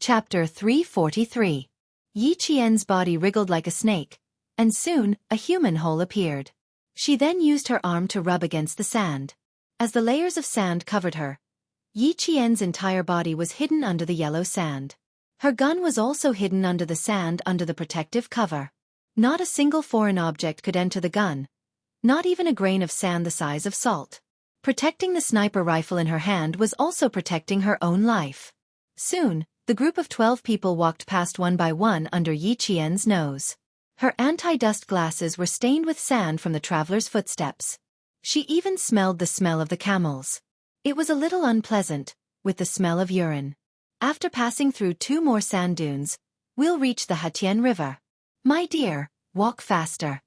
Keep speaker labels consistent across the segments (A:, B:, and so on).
A: Chapter 343. Yi Qian's body wriggled like a snake, and soon, a human hole appeared. She then used her arm to rub against the sand. As the layers of sand covered her, Yi Qian's entire body was hidden under the yellow sand. Her gun was also hidden under the sand under the protective cover. Not a single foreign object could enter the gun, not even a grain of sand the size of salt. Protecting the sniper rifle in her hand was also protecting her own life. Soon, the group of 12 people walked past one by one under Yi Qian's nose. Her anti-dust glasses were stained with sand from the traveler's footsteps. She even smelled the smell of the camels. It was a little unpleasant, with the smell of urine. After passing through 2 more sand dunes, we'll reach the Hetian River. My dear, walk faster.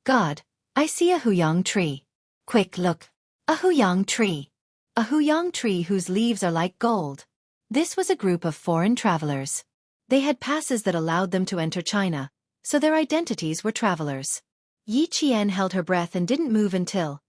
A: God, I see a huyang tree. Quick look. A huyang tree. A huyang tree whose leaves are like gold. This was a group of foreign travelers. They had passes that allowed them to enter China, so their identities were travelers. Yi Qian held her breath and didn't move until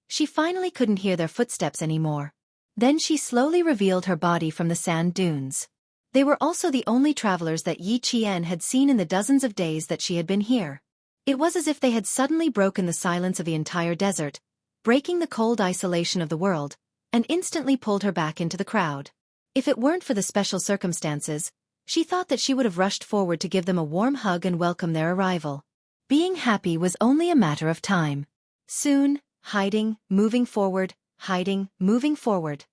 A: she finally couldn't hear their footsteps anymore. Then she slowly revealed her body from the sand dunes. They were also the only travelers that Yi Qian had seen in the dozens of days that she had been here. It was as if they had suddenly broken the silence of the entire desert, breaking the cold isolation of the world, and instantly pulled her back into the crowd. If it weren't for the special circumstances, she thought that she would have rushed forward to give them a warm hug and welcome their arrival. Being happy was only a matter of time. Soon, hiding, moving forward, hiding, moving forward.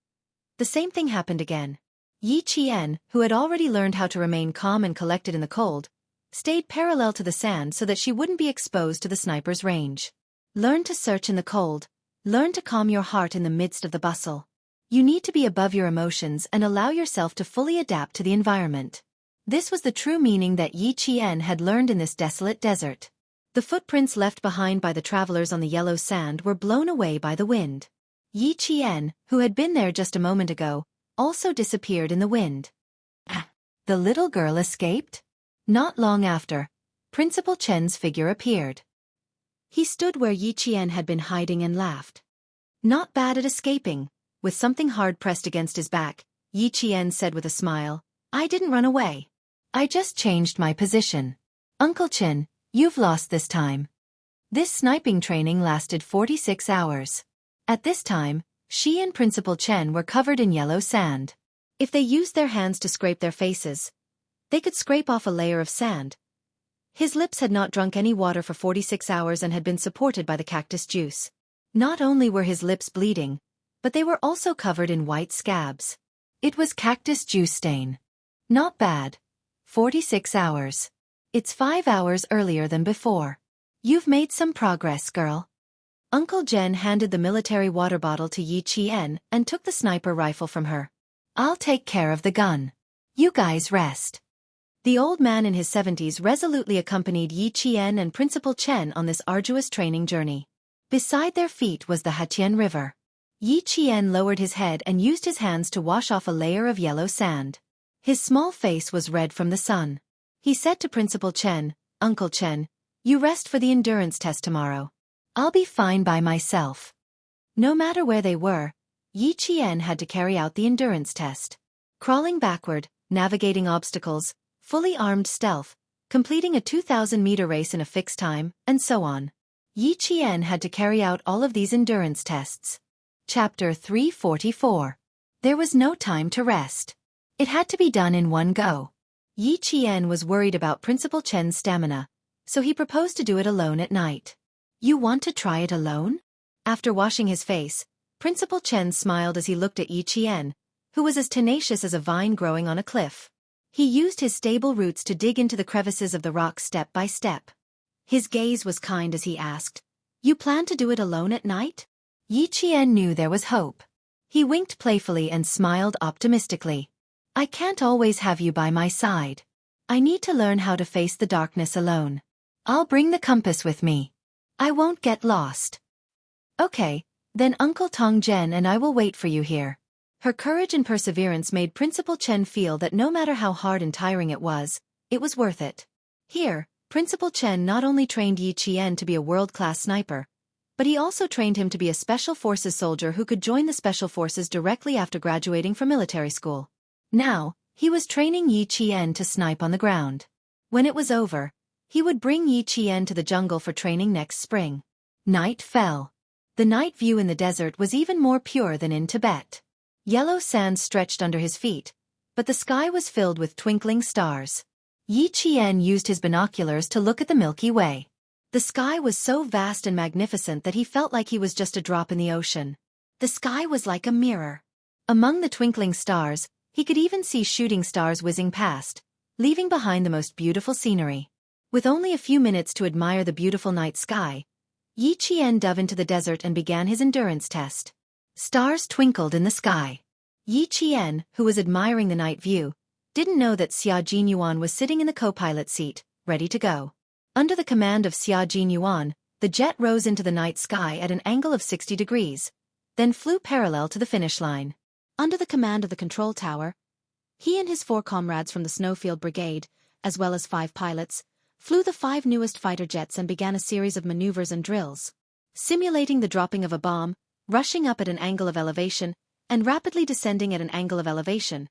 A: The same thing happened again. Yi Qian, who had already learned how to remain calm and collected in the cold, stayed parallel to the sand so that she wouldn't be exposed to the sniper's range. Learn to search in the cold. Learn to calm your heart in the midst of the bustle. You need to be above your emotions and allow yourself to fully adapt to the environment. This was the true meaning that Yi Qian had learned in this desolate desert. The footprints left behind by the travelers on the yellow sand were blown away by the wind. Yi Qian, who had been there just a moment ago, also disappeared in the wind. The little girl escaped? Not long after, Principal Chen's figure appeared. He stood where Yi Qian had been hiding and laughed. Not bad at escaping. With something hard pressed against his back, Yi Qian said with a smile, I didn't run away. I just changed my position. Uncle Chen, you've lost this time. This sniping training lasted 46 hours. At this time, she and Principal Chen were covered in yellow sand. If they used their hands to scrape their faces, they could scrape off a layer of sand. His lips had not drunk any water for 46 hours and had been supported by the cactus juice. Not only were his lips bleeding, but they were also covered in white scabs. It was cactus juice stain. Not bad. 46 hours. It's 5 hours earlier than before. You've made some progress, girl. Uncle Jen handed the military water bottle to Yi Qian and took the sniper rifle from her. I'll take care of the gun. You guys rest. The old man in his 70s resolutely accompanied Yi Qian and Principal Chen on this arduous training journey. Beside their feet was the Hetian River. Yi Qian lowered his head and used his hands to wash off a layer of yellow sand. His small face was red from the sun. He said to Principal Chen, Uncle Chen, you rest for the endurance test tomorrow. I'll be fine by myself. No matter where they were, Yi Qian had to carry out the endurance test. Crawling backward, navigating obstacles, fully armed stealth, completing a 2,000-meter race in a fixed time, and so on. Yi Qian had to carry out all of these endurance tests. Chapter 344. There was no time to rest. It had to be done in one go. Yi Qian was worried about Principal Chen's stamina, so he proposed to do it alone at night. You want to try it alone? After washing his face, Principal Chen smiled as he looked at Yi Qian, who was as tenacious as a vine growing on a cliff. He used his stable roots to dig into the crevices of the rock step by step. His gaze was kind as he asked, You plan to do it alone at night? Yi Qian knew there was hope. He winked playfully and smiled optimistically. I can't always have you by my side. I need to learn how to face the darkness alone. I'll bring the compass with me. I won't get lost. Okay, then Uncle Tong Jen and I will wait for you here. Her courage and perseverance made Principal Chen feel that no matter how hard and tiring it was worth it. Here, Principal Chen not only trained Yi Qian to be a world-class sniper, but he also trained him to be a Special Forces soldier who could join the Special Forces directly after graduating from military school. Now, He was training Yi Qian to snipe on the ground. When it was over, he would bring Yi Qian to the jungle for training next spring. Night fell. The night view in the desert was even more pure than in Tibet. Yellow sand stretched under his feet, but the sky was filled with twinkling stars. Yi Qian used his binoculars to look at the Milky Way. The sky was so vast and magnificent that he felt like he was just a drop in the ocean. The sky was like a mirror. Among the twinkling stars, he could even see shooting stars whizzing past, leaving behind the most beautiful scenery. With only a few minutes to admire the beautiful night sky, Yi Qian dove into the desert and began his endurance test. Stars twinkled in the sky. Yi Qian, who was admiring the night view, didn't know that Xia Jinyuan was sitting in the co-pilot seat, ready to go. Under the command of Xia Jinyuan, the jet rose into the night sky at an angle of 60 degrees, then flew parallel to the finish line. Under the command of the control tower, he and his 4 comrades from the Snowfield Brigade, as well as 5 pilots, flew the 5 newest fighter jets and began a series of maneuvers and drills, simulating the dropping of a bomb, rushing up at an angle of elevation, and rapidly descending at an angle of elevation.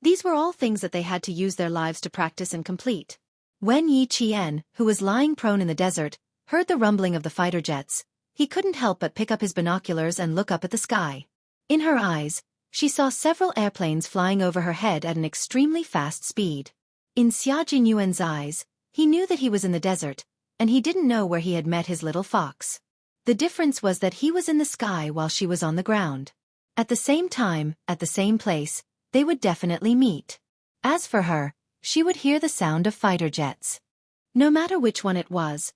A: These were all things that they had to use their lives to practice and complete. When Yi Qian, who was lying prone in the desert, heard the rumbling of the fighter jets, he couldn't help but pick up his binoculars and look up at the sky. In her eyes, she saw several airplanes flying over her head at an extremely fast speed. In Xia Jinyuan's eyes, he knew that he was in the desert, and he didn't know where he had met his little fox. The difference was that he was in the sky while she was on the ground. At the same time, at the same place, they would definitely meet. As for her, she would hear the sound of fighter jets. No matter which one it was,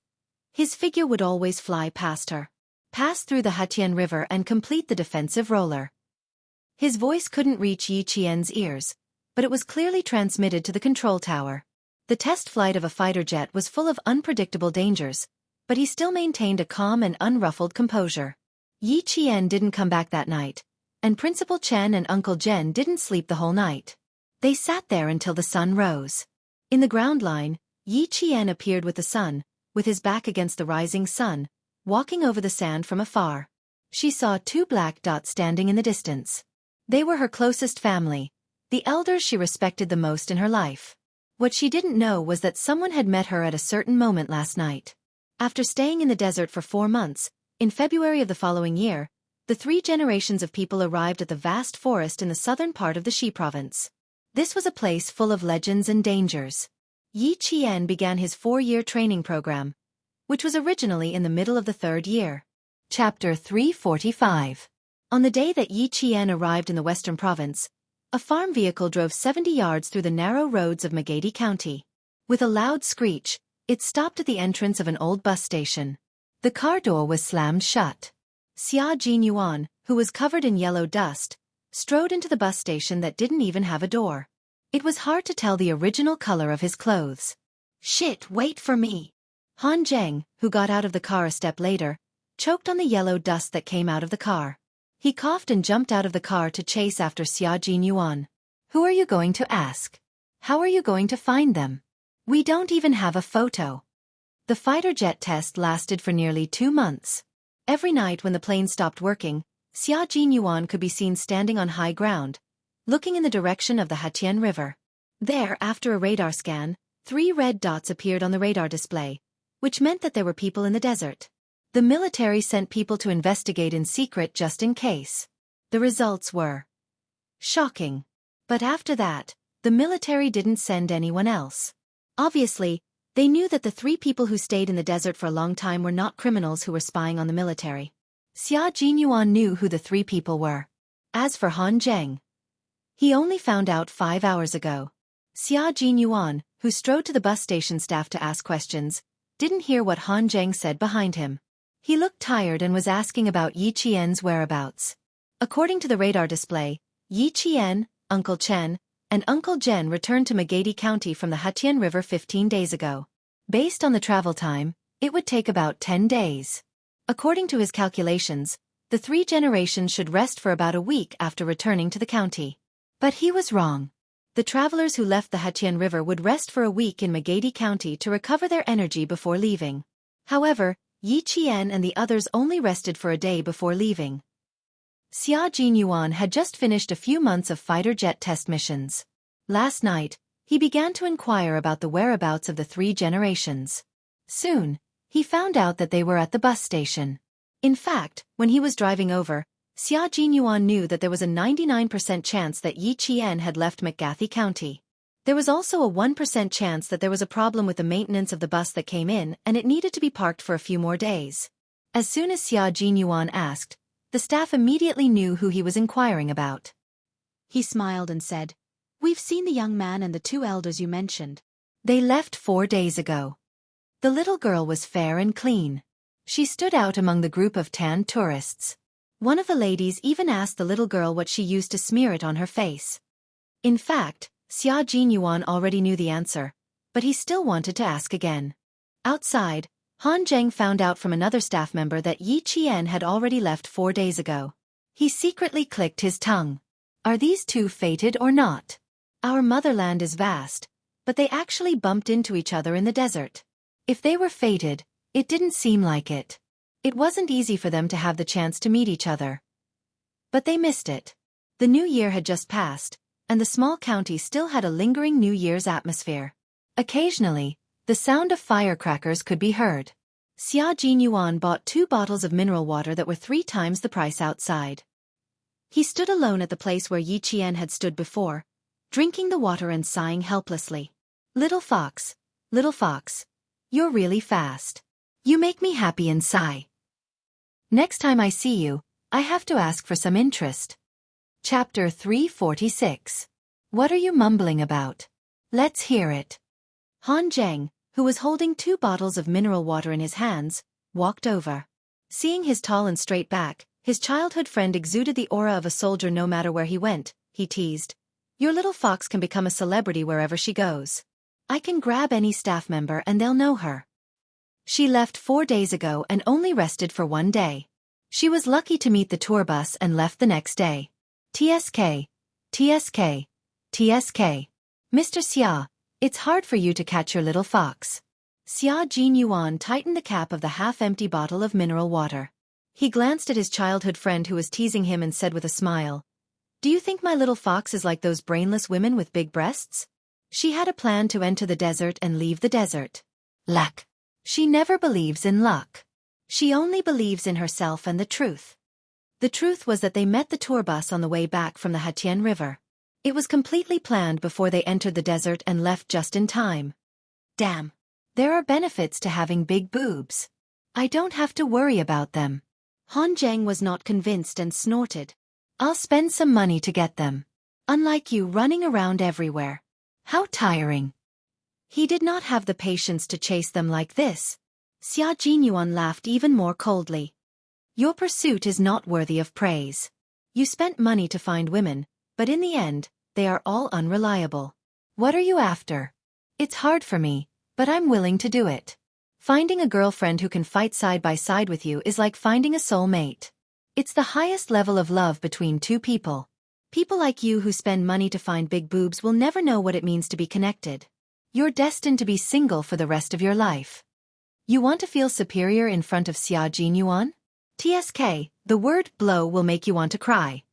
A: his figure would always fly past her, pass through the Hatian River and complete the defensive roller. His voice couldn't reach Yi Qian's ears, but it was clearly transmitted to the control tower. The test flight of a fighter jet was full of unpredictable dangers, but he still maintained a calm and unruffled composure. Yi Qian didn't come back that night, and Principal Chen and Uncle Jen didn't sleep the whole night. They sat there until the sun rose. In the ground line, Yi Qian appeared with the sun, with his back against the rising sun, walking over the sand from afar. She saw 2 black dots standing in the distance. They were her closest family, the elders she respected the most in her life. What she didn't know was that someone had met her at a certain moment last night. After staying in the desert for 4 months, in February of the following year, the 3 generations of people arrived at the vast forest in the southern part of the Xi province. This was a place full of legends and dangers. Yi Qian began his 4-year training program, which was originally in the middle of the 3rd year. Chapter 345. On the day that Yi Qian arrived in the western province, a farm vehicle drove 70 yards through the narrow roads of Magadi County. With a loud screech, it stopped at the entrance of an old bus station. The car door was slammed shut. Xia Jinyuan, who was covered in yellow dust, strode into the bus station that didn't even have a door. It was hard to tell the original color of his clothes. "Shit, wait for me." Han Zheng, who got out of the car a step later, choked on the yellow dust that came out of the car. He coughed and jumped out of the car to chase after Xia Jinyuan. "Who are you going to ask? How are you going to find them? We don't even have a photo." The fighter jet test lasted for nearly 2 months. Every night when the plane stopped working, Xia Jinyuan could be seen standing on high ground, looking in the direction of the Hatian River. There, after a radar scan, 3 red dots appeared on the radar display, which meant that there were people in the desert. The military sent people to investigate in secret just in case. The results were shocking. But after that, the military didn't send anyone else. Obviously, they knew that the 3 people who stayed in the desert for a long time were not criminals who were spying on the military. Xia Jinyuan knew who the 3 people were. As for Han Zheng, he only found out 5 hours ago. Xia Jinyuan, who strode to the bus station staff to ask questions, didn't hear what Han Zheng said behind him. He looked tired and was asking about Yi Qian's whereabouts. According to the radar display, Yi Qian, Uncle Chen, and Uncle Jen returned to Magadi County from the Hatian River 15 days ago. Based on the travel time, it would take about 10 days. According to his calculations, the 3 generations should rest for about a week after returning to the county. But he was wrong. The travelers who left the Hatian River would rest for a week in Magadi County to recover their energy before leaving. However, Yi Qian and the others only rested for a day before leaving. Xia Jinyuan had just finished a few months of fighter jet test missions. Last night, he began to inquire about the whereabouts of the 3 generations. Soon, he found out that they were at the bus station. In fact, when he was driving over, Xia Jinyuan knew that there was a 99% chance that Yi Qian had left McGathy County. There was also a 1% chance that there was a problem with the maintenance of the bus that came in and it needed to be parked for a few more days. As soon as Xia Jinyuan asked, the staff immediately knew who he was inquiring about. He smiled and said, "We've seen the young man and the 2 elders you mentioned. They left 4 days ago." The little girl was fair and clean. She stood out among the group of tanned tourists. One of the ladies even asked the little girl what she used to smear it on her face. In fact, Xia Jinyuan already knew the answer, but he still wanted to ask again. Outside, Han Zheng found out from another staff member that Yi Qian had already left 4 days ago. He secretly clicked his tongue. Are these 2 fated or not? Our motherland is vast, but they actually bumped into each other in the desert. If they were fated, it didn't seem like it. It wasn't easy for them to have the chance to meet each other. But they missed it. The new year had just passed, and the small county still had a lingering New Year's atmosphere. Occasionally, the sound of firecrackers could be heard. Xia Jinyuan bought 2 bottles of mineral water that were 3 times the price outside. He stood alone at the place where Yi Qian had stood before, drinking the water and sighing helplessly. Little fox, you're really fast. You make me happy and sigh. Next time I see you, I have to ask for some interest. Chapter 346. What are you mumbling about? Let's hear it. Han Zheng, who was holding 2 bottles of mineral water in his hands, walked over. Seeing his tall and straight back, his childhood friend exuded the aura of a soldier no matter where he went. He teased, "Your little fox can become a celebrity wherever she goes. I can grab any staff member and they'll know her. She left 4 days ago and only rested for 1 day. She was lucky to meet the tour bus and left the next day. TSK, TSK, TSK. Mr. Xia, it's hard for you to catch your little fox." Xia Jinyuan tightened the cap of the half-empty bottle of mineral water. He glanced at his childhood friend who was teasing him and said with a smile, "Do you think my little fox is like those brainless women with big breasts? She had a plan to enter the desert and leave the desert. Luck. She never believes in luck. She only believes in herself and the truth." The truth was that they met the tour bus on the way back from the Hatian River. It was completely planned before they entered the desert and left just in time. Damn. There are benefits to having big boobs. I don't have to worry about them. Han Zheng was not convinced and snorted. "I'll spend some money to get them. Unlike you running around everywhere. How tiring." He did not have the patience to chase them like this. Xia Jinyuan laughed even more coldly. "Your pursuit is not worthy of praise. You spent money to find women, but in the end, they are all unreliable. What are you after? It's hard for me, but I'm willing to do it. Finding a girlfriend who can fight side by side with you is like finding a soulmate. It's the highest level of love between 2 people. People like you who spend money to find big boobs will never know what it means to be connected. You're destined to be single for the rest of your life. You want to feel superior in front of Xia Jinyuan? TSK, the word blow will make you want to cry."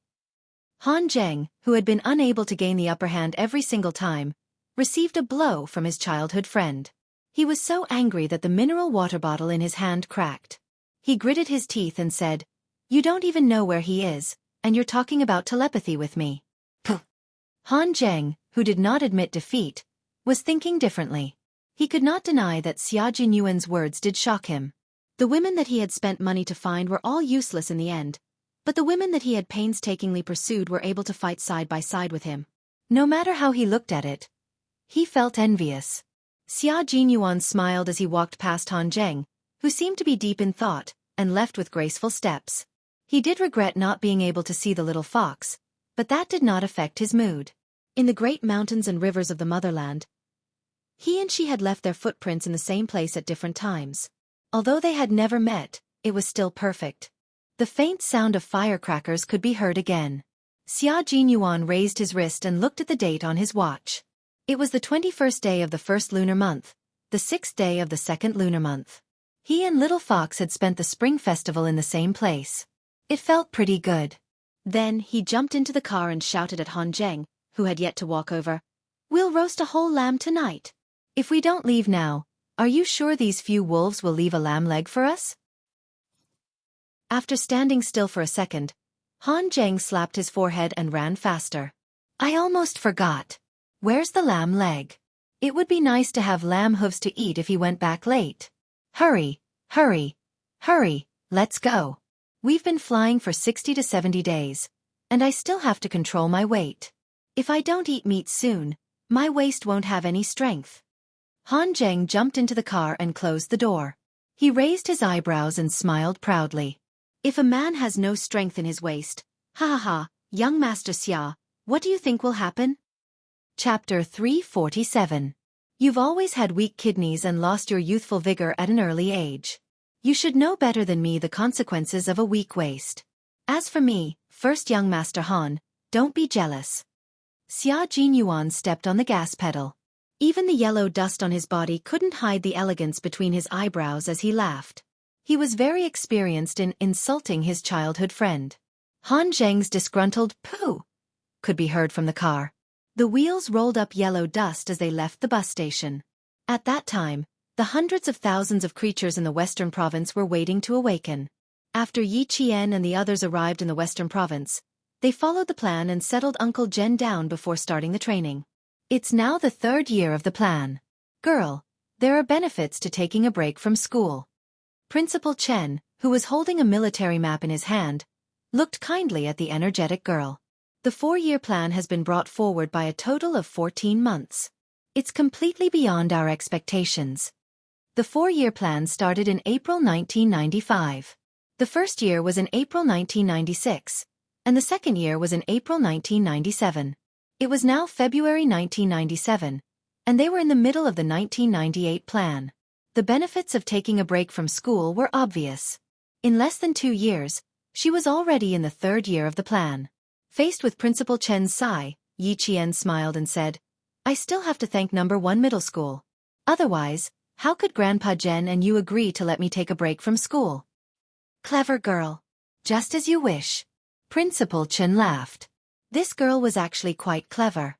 A: Han Zheng, who had been unable to gain the upper hand every single time, received a blow from his childhood friend. He was so angry that the mineral water bottle in his hand cracked. He gritted his teeth and said, "You don't even know where he is, and you're talking about telepathy with me." Puh. Han Zheng, who did not admit defeat, was thinking differently. He could not deny that Xia Jinyuan's words did shock him. The women that he had spent money to find were all useless in the end, but the women that he had painstakingly pursued were able to fight side by side with him. No matter how he looked at it, he felt envious. Xia Jinyuan smiled as he walked past Han Zheng, who seemed to be deep in thought, and left with graceful steps. He did regret not being able to see the little fox, but that did not affect his mood. In the great mountains and rivers of the motherland, he and she had left their footprints in the same place at different times. Although they had never met, it was still perfect. The faint sound of firecrackers could be heard again. Xia Jinyuan raised his wrist and looked at the date on his watch. It was the 21st day of the first lunar month, the 6th day of the second lunar month. He and Little Fox had spent the spring festival in the same place. It felt pretty good. Then he jumped into the car and shouted at Han Zheng, who had yet to walk over, We'll roast a whole lamb tonight. If we don't leave now, are you sure these few wolves will leave a lamb leg for us? After standing still for a second, Han Zheng slapped his forehead and ran faster. I almost forgot. Where's the lamb leg? It would be nice to have lamb hooves to eat if he went back late. Hurry, hurry, hurry, let's go. We've been flying for 60 to 70 days, and I still have to control my weight. If I don't eat meat soon, my waist won't have any strength. Han Zheng jumped into the car and closed the door. He raised his eyebrows and smiled proudly. If a man has no strength in his waist, ha ha ha, young Master Xia, what do you think will happen? Chapter 347. You've always had weak kidneys and lost your youthful vigor at an early age. You should know better than me the consequences of a weak waist. As for me, first young Master Han, don't be jealous. Xia Jinyuan stepped on the gas pedal. Even the yellow dust on his body couldn't hide the elegance between his eyebrows as he laughed. He was very experienced in insulting his childhood friend. Han Zheng's disgruntled pooh could be heard from the car. The wheels rolled up yellow dust as they left the bus station. At that time, the hundreds of thousands of creatures in the western province were waiting to awaken. After Yi Qian and the others arrived in the western province, they followed the plan and settled Uncle Zhen down before starting the training. It's now the 3rd year of the plan. Girl, there are benefits to taking a break from school. Principal Chen, who was holding a military map in his hand, looked kindly at the energetic girl. The 4-year plan has been brought forward by a total of 14 months. It's completely beyond our expectations. The 4-year plan started in April 1995. The first year was in April 1996, and the second year was in April 1997. It was now February 1997, and they were in the middle of the 1998 plan. The benefits of taking a break from school were obvious. In less than 2 years, she was already in the 3rd year of the plan. Faced with Principal Chen's sigh, Yi Qian smiled and said, I still have to thank No. 1 middle school. Otherwise, how could Grandpa Zhen and you agree to let me take a break from school? Clever girl. Just as you wish. Principal Chen laughed. This girl was actually quite clever.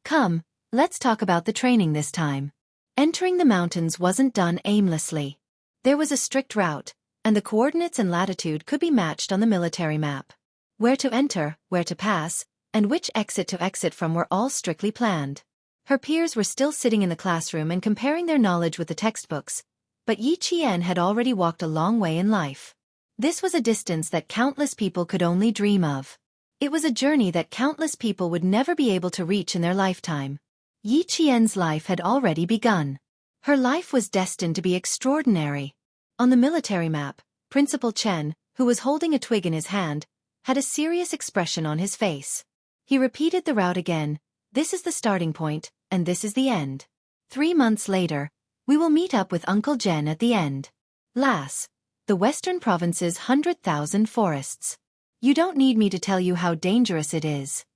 A: Come, let's talk about the training this time. Entering the mountains wasn't done aimlessly. There was a strict route, and the coordinates and latitude could be matched on the military map. Where to enter, where to pass, and which exit to exit from were all strictly planned. Her peers were still sitting in the classroom and comparing their knowledge with the textbooks, but Yi Qian had already walked a long way in life. This was a distance that countless people could only dream of. It was a journey that countless people would never be able to reach in their lifetime. Yi Qian's life had already begun. Her life was destined to be extraordinary. On the military map, Principal Chen, who was holding a twig in his hand, had a serious expression on his face. He repeated the route again, this is the starting point, and this is the end. 3 months later, we will meet up with Uncle Zhen at the end. Las, the western province's 100,000 forests. You don't need me to tell you how dangerous it is.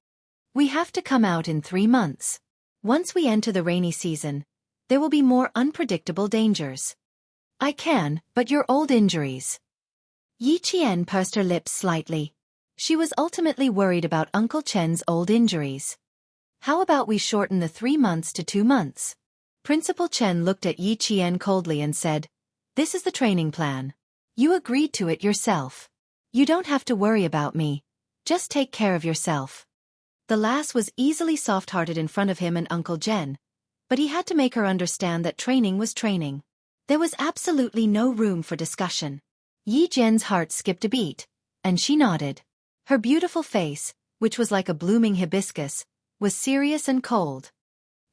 A: We have to come out in 3 months. Once we enter the rainy season, there will be more unpredictable dangers. I can, but your old injuries. Yi Qian pursed her lips slightly. She was ultimately worried about Uncle Chen's old injuries. How about we shorten the 3 months to 2 months? Principal Chen looked at Yi Qian coldly and said, this is the training plan. You agreed to it yourself. You don't have to worry about me. Just take care of yourself. The lass was easily soft-hearted in front of him and Uncle Zhen, but he had to make her understand that training was training. There was absolutely no room for discussion. Yi Zhen's heart skipped a beat, and she nodded. Her beautiful face, which was like a blooming hibiscus, was serious and cold.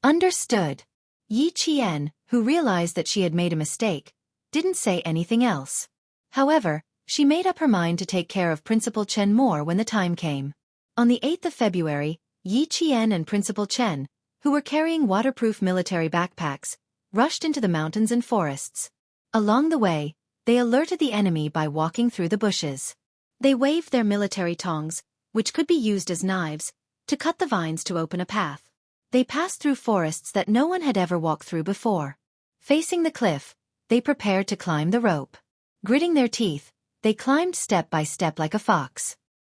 A: Understood. Yi Qian, who realized that she had made a mistake, didn't say anything else. However, she made up her mind to take care of Principal Chen more when the time came. On the 8th of February, Yi Qian and Principal Chen, who were carrying waterproof military backpacks, rushed into the mountains and forests. Along the way, they alerted the enemy by walking through the bushes. They waved their military tongs, which could be used as knives, to cut the vines to open a path. They passed through forests that no one had ever walked through before. Facing the cliff, they prepared to climb the rope. Gritting their teeth, they climbed step by step like a fox.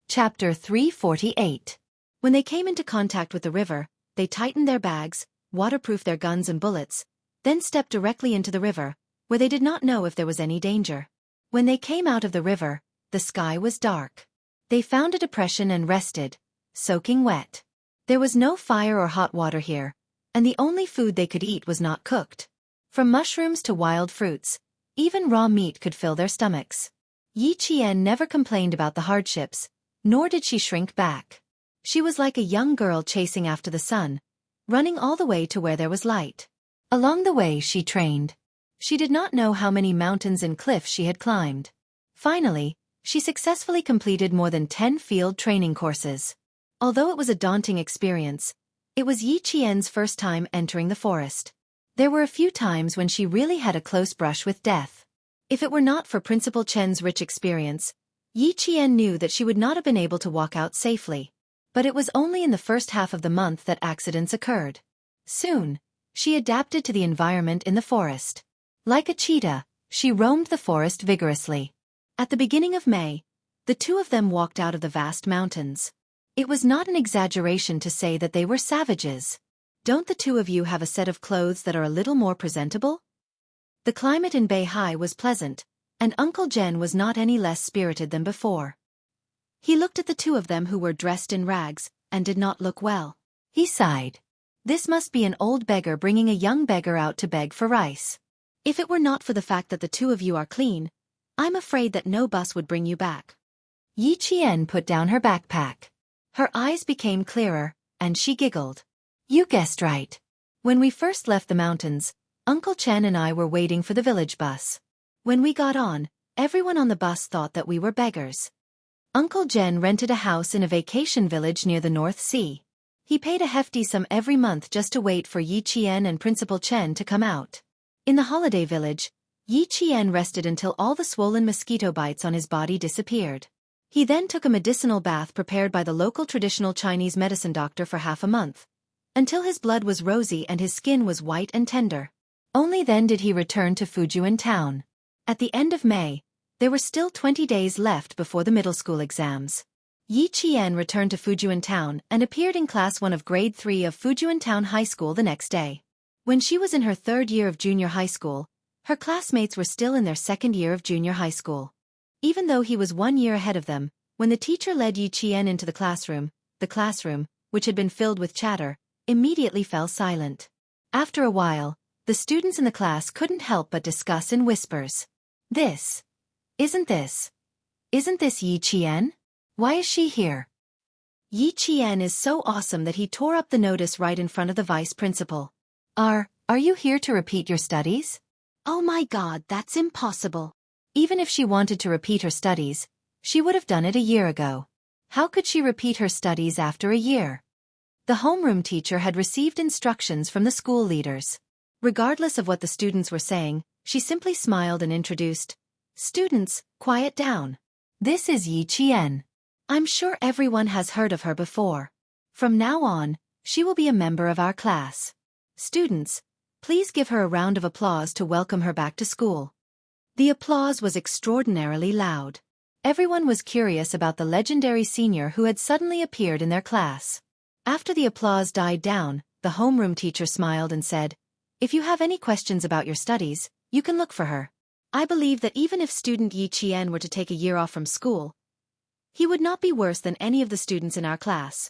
A: Chapter 348. When they came into contact with the river, they tightened their bags, waterproofed their guns and bullets, then stepped directly into the river, where they did not know if there was any danger. When they came out of the river, the sky was dark. They found a depression and rested, soaking wet. There was no fire or hot water here, and the only food they could eat was not cooked. From mushrooms to wild fruits, even raw meat could fill their stomachs. Yi Qian never complained about the hardships, nor did she shrink back. She was like a young girl chasing after the sun, running all the way to where there was light. Along the way she trained. She did not know how many mountains and cliffs she had climbed. Finally, she successfully completed more than 10 field training courses. Although it was a daunting experience, it was Yi Qian's first time entering the forest. There were a few times when she really had a close brush with death. If it were not for Principal Chen's rich experience, Yi Qian knew that she would not have been able to walk out safely. But it was only in the first half of the month that accidents occurred. Soon, she adapted to the environment in the forest. Like a cheetah, she roamed the forest vigorously. At the beginning of May, the two of them walked out of the vast mountains. It was not an exaggeration to say that they were savages. Don't the two of you have a set of clothes that are a little more presentable? The climate in Beihai was pleasant, and Uncle Jen was not any less spirited than before. He looked at the two of them who were dressed in rags, and did not look well. He sighed. This must be an old beggar bringing a young beggar out to beg for rice. If it were not for the fact that the two of you are clean, I'm afraid that no bus would bring you back. Yi Qian put down her backpack. Her eyes became clearer, and she giggled. You guessed right. When we first left the mountains, Uncle Chen and I were waiting for the village bus. When we got on, everyone on the bus thought that we were beggars. Uncle Jen rented a house in a vacation village near the North Sea. He paid a hefty sum every month just to wait for Yi Qian and Principal Chen to come out. In the holiday village, Yi Qian rested until all the swollen mosquito bites on his body disappeared. He then took a medicinal bath prepared by the local traditional Chinese medicine doctor for half a month, until his blood was rosy and his skin was white and tender. Only then did he return to Fujian town. At the end of May, there were still 20 days left before the middle school exams. Yi Qian returned to Fujian town and appeared in class 1 of grade 3 of Fujian town high school the next day. When she was in her 3rd year of junior high school, her classmates were still in their 2nd year of junior high school. Even though he was 1 year ahead of them, when the teacher led Yi Qian into the classroom, which had been filled with chatter, immediately fell silent. After a while, the students in the class couldn't help but discuss in whispers. Isn't this Yi Qian? Why is she here? Yi Qian is so awesome that he tore up the notice right in front of the vice principal. Are you here to repeat your studies? Oh my God, that's impossible. Even if she wanted to repeat her studies, she would have done it a year ago. How could she repeat her studies after a year? The homeroom teacher had received instructions from the school leaders. Regardless of what the students were saying, she simply smiled and introduced, Students, quiet down. This is Yi Qian. I'm sure everyone has heard of her before. From now on, she will be a member of our class. Students, please give her a round of applause to welcome her back to school. The applause was extraordinarily loud. Everyone was curious about the legendary senior who had suddenly appeared in their class. After the applause died down, the homeroom teacher smiled and said, If you have any questions about your studies, you can look for her. I believe that even if student Yi Qian were to take a year off from school, he would not be worse than any of the students in our class.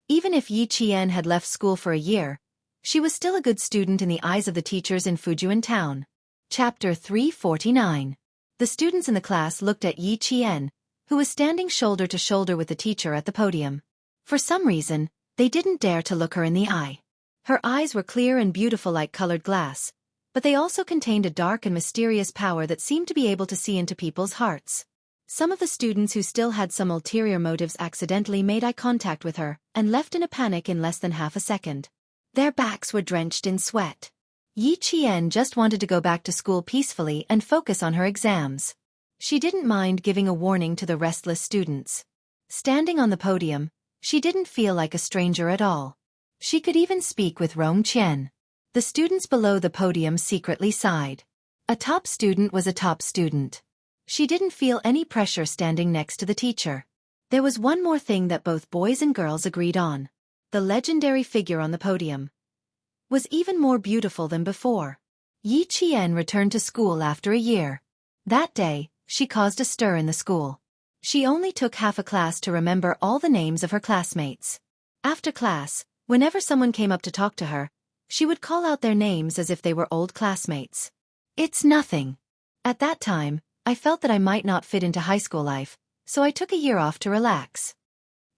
A: Even if Yi Qian had left school for a year, she was still a good student in the eyes of the teachers in Fujian town. Chapter 349. The students in the class looked at Yi Qian, who was standing shoulder to shoulder with the teacher at the podium. For some reason, they didn't dare to look her in the eye. Her eyes were clear and beautiful like colored glass, but they also contained a dark and mysterious power that seemed to be able to see into people's hearts. Some of the students who still had some ulterior motives accidentally made eye contact with her and left in a panic in less than half a second. Their backs were drenched in sweat. Yi Qian just wanted to go back to school peacefully and focus on her exams. She didn't mind giving a warning to the restless students. Standing on the podium, she didn't feel like a stranger at all. She could even speak with Rong Qian. The students below the podium secretly sighed. A top student was a top student. She didn't feel any pressure standing next to the teacher. There was one more thing that both boys and girls agreed on. the legendary figure on the podium, was even more beautiful than before. Yi Qian returned to school after a year. That day, she caused a stir in the school. She only took half a class to remember all the names of her classmates. After class, whenever someone came up to talk to her, she would call out their names as if they were old classmates. It's nothing. At that time, I felt that I might not fit into high school life, so I took a year off to relax.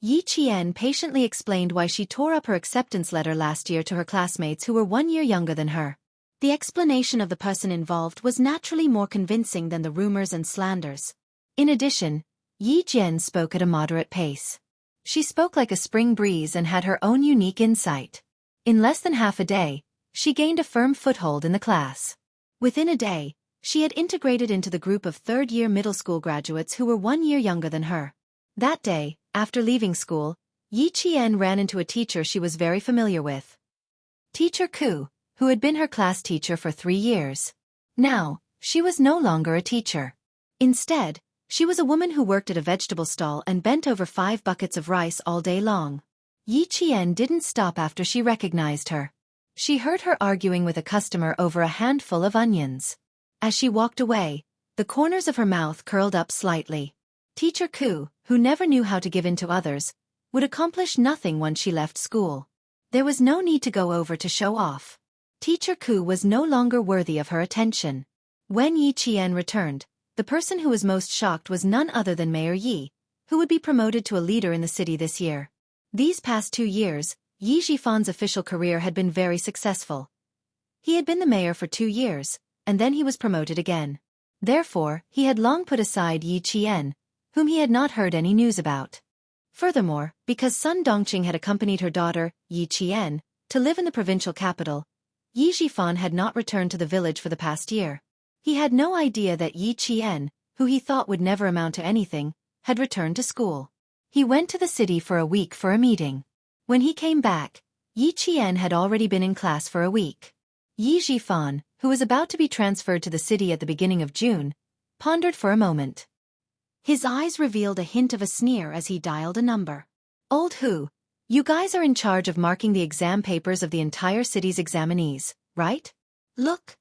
A: Yi Qian patiently explained why she tore up her acceptance letter last year to her classmates who were 1 year younger than her. The explanation of the person involved was naturally more convincing than the rumors and slanders. In addition, Yi Jian spoke at a moderate pace. She spoke like a spring breeze and had her own unique insight. In less than half a day, she gained a firm foothold in the class. Within a day, she had integrated into the group of third-year middle school graduates who were 1 year younger than her. That day, after leaving school, Yi Qian ran into a teacher she was very familiar with. Teacher Ku, who had been her class teacher for 3 years. Now, she was no longer a teacher. Instead, she was a woman who worked at a vegetable stall and bent over 5 buckets of rice all day long. Yi Qian didn't stop after she recognized her. She heard her arguing with a customer over a handful of onions. As she walked away, the corners of her mouth curled up slightly. Teacher Ku, who never knew how to give in to others, would accomplish nothing once she left school. There was no need to go over to show off. Teacher Ku was no longer worthy of her attention. When Yi Qian returned, the person who was most shocked was none other than Mayor Yi, who would be promoted to a leader in the city this year. These past 2 years, Yi Jifan's official career had been very successful. He had been the mayor for 2 years, and then he was promoted again. Therefore, he had long put aside Yi Qian, whom he had not heard any news about. Furthermore, because Sun Dongqing had accompanied her daughter, Yi Qian, to live in the provincial capital, Yi Jifan had not returned to the village for the past year. He had no idea that Yi Qian, who he thought would never amount to anything, had returned to school. He went to the city for a week for a meeting. When he came back, Yi Qian had already been in class for a week. Yi Jifan, who was about to be transferred to the city at the beginning of June, pondered for a moment. His eyes revealed a hint of a sneer as he dialed a number. Old Hu, you guys are in charge of marking the exam papers of the entire city's examinees, right? Look.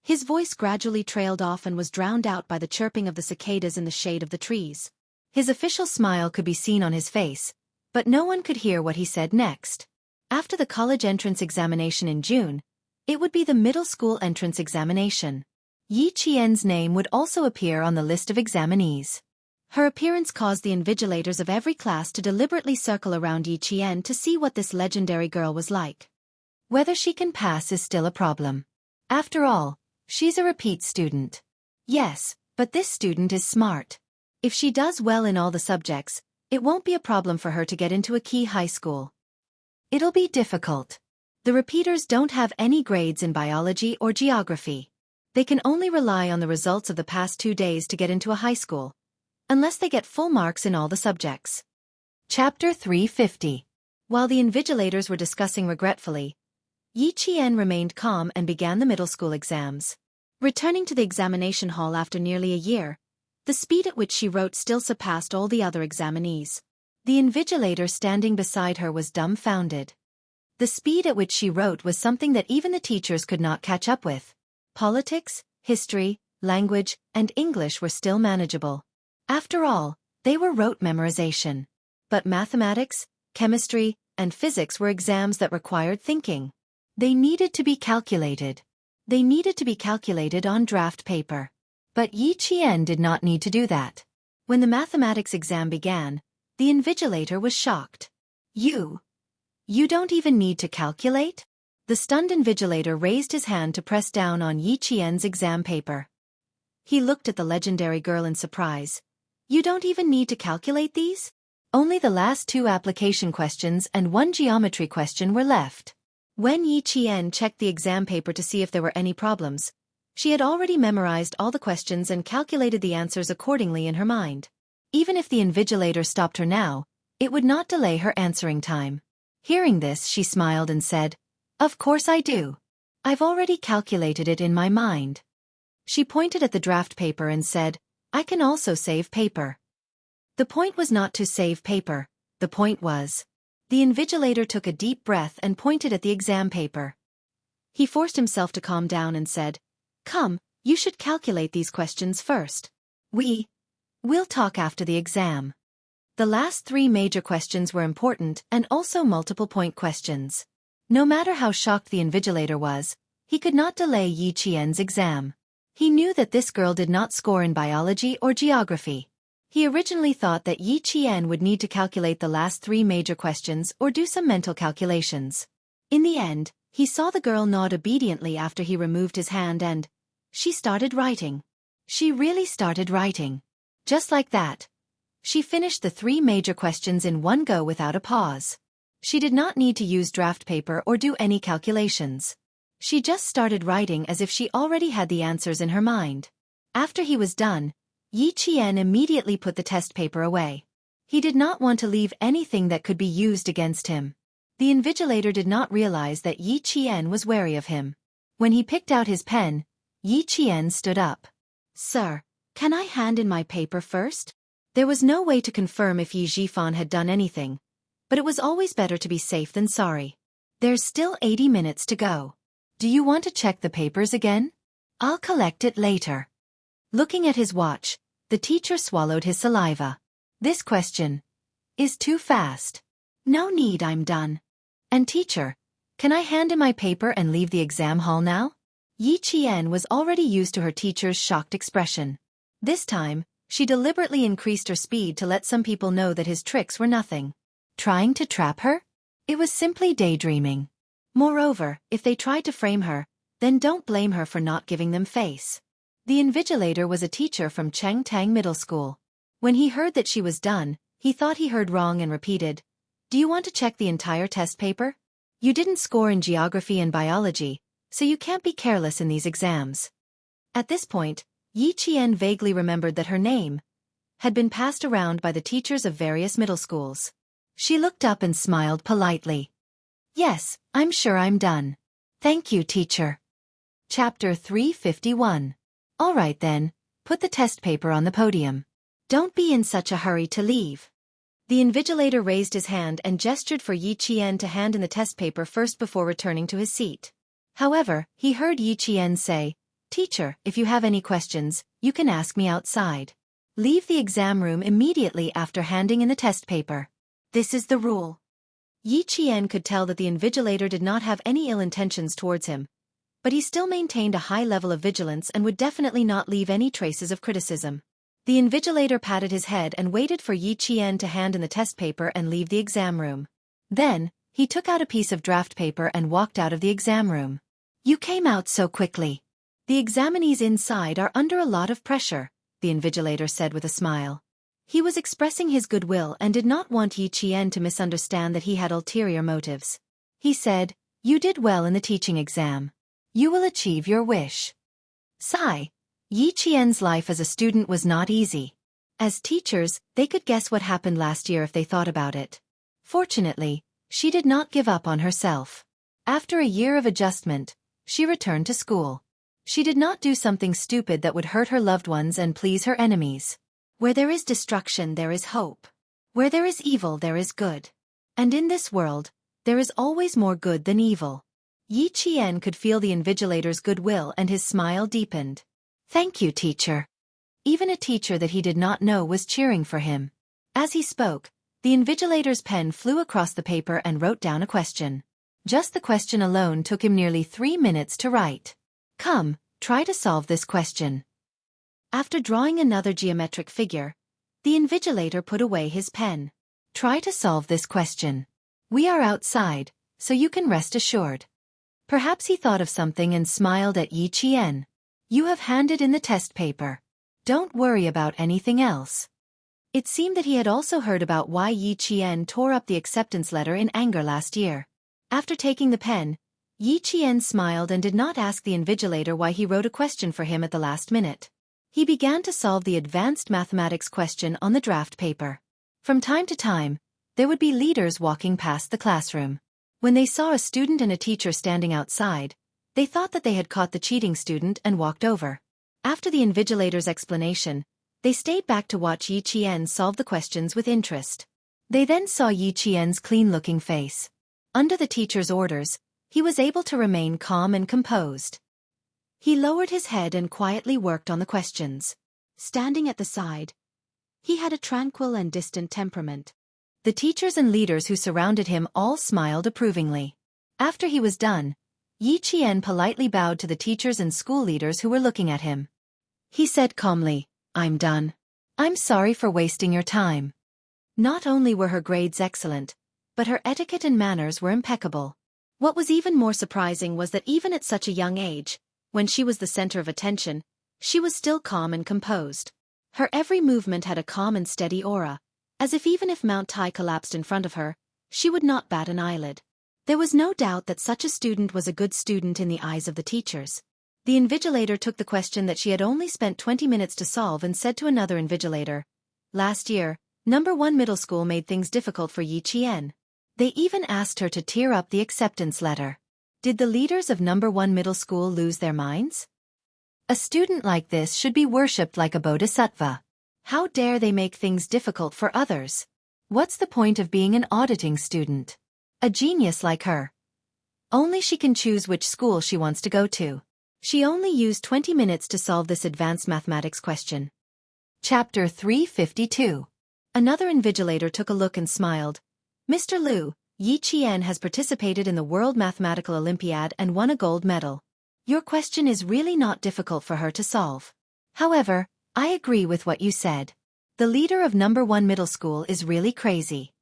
A: His voice gradually trailed off and was drowned out by the chirping of the cicadas in the shade of the trees. His official smile could be seen on his face, but no one could hear what he said next. After the college entrance examination in June, it would be the middle school entrance examination. Yi Qian's name would also appear on the list of examinees. Her appearance caused the invigilators of every class to deliberately circle around Yi Qian to see what this legendary girl was like. Whether she can pass is still a problem. After all, she's a repeat student. Yes, but this student is smart. If she does well in all the subjects, it won't be a problem for her to get into a key high school. It'll be difficult. The repeaters don't have any grades in biology or geography. They can only rely on the results of the past 2 days to get into a high school, unless they get full marks in all the subjects. Chapter 350. While the invigilators were discussing regretfully, Yi Qian remained calm and began the middle school exams. Returning to the examination hall after nearly a year, the speed at which she wrote still surpassed all the other examinees. The invigilator standing beside her was dumbfounded. The speed at which she wrote was something that even the teachers could not catch up with. Politics, history, language, and English were still manageable. After all, they were rote memorization. But mathematics, chemistry, and physics were exams that required thinking. They needed to be calculated. They needed to be calculated on draft paper. But Yi Qian did not need to do that. When the mathematics exam began, the invigilator was shocked. You don't even need to calculate? The stunned invigilator raised his hand to press down on Yi Qian's exam paper. He looked at the legendary girl in surprise. You don't even need to calculate these? Only the last 2 application questions and 1 geometry question were left. When Yi Qian checked the exam paper to see if there were any problems, she had already memorized all the questions and calculated the answers accordingly in her mind. Even if the invigilator stopped her now, it would not delay her answering time. Hearing this, she smiled and said, "Of course I do. I've already calculated it in my mind." She pointed at the draft paper and said, "I can also save paper." The point was not to save paper, the point was, The invigilator took a deep breath and pointed at the exam paper. He forced himself to calm down and said, "Come, you should calculate these questions first. We'll talk after the exam." The last 3 major questions were important and also multiple-point questions. No matter how shocked the invigilator was, he could not delay Yi Qian's exam. He knew that this girl did not score in biology or geography. He originally thought that Yi Qian would need to calculate the last 3 major questions or do some mental calculations. In the end, he saw the girl nod obediently after he removed his hand and she started writing. She really started writing. Just like that. She finished the 3 major questions in one go without a pause. She did not need to use draft paper or do any calculations. She just started writing as if she already had the answers in her mind. After he was done, Yi Qian immediately put the test paper away. He did not want to leave anything that could be used against him. The invigilator did not realize that Yi Qian was wary of him. When he picked out his pen, Yi Qian stood up. "Sir, can I hand in my paper first?" There was no way to confirm if Yi Zhifan had done anything, but it was always better to be safe than sorry. "There's still 80 minutes to go. Do you want to check the papers again? I'll collect it later." Looking at his watch, the teacher swallowed his saliva. "This question is too fast. No need, I'm done. And teacher, can I hand in my paper and leave the exam hall now?" Yi Qian was already used to her teacher's shocked expression. This time, she deliberately increased her speed to let some people know that his tricks were nothing. Trying to trap her? It was simply daydreaming. Moreover, if they tried to frame her, then don't blame her for not giving them face. The invigilator was a teacher from Chengtang Middle School. When he heard that she was done, he thought he heard wrong and repeated, "Do you want to check the entire test paper? You didn't score in geography and biology, so you can't be careless in these exams." At this point, Yi Qian vaguely remembered that her name had been passed around by the teachers of various middle schools. She looked up and smiled politely. "Yes, I'm sure I'm done. Thank you, teacher." Chapter 351. All right then, put the test paper on the podium. Don't be in such a hurry to leave. The invigilator raised his hand and gestured for Yi Qian to hand in the test paper first before returning to his seat. However, he heard Yi Qian say, "Teacher, if you have any questions, you can ask me outside. Leave the exam room immediately after handing in the test paper. This is the rule." Yi Qian could tell that the invigilator did not have any ill intentions towards him, but he still maintained a high level of vigilance and would definitely not leave any traces of criticism. The invigilator patted his head and waited for Yi Qian to hand in the test paper and leave the exam room. Then, he took out a piece of draft paper and walked out of the exam room. "You came out so quickly. The examinees inside are under a lot of pressure," the invigilator said with a smile. He was expressing his goodwill and did not want Yi Qian to misunderstand that he had ulterior motives. He said, "You did well in the teaching exam. You will achieve your wish." Sigh. Yi Qian's life as a student was not easy. As teachers, they could guess what happened last year if they thought about it. Fortunately, she did not give up on herself. After a year of adjustment, she returned to school. She did not do something stupid that would hurt her loved ones and please her enemies. Where there is destruction, there is hope. Where there is evil, there is good. And in this world, there is always more good than evil. Yi Qian could feel the invigilator's goodwill and his smile deepened. "Thank you, teacher." Even a teacher that he did not know was cheering for him. As he spoke, the invigilator's pen flew across the paper and wrote down a question. Just the question alone took him nearly 3 minutes to write. "Come, try to solve this question." After drawing another geometric figure, the invigilator put away his pen. "Try to solve this question. We are outside, so you can rest assured." Perhaps he thought of something and smiled at Yi Qian. "You have handed in the test paper. Don't worry about anything else." It seemed that he had also heard about why Yi Qian tore up the acceptance letter in anger last year. After taking the pen, Yi Qian smiled and did not ask the invigilator why he wrote a question for him at the last minute. He began to solve the advanced mathematics question on the draft paper. From time to time, there would be leaders walking past the classroom. When they saw a student and a teacher standing outside, they thought that they had caught the cheating student and walked over. After the invigilator's explanation, they stayed back to watch Yi Qian solve the questions with interest. They then saw Yi Qian's clean-looking face. Under the teacher's orders, he was able to remain calm and composed. He lowered his head and quietly worked on the questions. Standing at the side, he had a tranquil and distant temperament. The teachers and leaders who surrounded him all smiled approvingly. After he was done, Yi Qian politely bowed to the teachers and school leaders who were looking at him. He said calmly, "I'm done. I'm sorry for wasting your time." Not only were her grades excellent, but her etiquette and manners were impeccable. What was even more surprising was that even at such a young age, when she was the center of attention, she was still calm and composed. Her every movement had a calm and steady aura, as if even if Mount Tai collapsed in front of her, she would not bat an eyelid. There was no doubt that such a student was a good student in the eyes of the teachers. The invigilator took the question that she had only spent 20 minutes to solve and said to another invigilator, "Last year, number 1 middle school made things difficult for Yi Qian. They even asked her to tear up the acceptance letter. Did the leaders of number 1 middle school lose their minds? A student like this should be worshipped like a bodhisattva. How dare they make things difficult for others? What's the point of being an auditing student? A genius like her. Only she can choose which school she wants to go to." She only used 20 minutes to solve this advanced mathematics question. Chapter 352. Another invigilator took a look and smiled. "Mr. Liu, Yi Qian has participated in the World Mathematical Olympiad and won a gold medal. Your question is really not difficult for her to solve. However, I agree with what you said. The leader of number 1 middle school is really crazy."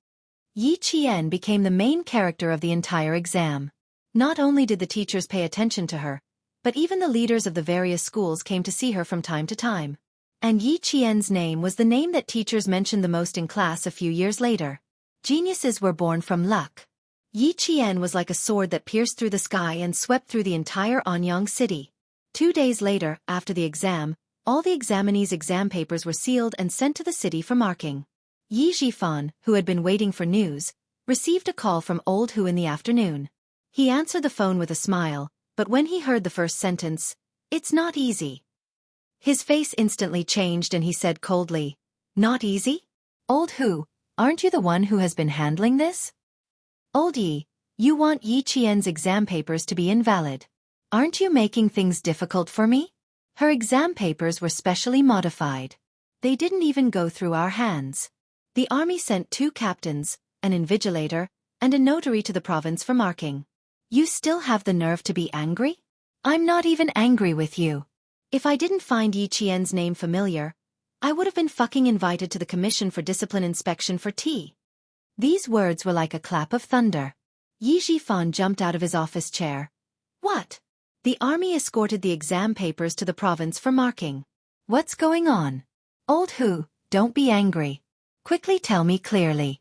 A: Yi Qian became the main character of the entire exam. Not only did the teachers pay attention to her, but even the leaders of the various schools came to see her from time to time. And Yi Qian's name was the name that teachers mentioned the most in class a few years later. Geniuses were born from luck. Yi Qian was like a sword that pierced through the sky and swept through the entire Anyang city. 2 days later, after the exam, all the examinees' exam papers were sealed and sent to the city for marking. Yi Zhifan, who had been waiting for news, received a call from old Hu in the afternoon. He answered the phone with a smile, but when he heard the first sentence, "It's not easy," his face instantly changed and he said coldly, "Not easy? Old Hu, aren't you the one who has been handling this? Old Yi, you want Yi Qian's exam papers to be invalid. Aren't you making things difficult for me? Her exam papers were specially modified. They didn't even go through our hands. The army sent 2 captains, an invigilator, and a notary to the province for marking. You still have the nerve to be angry? I'm not even angry with you. If I didn't find Yi Qian's name familiar, I would have been fucking invited to the Commission for Discipline Inspection for tea." These words were like a clap of thunder. Yi Zhifan jumped out of his office chair. "What? The army escorted the exam papers to the province for marking. What's going on? Old Hu, don't be angry. Quickly tell me clearly."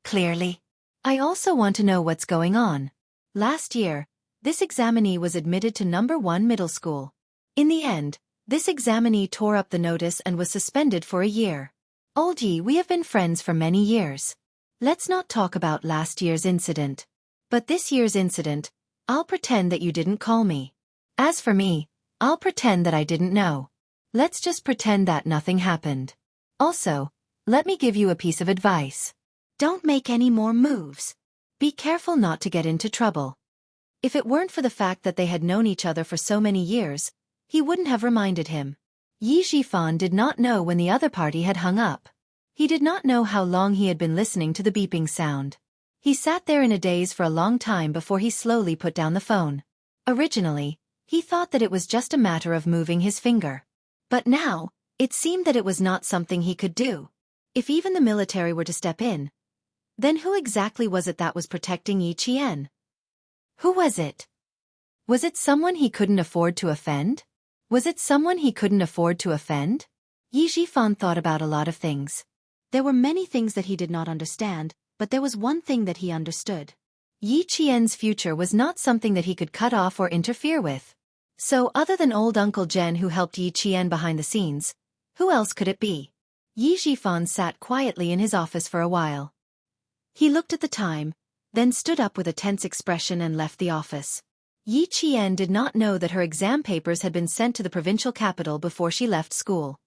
A: "Clearly? I also want to know what's going on. Last year, this examinee was admitted to number 1 middle school. In the end, this examinee tore up the notice and was suspended for a year. Old Yi, we have been friends for many years. Let's not talk about last year's incident. But this year's incident, I'll pretend that you didn't call me. As for me, I'll pretend that I didn't know. Let's just pretend that nothing happened. Also, let me give you a piece of advice. Don't make any more moves. Be careful not to get into trouble." If it weren't for the fact that they had known each other for so many years, he wouldn't have reminded him. Yi Zhifan did not know when the other party had hung up. He did not know how long he had been listening to the beeping sound. He sat there in a daze for a long time before he slowly put down the phone. Originally, he thought that it was just a matter of moving his finger. But now, it seemed that it was not something he could do. If even the military were to step in, then who exactly was it that was protecting Yi Qian? Who was it? Was it someone he couldn't afford to offend? Was it someone he couldn't afford to offend? Yi Zhifan thought about a lot of things. There were many things that he did not understand, but there was one thing that he understood. Yi Qian's future was not something that he could cut off or interfere with. So other than old Uncle Jen who helped Yi Qian behind the scenes, who else could it be? Yi Zhifan sat quietly in his office for a while. He looked at the time, then stood up with a tense expression and left the office. Yi Qian did not know that her exam papers had been sent to the provincial capital before she left school.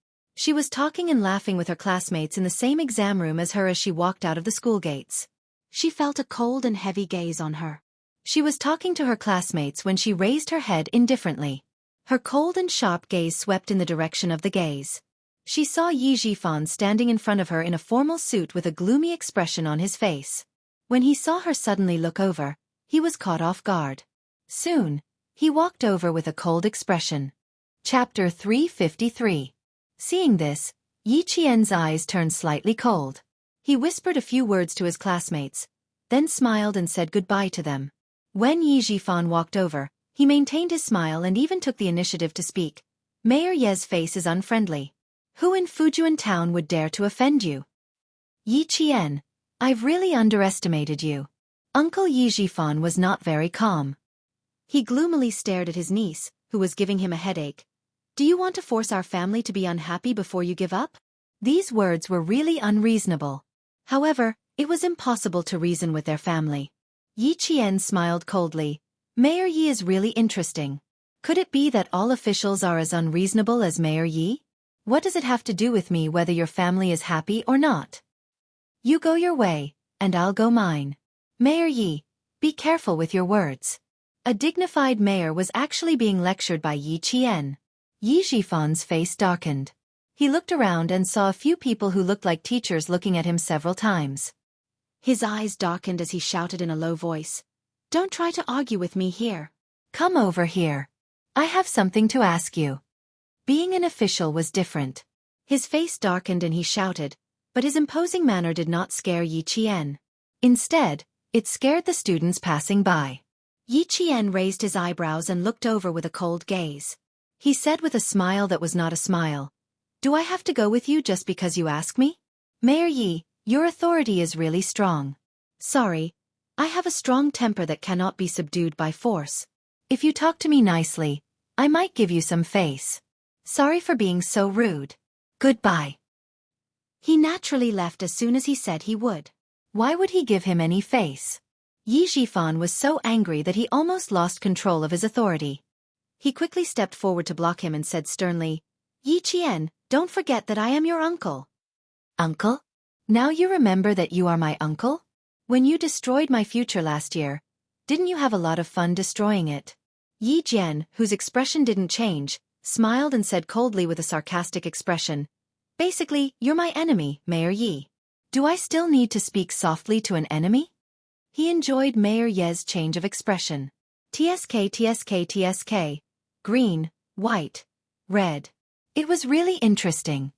A: She was talking and laughing with her classmates in the same exam room as her as she walked out of the school gates. She felt a cold and heavy gaze on her. She was talking to her classmates when she raised her head indifferently. Her cold and sharp gaze swept in the direction of the gaze. She saw Yi Zhifan standing in front of her in a formal suit with a gloomy expression on his face. When he saw her suddenly look over, he was caught off guard. Soon, he walked over with a cold expression. Chapter 353. Seeing this, Yi Qian's eyes turned slightly cold. He whispered a few words to his classmates, then smiled and said goodbye to them. When Yi Zhifan walked over, he maintained his smile and even took the initiative to speak. Mayor Ye's face is unfriendly. Who in Fujian town would dare to offend you? Yi Qian, I've really underestimated you. Uncle Yi Zhifan was not very calm. He gloomily stared at his niece, who was giving him a headache. Do you want to force our family to be unhappy before you give up? These words were really unreasonable. However, it was impossible to reason with their family. Yi Qian smiled coldly. Mayor Yi is really interesting. Could it be that all officials are as unreasonable as Mayor Yi? What does it have to do with me whether your family is happy or not? You go your way, and I'll go mine. Mayor Yi, be careful with your words. A dignified mayor was actually being lectured by Yi Qian. Yi Zhifan's face darkened. He looked around and saw a few people who looked like teachers looking at him several times. His eyes darkened as he shouted in a low voice. Don't try to argue with me here. Come over here. I have something to ask you. Being an official was different. His face darkened and he shouted, but his imposing manner did not scare Yi Qian. Instead, it scared the students passing by. Yi Qian raised his eyebrows and looked over with a cold gaze. He said with a smile that was not a smile, Do I have to go with you just because you ask me? Mayor Yi, your authority is really strong. Sorry, I have a strong temper that cannot be subdued by force. If you talk to me nicely, I might give you some face. Sorry for being so rude. Goodbye. He naturally left as soon as he said he would. Why would he give him any face? Yi Zhifan was so angry that he almost lost control of his authority. He quickly stepped forward to block him and said sternly, Yi Qian, don't forget that I am your uncle. Uncle? Now you remember that you are my uncle? When you destroyed my future last year, didn't you have a lot of fun destroying it? Yi Jian, whose expression didn't change, smiled and said coldly with a sarcastic expression, Basically, you're my enemy, Mayor Yi. Do I still need to speak softly to an enemy? He enjoyed Mayor Ye's change of expression. TSK TSK TSK. Green, white, red. It was really interesting.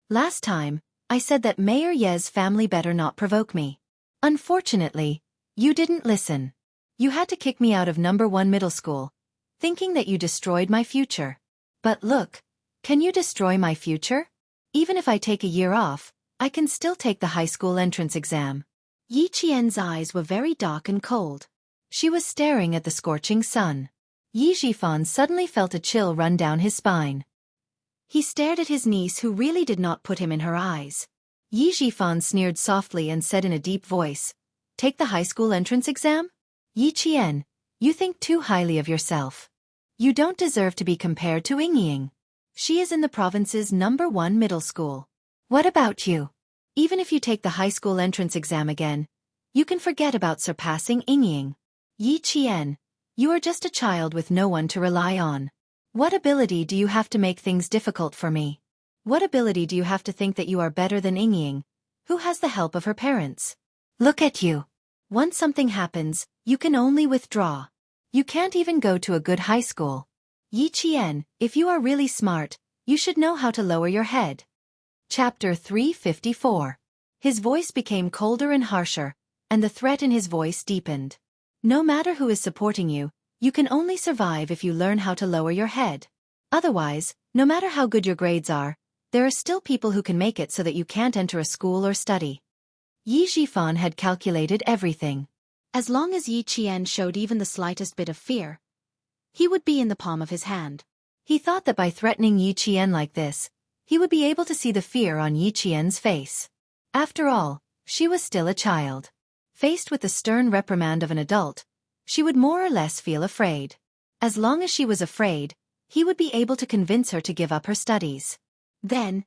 A: Last time, I said that Mayor Ye's family better not provoke me. Unfortunately, you didn't listen. You had to kick me out of number 1 middle school, thinking that you destroyed my future. But look, can you destroy my future? Even if I take a year off, I can still take the high school entrance exam. Yi Qian's eyes were very dark and cold. She was staring at the scorching sun. Yi Zhifan suddenly felt a chill run down his spine. He stared at his niece who really did not put him in her eyes. Yi Zhifan sneered softly and said in a deep voice, Take the high school entrance exam? Yi Qian, you think too highly of yourself. You don't deserve to be compared to Yingying. She is in the province's number 1 middle school. What about you? Even if you take the high school entrance exam again, you can forget about surpassing Yingying. Yi Qian, you are just a child with no one to rely on. What ability do you have to make things difficult for me? What ability do you have to think that you are better than Yingying, who has the help of her parents? Look at you. Once something happens, you can only withdraw. You can't even go to a good high school. Yi Qian, if you are really smart, you should know how to lower your head. Chapter 354. His voice became colder and harsher, and the threat in his voice deepened. No matter who is supporting you, you can only survive if you learn how to lower your head. Otherwise, no matter how good your grades are, there are still people who can make it so that you can't enter a school or study. Yi Zhifan had calculated everything. As long as Yi Qian showed even the slightest bit of fear, he would be in the palm of his hand. He thought that by threatening Yi Qian like this, he would be able to see the fear on Yi Qian's face. After all, she was still a child. Faced with the stern reprimand of an adult, she would more or less feel afraid. As long as she was afraid, he would be able to convince her to give up her studies. Then,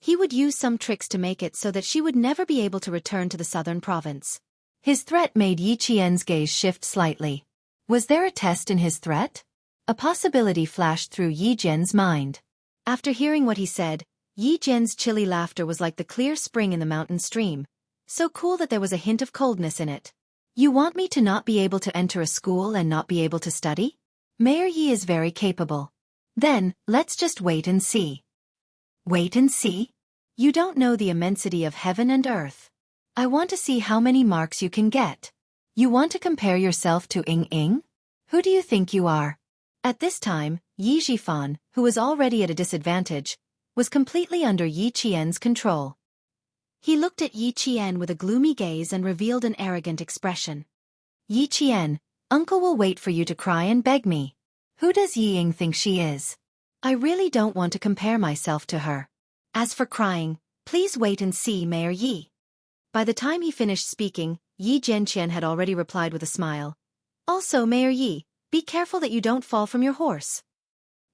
A: He would use some tricks to make it so that she would never be able to return to the southern province. His threat made Yi Qian's gaze shift slightly. Was there a test in his threat? A possibility flashed through Yi Jian's mind. After hearing what he said, Yi Jian's chilly laughter was like the clear spring in the mountain stream, so cool that there was a hint of coldness in it. You want me to not be able to enter a school and not be able to study? Mayor Yi is very capable. Then, let's just wait and see. Wait and see? You don't know the immensity of heaven and earth. I want to see how many marks you can get. You want to compare yourself to Ying Ying? Who do you think you are? At this time, Yi Zhifan, who was already at a disadvantage, was completely under Yi Qian's control. He looked at Yi Qian with a gloomy gaze and revealed an arrogant expression. Yi Qian, Uncle will wait for you to cry and beg me. Who does Yi Ying think she is? I really don't want to compare myself to her. As for crying, please wait and see, Mayor Yi. By the time he finished speaking, Yi Jianqian had already replied with a smile. Also, Mayor Yi, be careful that you don't fall from your horse.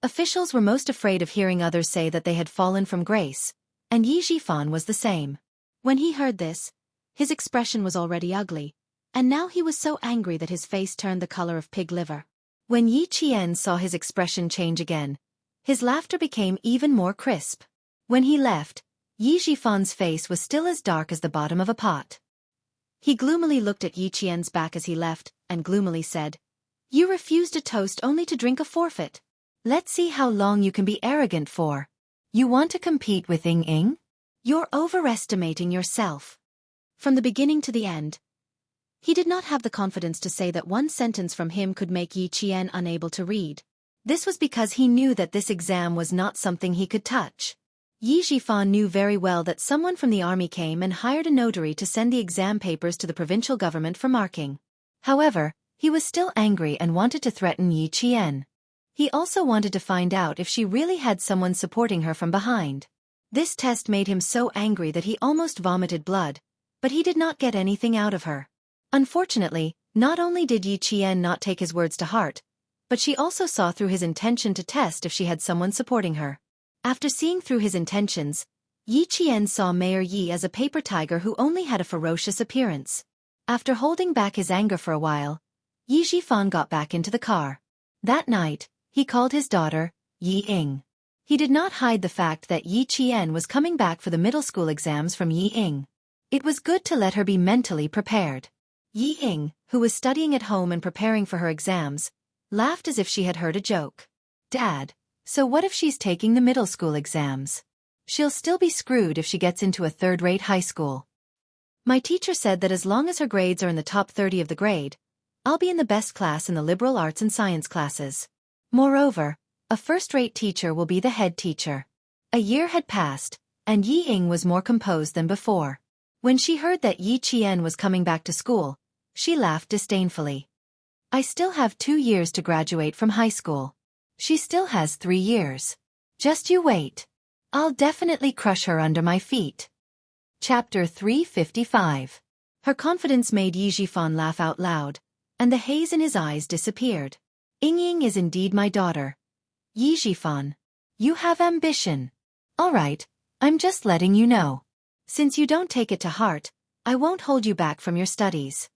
A: Officials were most afraid of hearing others say that they had fallen from grace, and Yi Zhifan was the same. When he heard this, his expression was already ugly, and now he was so angry that his face turned the color of pig liver. When Yi Qian saw his expression change again, his laughter became even more crisp. When he left, Yi Zhifan's face was still as dark as the bottom of a pot. He gloomily looked at Yi Qian's back as he left, and gloomily said, You refused a toast only to drink a forfeit. Let's see how long you can be arrogant for. You want to compete with Ying Ying? You're overestimating yourself. From the beginning to the end, he did not have the confidence to say that one sentence from him could make Yi Qian unable to read. This was because he knew that this exam was not something he could touch. Yi Zhifan knew very well that someone from the army came and hired a notary to send the exam papers to the provincial government for marking. However, he was still angry and wanted to threaten Yi Qian. He also wanted to find out if she really had someone supporting her from behind. This test made him so angry that he almost vomited blood, but he did not get anything out of her. Unfortunately, not only did Yi Qian not take his words to heart, but she also saw through his intention to test if she had someone supporting her. After seeing through his intentions, Yi Qian saw Mayor Yi as a paper tiger who only had a ferocious appearance. After holding back his anger for a while, Yi Zhifan got back into the car. That night, he called his daughter, Yi Ying. He did not hide the fact that Yi Qian was coming back for the middle school exams from Yi Ying. It was good to let her be mentally prepared. Yi Ying, who was studying at home and preparing for her exams, laughed as if she had heard a joke. Dad, so what if she's taking the middle school exams? She'll still be screwed if she gets into a third-rate high school. My teacher said that as long as her grades are in the top 30 of the grade, I'll be in the best class in the liberal arts and science classes. Moreover, a first-rate teacher will be the head teacher. A year had passed, and Yi Ying was more composed than before. When she heard that Yi Qian was coming back to school, she laughed disdainfully. I still have 2 years to graduate from high school. She still has 3 years. Just you wait. I'll definitely crush her under my feet. Chapter 355. Her confidence made Yi Zhifan laugh out loud, and the haze in his eyes disappeared. Ying Ying is indeed my daughter. Yi Zhifan. You have ambition. All right, I'm just letting you know. Since you don't take it to heart, I won't hold you back from your studies.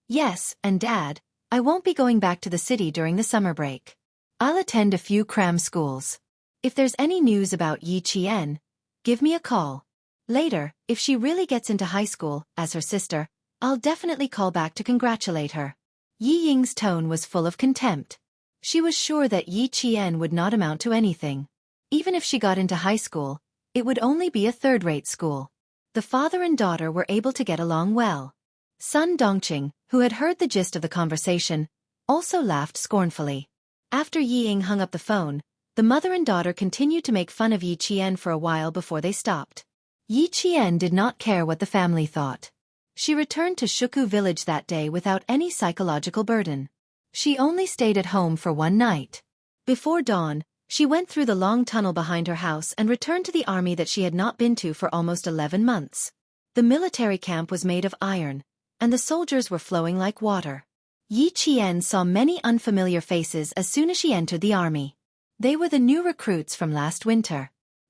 A: Yes, and Dad, I won't be going back to the city during the summer break. I'll attend a few cram schools. If there's any news about Yi Qian, give me a call. Later, if she really gets into high school, as her sister, I'll definitely call back to congratulate her. Yi Ying's tone was full of contempt. She was sure that Yi Qian would not amount to anything. Even if she got into high school, it would only be a third-rate school. The father and daughter were able to get along well. Sun Dongqing, who had heard the gist of the conversation, also laughed scornfully. After Yi Ying hung up the phone, the mother and daughter continued to make fun of Yi Qian for a while before they stopped. Yi Qian did not care what the family thought. She returned to Shuku village that day without any psychological burden. She only stayed at home for one night. Before dawn, she went through the long tunnel behind her house and returned to the army that she had not been to for almost 11 months. The military camp was made of iron, and the soldiers were flowing like water. Yi Qian saw many unfamiliar faces as soon as she entered the army. They were the new recruits from last winter.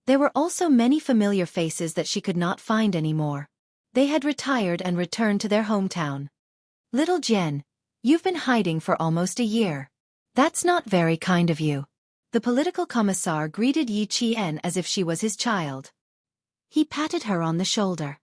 A: There were also many familiar faces that she could not find anymore. They had retired and returned to their hometown. Little Jian, you've been hiding for almost a year. That's not very kind of you. The political commissar greeted Yi Qian as if she was his child. He patted her on the shoulder.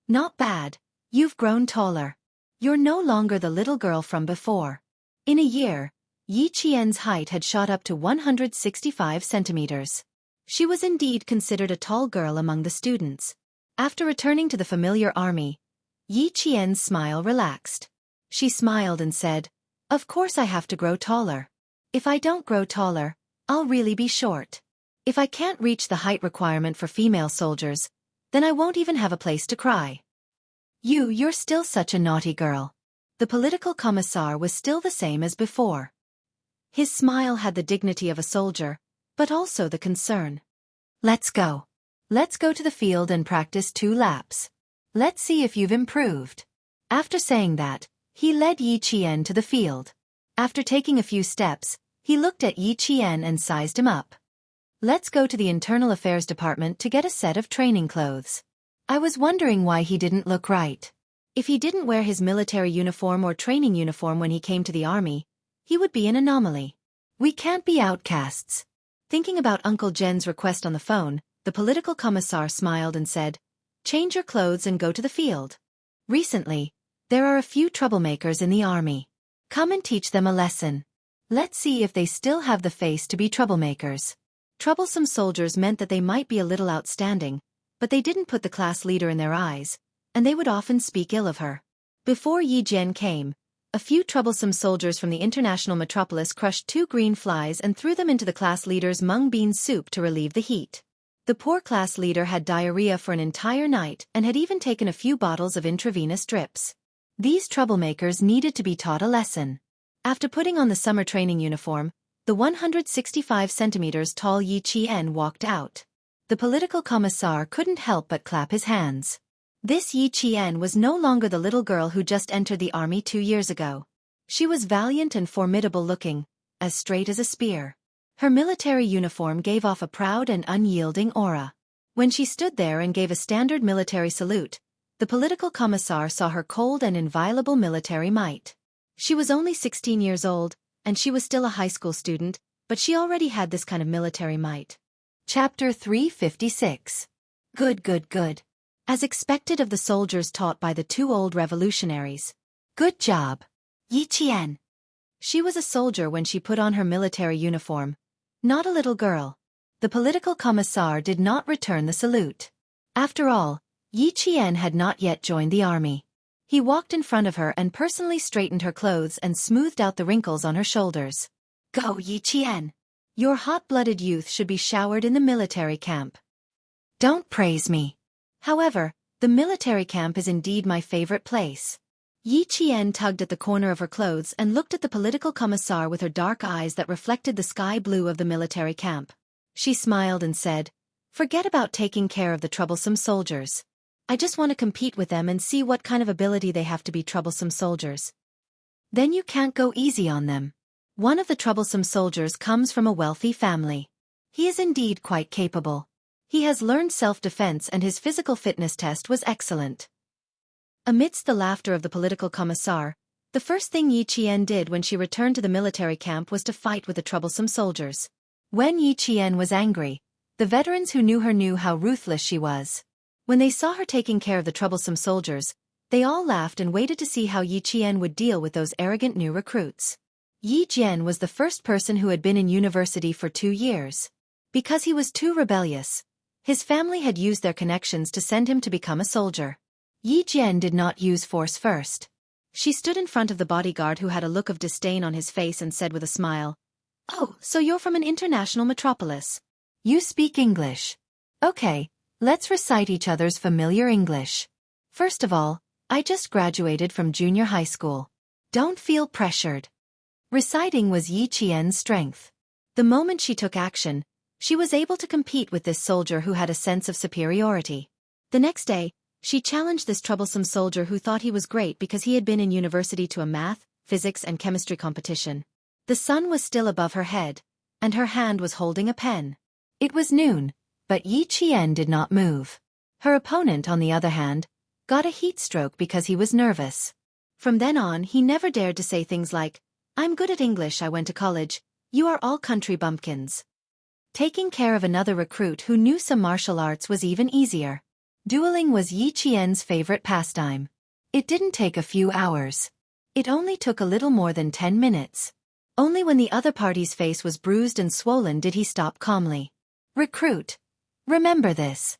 A: Not bad, you've grown taller. You're no longer the little girl from before. In a year, Yi Qian's height had shot up to 165 centimeters. She was indeed considered a tall girl among the students. After returning to the familiar army, Yi Qian's smile relaxed. She smiled and said, "Of course I have to grow taller. If I don't grow taller, I'll really be short. If I can't reach the height requirement for female soldiers, then I won't even have a place to cry." You're still such a naughty girl. The political commissar was still the same as before. His smile had the dignity of a soldier, but also the concern. Let's go. Let's go to the field and practice 2 laps. Let's see if you've improved. After saying that, he led Yi Qian to the field. After taking a few steps, he looked at Yi Qian and sized him up. Let's go to the Internal Affairs Department to get a set of training clothes. I was wondering why he didn't look right. If he didn't wear his military uniform or training uniform when he came to the army, he would be an anomaly. We can't be outcasts. Thinking about Uncle Jen's request on the phone, the political commissar smiled and said, "Change your clothes and go to the field. Recently, there are a few troublemakers in the army. Come and teach them a lesson. Let's see if they still have the face to be troublemakers." Troublesome soldiers meant that they might be a little outstanding, but they didn't put the class leader in their eyes, and they would often speak ill of her. Before Yi Jian came, a few troublesome soldiers from the international metropolis crushed 2 green flies and threw them into the class leader's mung bean soup to relieve the heat. The poor class leader had diarrhea for an entire night and had even taken a few bottles of intravenous drips. These troublemakers needed to be taught a lesson. After putting on the summer training uniform, the 165 centimeters tall Yi Qian walked out. The political commissar couldn't help but clap his hands. This Yi Qian was no longer the little girl who just entered the army 2 years ago. She was valiant and formidable looking, as straight as a spear. Her military uniform gave off a proud and unyielding aura. When she stood there and gave a standard military salute, the political commissar saw her cold and inviolable military might. She was only 16 years old, and she was still a high school student, but she already had this kind of military might. Chapter 356. Good. As expected of the soldiers taught by the 2 old revolutionaries. Good job, Yi Qian. She was a soldier when she put on her military uniform, not a little girl. The political commissar did not return the salute. After all, Yi Qian had not yet joined the army. He walked in front of her and personally straightened her clothes and smoothed out the wrinkles on her shoulders. Go, Yi Qian. Your hot-blooded youth should be showered in the military camp. Don't praise me. However, the military camp is indeed my favorite place. Yi Qian tugged at the corner of her clothes and looked at the political commissar with her dark eyes that reflected the sky blue of the military camp. She smiled and said, "Forget about taking care of the troublesome soldiers. I just want to compete with them and see what kind of ability they have to be troublesome soldiers." Then you can't go easy on them. One of the troublesome soldiers comes from a wealthy family. He is indeed quite capable. He has learned self-defense and his physical fitness test was excellent. Amidst the laughter of the political commissar, the first thing Yi Qian did when she returned to the military camp was to fight with the troublesome soldiers. When Yi Qian was angry, the veterans who knew her knew how ruthless she was. When they saw her taking care of the troublesome soldiers, they all laughed and waited to see how Yi Qian would deal with those arrogant new recruits. Yi Jian was the first person who had been in university for 2 years. Because he was too rebellious, his family had used their connections to send him to become a soldier. Yi Jian did not use force first. She stood in front of the bodyguard who had a look of disdain on his face and said with a smile, "Oh, so you're from an international metropolis. You speak English. Okay, let's recite each other's familiar English. First of all, I just graduated from junior high school. Don't feel pressured." Reciting was Yi Qian's strength. The moment she took action, she was able to compete with this soldier who had a sense of superiority. The next day, she challenged this troublesome soldier who thought he was great because he had been in university to a math, physics and chemistry competition. The sun was still above her head, and her hand was holding a pen. It was noon, But Yi Qian did not move. Her opponent, on the other hand, got a heat stroke because he was nervous. From then on, he never dared to say things like, "I'm good at English, I went to college, you are all country bumpkins." Taking care of another recruit who knew some martial arts was even easier. Dueling was Yi Qian's favorite pastime. It didn't take a few hours. It only took a little more than 10 minutes. Only when the other party's face was bruised and swollen did he stop calmly. "Recruit. Remember this.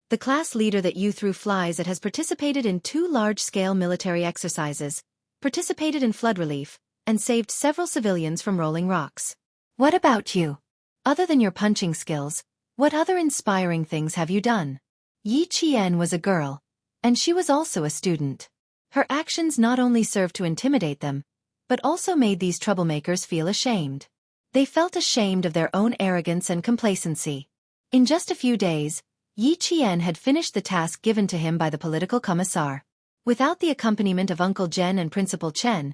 A: The class leader that you threw flies at has participated in 2 large-scale military exercises, participated in flood relief, and saved several civilians from rolling rocks. What about you? Other than your punching skills, what other inspiring things have you done?" Yi Qian was a girl, and she was also a student. Her actions not only served to intimidate them, but also made these troublemakers feel ashamed. They felt ashamed of their own arrogance and complacency. In just a few days, Yi Qian had finished the task given to him by the political commissar. Without the accompaniment of Uncle Zhen and Principal Chen,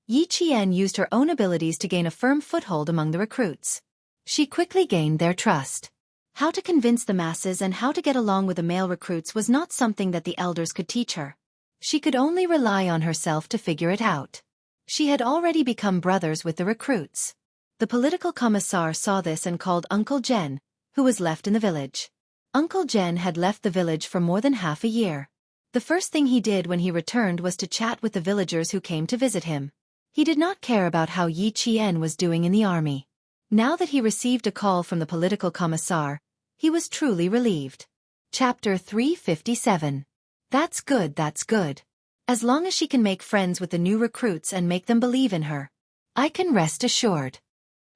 A: Yi Qian used her own abilities to gain a firm foothold among the recruits. She quickly gained their trust. How to convince the masses and how to get along with the male recruits was not something that the elders could teach her. She could only rely on herself to figure it out. She had already become brothers with the recruits. The political commissar saw this and called Uncle Zhen, who was left in the village. Uncle Zhen had left the village for more than half a year. The first thing he did when he returned was to chat with the villagers who came to visit him. He did not care about how Yi Qian was doing in the army. Now that he received a call from the political commissar, he was truly relieved. Chapter 357. That's good, that's good. As long as she can make friends with the new recruits and make them believe in her, I can rest assured.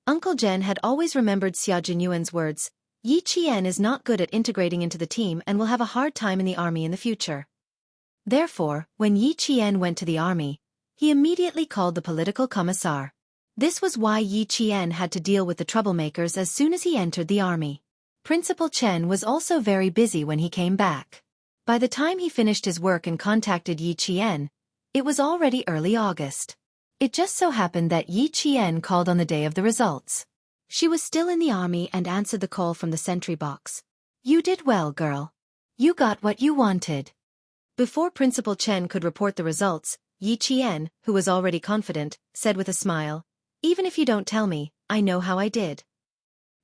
A: Uncle Zhen had always remembered Xia Jinyuan's words, "Yi Qian is not good at integrating into the team and will have a hard time in the army in the future." Therefore, when Yi Qian went to the army, he immediately called the political commissar. This was why Yi Qian had to deal with the troublemakers as soon as he entered the army. Principal Chen was also very busy when he came back. By the time he finished his work and contacted Yi Qian, it was already early August. It just so happened that Yi Qian called on the day of the results. She was still in the army and answered the call from the sentry box. "You did well, girl. You got what you wanted." Before Principal Chen could report the results, Yi Qian, who was already confident, said with a smile, "Even if you don't tell me, I know how I did."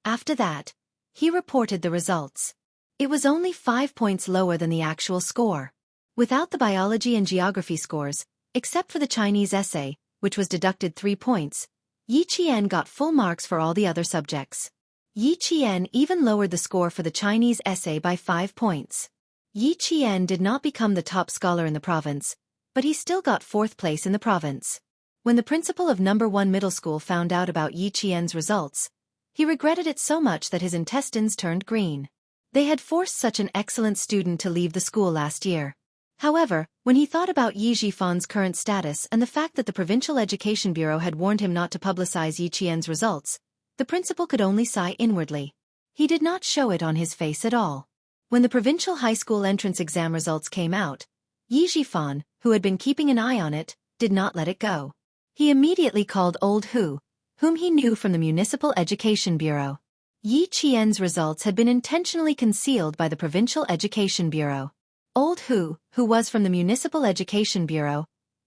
A: After that, he reported the results. It was only 5 points lower than the actual score. Without the biology and geography scores, except for the Chinese essay, which was deducted 3 points, Yi Qian got full marks for all the other subjects. Yi Qian even lowered the score for the Chinese essay by 5 points. Yi Qian did not become the top scholar in the province, but he still got 4th place in the province. When the principal of No. 1 middle school found out about Yi Qian's results, he regretted it so much that his intestines turned green. They had forced such an excellent student to leave the school last year. However, when he thought about Yi Jifan's current status and the fact that the Provincial Education Bureau had warned him not to publicize Yi Qian's results, the principal could only sigh inwardly. He did not show it on his face at all. When the provincial high school entrance exam results came out, Yi Jifan, who had been keeping an eye on it, did not let it go. He immediately called Old Hu, whom he knew from the Municipal Education Bureau. Yi Qian's results had been intentionally concealed by the Provincial Education Bureau. Old Hu, who was from the Municipal Education Bureau,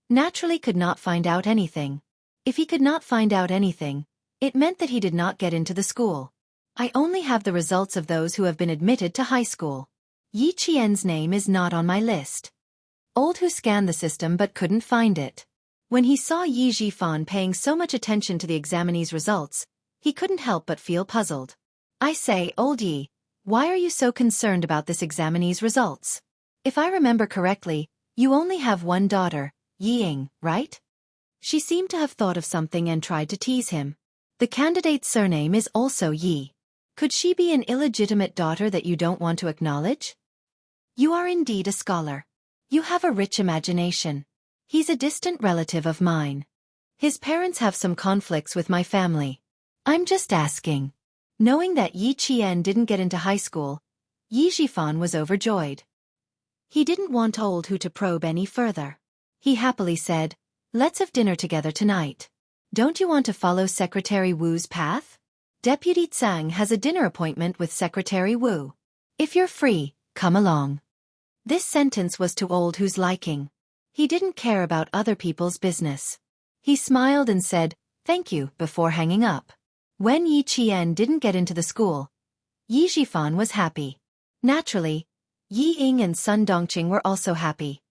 A: naturally could not find out anything. If he could not find out anything, it meant that he did not get into the school. "I only have the results of those who have been admitted to high school. Yi Qian's name is not on my list." Old Hu scanned the system but couldn't find it. When he saw Yi Jifan paying so much attention to the examinee's results, he couldn't help but feel puzzled. "I say, Old Yi, why are you so concerned about this examinee's results? If I remember correctly, you only have one daughter, Yi Ying, right?" She seemed to have thought of something and tried to tease him. "The candidate's surname is also Yi. Could she be an illegitimate daughter that you don't want to acknowledge? You are indeed a scholar. You have a rich imagination. He's a distant relative of mine. His parents have some conflicts with my family. I'm just asking." Knowing that Yi Qian didn't get into high school, Yi Jifan was overjoyed. He didn't want Old Hu to probe any further. He happily said, "Let's have dinner together tonight. Don't you want to follow Secretary Wu's path? Deputy Tsang has a dinner appointment with Secretary Wu." If you're free, come along. This sentence was to Old Hu's liking. He didn't care about other people's business. He smiled and said, "Thank you," before hanging up. When Yi Qian didn't get into the school, Yi Zhifan was happy. Naturally, Yi Ying and Sun Dongqing were also happy.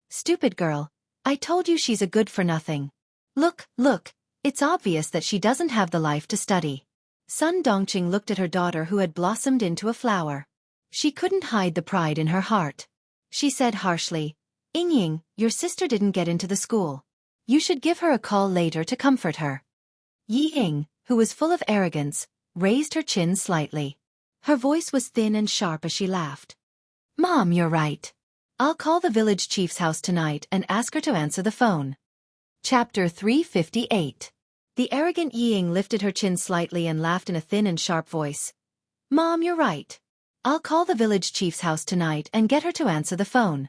A: "Stupid girl, I told you she's a good-for-nothing. Look, it's obvious that she doesn't have the life to study." Sun Dongqing looked at her daughter who had blossomed into a flower. She couldn't hide the pride in her heart. She said harshly, "Ying, your sister didn't get into the school. You should give her a call later to comfort her." Yi Ying, who was full of arrogance, raised her chin slightly. Her voice was thin and sharp as she laughed. "Mom, you're right. I'll call the village chief's house tonight and ask her to answer the phone." Chapter 358. The arrogant Yi Ying lifted her chin slightly and laughed in a thin and sharp voice. "Mom, you're right. I'll call the village chief's house tonight and get her to answer the phone."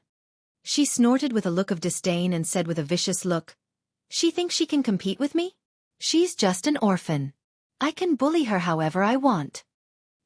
A: She snorted with a look of disdain and said with a vicious look, "She thinks she can compete with me? She's just an orphan. I can bully her however I want."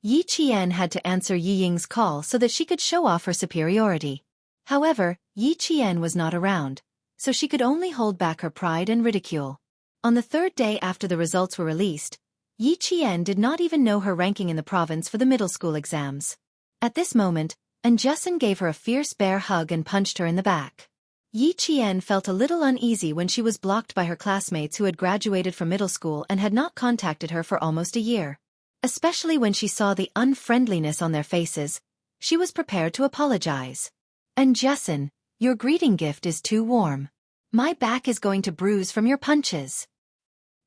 A: Yi Qian had to answer Yi Ying's call so that she could show off her superiority. However, Yi Qian was not around, so she could only hold back her pride and ridicule. On the third day after the results were released, Yi Qian did not even know her ranking in the province for the middle school exams. At this moment, Anjusin gave her a fierce bear hug and punched her in the back. Yi Qian felt a little uneasy when she was blocked by her classmates who had graduated from middle school and had not contacted her for almost a year. Especially when she saw the unfriendliness on their faces, she was prepared to apologize. "Anjusin, your greeting gift is too warm. My back is going to bruise from your punches."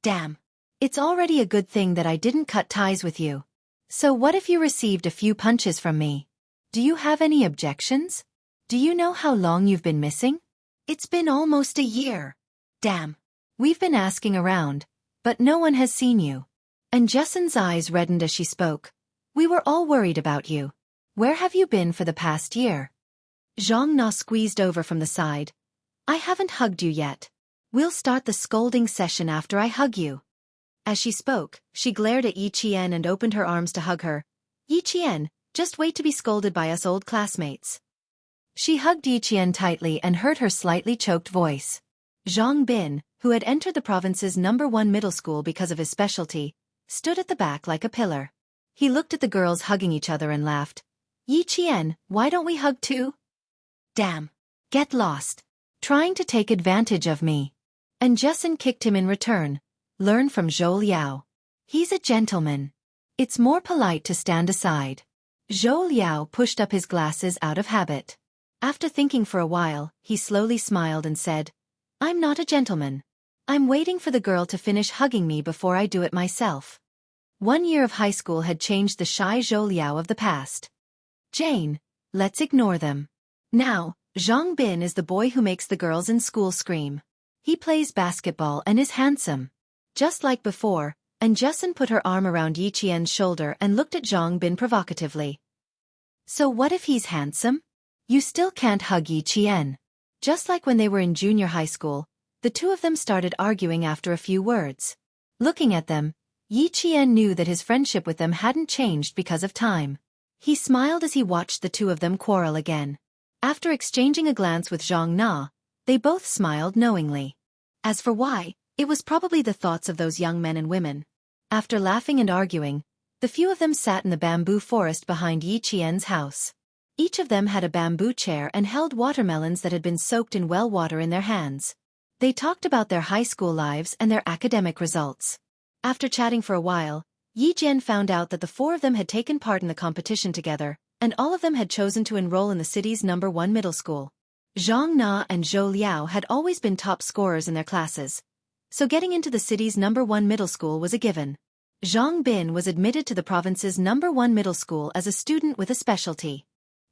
A: "Damn. It's already a good thing that I didn't cut ties with you. So what if you received a few punches from me? Do you have any objections? Do you know how long you've been missing? It's been almost a year. Damn. We've been asking around, but no one has seen you." Anjusin's eyes reddened as she spoke. "We were all worried about you. Where have you been for the past year?" Zhang Na squeezed over from the side. "I haven't hugged you yet. We'll start the scolding session after I hug you." As she spoke, she glared at Yi Qian and opened her arms to hug her. "Yi Qian, just wait to be scolded by us old classmates." She hugged Yi Qian tightly and heard her slightly choked voice. Zhang Bin, who had entered the province's #1 middle school because of his specialty, stood at the back like a pillar. He looked at the girls hugging each other and laughed. "Yi Qian, why don't we hug too?" "Damn. Get lost. Trying to take advantage of me." Anjusin kicked him in return. "Learn from Zhou Liao. He's a gentleman. It's more polite to stand aside." Zhou Liao pushed up his glasses out of habit. After thinking for a while, he slowly smiled and said, "I'm not a gentleman. I'm waiting for the girl to finish hugging me before I do it myself." 1 year of high school had changed the shy Zhou Liao of the past. "Jane, let's ignore them. Now, Zhang Bin is the boy who makes the girls in school scream. He plays basketball and is handsome." Just like before, Anjusin put her arm around Yi Qian's shoulder and looked at Zhang Bin provocatively. "So what if he's handsome? You still can't hug Yi Qian." Just like when they were in junior high school, the two of them started arguing after a few words. Looking at them, Yi Qian knew that his friendship with them hadn't changed because of time. He smiled as he watched the two of them quarrel again. After exchanging a glance with Zhang Na, they both smiled knowingly. As for why, it was probably the thoughts of those young men and women. After laughing and arguing, the few of them sat in the bamboo forest behind Yi Qian's house. Each of them had a bamboo chair and held watermelons that had been soaked in well water in their hands. They talked about their high school lives and their academic results. After chatting for a while, Yi Jian found out that the four of them had taken part in the competition together, and all of them had chosen to enroll in the city's #1 middle school. Zhang Na and Zhou Liao had always been top scorers in their classes, so getting into the city's #1 middle school was a given. Zhang Bin was admitted to the province's #1 middle school as a student with a specialty.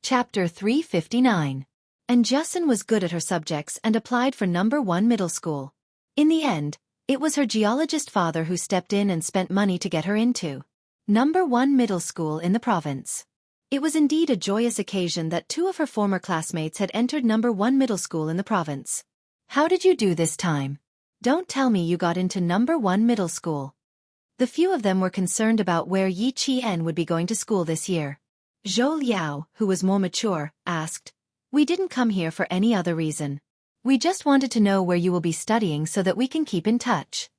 A: Chapter 359. Anjusin was good at her subjects and applied for #1 middle school. In the end, it was her geologist father who stepped in and spent money to get her into #1 middle school in the province. It was indeed a joyous occasion that two of her former classmates had entered #1 middle school in the province. "How did you do this time? Don't tell me you got into #1 middle school." The few of them were concerned about where Yi Qian would be going to school this year. Zhou Liao, who was more mature, asked, "We didn't come here for any other reason. We just wanted to know where you will be studying so that we can keep in touch."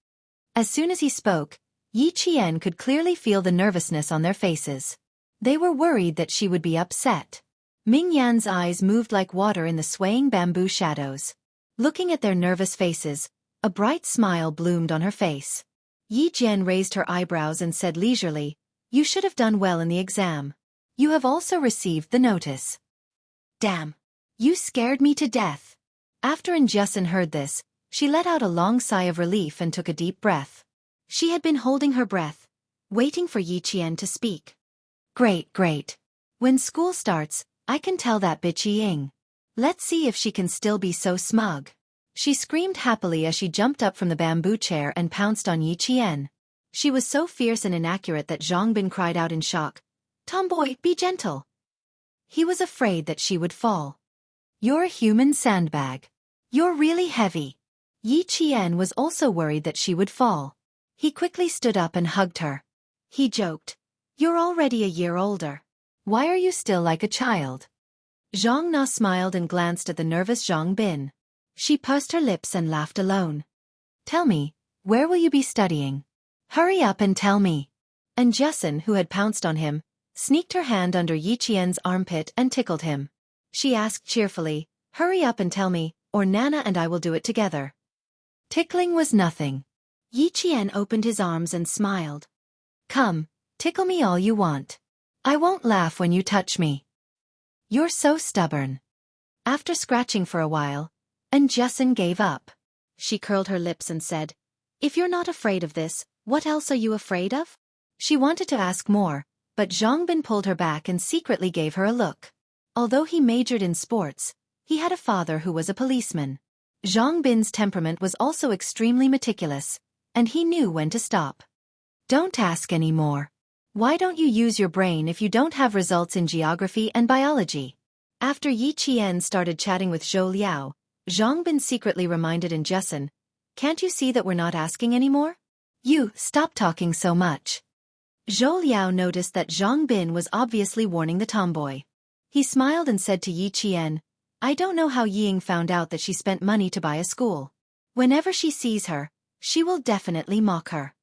A: As soon as he spoke, Yi Qian could clearly feel the nervousness on their faces. They were worried that she would be upset. Ming Yan's eyes moved like water in the swaying bamboo shadows. Looking at their nervous faces, a bright smile bloomed on her face. Yi Jian raised her eyebrows and said leisurely, "You should have done well in the exam. You have also received the notice." "Damn. You scared me to death." After Jianghu heard this, she let out a long sigh of relief and took a deep breath. She had been holding her breath, waiting for Yi Qian to speak. "Great, great. When school starts, I can tell that bitch Ying. Let's see if she can still be so smug." She screamed happily as she jumped up from the bamboo chair and pounced on Yi Qian. She was so fierce and inaccurate that Zhang Bin cried out in shock, "Tomboy, be gentle." He was afraid that she would fall. "You're a human sandbag. You're really heavy." Yi Qian was also worried that she would fall. He quickly stood up and hugged her. He joked, "You're already a year older. Why are you still like a child?" Zhang Na smiled and glanced at the nervous Zhang Bin. She pursed her lips and laughed alone. "Tell me, where will you be studying? Hurry up and tell me." And Jianghu, who had pounced on him, sneaked her hand under Yi Qian's armpit and tickled him. She asked cheerfully, "Hurry up and tell me, or Nana and I will do it together." Tickling was nothing. Yi Qian opened his arms and smiled. "Come, tickle me all you want. I won't laugh when you touch me. You're so stubborn." After scratching for a while, Jianghu gave up. She curled her lips and said, "If you're not afraid of this, what else are you afraid of?" She wanted to ask more, but Zhang Bin pulled her back and secretly gave her a look. Although he majored in sports, he had a father who was a policeman. Zhang Bin's temperament was also extremely meticulous, and he knew when to stop. "Don't ask any more. Why don't you use your brain if you don't have results in geography and biology?" After Yi Qian started chatting with Zhou Liao, Zhang Bin secretly reminded Jianghu, "Can't you see that we're not asking anymore? You, stop talking so much." Zhou Liao noticed that Zhang Bin was obviously warning the tomboy. He smiled and said to Yi Qian, "I don't know how Ying found out that she spent money to buy a school. Whenever she sees her, she will definitely mock her.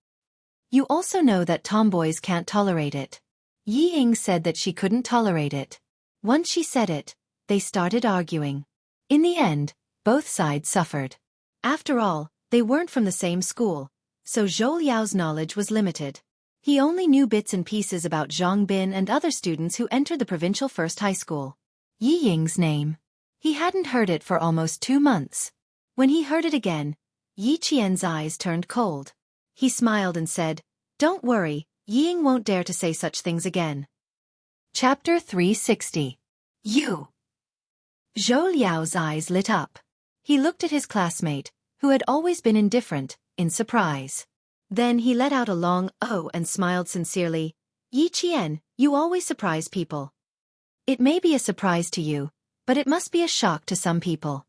A: You also know that tomboys can't tolerate it." Yi Ying said that she couldn't tolerate it. Once she said it, they started arguing. In the end, both sides suffered. After all, they weren't from the same school, so Zhou Liao's knowledge was limited. He only knew bits and pieces about Zhang Bin and other students who entered the provincial first high school. Yi Ying's name. He hadn't heard it for almost 2 months. When he heard it again, Yi Qian's eyes turned cold. He smiled and said, "Don't worry, Yi Ying won't dare to say such things again." Chapter 360. You. Zhou Liao's eyes lit up. He looked at his classmate, who had always been indifferent, in surprise. Then he let out a long "oh" and smiled sincerely. "Yi Qian, you always surprise people. It may be a surprise to you, but it must be a shock to some people."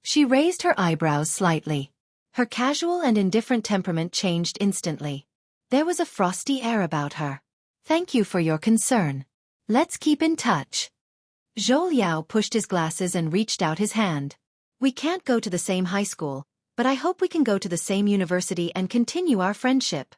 A: She raised her eyebrows slightly. Her casual and indifferent temperament changed instantly. There was a frosty air about her. "Thank you for your concern. Let's keep in touch." Zhou Liao pushed his glasses and reached out his hand. "We can't go to the same high school, but I hope we can go to the same university and continue our friendship."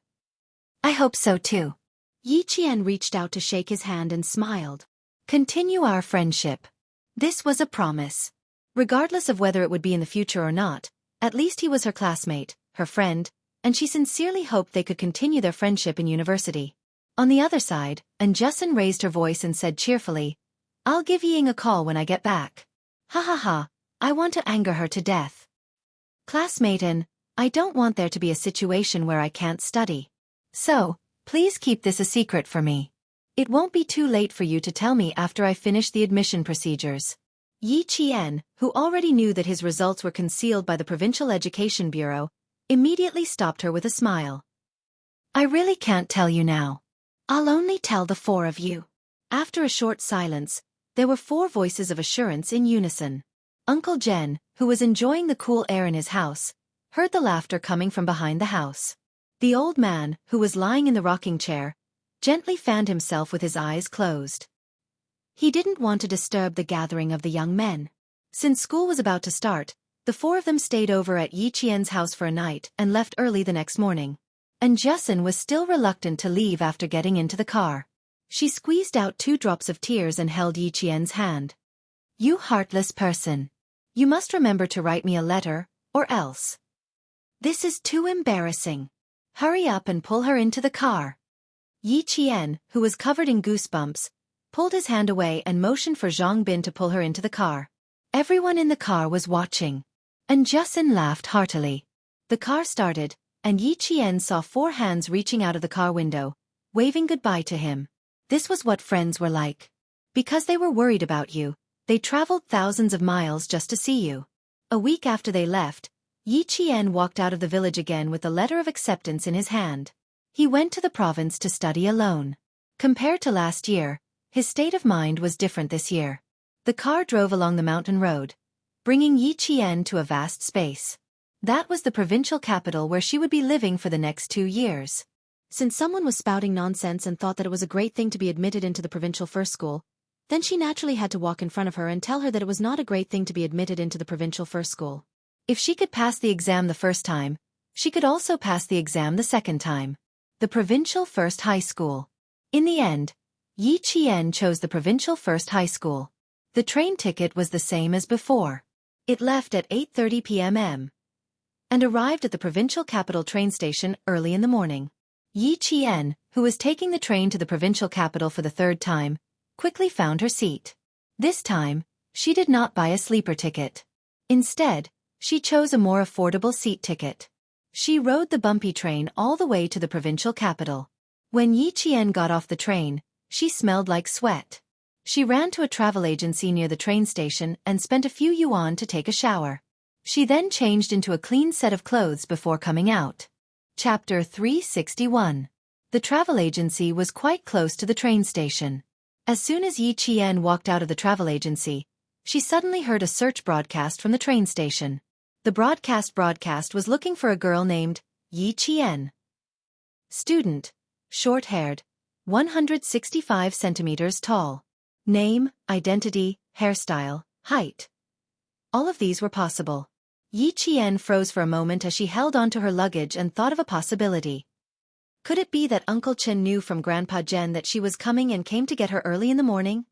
A: "I hope so too." Yi Qian reached out to shake his hand and smiled. "Continue our friendship." This was a promise. Regardless of whether it would be in the future or not, at least he was her classmate, her friend, and she sincerely hoped they could continue their friendship in university. On the other side, Jianghu raised her voice and said cheerfully, "I'll give Ying a call when I get back. Ha ha ha, I want to anger her to death. Classmate, and I don't want there to be a situation where I can't study. So, please keep this a secret for me. It won't be too late for you to tell me after I finish the admission procedures." Yi Qian, who already knew that his results were concealed by the Provincial Education Bureau, immediately stopped her with a smile. "I really can't tell you now. I'll only tell the 4 of you." After a short silence, there were 4 voices of assurance in unison. Uncle Jen, who was enjoying the cool air in his house, heard the laughter coming from behind the house. The old man, who was lying in the rocking chair, gently fanned himself with his eyes closed. He didn't want to disturb the gathering of the young men. Since school was about to start, the four of them stayed over at Yi Qian's house for a night and left early the next morning. And Justin was still reluctant to leave after getting into the car. She squeezed out 2 drops of tears and held Yi Qian's hand. "You heartless person. You must remember to write me a letter, or else. This is too embarrassing. Hurry up and pull her into the car." Yi Qian, who was covered in goosebumps, pulled his hand away and motioned for Zhang Bin to pull her into the car. Everyone in the car was watching. And Justin laughed heartily. The car started, and Yi Qian saw 4 hands reaching out of the car window, waving goodbye to him. This was what friends were like. Because they were worried about you, they traveled thousands of miles just to see you. A week after they left, Yi Qian walked out of the village again with a letter of acceptance in his hand. He went to the province to study alone. Compared to last year, his state of mind was different this year. The car drove along the mountain road, bringing Yi Qian to a vast space. That was the provincial capital where she would be living for the next 2 years. Since someone was spouting nonsense and thought that it was a great thing to be admitted into the provincial first school, then she naturally had to walk in front of her and tell her that it was not a great thing to be admitted into the provincial first school. If she could pass the exam the first time, she could also pass the exam the second time. The provincial first high school. In the end, Yi Qian chose the provincial first high school. The train ticket was the same as before. It left at 8:30 p.m. and arrived at the provincial capital train station early in the morning. Yi Qian, who was taking the train to the provincial capital for the 3rd time, quickly found her seat. This time, she did not buy a sleeper ticket. Instead, she chose a more affordable seat ticket. She rode the bumpy train all the way to the provincial capital. When Yi Qian got off the train, she smelled like sweat. She ran to a travel agency near the train station and spent a few yuan to take a shower. She then changed into a clean set of clothes before coming out. Chapter 361. The travel agency was quite close to the train station. As soon as Yi Qian walked out of the travel agency, she suddenly heard a search broadcast from the train station. The broadcast was looking for a girl named Yi Qian. Student, short-haired, 165 centimeters tall. Name, identity, hairstyle, height. All of these were possible. Yi Qian froze for a moment as she held onto her luggage and thought of a possibility. Could it be that Uncle Chen knew from Grandpa Jen that she was coming and came to get her early in the morning?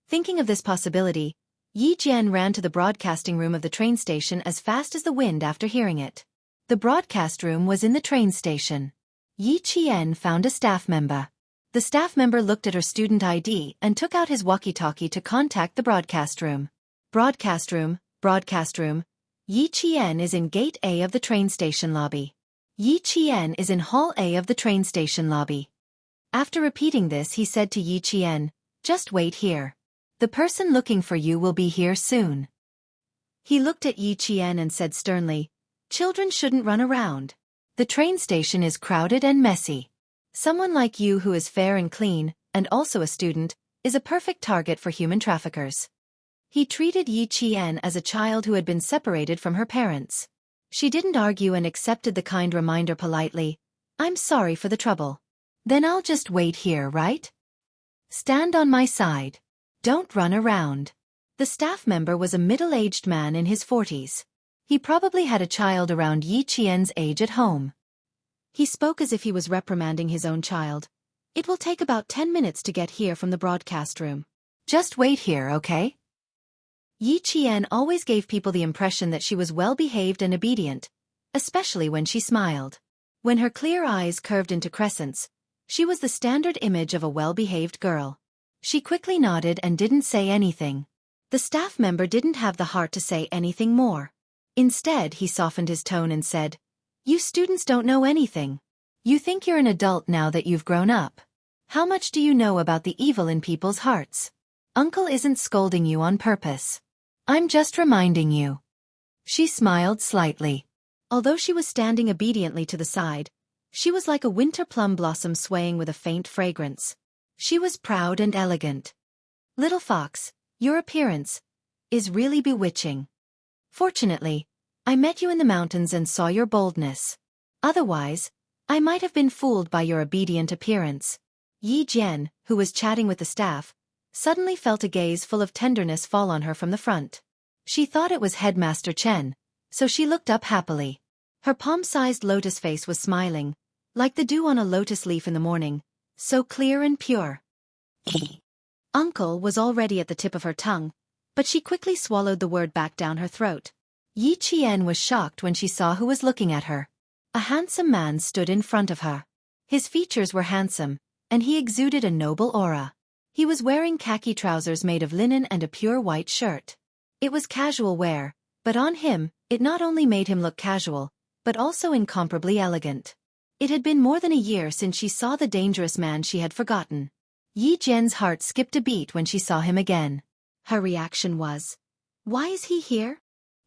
A: Thinking of this possibility, Yi Jian ran to the broadcasting room of the train station as fast as the wind after hearing it. The broadcast room was in the train station. Yi Qian found a staff member. The staff member looked at her student ID and took out his walkie-talkie to contact the broadcast room. Broadcast room. Yi Qian is in Gate A of the train station lobby. Yi Qian is in Hall A of the train station lobby. After repeating this, he said to Yi Qian, "Just wait here. The person looking for you will be here soon." He looked at Yi Qian and said sternly, "Children shouldn't run around. The train station is crowded and messy. Someone like you who is fair and clean, and also a student, is a perfect target for human traffickers." He treated Yi Qian as a child who had been separated from her parents. She didn't argue and accepted the kind reminder politely. "I'm sorry for the trouble. Then I'll just wait here, right? Stand on my side. Don't run around." The staff member was a middle-aged man in his 40s. He probably had a child around Yi Qian's age at home. He spoke as if he was reprimanding his own child. "It will take about 10 minutes to get here from the broadcast room. Just wait here, okay?" Yi Qian always gave people the impression that she was well-behaved and obedient, especially when she smiled. When her clear eyes curved into crescents, she was the standard image of a well-behaved girl. She quickly nodded and didn't say anything. The staff member didn't have the heart to say anything more. Instead, he softened his tone and said, "You students don't know anything. You think you're an adult now that you've grown up. How much do you know about the evil in people's hearts? Uncle isn't scolding you on purpose. I'm just reminding you." She smiled slightly. Although she was standing obediently to the side, she was like a winter plum blossom swaying with a faint fragrance. She was proud and elegant. "Little fox, your appearance is really bewitching. Fortunately, I met you in the mountains and saw your boldness. Otherwise, I might have been fooled by your obedient appearance." Yi Jian, who was chatting with the staff, suddenly felt a gaze full of tenderness fall on her from the front. She thought it was Headmaster Chen, so she looked up happily. Her palm-sized lotus face was smiling, like the dew on a lotus leaf in the morning, so clear and pure. Uncle was already at the tip of her tongue, but she quickly swallowed the word back down her throat. Yi Qian was shocked when she saw who was looking at her. A handsome man stood in front of her. His features were handsome, and he exuded a noble aura. He was wearing khaki trousers made of linen and a pure white shirt. It was casual wear, but on him, it not only made him look casual, but also incomparably elegant. It had been more than a year since she saw the dangerous man she had forgotten. Yi Jian's heart skipped a beat when she saw him again. Her reaction was, "Why is he here?"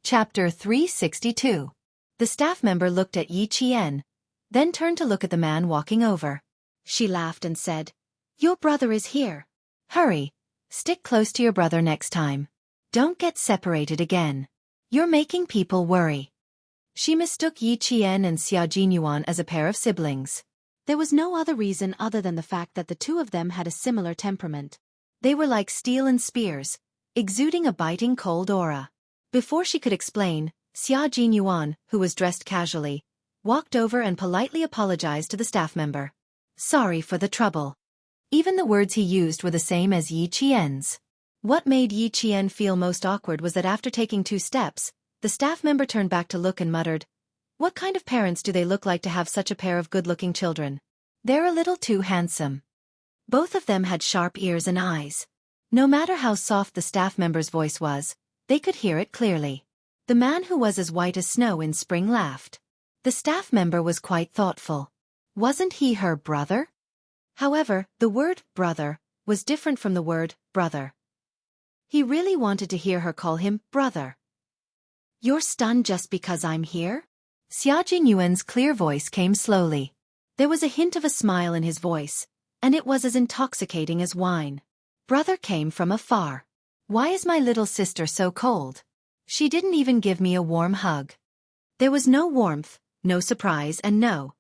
A: Chapter 362. The staff member looked at Yi Qian, then turned to look at the man walking over. She laughed and said, "Your brother is here. Hurry, stick close to your brother next time. Don't get separated again. You're making people worry." She mistook Yi Qian and Xia Jinyuan as a pair of siblings. There was no other reason other than the fact that the two of them had a similar temperament. They were like steel and spears, exuding a biting cold aura. Before she could explain, Xia Jinyuan, who was dressed casually, walked over and politely apologized to the staff member. Sorry for the trouble. Even the words he used were the same as Yi Qian's. What made Yi Qian feel most awkward was that after taking 2 steps, the staff member turned back to look and muttered, "What kind of parents do they look like to have such a pair of good-looking children? They're a little too handsome." Both of them had sharp ears and eyes. No matter how soft the staff member's voice was, they could hear it clearly. The man who was as white as snow in spring laughed. The staff member was quite thoughtful. Wasn't he her brother? However, the word brother was different from the word brother. He really wanted to hear her call him brother. "You're stunned just because I'm here?" Xia Jinyuan's clear voice came slowly. There was a hint of a smile in his voice, and it was as intoxicating as wine. "Brother came from afar. Why is my little sister so cold? She didn't even give me a warm hug." There was no warmth, no surprise, and no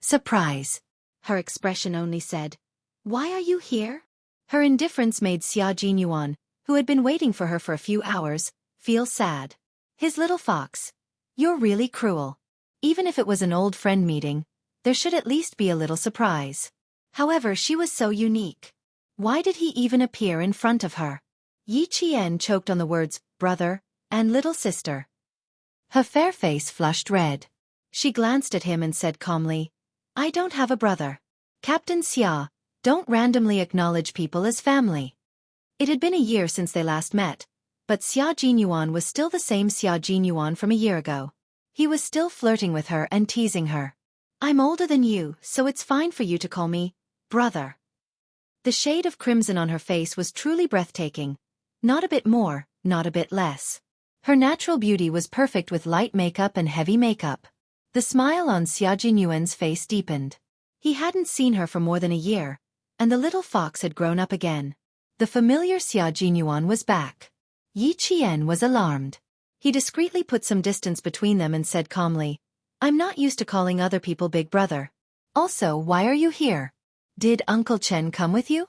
A: surprise. Her expression only said, "Why are you here?" Her indifference made Xia Jinyuan, who had been waiting for her for a few hours, feel sad. His little fox. You're really cruel. Even if it was an old friend meeting, there should at least be a little surprise. However, she was so unique. Why did he even appear in front of her? Yi Qian choked on the words, brother, and little sister. Her fair face flushed red. She glanced at him and said calmly, "I don't have a brother. Captain Xia, don't randomly acknowledge people as family." It had been a year since they last met, but Xia Jinyuan was still the same Xia Jinyuan from a year ago. He was still flirting with her and teasing her. "I'm older than you, so it's fine for you to call me brother." The shade of crimson on her face was truly breathtaking. Not a bit more, not a bit less. Her natural beauty was perfect with light makeup and heavy makeup. The smile on Xia Jinyuan's face deepened. He hadn't seen her for more than a year, and the little fox had grown up again. The familiar Xia Jinyuan was back. Yi Qian was alarmed. He discreetly put some distance between them and said calmly, "I'm not used to calling other people big brother. Also, why are you here? Did Uncle Chen come with you?"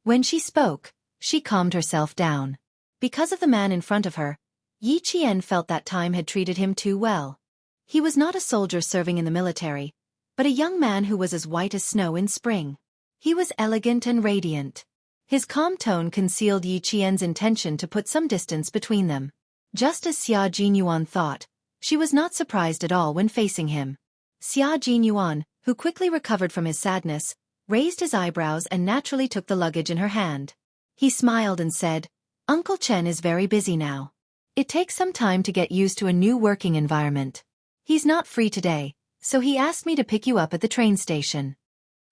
A: When she spoke, she calmed herself down. Because of the man in front of her, Yi Qian felt that time had treated him too well. He was not a soldier serving in the military, but a young man who was as white as snow in spring. He was elegant and radiant. His calm tone concealed Yi Qian's intention to put some distance between them. Just as Xia Jinyuan thought, she was not surprised at all when facing him. Xia Jinyuan, who quickly recovered from his sadness, raised his eyebrows and naturally took the luggage in her hand. He smiled and said, "Uncle Chen is very busy now. It takes some time to get used to a new working environment. He's not free today, so he asked me to pick you up at the train station."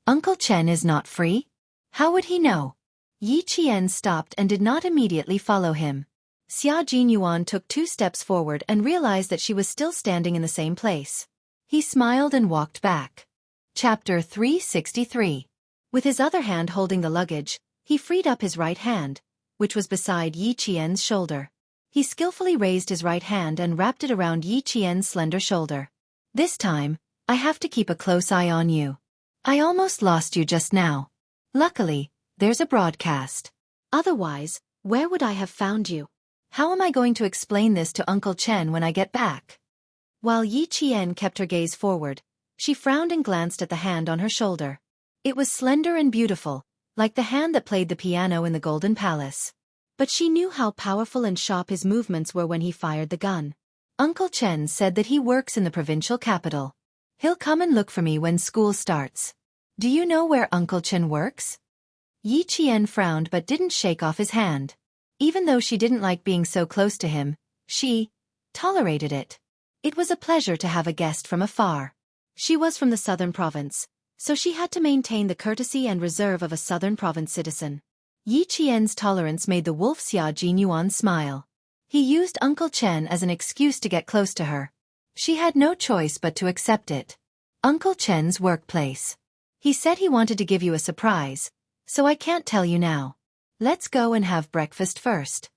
A: "Uncle Chen is not free? How would he know?" Yi Qian stopped and did not immediately follow him. Xia Jinyuan took 2 steps forward and realized that she was still standing in the same place. He smiled and walked back. Chapter 363. With his other hand holding the luggage, he freed up his right hand, which was beside Yi Qian's shoulder. He skillfully raised his right hand and wrapped it around Yi Qian's slender shoulder. "This time, I have to keep a close eye on you. I almost lost you just now. Luckily, there's a broadcast. Otherwise, where would I have found you? How am I going to explain this to Uncle Chen when I get back? While Yi Qian kept her gaze forward, she frowned and glanced at the hand on her shoulder. It was slender and beautiful, like the hand that played the piano in the Golden Palace. But she knew how powerful and sharp his movements were when he fired the gun. Uncle Chen said that he works in the provincial capital. He'll come and look for me when school starts. Do you know where Uncle Chen works? Yi Qian frowned but didn't shake off his hand. Even though she didn't like being so close to him, she tolerated it. It was a pleasure to have a guest from afar. She was from the southern province, so she had to maintain the courtesy and reserve of a southern province citizen. Yi Qian's tolerance made the Wuxia Jinyuan smile. He used Uncle Chen as an excuse to get close to her. She had no choice but to accept it. Uncle Chen's workplace. He said he wanted to give you a surprise, so I can't tell you now. Let's go and have breakfast first.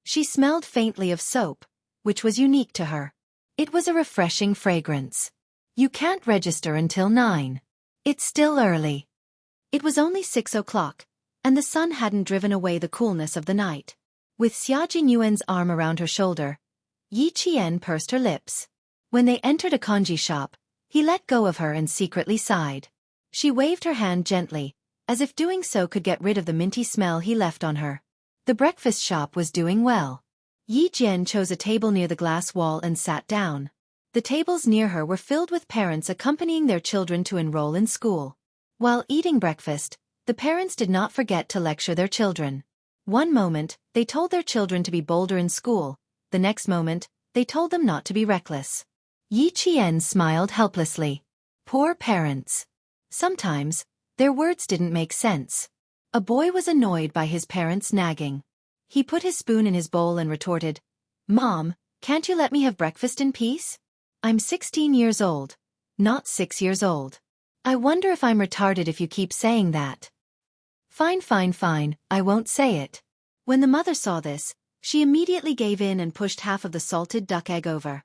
A: She smelled faintly of soap, which was unique to her. It was a refreshing fragrance. You can't register until 9. It's still early. It was only 6 o'clock, and the sun hadn't driven away the coolness of the night. With Xia Jinyuan's arm around her shoulder, Yi Qian pursed her lips. When they entered a kanji shop, he let go of her and secretly sighed. She waved her hand gently, as if doing so could get rid of the minty smell he left on her. The breakfast shop was doing well. Yi Jian chose a table near the glass wall and sat down. The tables near her were filled with parents accompanying their children to enroll in school. While eating breakfast, the parents did not forget to lecture their children. One moment, they told their children to be bolder in school. The next moment, they told them not to be reckless. Yi Qian smiled helplessly. Poor parents. Sometimes, their words didn't make sense. A boy was annoyed by his parents nagging. He put his spoon in his bowl and retorted, "Mom, can't you let me have breakfast in peace? I'm 16 years old, not 6 years old. I wonder if I'm retarded if you keep saying that." Fine, fine, fine, I won't say it. When the mother saw this, she immediately gave in and pushed half of the salted duck egg over.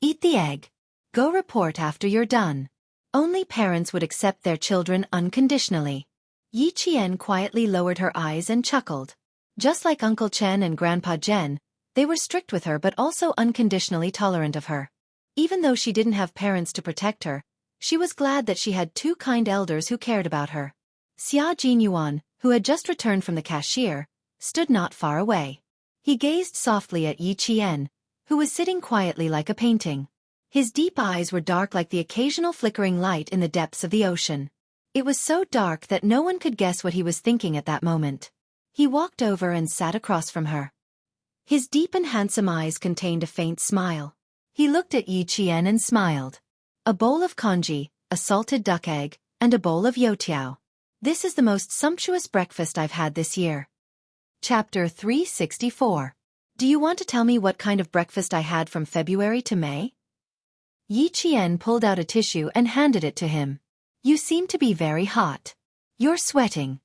A: Eat the egg. Go report after you're done. Only parents would accept their children unconditionally. Yi Qian quietly lowered her eyes and chuckled. Just like Uncle Chen and Grandpa Jen, they were strict with her but also unconditionally tolerant of her. Even though she didn't have parents to protect her, she was glad that she had 2 kind elders who cared about her. Xia Jinyuan, who had just returned from the cashier, stood not far away. He gazed softly at Yi Qian, who was sitting quietly like a painting. His deep eyes were dark like the occasional flickering light in the depths of the ocean. It was so dark that no one could guess what he was thinking at that moment. He walked over and sat across from her. His deep and handsome eyes contained a faint smile. He looked at Yi Qian and smiled. A bowl of congee, a salted duck egg, and a bowl of youtiao. This is the most sumptuous breakfast I've had this year. Chapter 364. Do you want to tell me what kind of breakfast I had from February to May? Yi Qian pulled out a tissue and handed it to him. You seem to be very hot. You're sweating.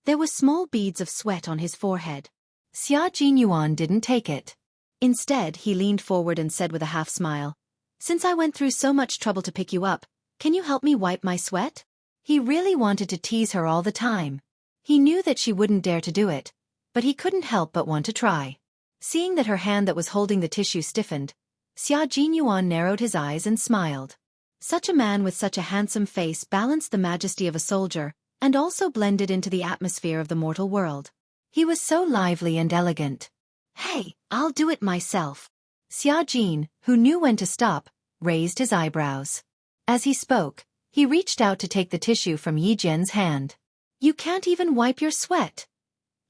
A: There were small beads of sweat on his forehead. Xia Jinyuan didn't take it. Instead, he leaned forward and said with a half smile, "Since I went through so much trouble to pick you up, can you help me wipe my sweat?" He really wanted to tease her all the time. He knew that she wouldn't dare to do it, but he couldn't help but want to try. Seeing that her hand that was holding the tissue stiffened, Xia Jinyuan narrowed his eyes and smiled. Such a man with such a handsome face balanced the majesty of a soldier, and also blended into the atmosphere of the mortal world. He was so lively and elegant. "Hey, I'll do it myself." Xia Jin, who knew when to stop, raised his eyebrows. As he spoke, he reached out to take the tissue from Yi Jian's hand. "You can't even wipe your sweat."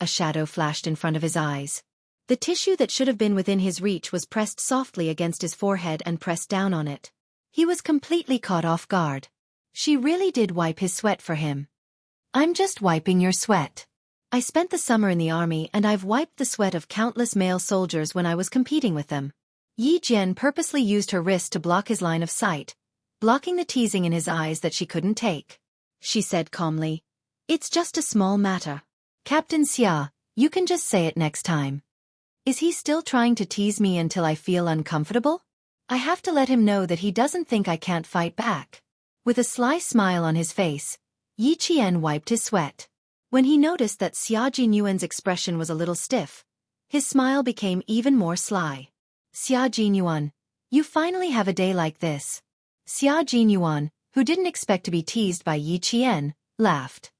A: A shadow flashed in front of his eyes. The tissue that should have been within his reach was pressed softly against his forehead and pressed down on it. He was completely caught off guard. She really did wipe his sweat for him. "I'm just wiping your sweat. I spent the summer in the army and I've wiped the sweat of countless male soldiers when I was competing with them." Yi Jian purposely used her wrist to block his line of sight, blocking the teasing in his eyes that she couldn't take. She said calmly, "It's just a small matter. Captain Xia, you can just say it next time." Is he still trying to tease me until I feel uncomfortable? I have to let him know that he doesn't think I can't fight back. With a sly smile on his face, Yi Qian wiped his sweat. When he noticed that Xia Jinyuan's expression was a little stiff, his smile became even more sly. Xia Jinyuan, you finally have a day like this. Xia Jinyuan, who didn't expect to be teased by Yi Qian, laughed.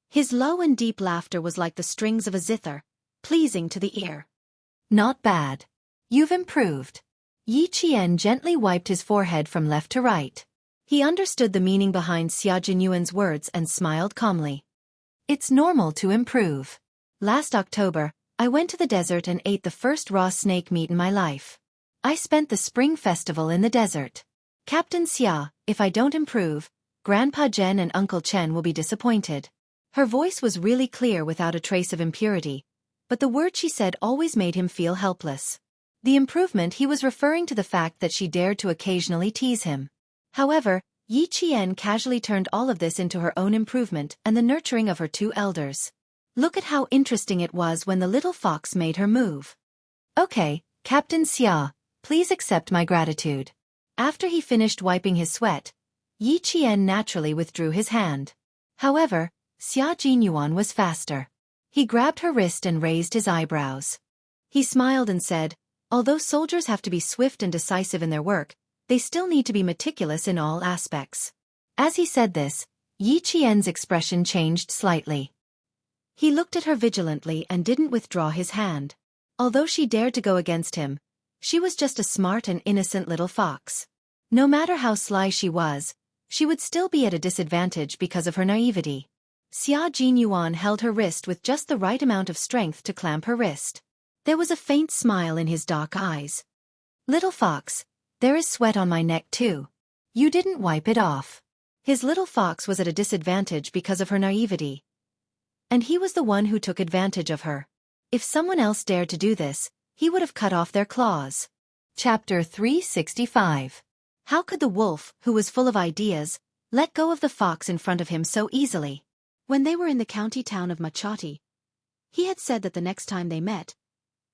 A: His low and deep laughter was like the strings of a zither, pleasing to the ear. Not bad. You've improved. Yi Qian gently wiped his forehead from left to right. He understood the meaning behind Xia Jinyuan's words and smiled calmly. It's normal to improve. Last October, I went to the desert and ate the first raw snake meat in my life. I spent the spring festival in the desert. Captain Xia, if I don't improve, Grandpa Zhen and Uncle Chen will be disappointed. Her voice was really clear without a trace of impurity, but the words she said always made him feel helpless. The improvement he was referring to the fact that she dared to occasionally tease him. However, Yi Qian casually turned all of this into her own improvement and the nurturing of her two elders. Look at how interesting it was when the little fox made her move. Okay, Captain Xia, please accept my gratitude. After he finished wiping his sweat, Yi Qian naturally withdrew his hand. However, Xia Jinyuan was faster. He grabbed her wrist and raised his eyebrows. He smiled and said, although soldiers have to be swift and decisive in their work, they still need to be meticulous in all aspects. As he said this, Yi Qian's expression changed slightly. He looked at her vigilantly and didn't withdraw his hand. Although she dared to go against him, she was just a smart and innocent little fox. No matter how sly she would still be at a disadvantage because of her naivety. Xia Jinyuan held her wrist with just the right amount of strength to clamp her wrist. There was a faint smile in his dark eyes. Little fox, there is sweat on my neck too. You didn't wipe it off. His little fox was at a disadvantage because of her naivety. And he was the one who took advantage of her. If someone else dared to do this, he would have cut off their claws. Chapter 365. How could the wolf, who was full of ideas, let go of the fox in front of him so easily? When they were in the county town of Machati, he had said that the next time they met,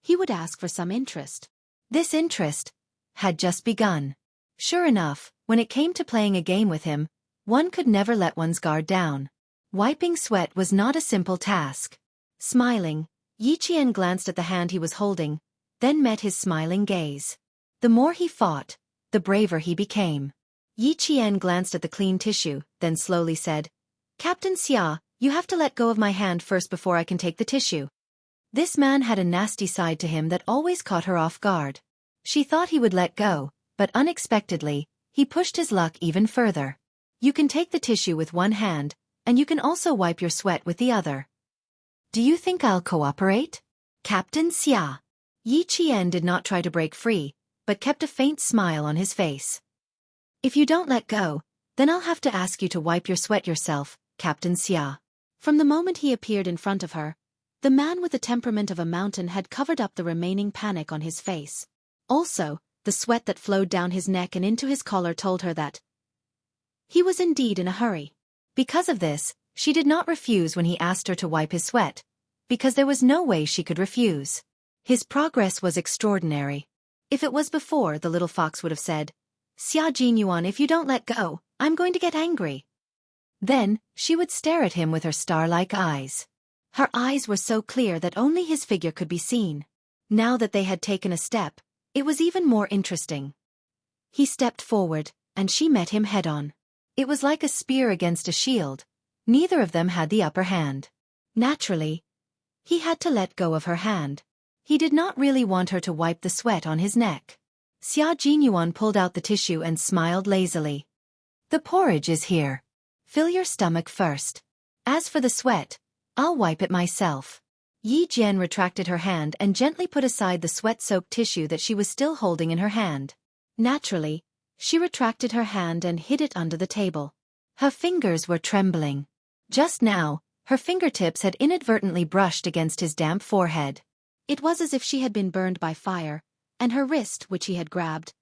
A: he would ask for some interest. This interest had just begun. Sure enough, when it came to playing a game with him, one could never let one's guard down. Wiping sweat was not a simple task. Smiling, Yi Qian glanced at the hand he was holding, then met his smiling gaze. The more he fought, the braver he became. Yi Qian glanced at the clean tissue, then slowly said, Captain Xia, you have to let go of my hand first before I can take the tissue. This man had a nasty side to him that always caught her off guard. She thought he would let go, but unexpectedly, he pushed his luck even further. You can take the tissue with one hand, and you can also wipe your sweat with the other. Do you think I'll cooperate? Captain Xia. Yi Qian did not try to break free, but kept a faint smile on his face. If you don't let go, then I'll have to ask you to wipe your sweat yourself, Captain Xia. From the moment he appeared in front of her, the man with the temperament of a mountain had covered up the remaining panic on his face. Also, the sweat that flowed down his neck and into his collar told her that he was indeed in a hurry. Because of this, she did not refuse when he asked her to wipe his sweat, because there was no way she could refuse. His progress was extraordinary. If it was before, the little fox would have said, Xia Jinyuan, if you don't let go, I'm going to get angry. Then, she would stare at him with her star-like eyes. Her eyes were so clear that only his figure could be seen. Now that they had taken a step, it was even more interesting. He stepped forward, and she met him head-on. It was like a spear against a shield. Neither of them had the upper hand. Naturally, he had to let go of her hand. He did not really want her to wipe the sweat on his neck. Xia Jinyuan pulled out the tissue and smiled lazily. The porridge is here. Fill your stomach first. As for the sweat, I'll wipe it myself. Yi Jian retracted her hand and gently put aside the sweat-soaked tissue that she was still holding in her hand. Naturally, she retracted her hand and hid it under the table. Her fingers were trembling. Just now, her fingertips had inadvertently brushed against his damp forehead. It was as if she had been burned by fire, and her wrist, which he had grabbed,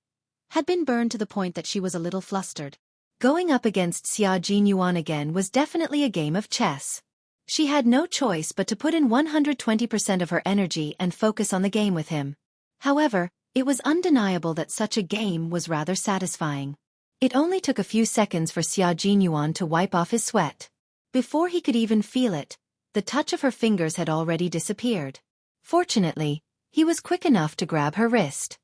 A: had been burned to the point that she was a little flustered. Going up against Xia Jinyuan again was definitely a game of chess. She had no choice but to put in 120% of her energy and focus on the game with him. However, it was undeniable that such a game was rather satisfying. It only took a few seconds for Xia Jinyuan to wipe off his sweat. Before he could even feel it, the touch of her fingers had already disappeared. Fortunately, he was quick enough to grab her wrist.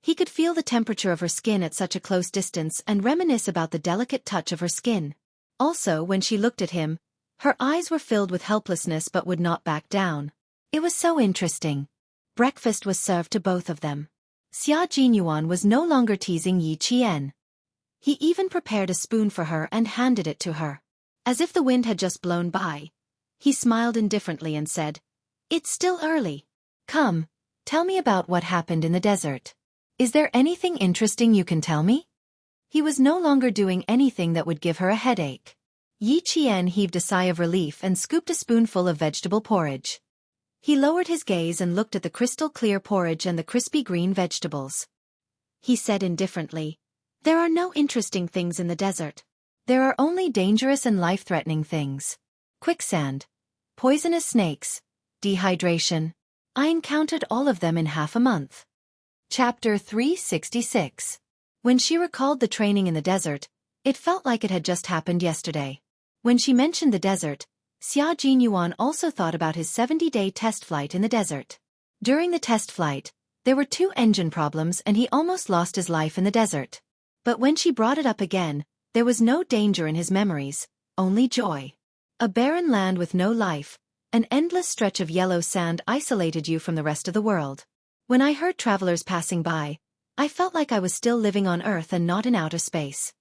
A: He could feel the temperature of her skin at such a close distance and reminisce about the delicate touch of her skin. Also, when she looked at him, her eyes were filled with helplessness but would not back down. It was so interesting. Breakfast was served to both of them. Xia Jinyuan was no longer teasing Yi Qian. He even prepared a spoon for her and handed it to her. As if the wind had just blown by, he smiled indifferently and said, "It's still early. Come, tell me about what happened in the desert. Is there anything interesting you can tell me?" He was no longer doing anything that would give her a headache. Yi Qian heaved a sigh of relief and scooped a spoonful of vegetable porridge. He lowered his gaze and looked at the crystal-clear porridge and the crispy green vegetables. He said indifferently, "There are no interesting things in the desert. There are only dangerous and life-threatening things. Quicksand, poisonous snakes, dehydration. I encountered all of them in half a month." Chapter 366. When she recalled the training in the desert, it felt like it had just happened yesterday. When she mentioned the desert, Xia Jinyuan also thought about his 70-day test flight in the desert. During the test flight, there were 2 engine problems and he almost lost his life in the desert. But when she brought it up again, there was no danger in his memories, only joy. A barren land with no life, an endless stretch of yellow sand isolated you from the rest of the world. When I heard travelers passing by, I felt like I was still living on Earth and not in outer space.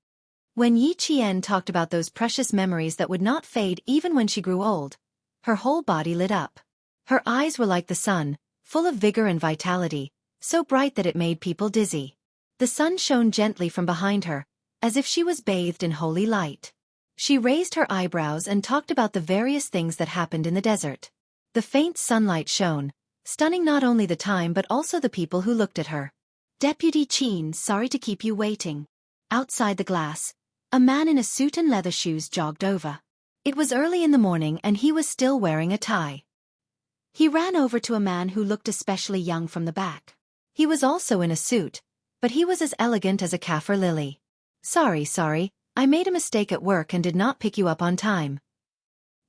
A: When Yi Qian talked about those precious memories that would not fade even when she grew old, her whole body lit up. Her eyes were like the sun, full of vigor and vitality, so bright that it made people dizzy. The sun shone gently from behind her, as if she was bathed in holy light. She raised her eyebrows and talked about the various things that happened in the desert. The faint sunlight shone, stunning not only the time but also the people who looked at her. "Deputy Qin, sorry to keep you waiting." Outside the glass, a man in a suit and leather shoes jogged over. It was early in the morning and he was still wearing a tie. He ran over to a man who looked especially young from the back. He was also in a suit, but he was as elegant as a kaffir lily. Sorry, I made a mistake at work and did not pick you up on time."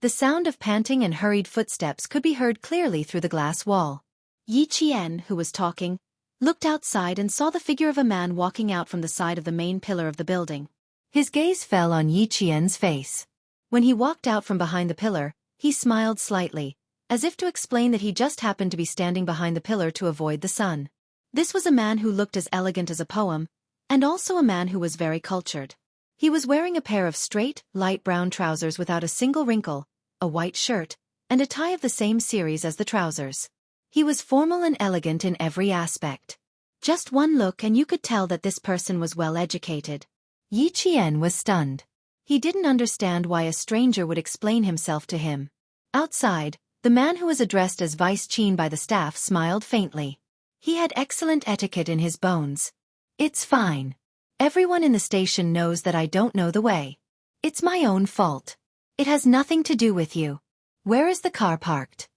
A: The sound of panting and hurried footsteps could be heard clearly through the glass wall. Yi Qian, who was talking, looked outside and saw the figure of a man walking out from the side of the main pillar of the building. His gaze fell on Yi Qian's face. When he walked out from behind the pillar, he smiled slightly, as if to explain that he just happened to be standing behind the pillar to avoid the sun. This was a man who looked as elegant as a poem, and also a man who was very cultured. He was wearing a pair of straight, light brown trousers without a single wrinkle, a white shirt, and a tie of the same series as the trousers. He was formal and elegant in every aspect. Just one look and you could tell that this person was well educated. Yi Qian was stunned. He didn't understand why a stranger would explain himself to him. Outside, the man who was addressed as Vice Qin by the staff smiled faintly. He had excellent etiquette in his bones. "It's fine. Everyone in the station knows that I don't know the way. It's my own fault. It has nothing to do with you. Where is the car parked?"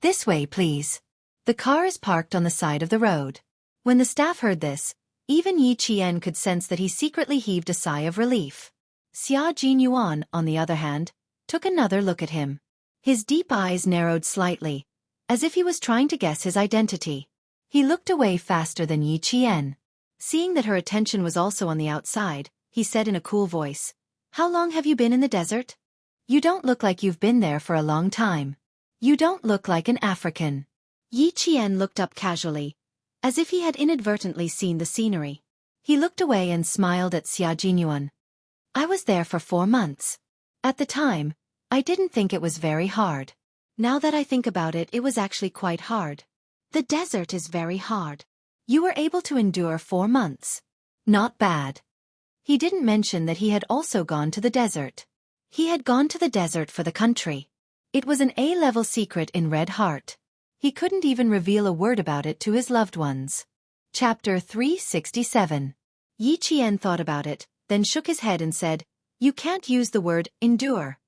A: "This way, please." The car is parked on the side of the road. When the staff heard this, even Yi Qian could sense that he secretly heaved a sigh of relief. Xia Jinyuan, on the other hand, took another look at him. His deep eyes narrowed slightly, as if he was trying to guess his identity. He looked away faster than Yi Qian. Seeing that her attention was also on the outside, he said in a cool voice, "How long have you been in the desert? You don't look like you've been there for a long time. You don't look like an African." Yi Qian looked up casually, as if he had inadvertently seen the scenery. He looked away and smiled at Xia Jinyuan. "I was there for 4 months. At the time, I didn't think it was very hard. Now that I think about it, it was actually quite hard. The desert is very hard. You were able to endure 4 months. Not bad." He didn't mention that he had also gone to the desert. He had gone to the desert for the country. It was an A-level secret in Red Heart. He couldn't even reveal a word about it to his loved ones. Chapter 367. Yi Qian thought about it, then shook his head and said, "You can't use the word endure.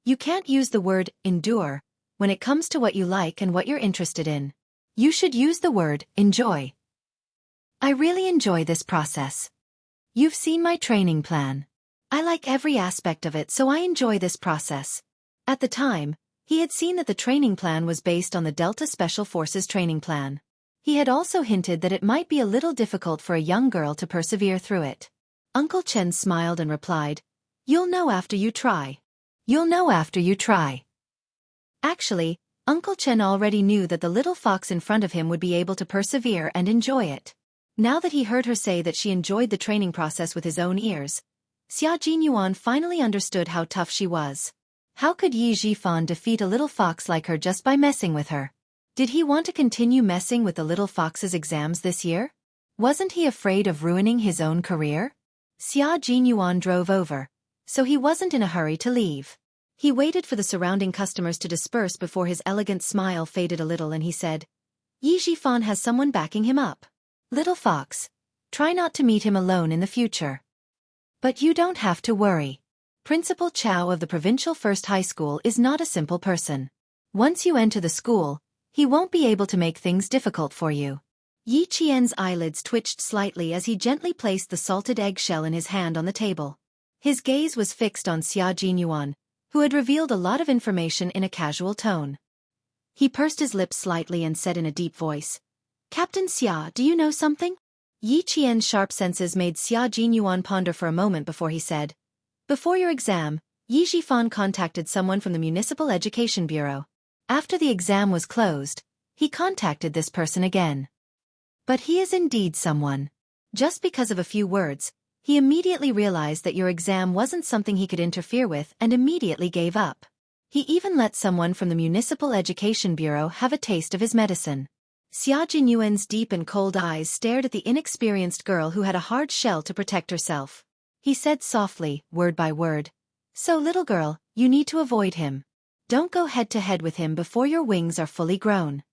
A: You can't use the word endure when it comes to what you like and what you're interested in. You should use the word enjoy. I really enjoy this process. You've seen my training plan. I like every aspect of it, so I enjoy this process." At the time, He had seen that the training plan was based on the Delta Special Forces training plan. He had also hinted that it might be a little difficult for a young girl to persevere through it. Uncle Chen smiled and replied, "You'll know after you try. You'll know after you try." Actually, Uncle Chen already knew that the little fox in front of him would be able to persevere and enjoy it. Now that he heard her say that she enjoyed the training process with his own ears, Xia Jinyuan finally understood how tough she was. How could Yi Zhifan defeat a little fox like her just by messing with her? Did he want to continue messing with the little fox's exams this year? Wasn't he afraid of ruining his own career? Xia Jinyuan drove over, so he wasn't in a hurry to leave. He waited for the surrounding customers to disperse before his elegant smile faded a little and he said, "Yi Zhifan has someone backing him up. Little fox, try not to meet him alone in the future. But you don't have to worry. Principal Chow of the Provincial First High School is not a simple person. Once you enter the school, he won't be able to make things difficult for you." Yi Qian's eyelids twitched slightly as he gently placed the salted egg shell in his hand on the table. His gaze was fixed on Xia Jinyuan, who had revealed a lot of information in a casual tone. He pursed his lips slightly and said in a deep voice, "Captain Xia, do you know something?" Yi Qian's sharp senses made Xia Jinyuan ponder for a moment before he said, "Before your exam, Yi Zhifan contacted someone from the Municipal Education Bureau. After the exam was closed, he contacted this person again. But he is indeed someone. Just because of a few words, he immediately realized that your exam wasn't something he could interfere with and immediately gave up. He even let someone from the Municipal Education Bureau have a taste of his medicine." Xia Jinyuan's deep and cold eyes stared at the inexperienced girl who had a hard shell to protect herself. He said softly, word by word, "So little girl, you need to avoid him. Don't go head-to-head with him before your wings are fully grown.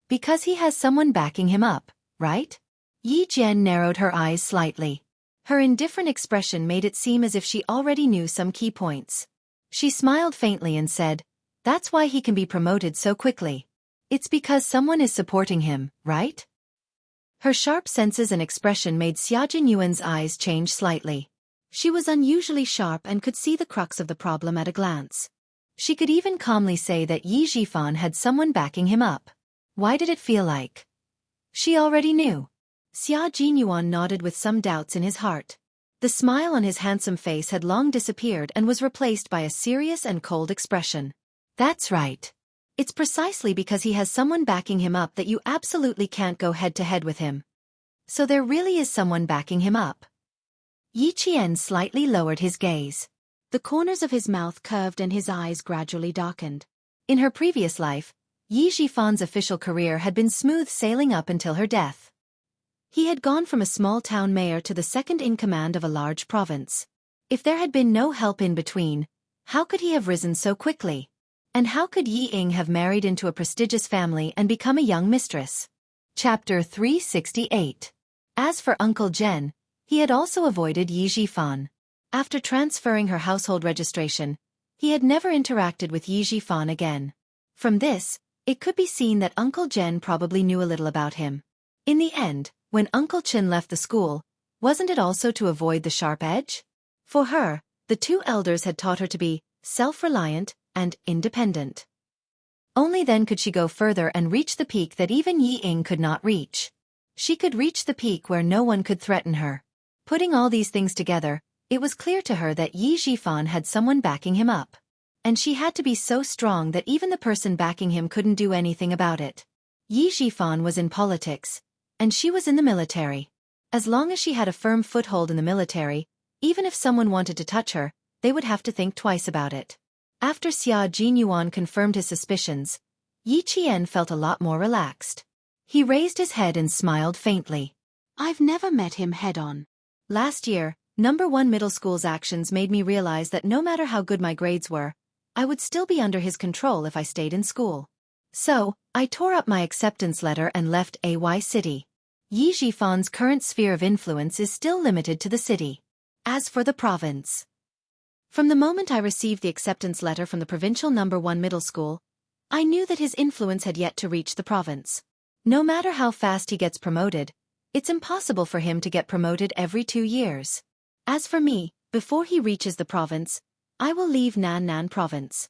A: Because he has someone backing him up, right?" Yi Jian narrowed her eyes slightly. Her indifferent expression made it seem as if she already knew some key points. She smiled faintly and said, "That's why he can be promoted so quickly. It's because someone is supporting him, right?" Her sharp senses and expression made Xia Jinyuan's eyes change slightly. She was unusually sharp and could see the crux of the problem at a glance. She could even calmly say that Yi Zhifan had someone backing him up. Why did it feel like she already knew? Xia Jinyuan nodded with some doubts in his heart. The smile on his handsome face had long disappeared and was replaced by a serious and cold expression. "That's right. It's precisely because he has someone backing him up that you absolutely can't go head-to-head with him. So there really is someone backing him up." Yi Qian slightly lowered his gaze. The corners of his mouth curved and his eyes gradually darkened. In her previous life, Yi Zhifan's official career had been smooth sailing up until her death. He had gone from a small-town mayor to the second-in-command of a large province. If there had been no help in between, how could he have risen so quickly? And how could Yi Ying have married into a prestigious family and become a young mistress? Chapter 368. As for Uncle Jen, he had also avoided Yi Zhifan. After transferring her household registration, he had never interacted with Yi Zhifan again. From this, it could be seen that Uncle Jen probably knew a little about him. In the end, when Uncle Chen left the school, wasn't it also to avoid the sharp edge? For her, the two elders had taught her to be self-reliant and independent. Only then could she go further and reach the peak that even Yi Ying could not reach. She could reach the peak where no one could threaten her. Putting all these things together, it was clear to her that Yi Zhifan had someone backing him up. And she had to be so strong that even the person backing him couldn't do anything about it. Yi Zhifan was in politics, and she was in the military. As long as she had a firm foothold in the military, even if someone wanted to touch her, they would have to think twice about it. After Xia Jinyuan confirmed his suspicions, Yi Qian felt a lot more relaxed. He raised his head and smiled faintly. "I've never met him head-on. Last year, number 1 middle school's actions made me realize that no matter how good my grades were, I would still be under his control if I stayed in school. So, I tore up my acceptance letter and left AY City. Yi Zhifan's current sphere of influence is still limited to the city. As for the province, from the moment I received the acceptance letter from the provincial number 1 middle school, I knew that his influence had yet to reach the province. No matter how fast he gets promoted, it's impossible for him to get promoted every 2 years. As for me, before he reaches the province, I will leave Nan Nan province."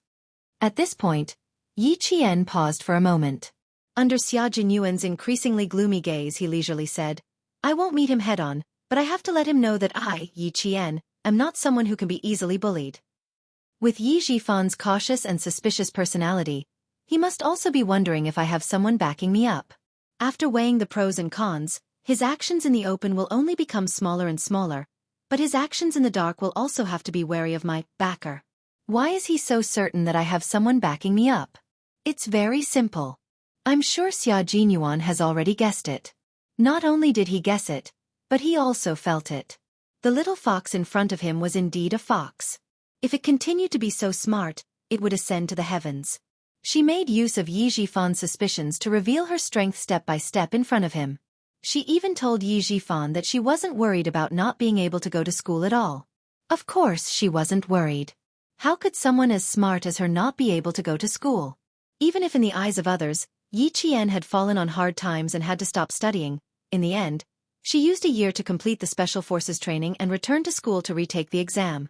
A: At this point, Yi Qian paused for a moment. Under Xia Jinyuan's increasingly gloomy gaze, he leisurely said, I won't meet him head-on, but I have to let him know that I, Yi Qian, am not someone who can be easily bullied. With Yi Jifan's cautious and suspicious personality, he must also be wondering if I have someone backing me up. After weighing the pros and cons, his actions in the open will only become smaller and smaller, but his actions in the dark will also have to be wary of my backer. Why is he so certain that I have someone backing me up? It's very simple. I'm sure Xia Jinyuan has already guessed it. Not only did he guess it, but he also felt it. The little fox in front of him was indeed a fox. If it continued to be so smart, it would ascend to the heavens. She made use of Yi Jifan's suspicions to reveal her strength step by step in front of him. She even told Yi Jifan that she wasn't worried about not being able to go to school at all. Of course she wasn't worried. How could someone as smart as her not be able to go to school? Even if in the eyes of others, Yi Qian had fallen on hard times and had to stop studying, in the end, she used a year to complete the Special Forces training and returned to school to retake the exam.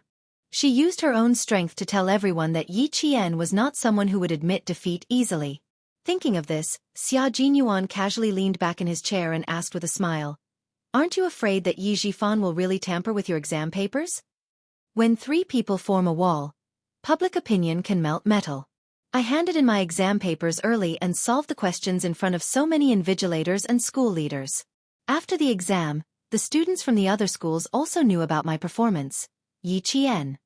A: She used her own strength to tell everyone that Yi Qian was not someone who would admit defeat easily. Thinking of this, Xia Jinyuan casually leaned back in his chair and asked with a smile, Aren't you afraid that Yi Jifan will really tamper with your exam papers? When three people form a wall, public opinion can melt metal. I handed in my exam papers early and solved the questions in front of so many invigilators and school leaders. After the exam, the students from the other schools also knew about my performance. Yi Qian.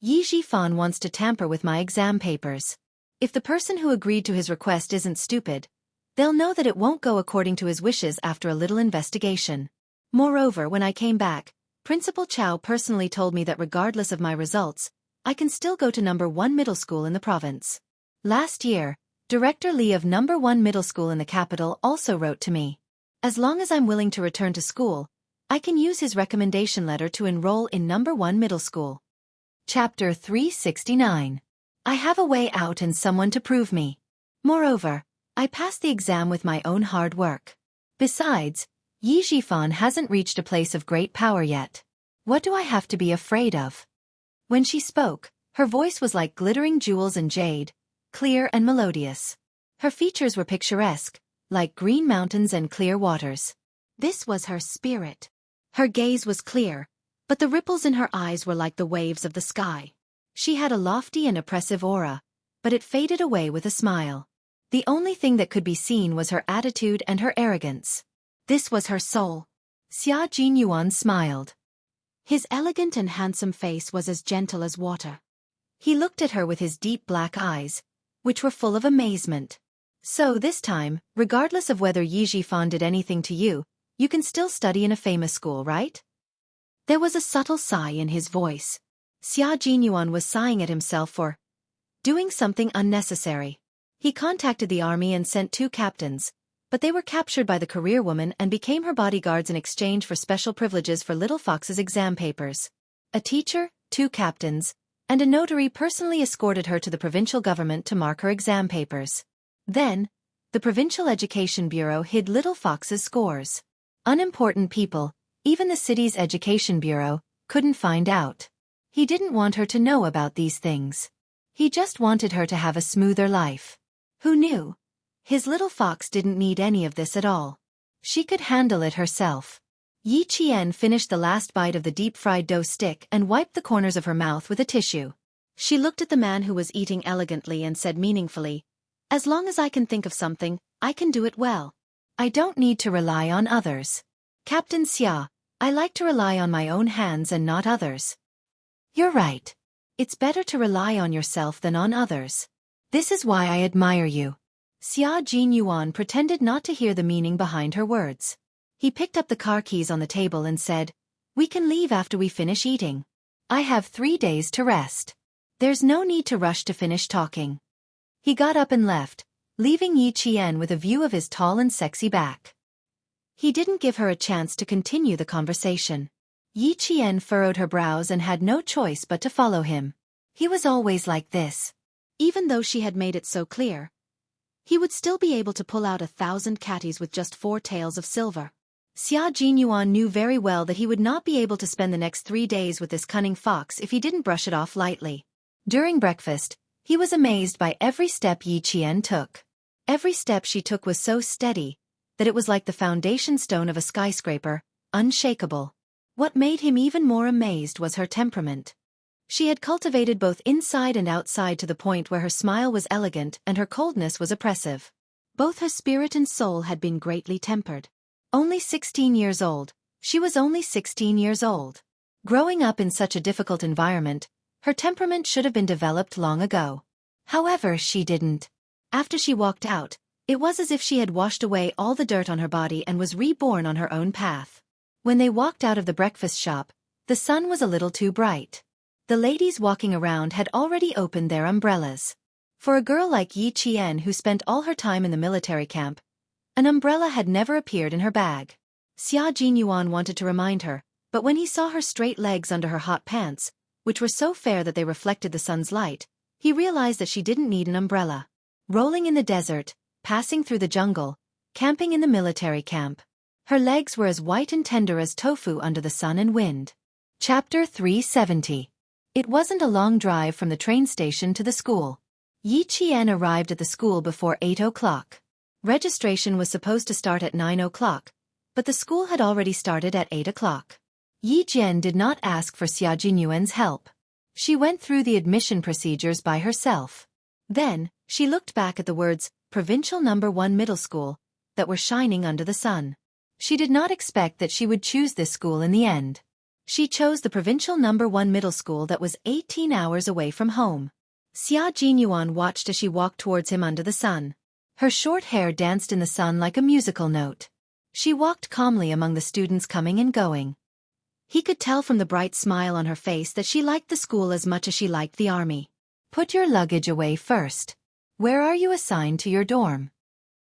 A: Yi Jifan wants to tamper with my exam papers. If the person who agreed to his request isn't stupid, they'll know that it won't go according to his wishes after a little investigation. Moreover, when I came back, Principal Chow personally told me that regardless of my results, I can still go to number 1 middle school in the province. Last year, Director Li of number 1 middle school in the capital also wrote to me. As long as I'm willing to return to school, I can use his recommendation letter to enroll in number 1 middle school. Chapter 369. I have a way out and someone to prove me. Moreover, I passed the exam with my own hard work. Besides, Yi Jifan hasn't reached a place of great power yet. What do I have to be afraid of? When she spoke, her voice was like glittering jewels and jade, clear and melodious. Her features were picturesque, like green mountains and clear waters. This was her spirit. Her gaze was clear, but the ripples in her eyes were like the waves of the sky. She had a lofty and oppressive aura, but it faded away with a smile. The only thing that could be seen was her attitude and her arrogance. This was her soul. Xia Jinyuan smiled. His elegant and handsome face was as gentle as water. He looked at her with his deep black eyes, which were full of amazement. So this time, regardless of whether Yi Jifan did anything to you, you can still study in a famous school, right? There was a subtle sigh in his voice. Xia Jinyuan was sighing at himself for doing something unnecessary. He contacted the army and sent 2 captains, but they were captured by the career woman and became her bodyguards in exchange for special privileges for Little Fox's exam papers. A teacher, 2 captains, and a notary personally escorted her to the provincial government to mark her exam papers. Then, the Provincial Education Bureau hid Little Fox's scores. Unimportant people, even the city's education bureau, couldn't find out. He didn't want her to know about these things. He just wanted her to have a smoother life. Who knew? His little fox didn't need any of this at all. She could handle it herself. Yi Qian finished the last bite of the deep-fried dough stick and wiped the corners of her mouth with a tissue. She looked at the man who was eating elegantly and said meaningfully, As long as I can think of something, I can do it well. I don't need to rely on others. Captain Xia, I like to rely on my own hands and not others. You're right. It's better to rely on yourself than on others. This is why I admire you. Xia Jinyuan pretended not to hear the meaning behind her words. He picked up the car keys on the table and said, We can leave after we finish eating. I have 3 days to rest. There's no need to rush to finish talking. He got up and left, leaving Yi Qian with a view of his tall and sexy back. He didn't give her a chance to continue the conversation. Yi Qian furrowed her brows and had no choice but to follow him. He was always like this. Even though she had made it so clear, he would still be able to pull out 1,000 catties with just 4 tails of silver. Xia Jinyuan knew very well that he would not be able to spend the next 3 days with this cunning fox if he didn't brush it off lightly. During breakfast, He was amazed by every step Yi Qian took. Every step she took was so steady that it was like the foundation stone of a skyscraper, unshakable. What made him even more amazed was her temperament. She had cultivated both inside and outside to the point where her smile was elegant and her coldness was oppressive. Both her spirit and soul had been greatly tempered. Only 16 years old, she was only 16 years old. Growing up in such a difficult environment, her temperament should have been developed long ago. However, she didn't. After she walked out, it was as if she had washed away all the dirt on her body and was reborn on her own path. When they walked out of the breakfast shop, the sun was a little too bright. The ladies walking around had already opened their umbrellas. For a girl like Yi Qian who spent all her time in the military camp, an umbrella had never appeared in her bag. Xia Jinyuan wanted to remind her, but when he saw her straight legs under her hot pants, which were so fair that they reflected the sun's light, he realized that she didn't need an umbrella. Rolling in the desert, passing through the jungle, camping in the military camp. Her legs were as white and tender as tofu under the sun and wind. Chapter 370. It wasn't a long drive from the train station to the school. Yi Qian arrived at the school before 8 o'clock. Registration was supposed to start at 9 o'clock, but the school had already started at 8 o'clock. Yi Jian did not ask for Xia Jinyuan's help. She went through the admission procedures by herself. Then, she looked back at the words, Provincial No. 1 Middle School, that were shining under the sun. She did not expect that she would choose this school in the end. She chose the Provincial No. 1 Middle School that was 18 hours away from home. Xia Jinyuan watched as she walked towards him under the sun. Her short hair danced in the sun like a musical note. She walked calmly among the students coming and going. He could tell from the bright smile on her face that she liked the school as much as she liked the army. Put your luggage away first. Where are you assigned to your dorm?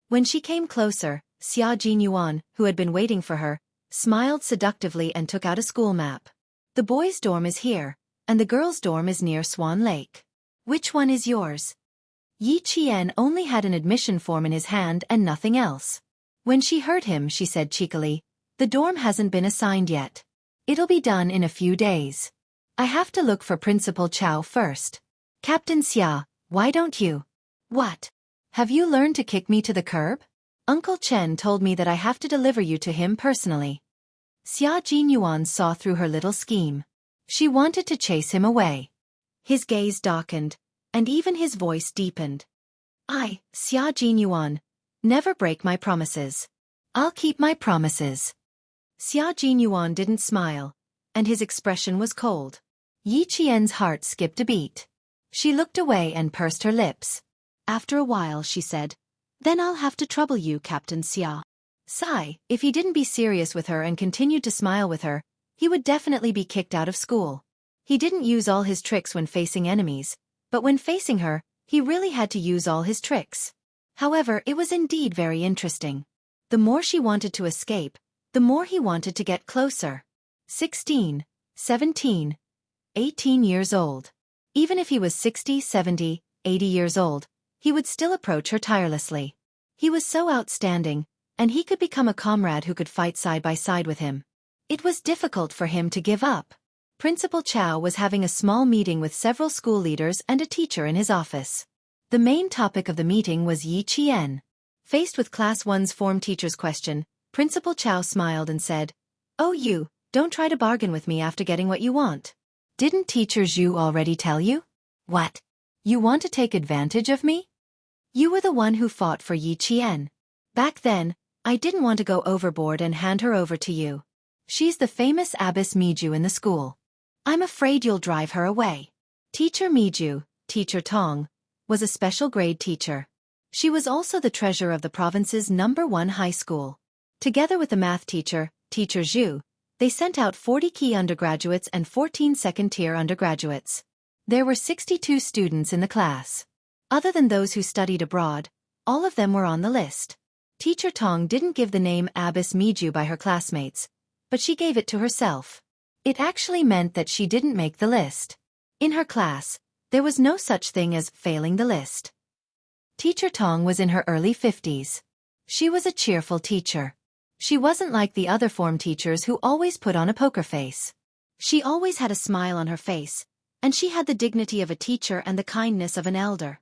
A: When she came closer, Xia Jinyuan, who had been waiting for her, smiled seductively and took out a school map. The boys' dorm is here, and the girls' dorm is near Swan Lake. Which one is yours? Yi Qian only had an admission form in his hand and nothing else. When she heard him, she said cheekily, the dorm hasn't been assigned yet. It'll be done in a few days. I have to look for Principal Chow first. Captain Xia, why don't you? What? Have you learned to kick me to the curb? Uncle Chen told me that I have to deliver you to him personally. Xia Jinyuan saw through her little scheme. She wanted to chase him away. His gaze darkened, and even his voice deepened. Xia Jinyuan, never break my promises. I'll keep my promises. Xia Jinyuan didn't smile, and his expression was cold. Yi Qian's heart skipped a beat. She looked away and pursed her lips. After a while she said, Then I'll have to trouble you, Captain Xia. Sigh, if he didn't be serious with her and continued to smile with her, he would definitely be kicked out of school. He didn't use all his tricks when facing enemies, but when facing her, he really had to use all his tricks. However, it was indeed very interesting. The more she wanted to escape, the more he wanted to get closer. 16, 17, 18 years old. Even if he was 60, 70, 80 years old, he would still approach her tirelessly. He was so outstanding, and he could become a comrade who could fight side by side with him. It was difficult for him to give up. Principal Chow was having a small meeting with several school leaders and a teacher in his office. The main topic of the meeting was Yi Qian. Faced with Class 1's form teacher's question, Principal Chow smiled and said, Oh, you, don't try to bargain with me after getting what you want. Didn't Teacher Zhu already tell you? What? You want to take advantage of me? You were the one who fought for Yi Qian. Back then, I didn't want to go overboard and hand her over to you. She's the famous Abbess Miju in the school. I'm afraid you'll drive her away. Teacher Miju, Teacher Tong, was a special grade teacher. She was also the treasurer of the province's No. 1 high school. Together with the math teacher, Teacher Zhu, they sent out 40 key undergraduates and 14 second-tier undergraduates. There were 62 students in the class. Other than those who studied abroad, all of them were on the list. Teacher Tong didn't give the name Abbess Miju by her classmates, but she gave it to herself. It actually meant that she didn't make the list. In her class, there was no such thing as failing the list. Teacher Tong was in her early 50s. She was a cheerful teacher. She wasn't like the other form teachers who always put on a poker face. She always had a smile on her face, and she had the dignity of a teacher and the kindness of an elder.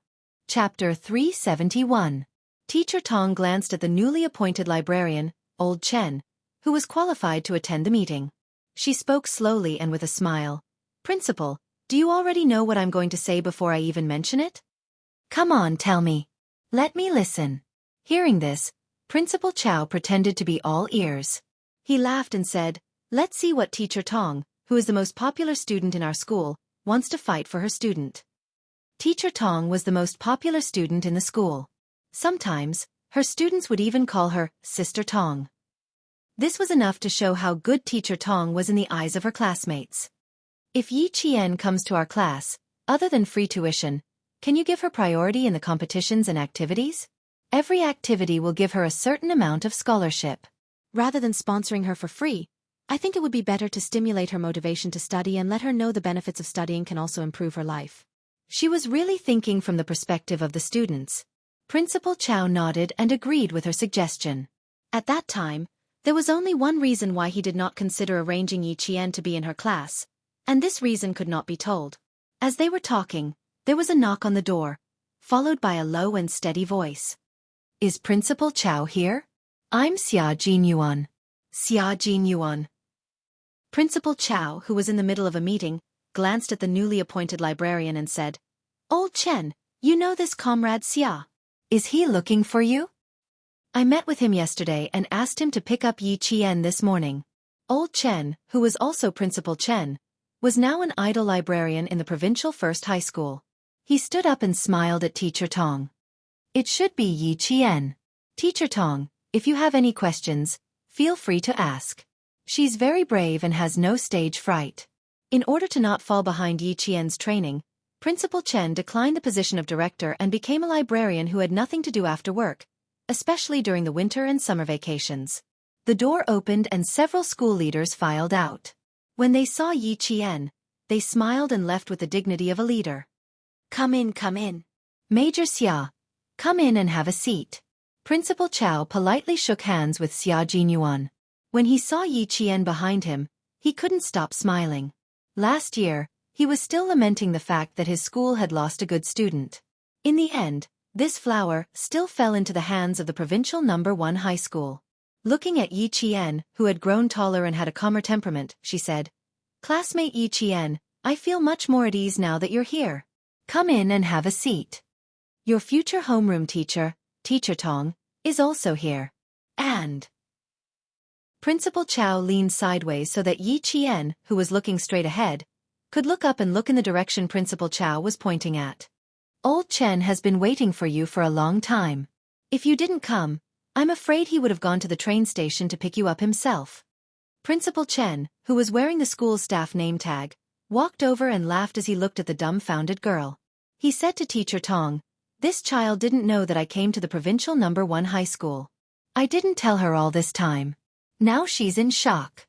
A: Chapter 371. Teacher Tong glanced at the newly appointed librarian, Old Chen, who was qualified to attend the meeting. She spoke slowly and with a smile. "Principal, do you already know what I'm going to say before I even mention it? Come on, tell me. Let me listen." Hearing this, Principal Chow pretended to be all ears. He laughed and said, "Let's see what Teacher Tong, who is the most popular student in our school, wants to fight for her student." Teacher Tong was the most popular student in the school. Sometimes, her students would even call her Sister Tong. This was enough to show how good Teacher Tong was in the eyes of her classmates. "If Yi Qian comes to our class, other than free tuition, can you give her priority in the competitions and activities? Every activity will give her a certain amount of scholarship. Rather than sponsoring her for free, I think it would be better to stimulate her motivation to study and let her know the benefits of studying can also improve her life." She was really thinking from the perspective of the students. Principal Chow nodded and agreed with her suggestion. At that time, there was only one reason why he did not consider arranging Yi Qian to be in her class, and this reason could not be told. As they were talking, there was a knock on the door, followed by a low and steady voice. "Is Principal Chow here? I'm Xia Jinyuan." Xia Jinyuan. Principal Chow, who was in the middle of a meeting, glanced at the newly appointed librarian and said, "Old Chen, you know this comrade Xia. Is he looking for you? I met with him yesterday and asked him to pick up Yi Qian this morning." Old Chen, who was also Principal Chen, was now an idle librarian in the provincial first high school. He stood up and smiled at Teacher Tong. "It should be Yi Qian. Teacher Tong, if you have any questions, feel free to ask. She's very brave and has no stage fright." In order to not fall behind Yi Qian's training, Principal Chen declined the position of director and became a librarian who had nothing to do after work, especially during the winter and summer vacations. The door opened and several school leaders filed out. When they saw Yi Qian, they smiled and left with the dignity of a leader. Come in. Major Xia, come in and have a seat." Principal Chow politely shook hands with Xia Jinyuan. When he saw Yi Qian behind him, he couldn't stop smiling. Last year, he was still lamenting the fact that his school had lost a good student. In the end, this flower still fell into the hands of the provincial number 1 high school. Looking at Yi Qian, who had grown taller and had a calmer temperament, she said, "Classmate Yi Qian, I feel much more at ease now that you're here. Come in and have a seat. Your future homeroom teacher, Teacher Tong, is also here." And Principal Chow leaned sideways so that Yi Qian, who was looking straight ahead, could look up and look in the direction Principal Chow was pointing at. "Old Chen has been waiting for you for a long time. If you didn't come, I'm afraid he would have gone to the train station to pick you up himself." Principal Chen, who was wearing the school's staff name tag, walked over and laughed as he looked at the dumbfounded girl. He said to Teacher Tong, "This child didn't know that I came to the provincial number 1 high school. I didn't tell her all this time. Now she's in shock."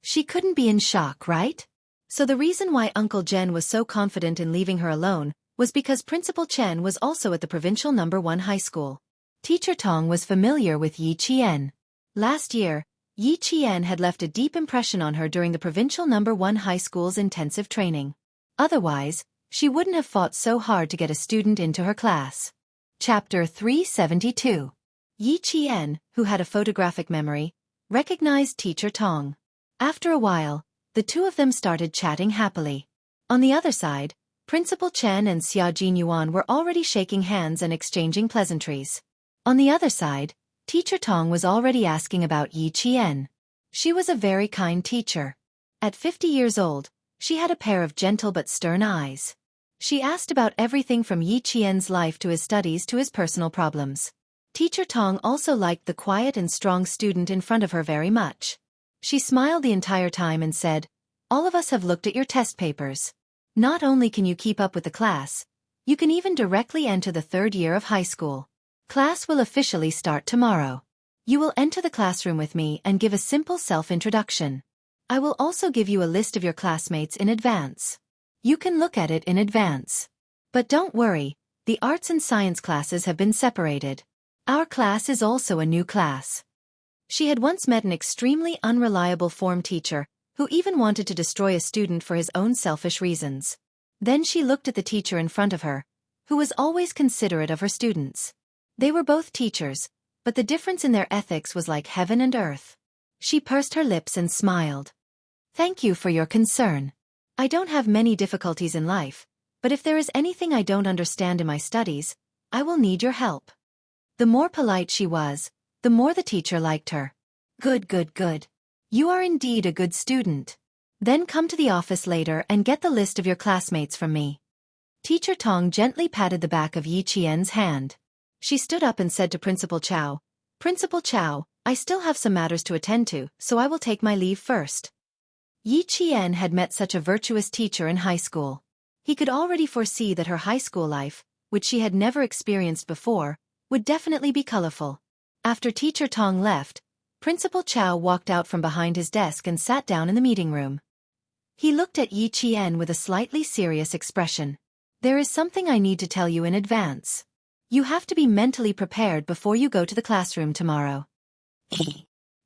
A: She couldn't be in shock, right? So the reason why Uncle Jen was so confident in leaving her alone was because Principal Chen was also at the provincial number 1 high school. Teacher Tong was familiar with Yi Qian. Last year, Yi Qian had left a deep impression on her during the provincial number 1 high school's intensive training. Otherwise, she wouldn't have fought so hard to get a student into her class. Chapter 372. Yi Qian, who had a photographic memory, recognized Teacher Tong. After a while, the two of them started chatting happily. On the other side, Principal Chen and Xia Jinyuan were already shaking hands and exchanging pleasantries. On the other side, Teacher Tong was already asking about Yi Qian. She was a very kind teacher. At 50 years old, she had a pair of gentle but stern eyes. She asked about everything from Yi Qian's life to his studies to his personal problems. Teacher Tong also liked the quiet and strong student in front of her very much. She smiled the entire time and said, "All of us have looked at your test papers. Not only can you keep up with the class, you can even directly enter the 3rd year of high school. Class will officially start tomorrow. You will enter the classroom with me and give a simple self-introduction. I will also give you a list of your classmates in advance. You can look at it in advance. But don't worry, the arts and science classes have been separated. Our class is also a new class." She had once met an extremely unreliable form teacher who even wanted to destroy a student for his own selfish reasons. Then she looked at the teacher in front of her, who was always considerate of her students. They were both teachers, but the difference in their ethics was like heaven and earth. She pursed her lips and smiled. Thank you for your concern. I don't have many difficulties in life, but if there is anything I don't understand in my studies, I will need your help. The more polite she was, the more the teacher liked her. Good, good, good. You are indeed a good student. Then come to the office later and get the list of your classmates from me. Teacher Tong gently patted the back of Yi Qian's hand. She stood up and said to Principal Chow, Principal Chow, I still have some matters to attend to, so I will take my leave first. Yi Qian had met such a virtuous teacher in high school. He could already foresee that her high school life, which she had never experienced before, would definitely be colorful. After Teacher Tong left, Principal Chow walked out from behind his desk and sat down in the meeting room. He looked at Yi Qian with a slightly serious expression. There is something I need to tell you in advance. You have to be mentally prepared before you go to the classroom tomorrow.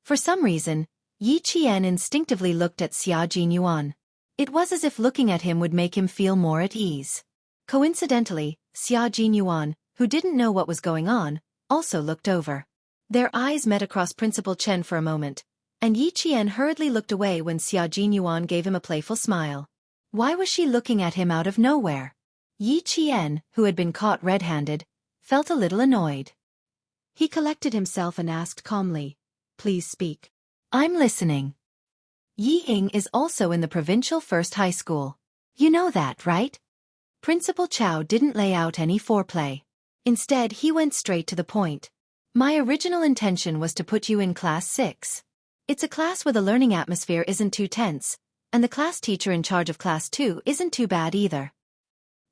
A: For some reason, Yi Qian instinctively looked at Xia Jinyuan. It was as if looking at him would make him feel more at ease. Coincidentally, Xia Jinyuan, who didn't know what was going on, also looked over. Their eyes met across Principal Chen for a moment, and Yi Qian hurriedly looked away when Xia Jinyuan gave him a playful smile. Why was she looking at him out of nowhere? Yi Qian, who had been caught red-handed, felt a little annoyed. He collected himself and asked calmly, Please speak. I'm listening. Yi Ying is also in the provincial first high school. You know that, right? Principal Chow didn't lay out any foreplay. Instead, he went straight to the point. My original intention was to put you in Class 6. It's a class where the learning atmosphere isn't too tense, and the class teacher in charge of Class 2 isn't too bad either.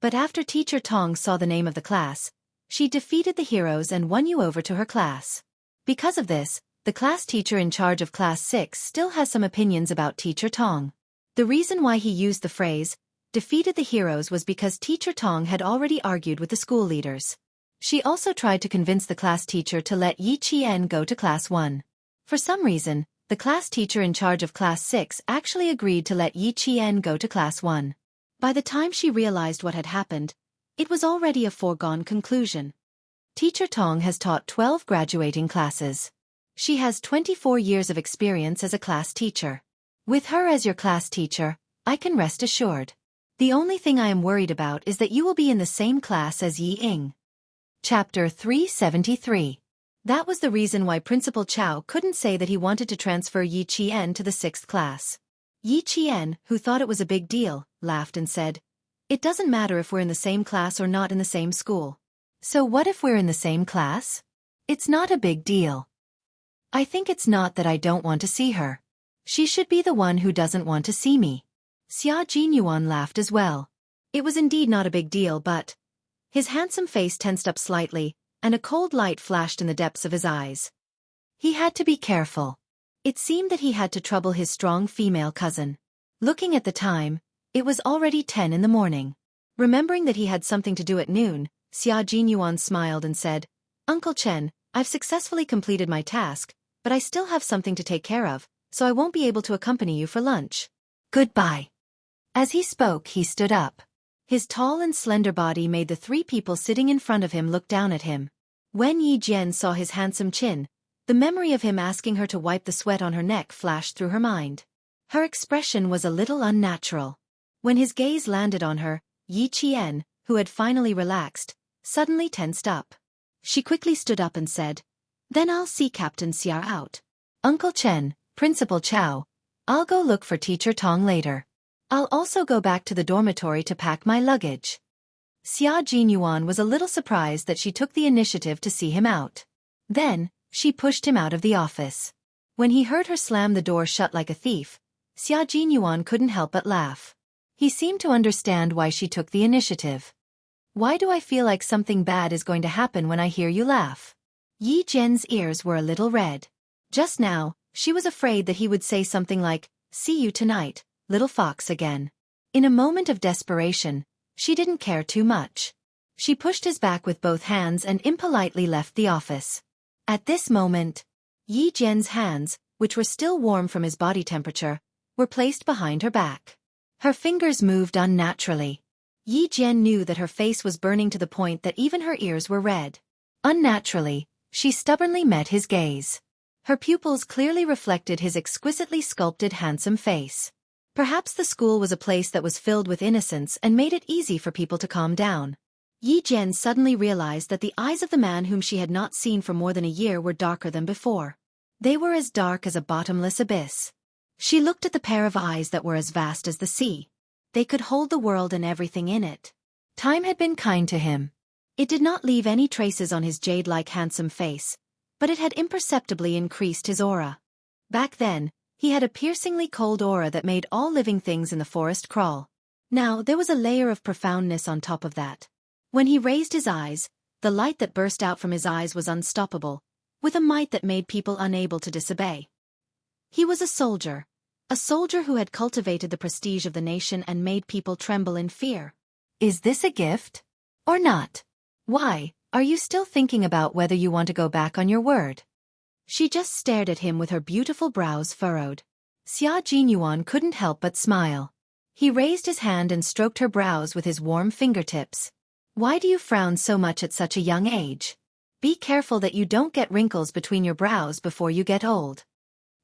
A: But after Teacher Tong saw the name of the class, she defeated the heroes and won you over to her class. Because of this, the class teacher in charge of Class 6 still has some opinions about Teacher Tong. The reason why he used the phrase, defeated the heroes, was because Teacher Tong had already argued with the school leaders. She also tried to convince the class teacher to let Yi Qian go to Class 1. For some reason, the class teacher in charge of Class 6 actually agreed to let Yi Qian go to Class 1. By the time she realized what had happened, it was already a foregone conclusion. Teacher Tong has taught 12 graduating classes. She has 24 years of experience as a class teacher. With her as your class teacher, I can rest assured. The only thing I am worried about is that you will be in the same class as Yi Ying. Chapter 373. That was the reason why Principal Chow couldn't say that he wanted to transfer Yi Qian to the 6th class. Yi Qian, who thought it was a big deal, laughed and said, It doesn't matter if we're in the same class or not in the same school. So what if we're in the same class? It's not a big deal. I think it's not that I don't want to see her. She should be the one who doesn't want to see me. Xia Jinyuan laughed as well. It was indeed not a big deal, but... His handsome face tensed up slightly, and a cold light flashed in the depths of his eyes. He had to be careful. It seemed that he had to trouble his strong female cousin. Looking at the time, it was already 10 in the morning. Remembering that he had something to do at noon, Xia Jinyuan smiled and said, Uncle Chen, I've successfully completed my task, but I still have something to take care of, so I won't be able to accompany you for lunch. Goodbye. As he spoke, he stood up. His tall and slender body made the 3 people sitting in front of him look down at him. When Yi Jian saw his handsome chin, the memory of him asking her to wipe the sweat on her neck flashed through her mind. Her expression was a little unnatural. When his gaze landed on her, Yi Qian, who had finally relaxed, suddenly tensed up. She quickly stood up and said, Then I'll see Captain Xia out. Uncle Chen, Principal Chow, I'll go look for Teacher Tong later. I'll also go back to the dormitory to pack my luggage. Xia Jinyuan was a little surprised that she took the initiative to see him out. Then, she pushed him out of the office. When he heard her slam the door shut like a thief, Xia Jinyuan couldn't help but laugh. He seemed to understand why she took the initiative. Why do I feel like something bad is going to happen when I hear you laugh? Yi Jian's ears were a little red. Just now, she was afraid that he would say something like, See you tonight, little fox again. In a moment of desperation, she didn't care too much. She pushed his back with both hands and impolitely left the office. At this moment, Yi Jian's hands, which were still warm from his body temperature, were placed behind her back. Her fingers moved unnaturally. Yi Jian knew that her face was burning to the point that even her ears were red. Unnaturally, she stubbornly met his gaze. Her pupils clearly reflected his exquisitely sculpted handsome face. Perhaps the school was a place that was filled with innocence and made it easy for people to calm down. Yi Jian suddenly realized that the eyes of the man whom she had not seen for more than a year were darker than before. They were as dark as a bottomless abyss. She looked at the pair of eyes that were as vast as the sea. They could hold the world and everything in it. Time had been kind to him. It did not leave any traces on his jade-like handsome face, but it had imperceptibly increased his aura. Back then, he had a piercingly cold aura that made all living things in the forest crawl. Now there was a layer of profoundness on top of that. When he raised his eyes, the light that burst out from his eyes was unstoppable, with a might that made people unable to disobey. He was a soldier who had cultivated the prestige of the nation and made people tremble in fear. Is this a gift? Or not? Why, are you still thinking about whether you want to go back on your word? She just stared at him with her beautiful brows furrowed. Xia Jinyuan couldn't help but smile. He raised his hand and stroked her brows with his warm fingertips. Why do you frown so much at such a young age? Be careful that you don't get wrinkles between your brows before you get old.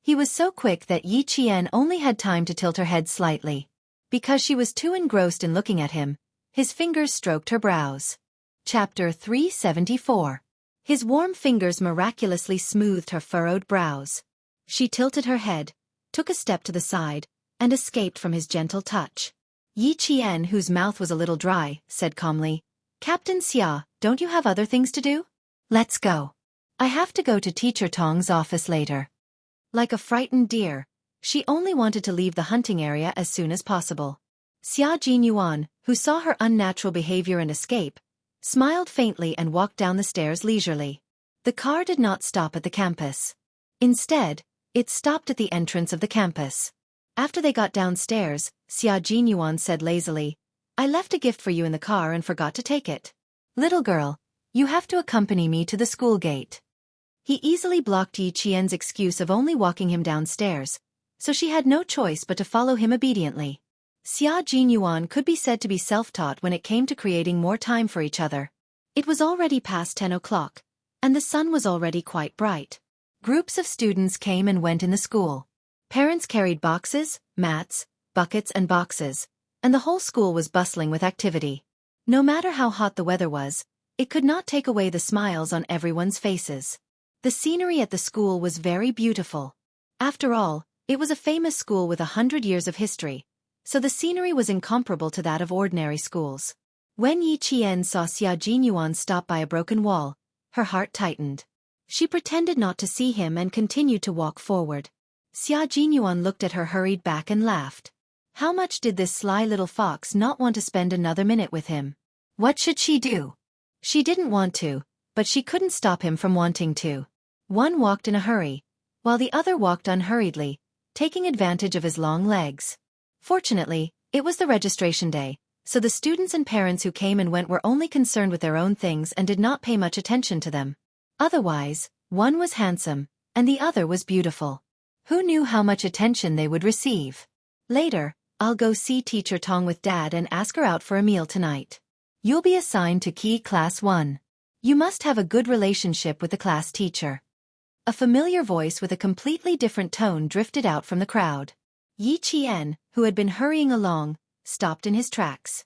A: He was so quick that Yi Qian only had time to tilt her head slightly. Because she was too engrossed in looking at him, his fingers stroked her brows. Chapter 374. His warm fingers miraculously smoothed her furrowed brows. She tilted her head, took a step to the side, and escaped from his gentle touch. Yi Qian, whose mouth was a little dry, said calmly, "Captain Xia, don't you have other things to do? Let's go. I have to go to Teacher Tong's office later." Like a frightened deer, she only wanted to leave the hunting area as soon as possible. Xia Jinyuan, who saw her unnatural behavior and escape, smiled faintly and walked down the stairs leisurely. The car did not stop at the campus. Instead, it stopped at the entrance of the campus. After they got downstairs, Xia Jinyuan said lazily, "I left a gift for you in the car and forgot to take it. Little girl, you have to accompany me to the school gate." He easily blocked Yi Qian's excuse of only walking him downstairs, so she had no choice but to follow him obediently. Xia Jinyuan could be said to be self-taught when it came to creating more time for each other. It was already past 10 o'clock, and the sun was already quite bright. Groups of students came and went in the school. Parents carried boxes, mats, buckets and boxes, and the whole school was bustling with activity. No matter how hot the weather was, it could not take away the smiles on everyone's faces. The scenery at the school was very beautiful. After all, it was a famous school with 100 years of history, so the scenery was incomparable to that of ordinary schools. When Yi Qian saw Xia Jinyuan stop by a broken wall, her heart tightened. She pretended not to see him and continued to walk forward. Xia Jinyuan looked at her hurried back and laughed. How much did this sly little fox not want to spend another minute with him? What should she do? She didn't want to, but she couldn't stop him from wanting to. One walked in a hurry, while the other walked unhurriedly, taking advantage of his long legs. Fortunately, it was the registration day, so the students and parents who came and went were only concerned with their own things and did not pay much attention to them. Otherwise, one was handsome, and the other was beautiful. Who knew how much attention they would receive? Later, I'll go see Teacher Tong with Dad and ask her out for a meal tonight. You'll be assigned to Key Class 1. You must have a good relationship with the class teacher. A familiar voice with a completely different tone drifted out from the crowd. Yi Qian, who had been hurrying along, stopped in his tracks.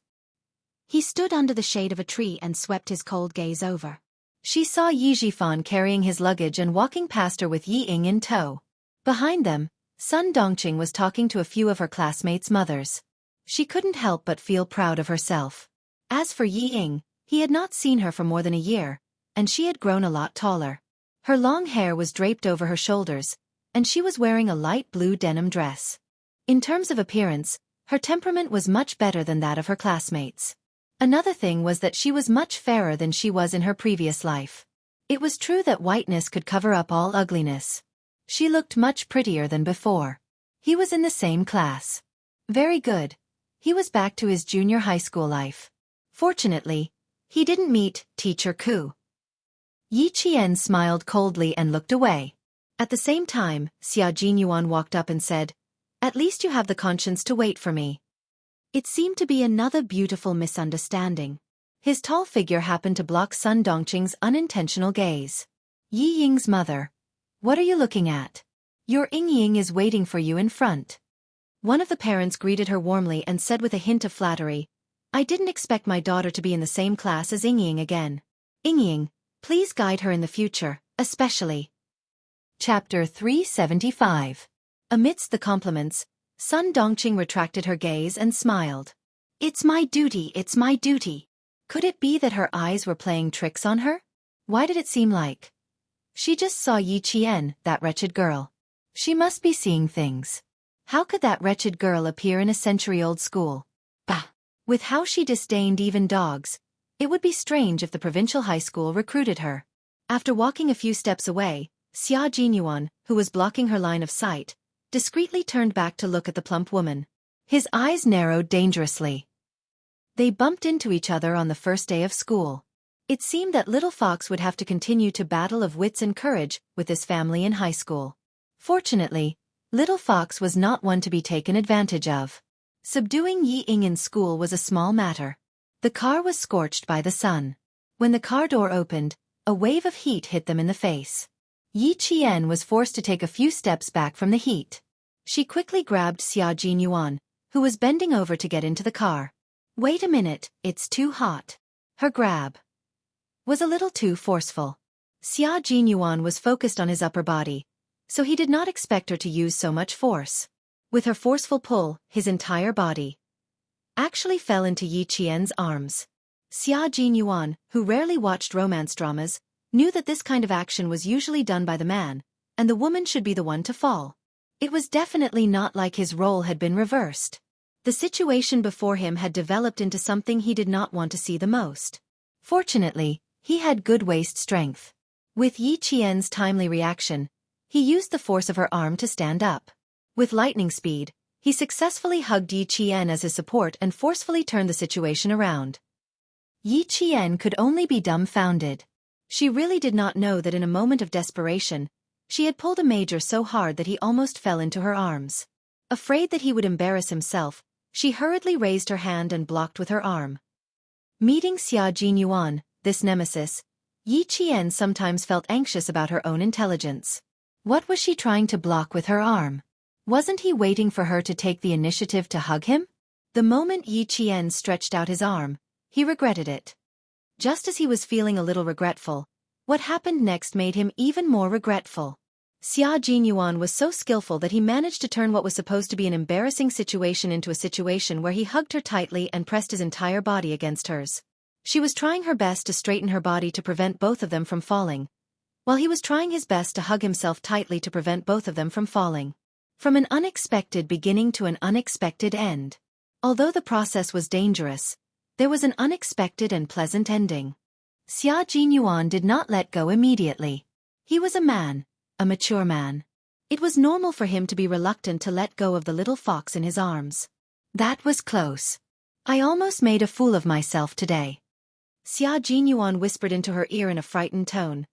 A: He stood under the shade of a tree and swept his cold gaze over. She saw Yi Zhifan carrying his luggage and walking past her with Yi Ying in tow. Behind them, Sun Dongqing was talking to a few of her classmates' mothers. She couldn't help but feel proud of herself. As for Yi Ying, he had not seen her for more than a year, and she had grown a lot taller. Her long hair was draped over her shoulders, and she was wearing a light blue denim dress. In terms of appearance, her temperament was much better than that of her classmates. Another thing was that she was much fairer than she was in her previous life. It was true that whiteness could cover up all ugliness. She looked much prettier than before. He was in the same class. Very good. He was back to his junior high school life. Fortunately, he didn't meet Teacher Ku. Yi Qian smiled coldly and looked away. At the same time, Xia Jinyuan walked up and said, "At least you have the conscience to wait for me." It seemed to be another beautiful misunderstanding. His tall figure happened to block Sun Dongqing's unintentional gaze. Yi Ying's mother. What are you looking at? Your Ying Ying is waiting for you in front. One of the parents greeted her warmly and said with a hint of flattery, I didn't expect my daughter to be in the same class as Ying Ying again. Ying Ying, please guide her in the future, especially. Chapter 375. Amidst the compliments, Sun Dongqing retracted her gaze and smiled. It's my duty, it's my duty. Could it be that her eyes were playing tricks on her? Why did it seem like she just saw Yi Qian, that wretched girl? She must be seeing things. How could that wretched girl appear in a century-old school? Bah! With how she disdained even dogs, it would be strange if the provincial high school recruited her. After walking a few steps away, Xia Jinyuan, who was blocking her line of sight, discreetly turned back to look at the plump woman. His eyes narrowed dangerously. They bumped into each other on the first day of school. It seemed that Little Fox would have to continue to battle of wits and courage with his family in high school. Fortunately, Little Fox was not one to be taken advantage of. Subduing Yi Ying in school was a small matter. The car was scorched by the sun. When the car door opened, a wave of heat hit them in the face. Yi Qian was forced to take a few steps back from the heat. She quickly grabbed Xia Jinyuan, who was bending over to get into the car. Wait a minute, it's too hot. Her grab was a little too forceful. Xia Jinyuan was focused on his upper body, so he did not expect her to use so much force. With her forceful pull, his entire body actually fell into Yi Qian's arms. Xia Jinyuan, who rarely watched romance dramas, knew that this kind of action was usually done by the man, and the woman should be the one to fall. It was definitely not like his role had been reversed. The situation before him had developed into something he did not want to see the most. Fortunately, he had good waist strength. With Yi Qian's timely reaction, he used the force of her arm to stand up. With lightning speed, he successfully hugged Yi Qian as his support and forcefully turned the situation around. Yi Qian could only be dumbfounded. She really did not know that in a moment of desperation, she had pulled a major so hard that he almost fell into her arms. Afraid that he would embarrass himself, she hurriedly raised her hand and blocked with her arm. Meeting Xia Jinyuan, this nemesis, Yi Qian sometimes felt anxious about her own intelligence. What was she trying to block with her arm? Wasn't he waiting for her to take the initiative to hug him? The moment Yi Qian stretched out his arm, he regretted it. Just as he was feeling a little regretful, what happened next made him even more regretful. Xia Jinyuan was so skillful that he managed to turn what was supposed to be an embarrassing situation into a situation where he hugged her tightly and pressed his entire body against hers. She was trying her best to straighten her body to prevent both of them from falling, while he was trying his best to hug himself tightly to prevent both of them from falling. From an unexpected beginning to an unexpected end. Although the process was dangerous, there was an unexpected and pleasant ending. Xia Jinyuan did not let go immediately. He was a man, a mature man. It was normal for him to be reluctant to let go of the little fox in his arms. That was close. I almost made a fool of myself today. Xia Jinyuan whispered into her ear in a frightened tone.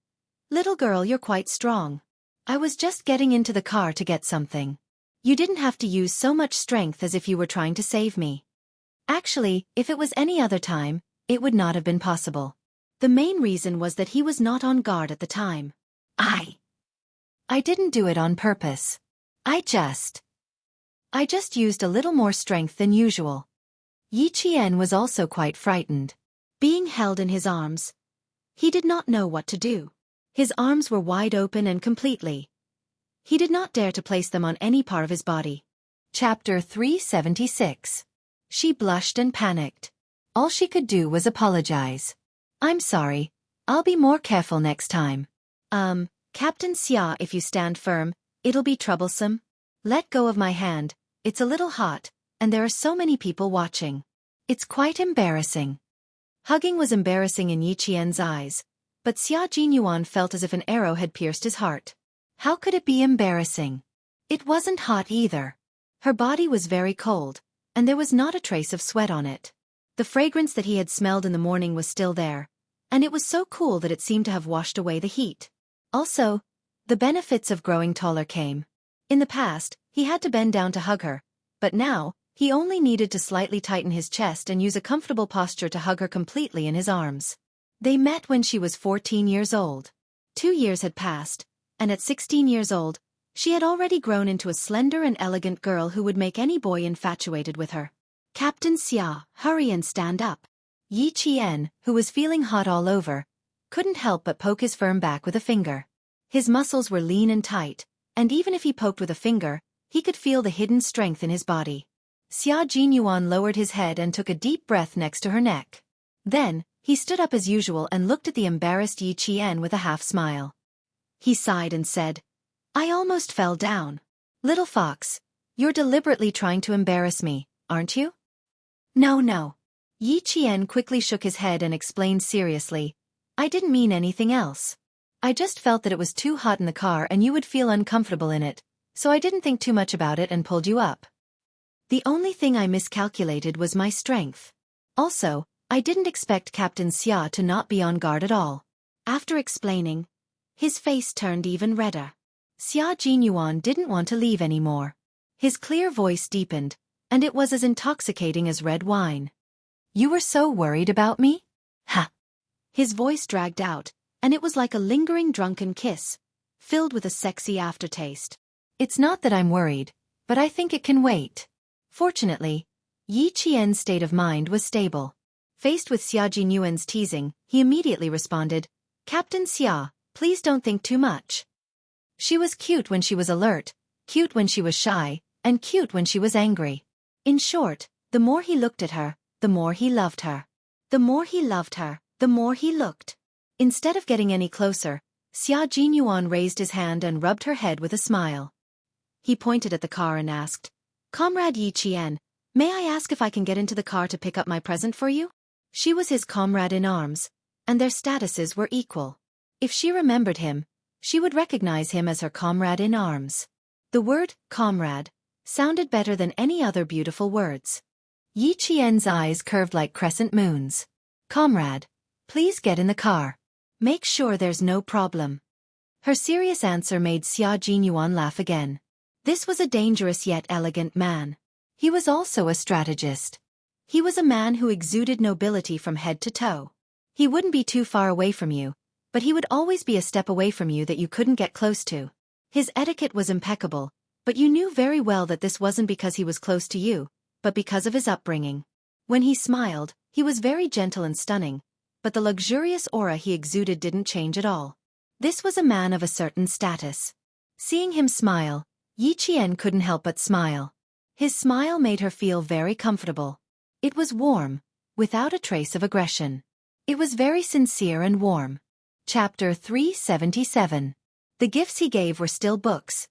A: Little girl, you're quite strong. I was just getting into the car to get something. You didn't have to use so much strength as if you were trying to save me. Actually, if it was any other time, it would not have been possible. The main reason was that he was not on guard at the time. I didn't do it on purpose. I just used a little more strength than usual. Yi Qian was also quite frightened. Being held in his arms, he did not know what to do. His arms were wide open and completely. He did not dare to place them on any part of his body. Chapter 376. She blushed and panicked. All she could do was apologize. I'm sorry. I'll be more careful next time. Captain Xia, if you stand firm, it'll be troublesome. Let go of my hand, it's a little hot, and there are so many people watching. It's quite embarrassing. Hugging was embarrassing in Yi Qian's eyes, but Xia Jinyuan felt as if an arrow had pierced his heart. How could it be embarrassing? It wasn't hot either. Her body was very cold, and there was not a trace of sweat on it. The fragrance that he had smelled in the morning was still there, and it was so cool that it seemed to have washed away the heat. Also, the benefits of growing taller came. In the past, he had to bend down to hug her, but now, He only needed to slightly tighten his chest and use a comfortable posture to hug her completely in his arms. They met when she was 14 years old. 2 years had passed, and at 16 years old, she had already grown into a slender and elegant girl who would make any boy infatuated with her. Captain Xia, hurry and stand up. Yi Qian, who was feeling hot all over, couldn't help but poke his firm back with a finger. His muscles were lean and tight, and even if he poked with a finger, he could feel the hidden strength in his body. Xia Jinyuan lowered his head and took a deep breath next to her neck. Then, he stood up as usual and looked at the embarrassed Yi Qian with a half-smile. He sighed and said, "I almost fell down. Little fox, you're deliberately trying to embarrass me, aren't you?" No. Yi Qian quickly shook his head and explained seriously, "I didn't mean anything else. I just felt that it was too hot in the car and you would feel uncomfortable in it, so I didn't think too much about it and pulled you up. The only thing I miscalculated was my strength. Also, I didn't expect Captain Xia to not be on guard at all." After explaining, his face turned even redder. Xia Jinyuan didn't want to leave anymore. His clear voice deepened, and it was as intoxicating as red wine. "You were so worried about me? Ha!" His voice dragged out, and it was like a lingering drunken kiss, filled with a sexy aftertaste. "It's not that I'm worried, but I think it can wait." Fortunately, Yi Qian's state of mind was stable. Faced with Xia Jinyuan's teasing, he immediately responded, "Captain Xia, please don't think too much." She was cute when she was alert, cute when she was shy, and cute when she was angry. In short, the more he looked at her, the more he loved her. The more he loved her, the more he looked. Instead of getting any closer, Xia Jinyuan raised his hand and rubbed her head with a smile. He pointed at the car and asked, "Comrade Yi Qian, may I ask if I can get into the car to pick up my present for you?" She was his comrade in arms, and their statuses were equal. If she remembered him, she would recognize him as her comrade in arms. The word, comrade, sounded better than any other beautiful words. Yi Qian's eyes curved like crescent moons. "Comrade, please get in the car. Make sure there's no problem." Her serious answer made Xia Jinyuan laugh again. This was a dangerous yet elegant man. He was also a strategist. He was a man who exuded nobility from head to toe. He wouldn't be too far away from you, but he would always be a step away from you that you couldn't get close to. His etiquette was impeccable, but you knew very well that this wasn't because he was close to you, but because of his upbringing. When he smiled, he was very gentle and stunning, but the luxurious aura he exuded didn't change at all. This was a man of a certain status. Seeing him smile, Yi Qian couldn't help but smile. His smile made her feel very comfortable. It was warm, without a trace of aggression. It was very sincere and warm. Chapter 377. The gifts he gave were still books.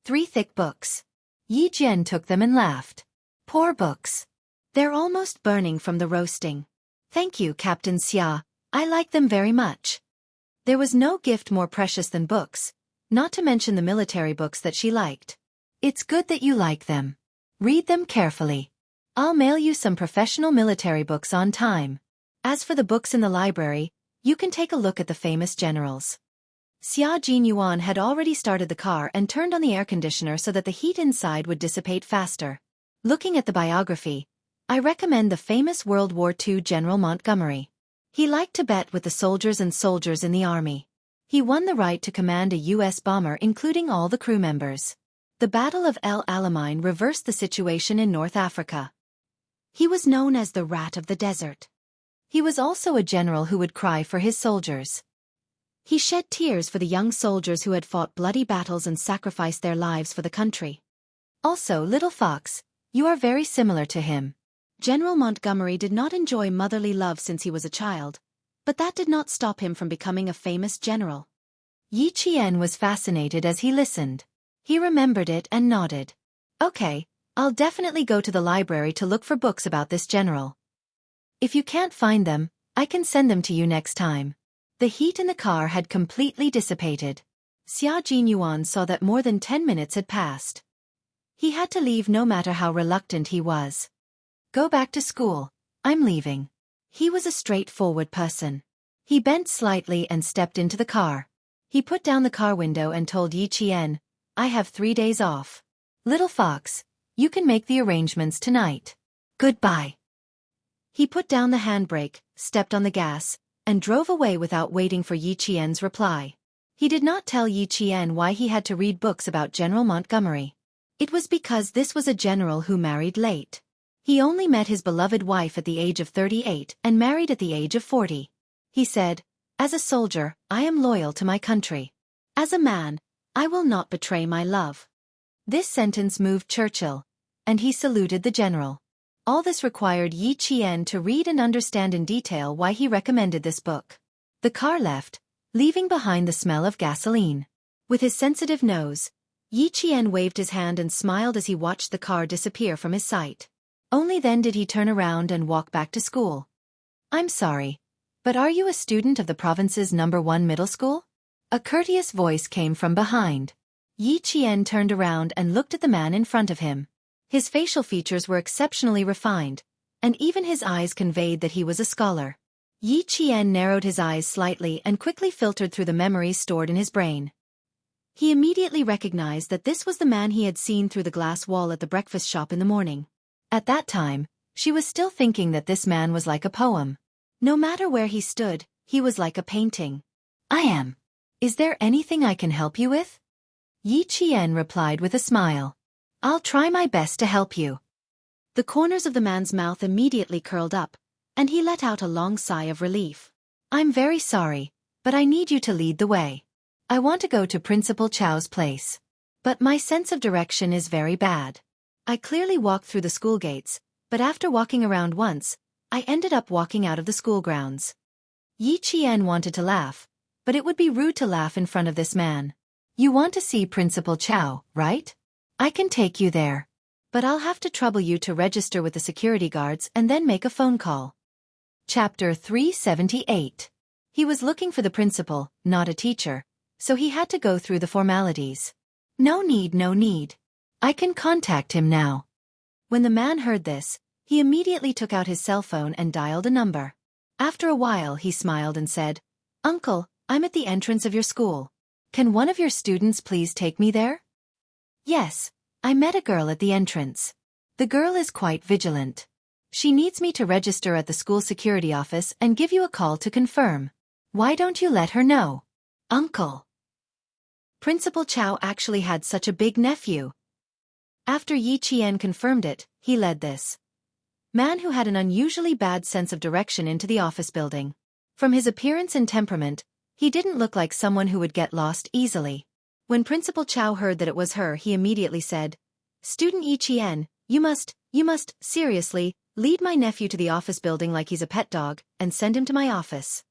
A: 3 thick books. Yi Jian took them and laughed. "Poor books. They're almost burning from the roasting." "Thank you, Captain Xia, I like them very much." There was no gift more precious than books, not to mention the military books that she liked. "It's good that you like them. Read them carefully. I'll mail you some professional military books on time. As for the books in the library, you can take a look at the famous generals." Xia Jinyuan had already started the car and turned on the air conditioner so that the heat inside would dissipate faster. Looking at the biography, I recommend the famous World War II General Montgomery. He liked to bet with the soldiers and soldiers in the army. He won the right to command a U.S. bomber including all the crew members. The Battle of El Alamein reversed the situation in North Africa. He was known as the Rat of the Desert. He was also a general who would cry for his soldiers. He shed tears for the young soldiers who had fought bloody battles and sacrificed their lives for the country. Also, little fox, you are very similar to him. General Montgomery did not enjoy motherly love since he was a child, but that did not stop him from becoming a famous general. Yi Qian was fascinated as he listened. He remembered it and nodded. "Okay, I'll definitely go to the library to look for books about this general. If you can't find them, I can send them to you next time." The heat in the car had completely dissipated. Xia Jinyuan saw that more than 10 minutes had passed. He had to leave no matter how reluctant he was. "Go back to school, I'm leaving." He was a straightforward person. He bent slightly and stepped into the car. He put down the car window and told Yi Qian, "I have 3 days off. Little fox, You can make the arrangements tonight. Goodbye. He put down the handbrake, stepped on the gas, and drove away without waiting for Yi Qian's reply. He did not tell Yi Qian why he had to read books about General Montgomery. It was because this was a general who married late. He only met his beloved wife at the age of 38 and married at the age of 40. He said, "As a soldier, I am loyal to my country. As a man, I will not betray my love." This sentence moved Churchill, and he saluted the general. All this required Yi Qian to read and understand in detail why he recommended this book. The car left, leaving behind the smell of gasoline. With his sensitive nose, Yi Qian waved his hand and smiled as he watched the car disappear from his sight. Only then did he turn around and walk back to school. "I'm sorry, but are you a student of the province's #1 middle school?" A courteous voice came from behind. Yi Qian turned around and looked at the man in front of him. His facial features were exceptionally refined, and even his eyes conveyed that he was a scholar. Yi Qian narrowed his eyes slightly and quickly filtered through the memories stored in his brain. He immediately recognized that this was the man he had seen through the glass wall at the breakfast shop in the morning. At that time, she was still thinking that this man was like a poem. No matter where he stood, he was like a painting. "I am. Is there anything I can help you with?" Yi Qian replied with a smile. "I'll try my best to help you." The corners of the man's mouth immediately curled up, and he let out a long sigh of relief. "I'm very sorry, but I need you to lead the way. I want to go to Principal Chow's place. But my sense of direction is very bad. I clearly walked through the school gates, but after walking around once, I ended up walking out of the school grounds." Yi Qian wanted to laugh, but it would be rude to laugh in front of this man. "You want to see Principal Chow, right? I can take you there. But I'll have to trouble you to register with the security guards and then make a phone call." Chapter 378. He was looking for the principal, not a teacher, so he had to go through the formalities. No need. I can contact him now." When the man heard this, he immediately took out his cell phone and dialed a number. After a while he smiled and said, "Uncle, I'm at the entrance of your school. Can one of your students please take me there?" "Yes, I met a girl at the entrance. The girl is quite vigilant. She needs me to register at the school security office and give you a call to confirm. Why don't you let her know?" "Uncle." Principal Chow actually had such a big nephew. After Yi Qian confirmed it, he led this man who had an unusually bad sense of direction into the office building. From his appearance and temperament, he didn't look like someone who would get lost easily. When Principal Chow heard that it was her, he immediately said, "Student Yi Qian, you must, seriously, lead my nephew to the office building like he's a pet dog, and send him to my office.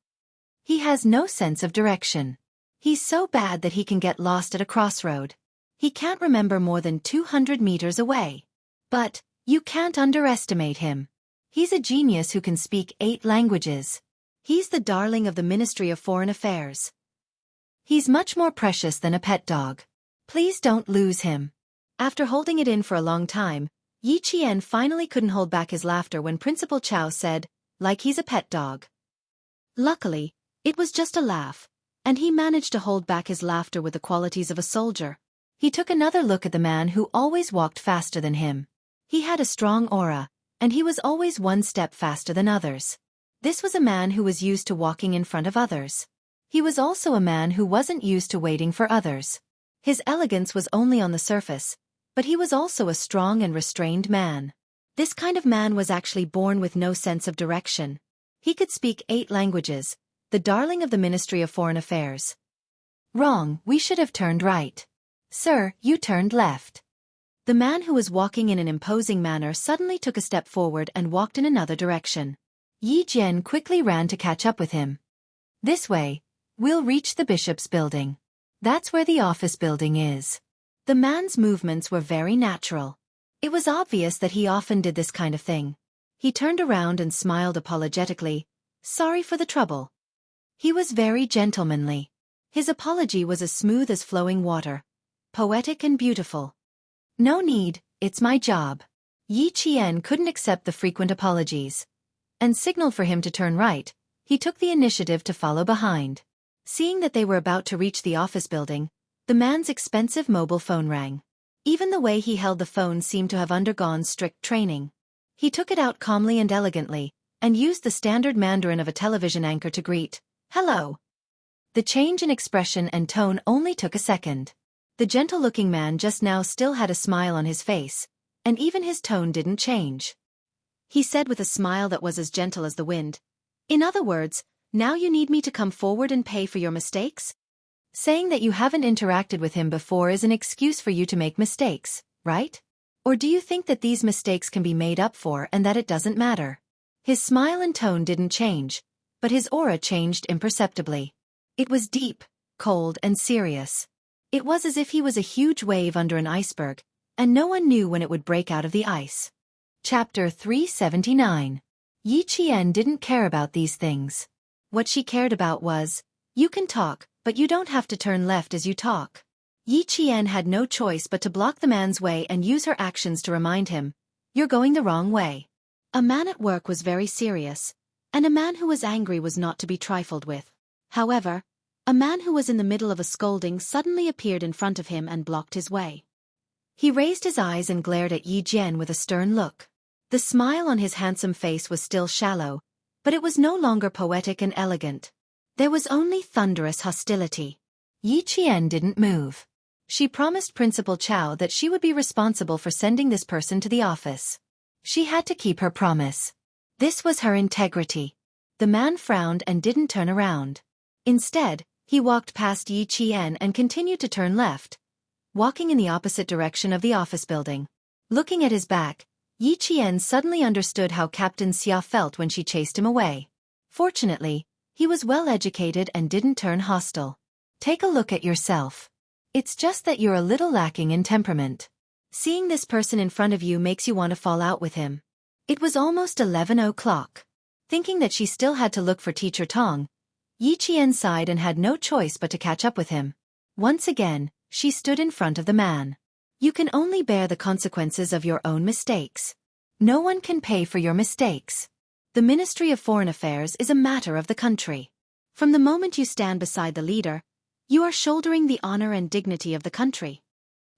A: He has no sense of direction. He's so bad that he can get lost at a crossroad. He can't remember more than 200 meters away. But you can't underestimate him. He's a genius who can speak 8 languages. He's the darling of the Ministry of Foreign Affairs. He's much more precious than a pet dog. Please don't lose him." After holding it in for a long time, Yi Qian finally couldn't hold back his laughter when Principal Chow said, "Like he's a pet dog." Luckily, it was just a laugh, and he managed to hold back his laughter with the qualities of a soldier. He took another look at the man who always walked faster than him. He had a strong aura, and he was always one step faster than others. This was a man who was used to walking in front of others. He was also a man who wasn't used to waiting for others. His elegance was only on the surface, but he was also a strong and restrained man. This kind of man was actually born with no sense of direction. He could speak 8 languages, the darling of the Ministry of Foreign Affairs. "Wrong, we should have turned right. Sir, you turned left." The man who was walking in an imposing manner suddenly took a step forward and walked in another direction. Yi Jian quickly ran to catch up with him. "This way. We'll reach the bishop's building. That's where the office building is." The man's movements were very natural. It was obvious that he often did this kind of thing. He turned around and smiled apologetically, "Sorry for the trouble." He was very gentlemanly. His apology was as smooth as flowing water, poetic and beautiful. "No need, it's my job." Yi Qian couldn't accept the frequent apologies, and signaled for him to turn right. He took the initiative to follow behind. Seeing that they were about to reach the office building, the man's expensive mobile phone rang. Even the way he held the phone seemed to have undergone strict training. He took it out calmly and elegantly, and used the standard Mandarin of a television anchor to greet, "Hello." The change in expression and tone only took a second. The gentle-looking man just now still had a smile on his face, and even his tone didn't change. He said with a smile that was as gentle as the wind, "In other words, now you need me to come forward and pay for your mistakes?" Saying that you haven't interacted with him before is an excuse for you to make mistakes, right? Or do you think that these mistakes can be made up for and that it doesn't matter? His smile and tone didn't change, but his aura changed imperceptibly. It was deep, cold, and serious. It was as if he was a huge wave under an iceberg, and no one knew when it would break out of the ice. Chapter 379. Yi Qian didn't care about these things. What she cared about was, you can talk, but you don't have to turn left as you talk. Yi Qian had no choice but to block the man's way and use her actions to remind him, you're going the wrong way. A man at work was very serious, and a man who was angry was not to be trifled with. However, a man who was in the middle of a scolding suddenly appeared in front of him and blocked his way. He raised his eyes and glared at Yi Jian with a stern look. The smile on his handsome face was still shallow, but it was no longer poetic and elegant. There was only thunderous hostility. Yi Qian didn't move. She promised Principal Chow that she would be responsible for sending this person to the office. She had to keep her promise. This was her integrity. The man frowned and didn't turn around. Instead, he walked past Yi Qian and continued to turn left, walking in the opposite direction of the office building. Looking at his back, Yi Qian suddenly understood how Captain Xia felt when she chased him away. Fortunately, he was well educated and didn't turn hostile. Take a look at yourself. It's just that you're a little lacking in temperament. Seeing this person in front of you makes you want to fall out with him. It was almost 11 o'clock. Thinking that she still had to look for Teacher Tong, Yi Qian sighed and had no choice but to catch up with him. Once again, she stood in front of the man. You can only bear the consequences of your own mistakes. No one can pay for your mistakes. The Ministry of Foreign Affairs is a matter of the country. From the moment you stand beside the leader, you are shouldering the honor and dignity of the country.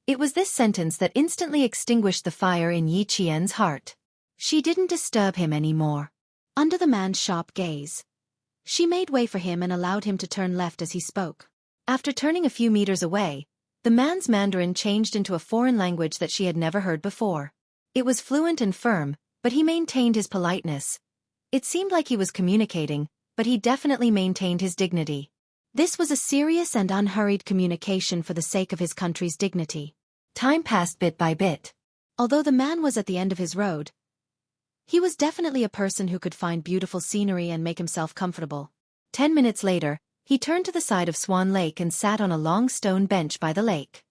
A: It was this sentence that instantly extinguished the fire in Yi Qian's heart. She didn't disturb him anymore. Under the man's sharp gaze, she made way for him and allowed him to turn left as he spoke. After turning a few meters away, the man's Mandarin changed into a foreign language that she had never heard before. It was fluent and firm, but he maintained his politeness. It seemed like he was communicating, but he definitely maintained his dignity. This was a serious and unhurried communication for the sake of his country's dignity. Time passed bit by bit. Although the man was at the end of his road, he was definitely a person who could find beautiful scenery and make himself comfortable. 10 minutes later, he turned to the side of Swan Lake and sat on a long stone bench by the lake.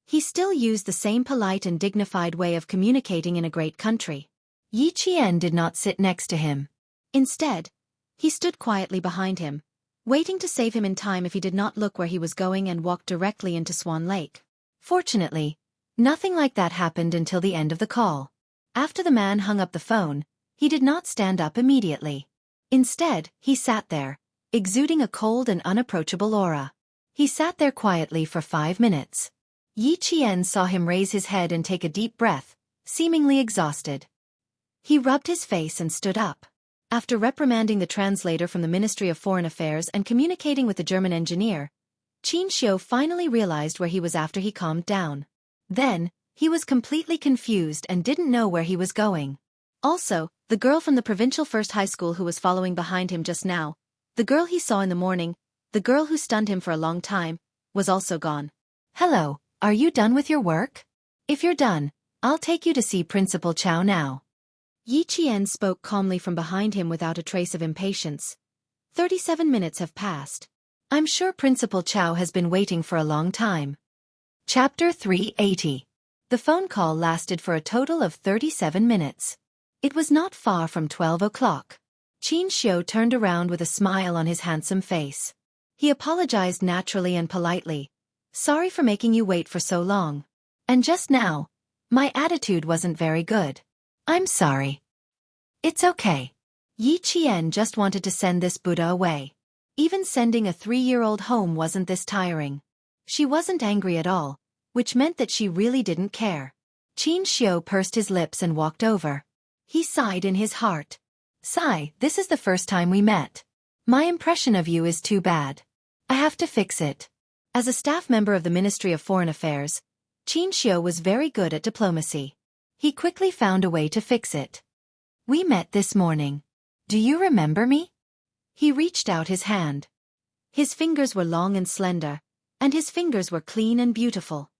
A: He still used the same polite and dignified way of communicating in a great country. Yi Qian did not sit next to him. Instead, he stood quietly behind him, waiting to save him in time if he did not look where he was going and walked directly into Swan Lake. Fortunately, nothing like that happened until the end of the call. After the man hung up the phone, he did not stand up immediately. Instead, he sat there, exuding a cold and unapproachable aura. He sat there quietly for 5 minutes. Yi Qian saw him raise his head and take a deep breath, seemingly exhausted. He rubbed his face and stood up. After reprimanding the translator from the Ministry of Foreign Affairs and communicating with the German engineer, Xianxia finally realized where he was after he calmed down. Then, he was completely confused and didn't know where he was going. Also, the girl from the provincial first high school who was following behind him just now, the girl he saw in the morning, the girl who stunned him for a long time, was also gone. Hello, are you done with your work? If you're done, I'll take you to see Principal Chow now. Yi Qian spoke calmly from behind him without a trace of impatience. 37 minutes have passed. I'm sure Principal Chow has been waiting for a long time. Chapter 380. The phone call lasted for a total of 37 minutes. It was not far from 12 o'clock. Xianxia turned around with a smile on his handsome face. He apologized naturally and politely. Sorry for making you wait for so long. And just now, my attitude wasn't very good. I'm sorry. It's okay. Yi Qian just wanted to send this Buddha away. Even sending a 3-year-old home wasn't this tiring. She wasn't angry at all, which meant that she really didn't care. Xianxia pursed his lips and walked over. He sighed in his heart. Sigh, this is the first time we met. My impression of you is too bad. I have to fix it. As a staff member of the Ministry of Foreign Affairs, Xianxia was very good at diplomacy. He quickly found a way to fix it. We met this morning. Do you remember me? He reached out his hand. His fingers were long and slender, and his fingers were clean and beautiful.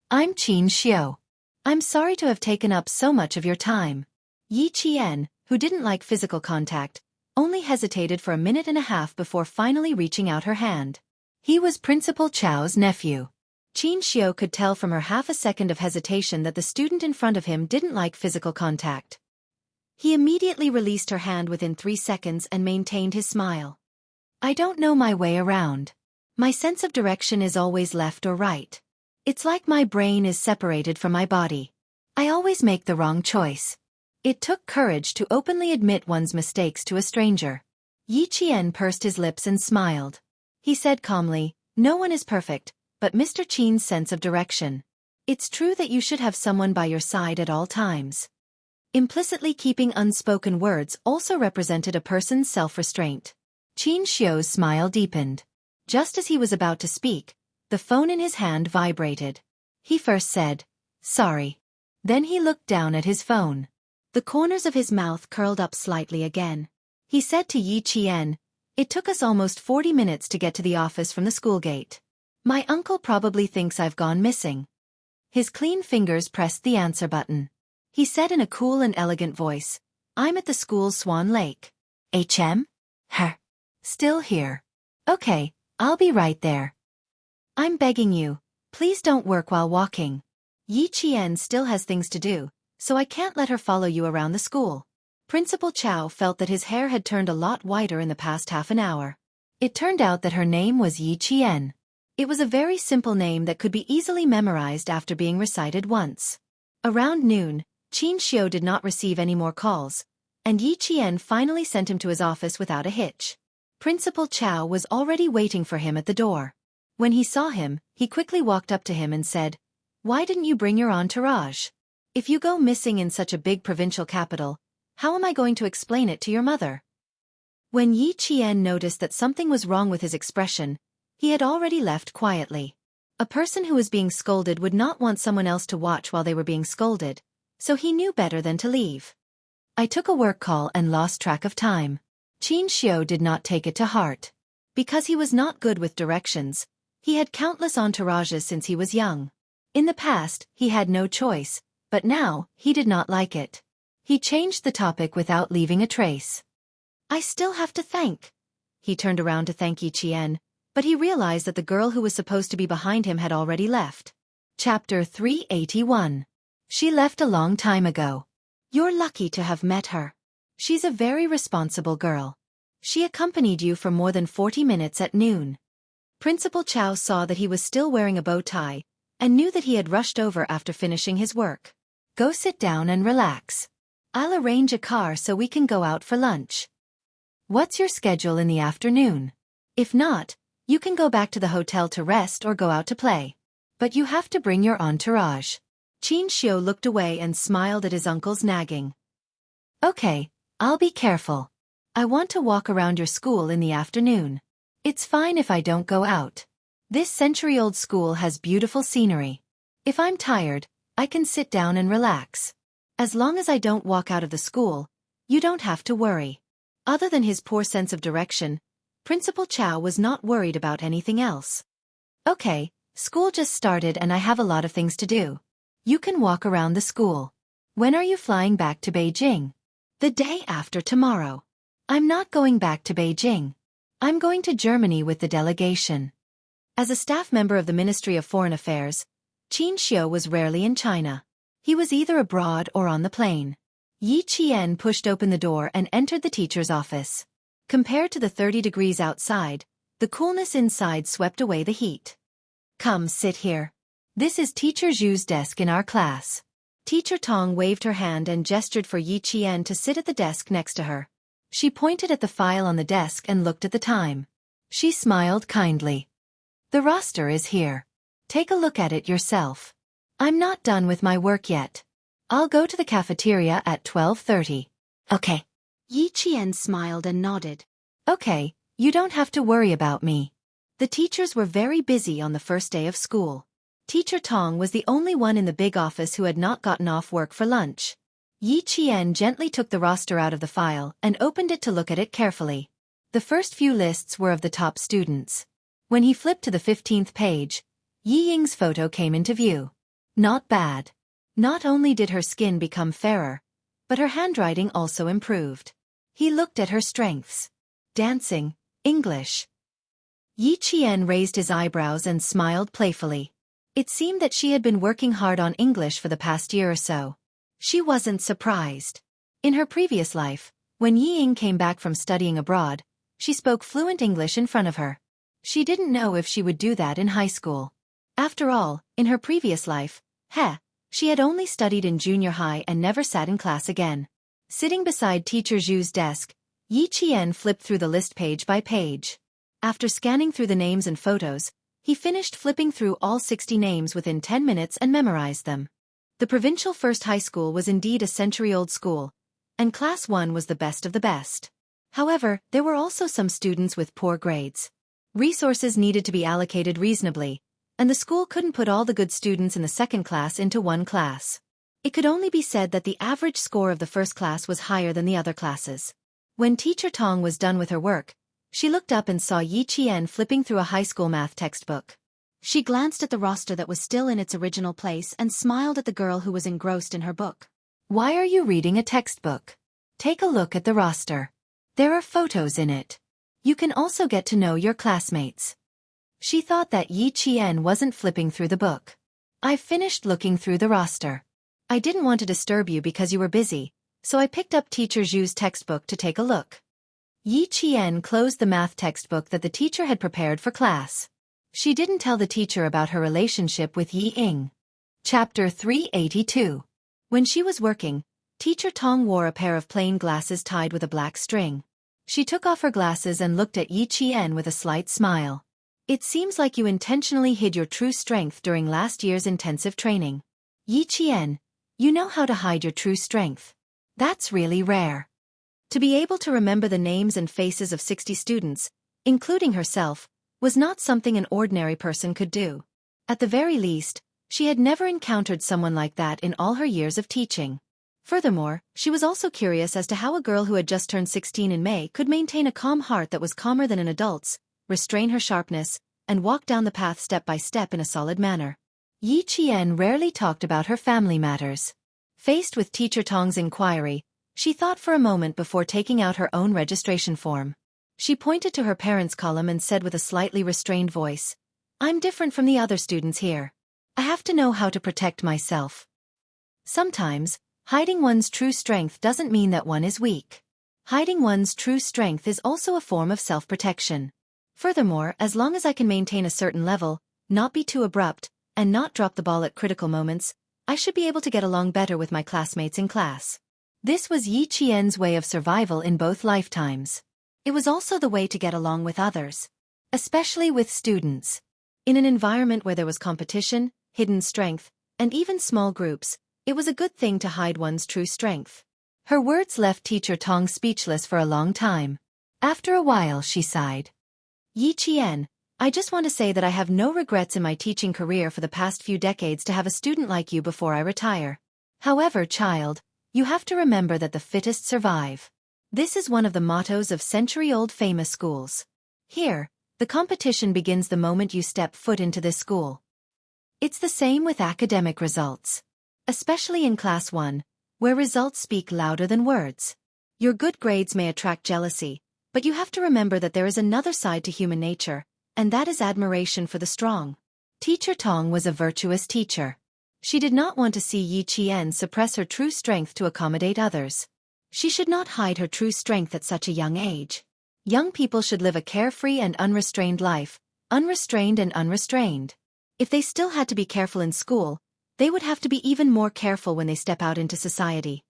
A: I'm Xianxia. I'm sorry to have taken up so much of your time. Yi Qian, who didn't like physical contact, only hesitated for a minute and a half before finally reaching out her hand. He was Principal Chao's nephew. Xianxia could tell from her half a second of hesitation that the student in front of him didn't like physical contact. He immediately released her hand within 3 seconds and maintained his smile. I don't know my way around. My sense of direction is always left or right. It's like my brain is separated from my body. I always make the wrong choice. It took courage to openly admit one's mistakes to a stranger. Yi Qian pursed his lips and smiled. He said calmly, no one is perfect, but Mr. Qin's sense of direction. It's true that you should have someone by your side at all times. Implicitly keeping unspoken words also represented a person's self-restraint. Xianxia's smile deepened. Just as he was about to speak, the phone in his hand vibrated. He first said, sorry. Then he looked down at his phone. The corners of his mouth curled up slightly again. He said to Yi Qian, it took us almost 40 minutes to get to the office from the school gate. My uncle probably thinks I've gone missing. His clean fingers pressed the answer button. He said in a cool and elegant voice, I'm at the school's Swan Lake. HM? Her. Still here. Okay, I'll be right there. I'm begging you, please don't work while walking. Yi Qian still has things to do, so I can't let her follow you around the school. Principal Chao felt that his hair had turned a lot whiter in the past half an hour. It turned out that her name was Yi Qian. It was a very simple name that could be easily memorized after being recited once. Around noon, Xianxia did not receive any more calls, and Yi Qian finally sent him to his office without a hitch. Principal Chao was already waiting for him at the door. When he saw him, he quickly walked up to him and said, why didn't you bring your entourage? If you go missing in such a big provincial capital, how am I going to explain it to your mother? When Yi Qian noticed that something was wrong with his expression, he had already left quietly. A person who was being scolded would not want someone else to watch while they were being scolded, so he knew better than to leave. I took a work call and lost track of time. Xianxia did not take it to heart. Because he was not good with directions, he had countless entourages since he was young. In the past, he had no choice, but now, he did not like it. He changed the topic without leaving a trace. I still have to thank. He turned around to thank Yi Qian, but he realized that the girl who was supposed to be behind him had already left. Chapter 381. She left a long time ago. You're lucky to have met her. She's a very responsible girl. She accompanied you for more than 40 minutes at noon. Principal Chao saw that he was still wearing a bow tie, and knew that he had rushed over after finishing his work. Go sit down and relax. I'll arrange a car so we can go out for lunch. What's your schedule in the afternoon? If not, you can go back to the hotel to rest or go out to play. But you have to bring your entourage. Xianxia looked away and smiled at his uncle's nagging. Okay, I'll be careful. I want to walk around your school in the afternoon. It's fine if I don't go out. This century-old school has beautiful scenery. If I'm tired, I can sit down and relax. As long as I don't walk out of the school, you don't have to worry. Other than his poor sense of direction, Principal Chao was not worried about anything else. Okay, school just started and I have a lot of things to do. You can walk around the school. When are you flying back to Beijing? The day after tomorrow. I'm not going back to Beijing. I'm going to Germany with the delegation. As a staff member of the Ministry of Foreign Affairs, Xianxia was rarely in China. He was either abroad or on the plane. Yi Qian pushed open the door and entered the teacher's office. Compared to the 30 degrees outside, the coolness inside swept away the heat. Come sit here. This is Teacher Zhu's desk in our class. Teacher Tong waved her hand and gestured for Yi Qian to sit at the desk next to her. She pointed at the file on the desk and looked at the time. She smiled kindly. The roster is here. Take a look at it yourself. I'm not done with my work yet. I'll go to the cafeteria at 12:30. Okay.
B: Yi Qian smiled and nodded.
A: Okay, you don't have to worry about me. The teachers were very busy on the first day of school. Teacher Tong was the only one in the big office who had not gotten off work for lunch. Yi Qian gently took the roster out of the file and opened it to look at it carefully. The first few lists were of the top students. When he flipped to the 15th page, Yi Ying's photo came into view. Not bad. Not only did her skin become fairer, but her handwriting also improved. He looked at her strengths. Dancing, English. Yi Qian raised his eyebrows and smiled playfully. It seemed that she had been working hard on English for the past year or so. She wasn't surprised. In her previous life, when Yi Ying came back from studying abroad, she spoke fluent English in front of her. She didn't know if she would do that in high school. After all, in her previous life, she had only studied in junior high and never sat in class again. Sitting beside Teacher Zhu's desk, Yi Qian flipped through the list page by page. After scanning through the names and photos, he finished flipping through all 60 names within 10 minutes and memorized them. The provincial first high school was indeed a century-old school, and Class 1 was the best of the best. However, there were also some students with poor grades. Resources needed to be allocated reasonably, and the school couldn't put all the good students in the second class into one class. It could only be said that the average score of the first class was higher than the other classes. When Teacher Tong was done with her work, she looked up and saw Yi Qian flipping through a high school math textbook.
B: She glanced at the roster that was still in its original place and smiled at the girl who was engrossed in her book.
A: Why are you reading a textbook? Take a look at the roster. There are photos in it. You can also get to know your classmates. She thought that Yi Qian wasn't flipping through the book. I've finished looking through the roster. I didn't want to disturb you because you were busy, so I picked up Teacher Zhu's textbook to take a look. Yi Qian closed the math textbook that the teacher had prepared for class. She didn't tell the teacher about her relationship with Yi Ying. Chapter 382. When she was working, Teacher Tong wore a pair of plain glasses tied with a black string. She took off her glasses and looked at Yi Qian with a slight smile. It seems like you intentionally hid your true strength during last year's intensive training. Yi Qian, you know how to hide your true strength. That's really rare. To be able to remember the names and faces of 60 students, including herself, was not something an ordinary person could do. At the very least, she had never encountered someone like that in all her years of teaching. Furthermore, she was also curious as to how a girl who had just turned 16 in May could maintain a calm heart that was calmer than an adult's, restrain her sharpness, and walk down the path step by step in a solid manner. Yi Qian rarely talked about her family matters. Faced with Teacher Tong's inquiry, she thought for a moment before taking out her own registration form. She pointed to her parents' column and said with a slightly restrained voice, "I'm different from the other students here. I have to know how to protect myself." Sometimes, hiding one's true strength doesn't mean that one is weak. Hiding one's true strength is also a form of self-protection. Furthermore, as long as I can maintain a certain level, not be too abrupt, and not drop the ball at critical moments, I should be able to get along better with my classmates in class. This was Yi Qian's way of survival in both lifetimes. It was also the way to get along with others, especially with students. In an environment where there was competition, hidden strength, and even small groups, it was a good thing to hide one's true strength. Her words left Teacher Tong speechless for a long time. After a while she sighed. "Yi Qian, I just want to say that I have no regrets in my teaching career for the past few decades to have a student like you before I retire. However, child, you have to remember that the fittest survive. This is one of the mottos of century-old famous schools. Here, the competition begins the moment you step foot into this school. It's the same with academic results. Especially in Class 1, where results speak louder than words. Your good grades may attract jealousy, but you have to remember that there is another side to human nature, and that is admiration for the strong." Teacher Tong was a virtuous teacher. She did not want to see Yi Qian suppress her true strength to accommodate others. She should not hide her true strength at such a young age. Young people should live a carefree and unrestrained life, unrestrained and unrestrained. If they still had to be careful in school, they would have to be even more careful when they step out into society.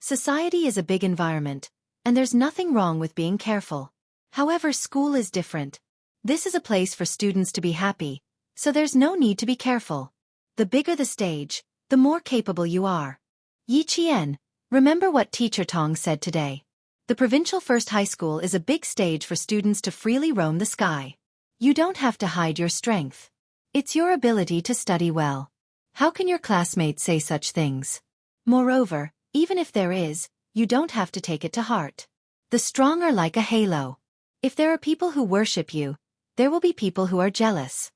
A: Society is a big environment, and there's nothing wrong with being careful. However, school is different. This is a place for students to be happy, So there's no need to be careful. The bigger the stage, the more capable you are. Yi Qian, remember what Teacher Tong said today. The provincial first high school is a big stage for students to freely roam the sky. You don't have to hide your strength. It's your ability to study well. How can your classmates say such things? Moreover, even if there is, you don't have to take it to heart. The strong are like a halo. If there are people who worship you, there will be people who are jealous.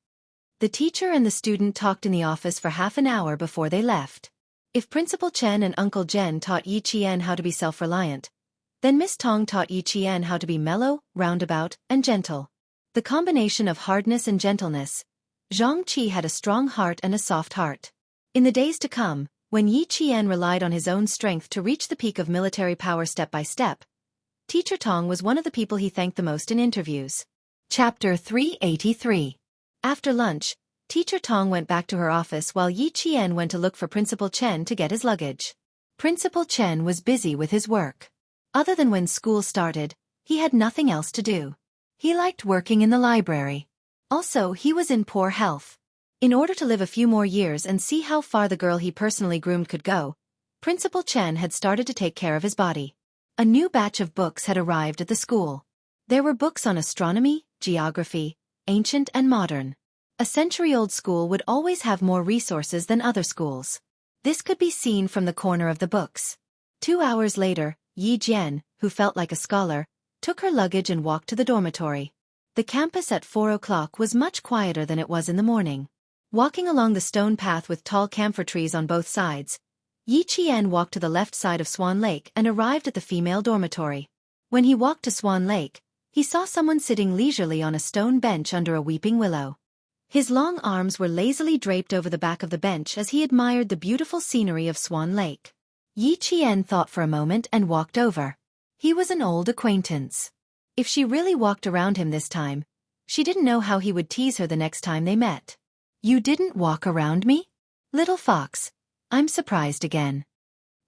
A: The teacher and the student talked in the office for half an hour before they left. If Principal Chen and Uncle Jen taught Yi Qian how to be self-reliant, then Miss Tong taught Yi Qian how to be mellow, roundabout, and gentle. The combination of hardness and gentleness. Xianxia had a strong heart and a soft heart. In the days to come, when Yi Qian relied on his own strength to reach the peak of military power step by step, Teacher Tong was one of the people he thanked the most in interviews. Chapter 383. After lunch, Teacher Tong went back to her office while Yi Qian went to look for Principal Chen to get his luggage. Principal Chen was busy with his work. Other than when school started, he had nothing else to do. He liked working in the library. Also, he was in poor health. In order to live a few more years and see how far the girl he personally groomed could go, Principal Chen had started to take care of his body. A new batch of books had arrived at the school. There were books on astronomy, geography, ancient and modern. A century-old school would always have more resources than other schools. This could be seen from the corner of the books. 2 hours later, Yi Jian, who felt like a scholar, took her luggage and walked to the dormitory. The campus at 4 o'clock was much quieter than it was in the morning. Walking along the stone path with tall camphor trees on both sides, Yi Qian walked to the left side of Swan Lake and arrived at the female dormitory. When he walked to Swan Lake, he saw someone sitting leisurely on a stone bench under a weeping willow. His long arms were lazily draped over the back of the bench as he admired the beautiful scenery of Swan Lake. Yi Qian thought for a moment and walked over. He was an old acquaintance. If she really walked around him this time, she didn't know how he would tease her the next time they met. "You didn't walk around me? Little fox, I'm surprised again."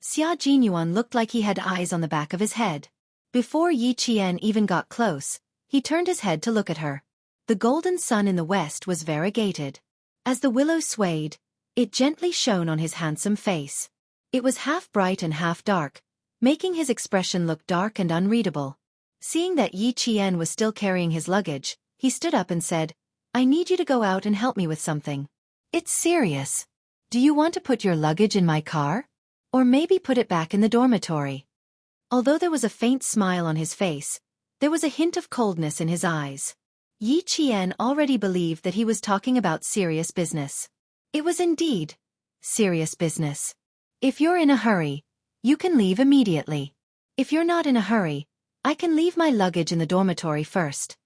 A: Xia Jinyuan looked like he had eyes on the back of his head. Before Yi Qian even got close, he turned his head to look at her. The golden sun in the west was variegated. As the willow swayed, it gently shone on his handsome face. It was half bright and half dark, making his expression look dark and unreadable. Seeing that Yi Qian was still carrying his luggage, he stood up and said, "I need you to go out and help me with something." "It's serious. Do you want to put your luggage in my car? Or maybe put it back in the dormitory?" Although there was a faint smile on his face, there was a hint of coldness in his eyes. Yi Qian already believed that he was talking about serious business. It was indeed serious business. If you're in a hurry, you can leave immediately. If you're not in a hurry, I can leave my luggage in the dormitory first.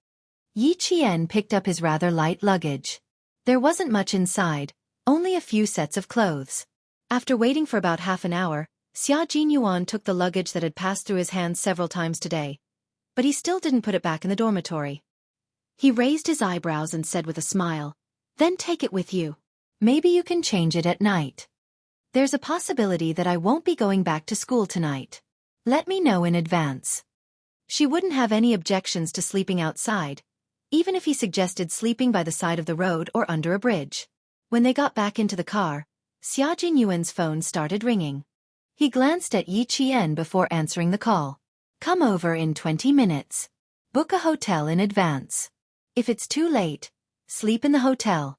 A: Yi Qian picked up his rather light luggage. There wasn't much inside, only a few sets of clothes. After waiting for about half an hour, Xia Jinyuan took the luggage that had passed through his hands several times today. But he still didn't put it back in the dormitory. He raised his eyebrows and said with a smile, "Then take it with you. Maybe you can change it at night. There's a possibility that I won't be going back to school tonight. Let me know in advance." She wouldn't have any objections to sleeping outside, even if he suggested sleeping by the side of the road or under a bridge. When they got back into the car, Xia Jinyuan's phone started ringing. He glanced at Yi Qian before answering the call. "Come over in 20 minutes. Book a hotel in advance. If it's too late, sleep in the hotel."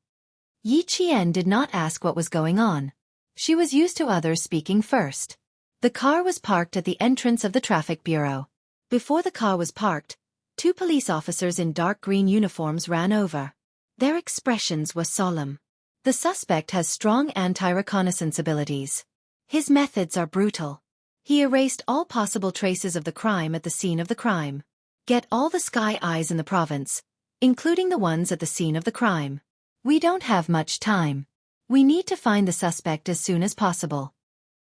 A: Yi Qian did not ask what was going on. She was used to others speaking first. The car was parked at the entrance of the traffic bureau. Before the car was parked, 2 police officers in dark green uniforms ran over. Their expressions were solemn. The suspect has strong anti-reconnaissance abilities. His methods are brutal. He erased all possible traces of the crime at the scene of the crime. Get all the sky eyes in the province, including the ones at the scene of the crime. We don't have much time. We need to find the suspect as soon as possible.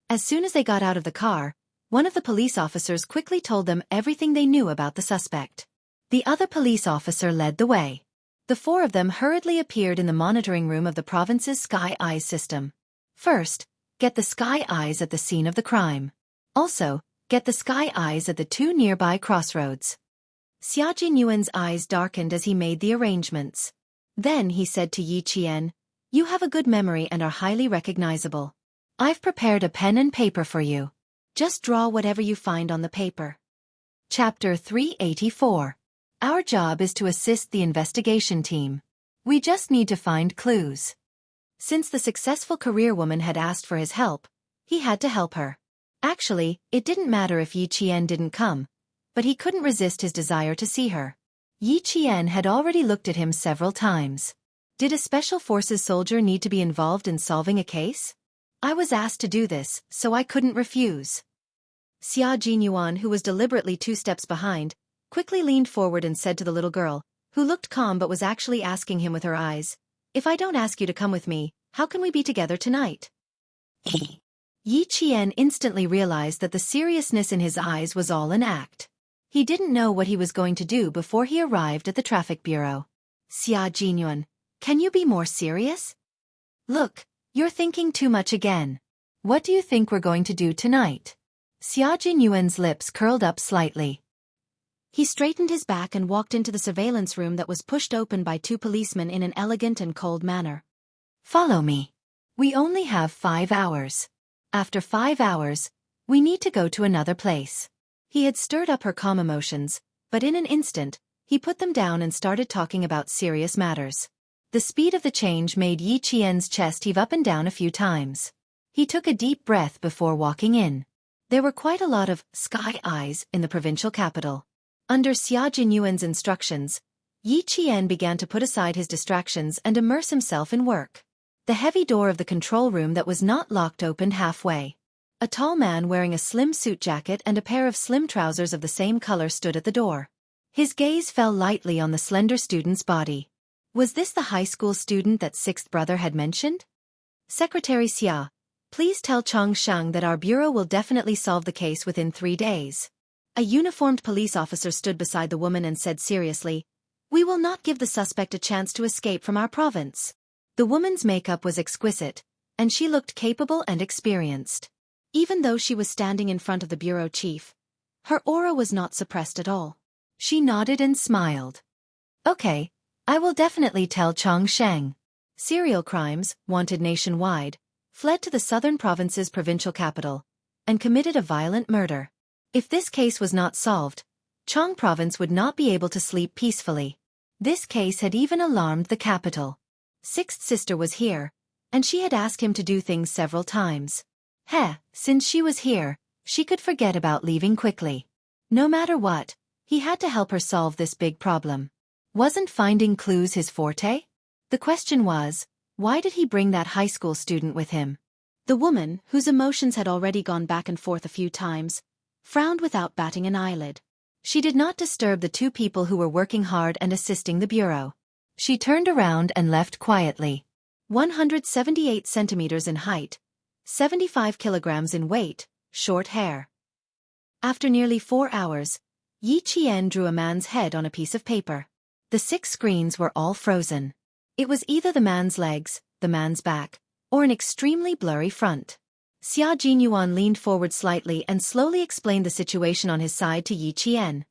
A: As soon as they got out of the car, one of the police officers quickly told them everything they knew about the suspect. The other police officer led the way. The 4 of them hurriedly appeared in the monitoring room of the province's Sky Eyes system. First, get the Sky Eyes at the scene of the crime. Also, get the Sky Eyes at the 2 nearby crossroads. Xia Jinyuan's eyes darkened as he made the arrangements. Then he said to Yi Qian, "You have a good memory and are highly recognizable. I've prepared a pen and paper for you. Just draw whatever you find on the paper." Chapter 384. Our job is to assist the investigation team. We just need to find clues. Since the successful career woman had asked for his help, he had to help her. Actually, it didn't matter if Yi Qian didn't come, but he couldn't resist his desire to see her. Yi Qian had already looked at him several times. Did a special forces soldier need to be involved in solving a case? I was asked to do this, so I couldn't refuse. Xia Jinyuan, who was deliberately 2 steps behind, quickly leaned forward and said to the little girl, who looked calm but was actually asking him with her eyes, "If I don't ask you to come with me, how can we be together tonight?" Yi Qian instantly realized that the seriousness in his eyes was all an act. He didn't know what he was going to do before he arrived at the traffic bureau. "Xia Jinyuan, can you be more serious? Look, you're thinking too much again. What do you think we're going to do tonight?" Xia Jinyuan's lips curled up slightly.
B: He straightened his back and walked into the surveillance room that was pushed open by 2 policemen in an elegant and cold manner.
A: "Follow me. We only have 5 hours. After 5 hours, we need to go to another place." He had stirred up her calm emotions, but in an instant, he put them down and started talking about serious matters. The speed of the change made Yi Qian's chest heave up and down a few times. He took a deep breath before walking in. There were quite a lot of sky eyes in the provincial capital. Under Xia Jinyuan's instructions, Yi Qian began to put aside his distractions and immerse himself in work. The heavy door of the control room that was not locked opened halfway. A tall man wearing a slim suit jacket and a pair of slim trousers of the same color stood at the door. His gaze fell lightly on the slender student's body. Was this the high school student that 6th brother had mentioned? "Secretary Xia, please tell Chang Shang that our bureau will definitely solve the case within 3 days. A uniformed police officer stood beside the woman and said seriously, "We will not give the suspect a chance to escape from our province." The woman's makeup was exquisite, and she looked capable and experienced. Even though she was standing in front of the bureau chief, her aura was not suppressed at all. She nodded and smiled. "Okay, I will definitely tell Chang Shang." Serial crimes, wanted nationwide, fled to the southern province's provincial capital, and committed a violent murder. If this case was not solved, Chang province would not be able to sleep peacefully. This case had even alarmed the capital. 6th sister was here, and she had asked him to do things several times. Since she was here, she could forget about leaving quickly. No matter what, he had to help her solve this big problem. Wasn't finding clues his forte? The question was, why did he bring that high school student with him? The woman, whose emotions had already gone back and forth a few times, frowned without batting an eyelid. She did not disturb the 2 people who were working hard and assisting the bureau. She turned around and left quietly. 178 centimeters in height, 75 kilograms in weight, short hair. After nearly 4 hours, Yi Qian drew a man's head on a piece of paper. The 6 screens were all frozen. It was either the man's legs, the man's back, or an extremely blurry front. Xia Jinyuan leaned forward slightly and slowly explained the situation on his side to Yi Qian.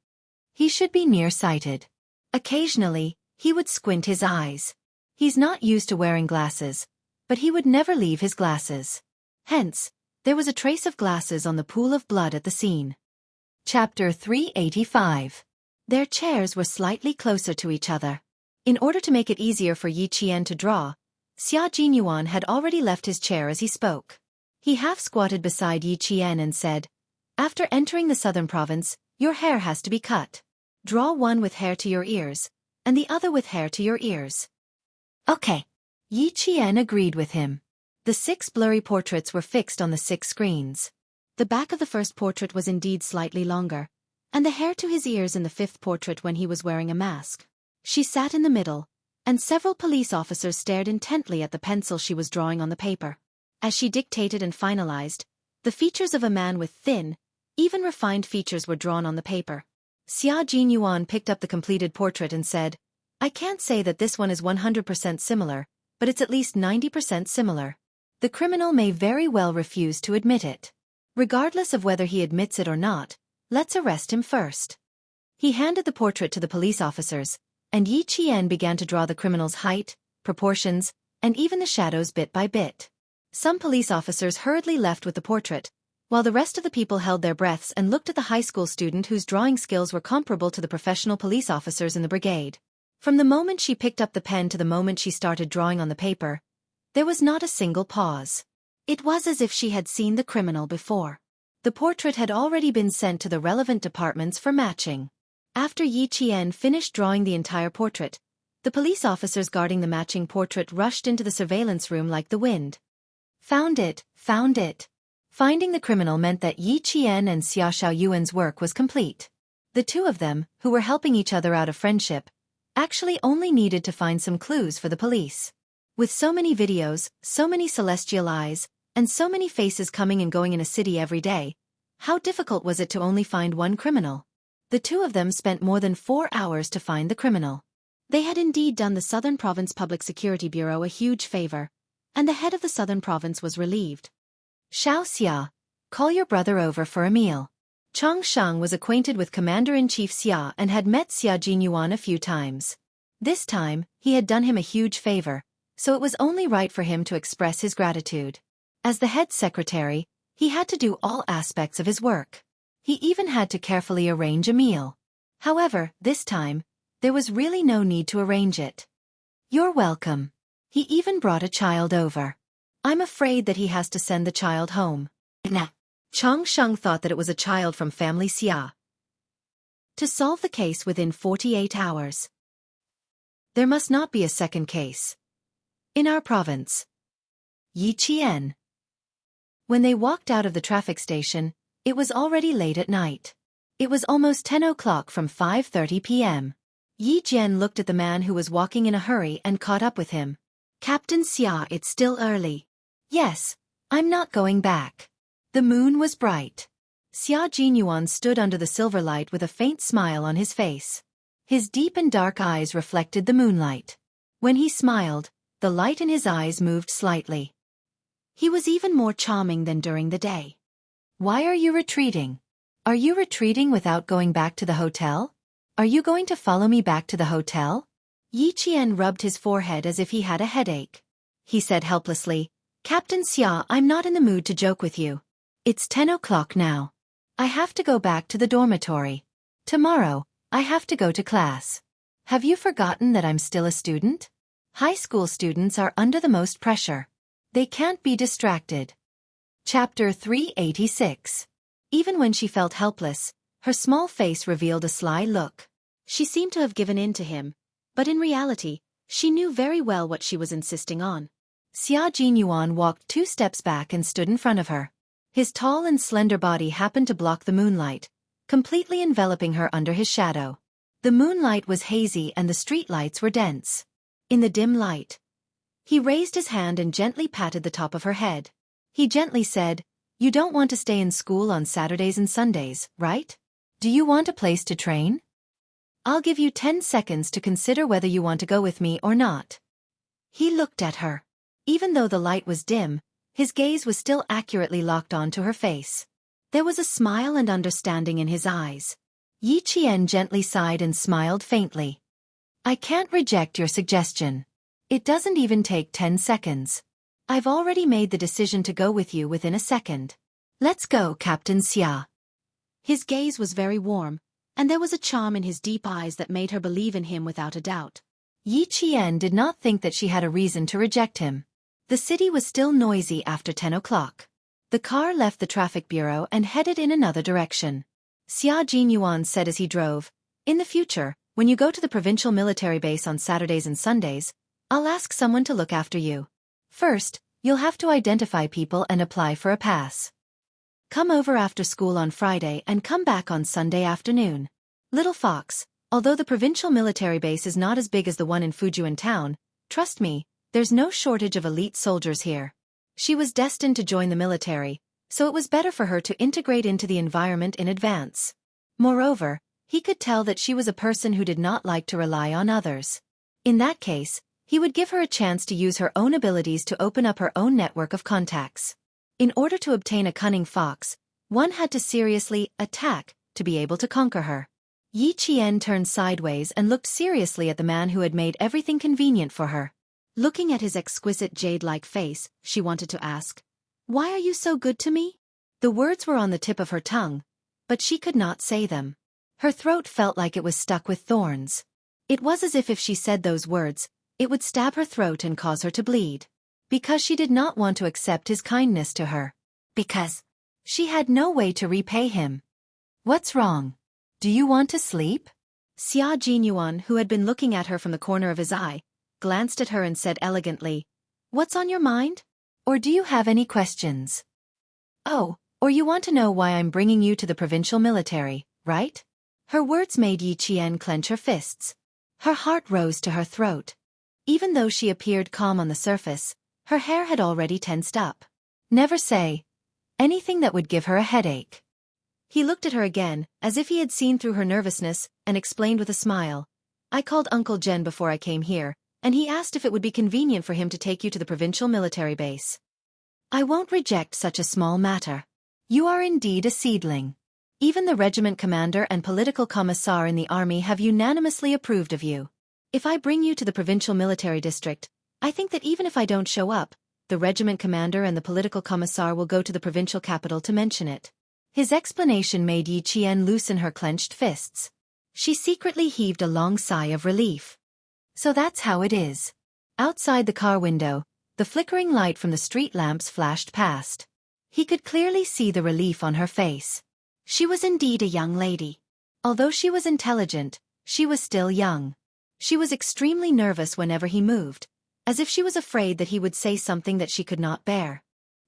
A: He should be nearsighted. Occasionally, he would squint his eyes. He's not used to wearing glasses, but he would never leave his glasses. Hence, there was a trace of glasses on the pool of blood at the scene. Chapter 385. Their chairs were slightly closer to each other. In order to make it easier for Yi Qian to draw, Xia Jinyuan had already left his chair as he spoke. He half-squatted beside Yi Qian and said, "After entering the southern province, your hair has to be cut. Draw one with hair to your ears, and the other with hair to your ears." "Okay." Yi Qian agreed with him. The 6 blurry portraits were fixed on the 6 screens. The back of the first portrait was indeed slightly longer, and the hair to his ears in the 5th portrait when he was wearing a mask. She sat in the middle, and several police officers stared intently at the pencil she was drawing on the paper. As she dictated and finalized, the features of a man with thin, even refined features were drawn on the paper. Xia Jinyuan picked up the completed portrait and said, "I can't say that this one is 100% similar, but it's at least 90% similar. The criminal may very well refuse to admit it. Regardless of whether he admits it or not, let's arrest him first." He handed the portrait to the police officers, and Yi Qian began to draw the criminal's height, proportions, and even the shadows bit by bit. Some police officers hurriedly left with the portrait, while the rest of the people held their breaths and looked at the high school student whose drawing skills were comparable to the professional police officers in the brigade. From the moment she picked up the pen to the moment she started drawing on the paper, there was not a single pause. It was as if she had seen the criminal before. The portrait had already been sent to the relevant departments for matching. After Yi Qian finished drawing the entire portrait, the police officers guarding the matching portrait rushed into the surveillance room like the wind. Found it, found it. Finding the criminal meant that Yi Qian and Xia Xiaoyuan's work was complete. The two of them, who were helping each other out of friendship, actually only needed to find some clues for the police. With so many videos, so many celestial eyes, and so many faces coming and going in a city every day, how difficult was it to only find one criminal? The two of them spent more than 4 hours to find the criminal.
B: They had indeed done the Southern Province Public Security Bureau a huge favor, and the head of the Southern Province was relieved.
A: Xianxia, call your brother over for a meal. Chang Shang was acquainted with Commander-in-Chief Xia and had met Xia Jinyuan a few times. This time, he had done him a huge favor, so it was only right for him to express his gratitude. As the head secretary, he had to do all aspects of his work. He even had to carefully arrange a meal. However, this time, there was really no need to arrange it. You're welcome. He even brought a child over. I'm afraid that he has to send the child home. Nah. Chang Sheng thought that it was a child from family Xia. To solve the case within 48 hours. There must not be a second case. In our province. Yi Qian. When they walked out of the traffic station, it was already late at night. It was almost 10 o'clock from 5:30 p.m. Yi Jian looked at the man who was walking in a hurry and caught up with him. Captain Xia, it's still early. Yes, I'm not going back. The moon was bright. Xia Jinyuan stood under the silver light with a faint smile on his face. His deep and dark eyes reflected the moonlight. When he smiled, the light in his eyes moved slightly. He was even more charming than during the day. Why are you retreating? Are you retreating without going back to the hotel? Are you going to follow me back to the hotel? Yi Qian rubbed his forehead as if he had a headache. He said helplessly, Captain Xia, I'm not in the mood to joke with you. It's 10 o'clock now. I have to go back to the dormitory. Tomorrow, I have to go to class. Have you forgotten that I'm still a student? High school students are under the most pressure. They can't be distracted. Chapter 386. Even when she felt helpless, her small face revealed a sly look. She seemed to have given in to him, but in reality, she knew very well what she was insisting on. Xia Jinyuan walked 2 steps back and stood in front of her. His tall and slender body happened to block the moonlight, completely enveloping her under his shadow. The moonlight was hazy and the street lights were dense. In the dim light, he raised his hand and gently patted the top of her head. He gently said, You don't want to stay in school on Saturdays and Sundays, right? Do you want a place to train? I'll give you 10 seconds to consider whether you want to go with me or not. He looked at her. Even though the light was dim, his gaze was still accurately locked onto her face. There was a smile and understanding in his eyes. Yi Qian gently sighed and smiled faintly. I can't reject your suggestion. It doesn't even take 10 seconds. I've already made the decision to go with you within a second. Let's go, Captain Xia.
B: His gaze was very warm, and there was a charm in his deep eyes that made her believe in him without a doubt.
A: Yi Qian did not think that she had a reason to reject him. The city was still noisy after 10 o'clock. The car left the traffic bureau and headed in another direction. Xia Jinyuan said as he drove, In the future, when you go to the provincial military base on Saturdays and Sundays, I'll ask someone to look after you. First, you'll have to identify people and apply for a pass. Come over after school on Friday and come back on Sunday afternoon. Little Fox, although the provincial military base is not as big as the one in Fujian town, trust me, there's no shortage of elite soldiers here. She was destined to join the military, so it was better for her to integrate into the environment in advance. Moreover, he could tell that she was a person who did not like to rely on others. In that case, he would give her a chance to use her own abilities to open up her own network of contacts. In order to obtain a cunning fox, one had to seriously attack to be able to conquer her. Yi Qian turned sideways and looked seriously at the man who had made everything convenient for her.
B: Looking at his exquisite jade-like face, she wanted to ask, "Why are you so good to me?"
A: The words were on the tip of her tongue, but she could not say them. Her throat felt like it was stuck with thorns. It was as if she said those words, it would stab her throat and cause her to bleed. Because she did not want to accept his kindness to her. Because she had no way to repay him. What's wrong? Do you want to sleep?
B: Xia Jinyuan, who had been looking at her from the corner of his eye, glanced at her and said elegantly, "What's on your mind?
A: Or do you have any questions? Oh, or you want to know why I'm bringing you to the provincial military, right?" Her words made Yi Qian clench her fists. Her heart rose to her throat. Even though she appeared calm on the surface, her hair had already tensed up. Never say anything that would give her a headache.
B: He looked at her again, as if he had seen through her nervousness, and explained with a smile, "I called Uncle Jen before I came here, and he asked if it would be convenient for him to take you to the provincial military base."
A: "I won't reject such a small matter. You are indeed a seedling. Even the regiment commander and political commissar in the army have unanimously approved of you.
B: If I bring you to the provincial military district, I think that even if I don't show up, the regiment commander and the political commissar will go to the provincial capital to mention it."
A: His explanation made Yi Qian loosen her clenched fists. She secretly heaved a long sigh of relief. So that's how it is. Outside the car window, the flickering light from the street lamps flashed past. He could clearly see the relief on her face. She was indeed a young lady. Although she was intelligent, she was still young. She was extremely nervous whenever he moved, as if she was afraid that he would say something that she could not bear.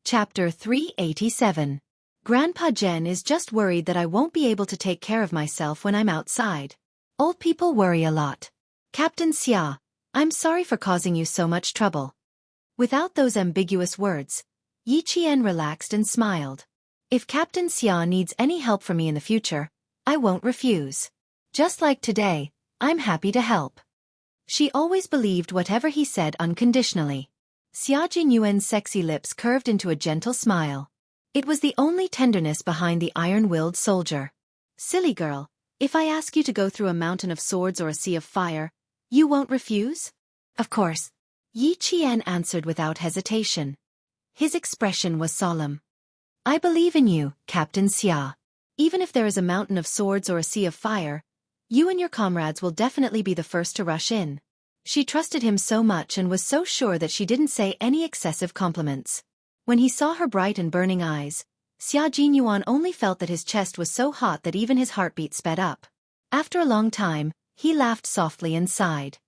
A: Chapter 387. Grandpa Jen is just worried that I won't be able to take care of myself when I'm outside. Old people worry a lot. Captain Xia, I'm sorry for causing you so much trouble. Without those ambiguous words, Yi Qian relaxed and smiled. If Captain Xia needs any help from me in the future, I won't refuse. Just like today, I'm happy to help. She always believed whatever he said unconditionally. Xia Jinyuan's sexy lips curved into a gentle smile. It was the only tenderness behind the iron-willed soldier.
B: "Silly girl, if I ask you to go through a mountain of swords or a sea of fire, you won't refuse?"
A: "Of course," Yi Qian answered without hesitation. His expression was solemn. "I believe in you, Captain Xia.
B: Even if there is a mountain of swords or a sea of fire, you and your comrades will definitely be the first to rush in."
A: She trusted him so much and was so sure that she didn't say any excessive compliments. When he saw her bright and burning eyes, Xia Jinyuan only felt that his chest was so hot that even his heartbeat sped up. After a long time, he laughed softly and sighed.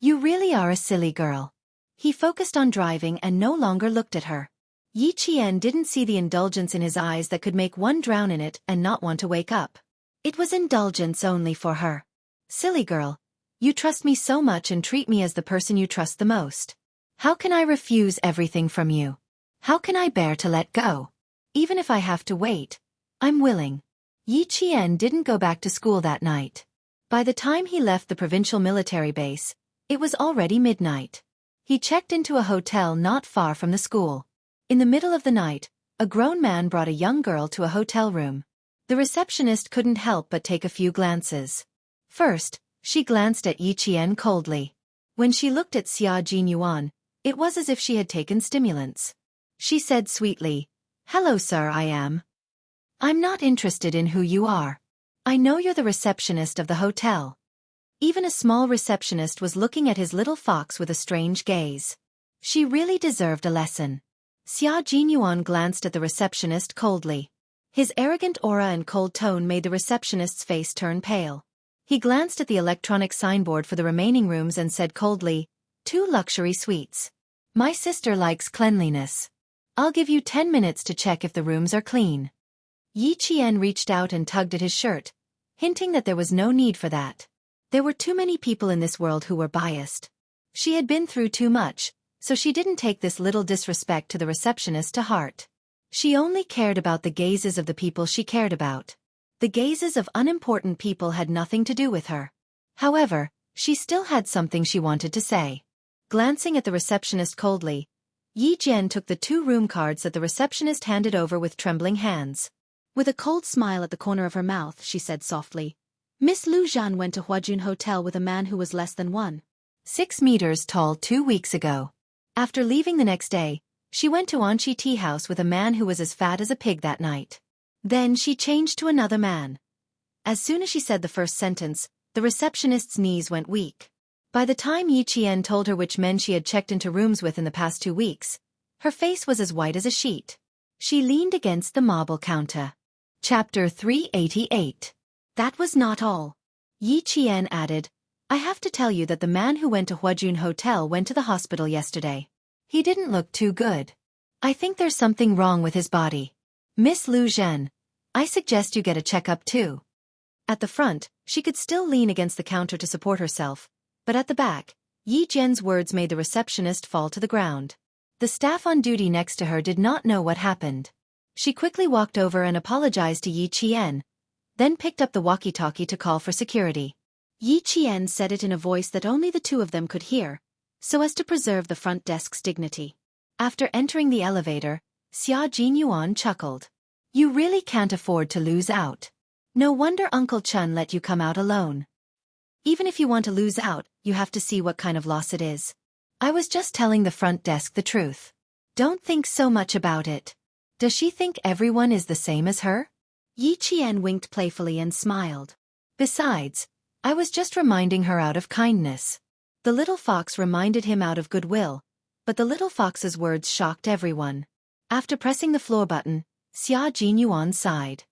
A: "You really are a silly girl." He focused on driving and no longer looked at her. Yi Qian didn't see the indulgence in his eyes that could make one drown in it and not want to wake up. It was indulgence only for her. "Silly girl, you trust me so much and treat me as the person you trust the most. How can I refuse everything from you? How can I bear to let go? Even if I have to wait, I'm willing." Yi Qian didn't go back to school that night. By the time he left the provincial military base, it was already midnight. He checked into a hotel not far from the school. In the middle of the night, a grown man brought a young girl to a hotel room. The receptionist couldn't help but take a few glances. First, she glanced at Yi Qian coldly. When she looked at Xia Jinyuan, it was as if she had taken stimulants. She said sweetly, "Hello sir, I'm not interested in who you are. I know you're the receptionist of the hotel." Even a small receptionist was looking at his little fox with a strange gaze. She really deserved a lesson. Xia Jinyuan glanced at the receptionist coldly. His arrogant aura and cold tone made the receptionist's face turn pale. He glanced at the electronic signboard for the remaining rooms and said coldly, "2 luxury suites. My sister likes cleanliness. I'll give you 10 minutes to check if the rooms are clean." Yi Qian reached out and tugged at his shirt, hinting that there was no need for that. There were too many people in this world who were biased. She had been through too much, so she didn't take this little disrespect to the receptionist to heart. She only cared about the gazes of the people she cared about. The gazes of unimportant people had nothing to do with her. However, she still had something she wanted to say. Glancing at the receptionist coldly, Yi Jian took the 2 room cards that the receptionist handed over with trembling hands.
B: With a cold smile at the corner of her mouth, she said softly, Miss Lu Zhan went to Huajun Hotel with a man who was less than
A: 1.6 meters tall 2 weeks ago. After leaving the next day, she went to Anqi tea house with a man who was as fat as a pig that night. Then she changed to another man. As soon as she said the first sentence, the receptionist's knees went weak. By the time Yi Qian told her which men she had checked into rooms with in the past 2 weeks, her face was as white as a sheet. She leaned against the marble counter. Chapter 388. That was not all. Yi Qian added, I have to tell you that the man who went to Huajun Hotel went to the hospital yesterday. He didn't look too good. I think there's something wrong with his body. Miss Lu Zhen, I suggest you get a checkup too. At the front, she could still lean against the counter to support herself, but at the back, Yi Zhen's words made the receptionist fall to the ground. The staff on duty next to her did not know what happened. She quickly walked over and apologized to Yi Qian, then picked up the walkie-talkie to call for security. Yi Qian said it in a voice that only the two of them could hear, so as to preserve the front desk's dignity. After entering the elevator, Xia Jinyuan chuckled. You really can't afford to lose out. No wonder Uncle Chun let you come out alone. Even if you want to lose out, you have to see what kind of loss it is. I was just telling the front desk the truth. Don't think so much about it. Does she think everyone is the same as her? Yi Qian winked playfully and smiled. Besides, I was just reminding her out of kindness. The little fox reminded him out of goodwill, but the little fox's words shocked everyone. After pressing the floor button, Xia Jinyuan sighed.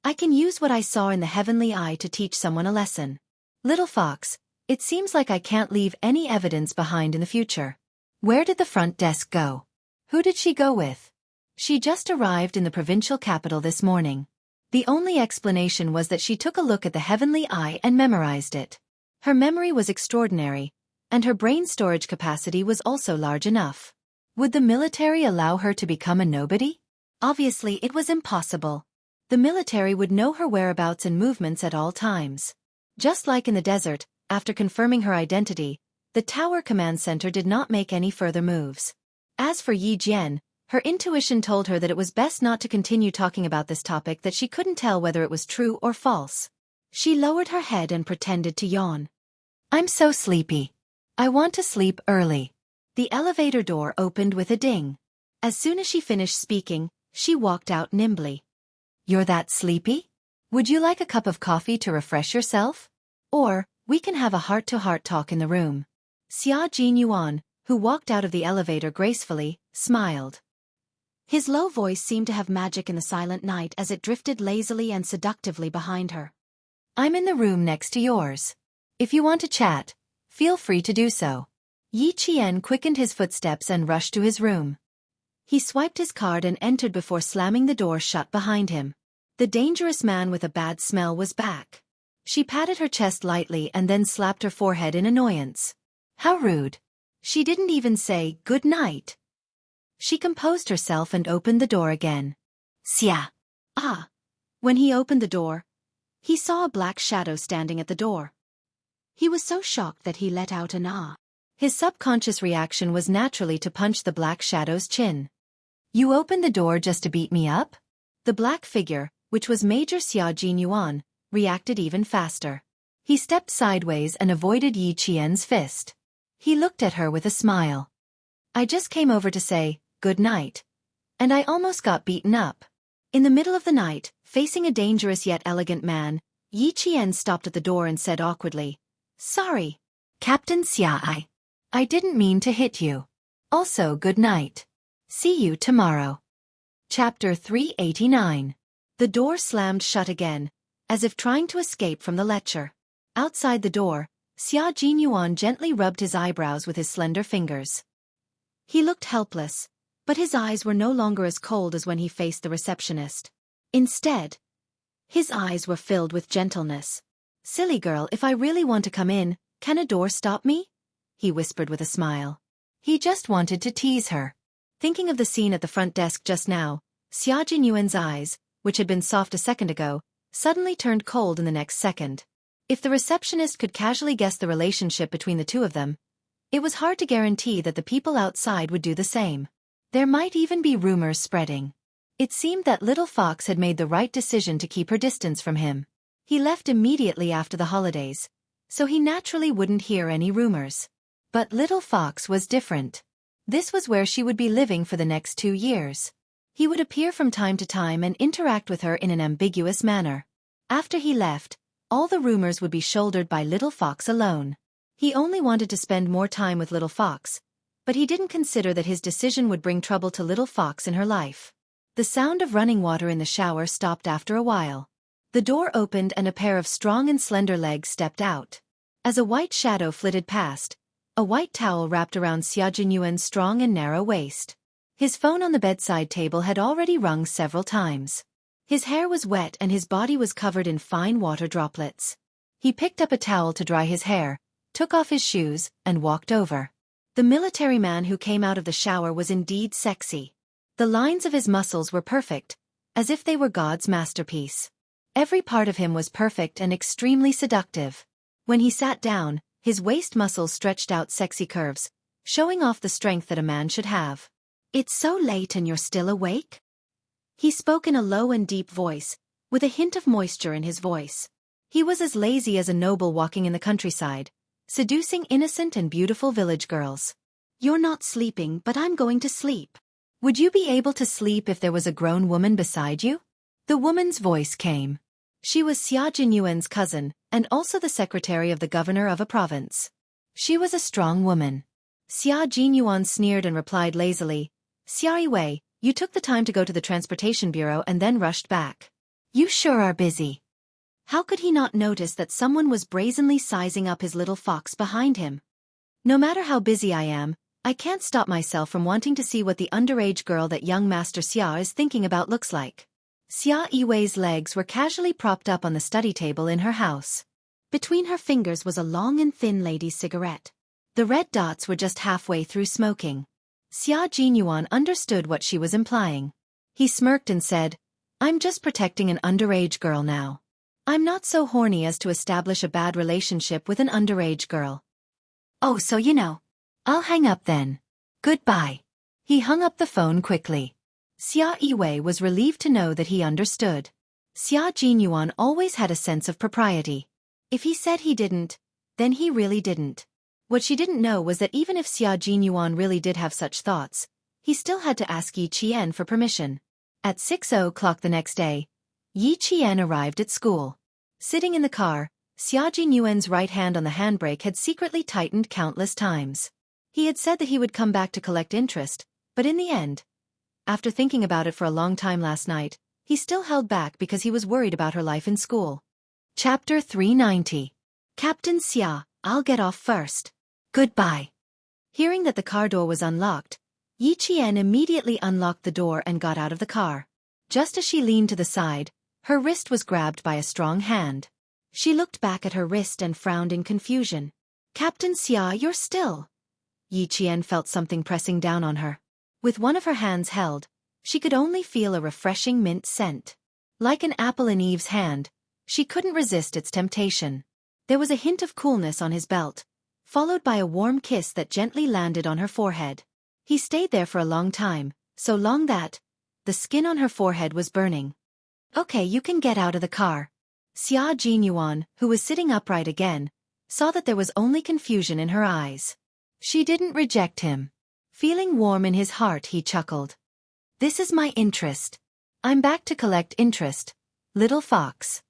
A: I can use what I saw in the heavenly eye to teach someone a lesson. Little fox, it seems like I can't leave any evidence behind in the future. Where did the front desk go? Who did she go with? She just arrived in the provincial capital this morning. The only explanation was that she took a look at the heavenly eye and memorized it. Her memory was extraordinary, and her brain storage capacity was also large enough. Would the military allow her to become a nobody? Obviously it was impossible. The military would know her whereabouts and movements at all times. Just like in the desert, after confirming her identity, the Tower Command Center did not make any further moves. As for Yi Jian, her intuition told her that it was best not to continue talking about this topic, that she couldn't tell whether it was true or false. She lowered her head and pretended to yawn. I'm so sleepy. I want to sleep early. The elevator door opened with a ding. As soon as she finished speaking, she walked out nimbly. You're that sleepy? Would you like a cup of coffee to refresh yourself? Or, we can have a heart-to-heart talk in the room. Xia Jinyuan, who walked out of the elevator gracefully, smiled. His low voice seemed to have magic in the silent night as it drifted lazily and seductively behind her. I'm in the room next to yours. If you want to chat, feel free to do so. Yi Qian quickened his footsteps and rushed to his room. He swiped his card and entered before slamming the door shut behind him. The dangerous man with a bad smell was back. She patted her chest lightly and then slapped her forehead in annoyance. How rude. She didn't even say good night. She composed herself and opened the door again. Xia. Ah. When he opened the door, he saw a black shadow standing at the door. He was so shocked that he let out an ah. His subconscious reaction was naturally to punch the black shadow's chin. You opened the door just to beat me up? The black figure, which was Major Xia Jinyuan, reacted even faster. He stepped sideways and avoided Yi Qian's fist. He looked at her with a smile. I just came over to say, good night. And I almost got beaten up. In the middle of the night, facing a dangerous yet elegant man, Yi Qian stopped at the door and said awkwardly, Sorry, Captain Xia, I didn't mean to hit you. Also good night. See you tomorrow. Chapter 389. The door slammed shut again, as if trying to escape from the lecture. Outside the door, Xia Jinyuan gently rubbed his eyebrows with his slender fingers. He looked helpless, but his eyes were no longer as cold as when he faced the receptionist. Instead, his eyes were filled with gentleness. Silly girl, if I really want to come in, can a door stop me? He whispered with a smile. He just wanted to tease her. Thinking of the scene at the front desk just now, Xia Jinyuan's eyes, which had been soft a second ago, suddenly turned cold in the next second. If the receptionist could casually guess the relationship between the two of them, it was hard to guarantee that the people outside would do the same. There might even be rumors spreading. It seemed that Little Fox had made the right decision to keep her distance from him.
B: He left immediately after the holidays, so he naturally wouldn't hear any rumors. But Little Fox was different. This was where she would be living for the next 2 years. He would appear from time to time and interact with her in an ambiguous manner. After he left, all the rumors would be shouldered by Little Fox alone. He only wanted to spend more time with Little Fox, but he didn't consider that his decision would bring trouble to Little Fox in her life. The sound of running water in the shower stopped after a while. The door opened and a pair of strong and slender legs stepped out. As a white shadow flitted past, a white towel wrapped around Xia Jinyuan's strong and narrow waist. His phone on the bedside table had already rung several times. His hair was wet and his body was covered in fine water droplets. He picked up a towel to dry his hair, took off his shoes, and walked over. The military man who came out of the shower was indeed sexy. The lines of his muscles were perfect, as if they were God's masterpiece. Every part of him was perfect and extremely seductive. When he sat down, his waist muscles stretched out sexy curves, showing off the strength that a man should have. "It's so late and you're still awake?" He spoke in a low and deep voice, with a hint of moisture in his voice. He was as lazy as a noble walking in the countryside, seducing innocent and beautiful village girls. "You're not sleeping, but I'm going to sleep. Would you be able to sleep if there was a grown woman beside you?" The woman's voice came. She was Xia Jinyuan's cousin, and also the secretary of the governor of a province. She was a strong woman. Xia Jinyuan sneered and replied lazily, "Xia Wei, you took the time to go to the transportation bureau and then rushed back. You sure are busy." How could he not notice that someone was brazenly sizing up his Little Fox behind him? "No matter how busy I am, I can't stop myself from wanting to see what the underage girl that young Master Xia is thinking about looks like." Xia Yiwei's legs were casually propped up on the study table in her house. Between her fingers was a long and thin lady's cigarette. The red dots were just halfway through smoking. Xia Jinyuan understood what she was implying. He smirked and said, "I'm just protecting an underage girl now. I'm not so horny as to establish a bad relationship with an underage girl." "Oh, so you know. I'll hang up then. Goodbye." He hung up the phone quickly. Xia Yiwei was relieved to know that he understood. Xia Jinyuan always had a sense of propriety. If he said he didn't, then he really didn't. What she didn't know was that even if Xia Jinyuan really did have such thoughts, he still had to ask Yi Qian for permission. At 6 o'clock the next day, Yi Qian arrived at school. Sitting in the car, Xia Jinyuan's right hand on the handbrake had secretly tightened countless times. He had said that he would come back to collect interest, but in the end, after thinking about it for a long time last night, he still held back because he was worried about her life in school. Chapter 390. Captain Xia, I'll get off first. Goodbye. Hearing that the car door was unlocked, Yi Qian immediately unlocked the door and got out of the car. Just as she leaned to the side, her wrist was grabbed by a strong hand. She looked back at her wrist and frowned in confusion. "Captain Xia, you're still." Yi Qian felt something pressing down on her. With one of her hands held, she could only feel a refreshing mint scent. Like an apple in Eve's hand, she couldn't resist its temptation. There was a hint of coolness on his belt, followed by a warm kiss that gently landed on her forehead. He stayed there for a long time, so long that the skin on her forehead was burning. "Okay, you can get out of the car." Xia Jinyuan, who was sitting upright again, saw that there was only confusion in her eyes. She didn't reject him. Feeling warm in his heart, he chuckled. "This is my interest. I'm back to collect interest, Little Fox."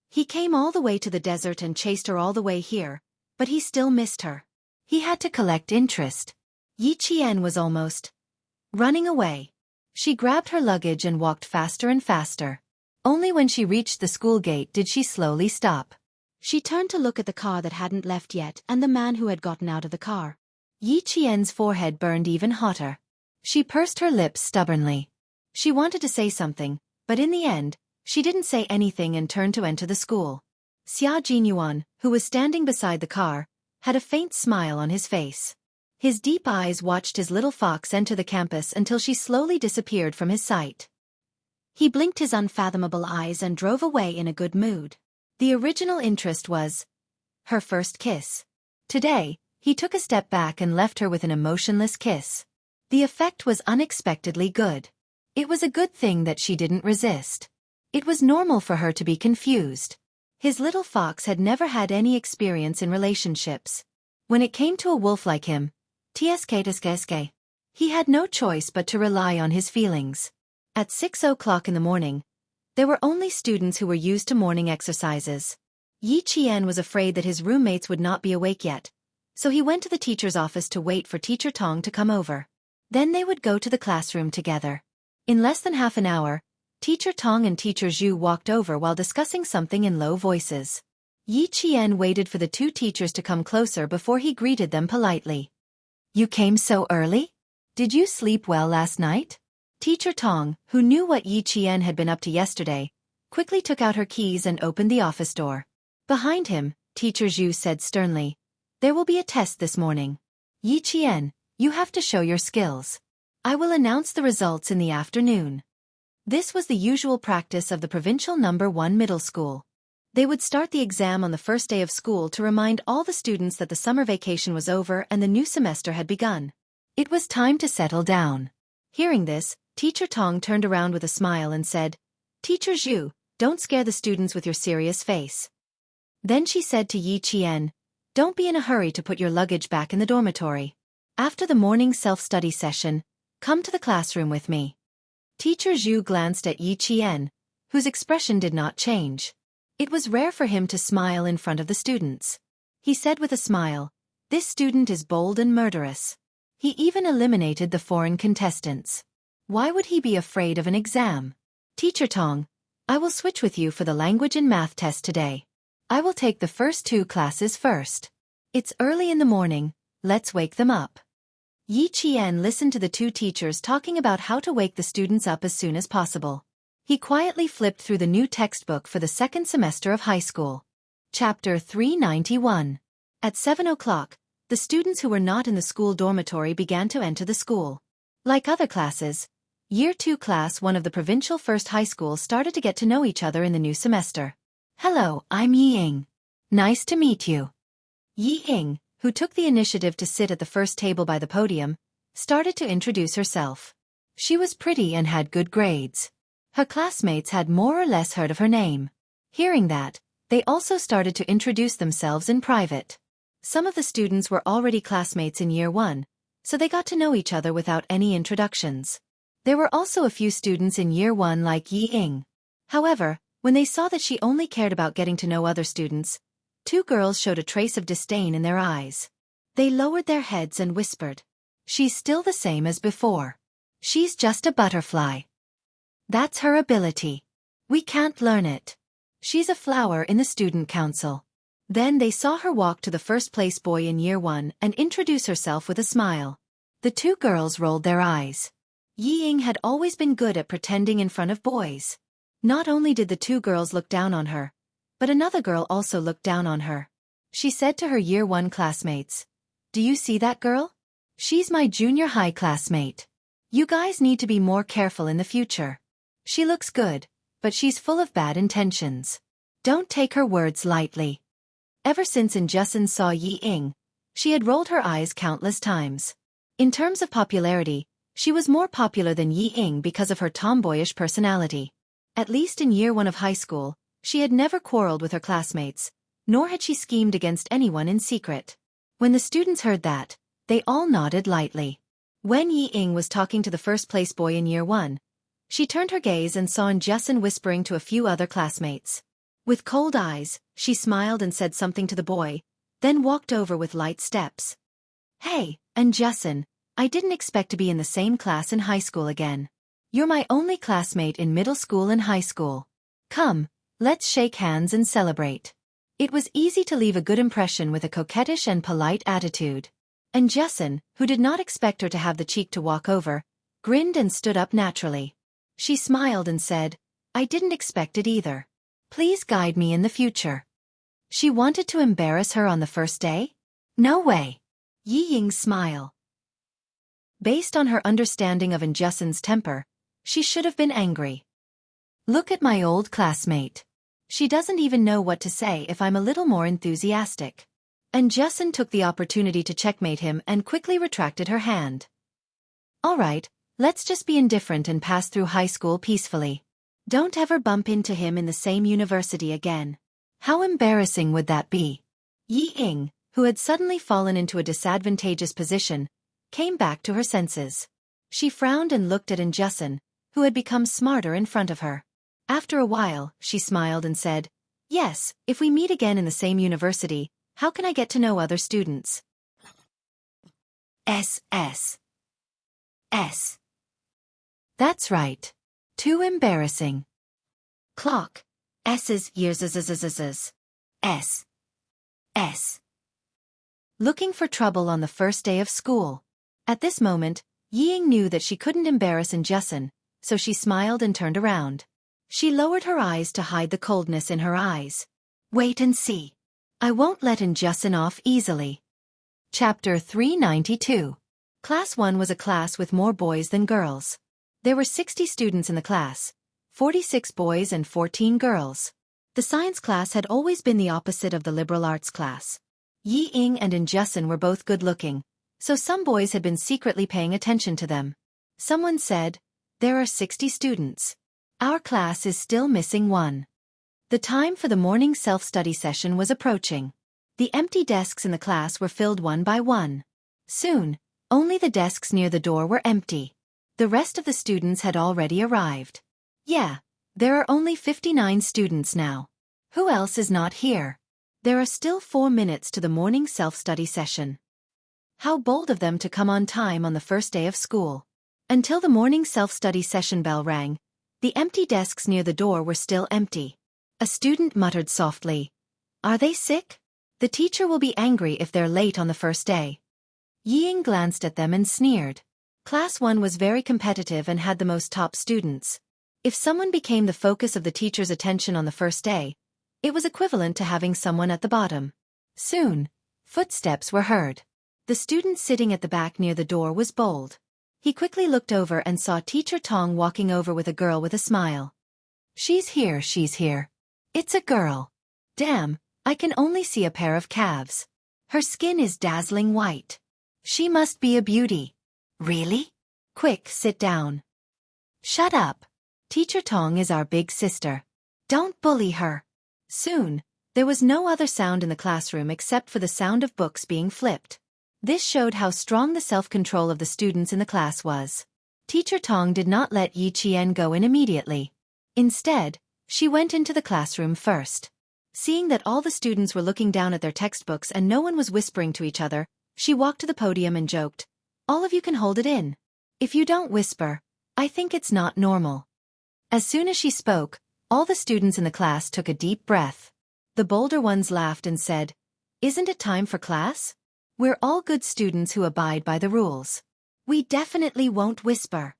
B: He came all the way to the desert and chased her all the way here, but he still missed her. He had to collect interest. Yi Qian was almost running away. She grabbed her luggage and walked faster and faster. Only when she reached the school gate did she slowly stop. She turned to look at the car that hadn't left yet and the man who had gotten out of the car. Yi Qian's forehead burned even hotter. She pursed her lips stubbornly. She wanted to say something, but in the end, she didn't say anything and turned to enter the school. Xia Jinyuan, who was standing beside the car, had a faint smile on his face. His deep eyes watched his Little Fox enter the campus until she slowly disappeared from his sight. He blinked his unfathomable eyes and drove away in a good mood. The original interest was her first kiss. Today, he took a step back and left her with an emotionless kiss. The effect was unexpectedly good. It was a good thing that she didn't resist. It was normal for her to be confused. His little fox had never had any experience in relationships. When it came to a wolf like him, tsk, he had no choice but to rely on his feelings. At 6 o'clock in the morning, there were only students who were used to morning exercises. Yi Qian was afraid that his roommates would not be awake yet, so he went to the teacher's office to wait for Teacher Tong to come over. Then they would go to the classroom together. In less than half an hour, Teacher Tong and Teacher Zhu walked over while discussing something in low voices. Yi Qian waited for the two teachers to come closer before he greeted them politely. "You came so early? Did you sleep well last night?" Teacher Tong, who knew what Yi Qian had been up to yesterday, quickly took out her keys and opened the office door. Behind him, Teacher Zhu said sternly, "There will be a test this morning. Yi Qian, you have to show your skills. I will announce the results in the afternoon." This was the usual practice of the provincial number 1 middle school. They would start the exam on the first day of school to remind all the students that the summer vacation was over and the new semester had begun. It was time to settle down. Hearing this, Teacher Tong turned around with a smile and said, "Teacher Zhu, don't scare the students with your serious face." Then she said to Yi Qian, "Don't be in a hurry to put your luggage back in the dormitory. After the morning self-study session, come to the classroom with me." Teacher Zhu glanced at Yi Qian, whose expression did not change. It was rare for him to smile in front of the students. He said with a smile, "This student is bold and murderous." He even eliminated the foreign contestants. Why would he be afraid of an exam? "Teacher Tong, I will switch with you for the language and math test today. I will take the first 2 classes first. It's early in the morning, let's wake them up." Yi Qian listened to the two teachers talking about how to wake the students up as soon as possible. He quietly flipped through the new textbook for the second semester of high school. Chapter 391. At 7 o'clock, the students who were not in the school dormitory began to enter the school. Like other classes, Year 2 Class 1 of the provincial first high school started to get to know each other in the new semester. "Hello, I'm Yi Ying. Nice to meet you." Yi Ying, who took the initiative to sit at the first table by the podium, started to introduce herself. She was pretty and had good grades. Her classmates had more or less heard of her name. Hearing that, they also started to introduce themselves in private. Some of the students were already classmates in Year 1, so they got to know each other without any introductions. There were also a few students in Year 1 like Yi Ying. However, when they saw that she only cared about getting to know other students, 2 girls showed a trace of disdain in their eyes. They lowered their heads and whispered, "She's still the same as before. She's just a butterfly. That's her ability. We can't learn it. She's a flower in the student council." Then they saw her walk to the first-place boy in Year 1 and introduce herself with a smile. The 2 girls rolled their eyes. Yi Ying had always been good at pretending in front of boys. Not only did the 2 girls look down on her, but another girl also looked down on her. She said to her Year 1 classmates, "Do you see that girl? She's my junior high classmate. You guys need to be more careful in the future. She looks good, but she's full of bad intentions. Don't take her words lightly." Ever since Jianghu saw Yi Ying, she had rolled her eyes countless times. In terms of popularity, she was more popular than Yi Ying because of her tomboyish personality. At least in Year 1 of high school, she had never quarreled with her classmates, nor had she schemed against anyone in secret. When the students heard that, they all nodded lightly. When Yi Ying was talking to the first-place boy in Year 1, she turned her gaze and saw Jianghu whispering to a few other classmates. With cold eyes, she smiled and said something to the boy, then walked over with light steps. "Hey, Jianghu, I didn't expect to be in the same class in high school again. You're my only classmate in middle school and high school. Come, let's shake hands and celebrate." It was easy to leave a good impression with a coquettish and polite attitude. Jianghu, who did not expect her to have the cheek to walk over, grinned and stood up naturally. She smiled and said, "I didn't expect it either. Please guide me in the future." She wanted to embarrass her on the first day? No way. Yi Ying's smile. Based on her understanding of Jianghu's temper, she should have been angry. "Look at my old classmate. She doesn't even know what to say if I'm a little more enthusiastic." Jianghu took the opportunity to checkmate him and quickly retracted her hand. "All right, let's just be indifferent and pass through high school peacefully. Don't ever bump into him in the same university again.
A: How embarrassing would that be? Yi Ying, who had suddenly fallen into a disadvantageous position, came back to her senses. She frowned and looked at Jianghu, who had become smarter in front of her. After a while, she smiled and said, "Yes, if we meet again in the same university, how can I get to know other students?" S. That's right. Too embarrassing. Clock. S's years. S. Looking for trouble on the first day of school. At this moment, Yi Ying knew that she couldn't embarrass Jianghu, so she smiled and turned around. She lowered her eyes to hide the coldness in her eyes. Wait and see. I won't let Jianghu off easily. Chapter 392. Class 1 was a class with more boys than girls. There were 60 students in the class, 46 boys and 14 girls. The science class had always been the opposite of the liberal arts class. Yi Ying and Jianghu were both good-looking, so some boys had been secretly paying attention to them. Someone said, "There are 60 students. Our class is still missing one." The time for the morning self-study session was approaching. The empty desks in the class were filled one by one. Soon, only the desks near the door were empty. The rest of the students had already arrived. Yeah, there are only 59 students now. Who else is not here? There are still 4 minutes to the morning self-study session. How bold of them to come on time on the first day of school. Until the morning self-study session bell rang, the empty desks near the door were still empty. A student muttered softly, "Are they sick? The teacher will be angry if they're late on the first day." Yi Ying glanced at them and sneered. Class 1 was very competitive and had the most top students. If someone became the focus of the teacher's attention on the first day, it was equivalent to having someone at the bottom. Soon, footsteps were heard. The student sitting at the back near the door was bold. He quickly looked over and saw Teacher Tong walking over with a girl with a smile. She's here. It's a girl. Damn, I can only see a pair of calves. Her skin is dazzling white. She must be a beauty. Really? Quick, sit down. Shut up. Teacher Tong is our big sister. Don't bully her. Soon, there was no other sound in the classroom except for the sound of books being flipped. This showed how strong the self-control of the students in the class was. Teacher Tong did not let Yi Qian go in immediately. Instead, she went into the classroom first. Seeing that all the students were looking down at their textbooks and no one was whispering to each other, she walked to the podium and joked, "All of you can hold it in. If you don't whisper, I think it's not normal." As soon as she spoke, all the students in the class took a deep breath. The bolder ones laughed and said, "Isn't it time for class? We're all good students who abide by the rules. We definitely won't whisper."